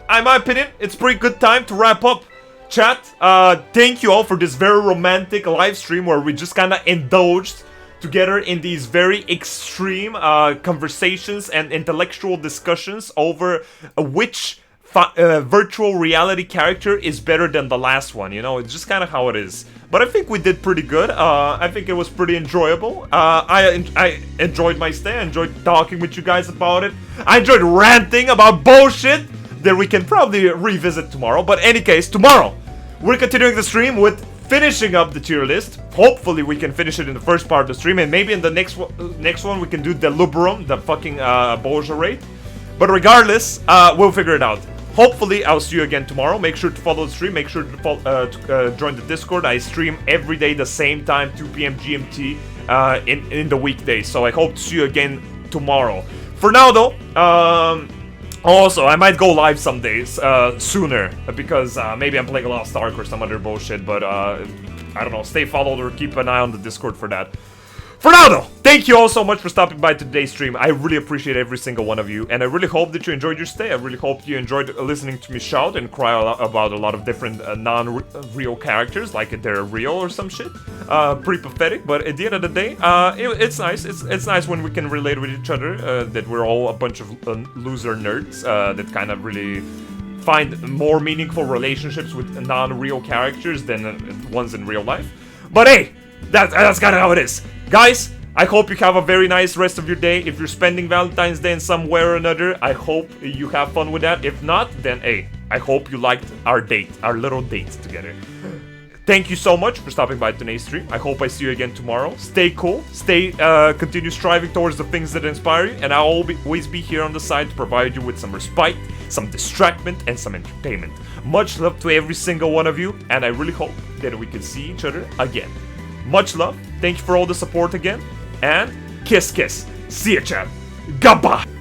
in my opinion, it's a pretty good time to wrap up. Chat, thank you all for this very romantic live stream where we just kind of indulged together in these very extreme conversations and intellectual discussions over which virtual reality character is better than the last one, you know, it's just kind of how it is. But I think we did pretty good. I think it was pretty enjoyable. I enjoyed my stay. I enjoyed talking with you guys about it. I enjoyed ranting about bullshit that we can probably revisit tomorrow. But in any case, tomorrow, we're continuing the stream with finishing up the tier list. Hopefully we can finish it in the first part of the stream. And maybe in the next one we can do Delubrum, the fucking BOZJA raid. But regardless, we'll figure it out. Hopefully, I'll see you again tomorrow. Make sure to follow the stream. Make sure to join the Discord. I stream every day the same time, 2 p.m. GMT, in the weekdays. So I hope to see you again tomorrow. For now, though, also, I might go live some days sooner. Because maybe I'm playing Lost Ark or some other bullshit. But, I don't know. Stay followed or keep an eye on the Discord for that. For now, though, thank you all so much for stopping by today's stream. I really appreciate every single one of you, and I really hope that you enjoyed your stay. I really hope you enjoyed listening to me shout and cry about a lot of different non-real characters, like they're real or some shit. Pretty pathetic, but at the end of the day, it's nice. It's nice when we can relate with each other, that we're all a bunch of loser nerds that kind of really find more meaningful relationships with non-real characters than ones in real life. But hey, that's kind of how it is. Guys, I hope you have a very nice rest of your day. If you're spending Valentine's Day in some way or another, I hope you have fun with that. If not, then hey, I hope you liked our date, our little date together. Thank you so much for stopping by today's stream. I hope I see you again tomorrow. Stay cool. Continue striving towards the things that inspire you. And I'll always be here on the side to provide you with some respite, some distractment, and some entertainment. Much love to every single one of you. And I really hope that we can see each other again. Much love. Thank you for all the support again. And kiss, kiss. See ya, chat. Goodbye.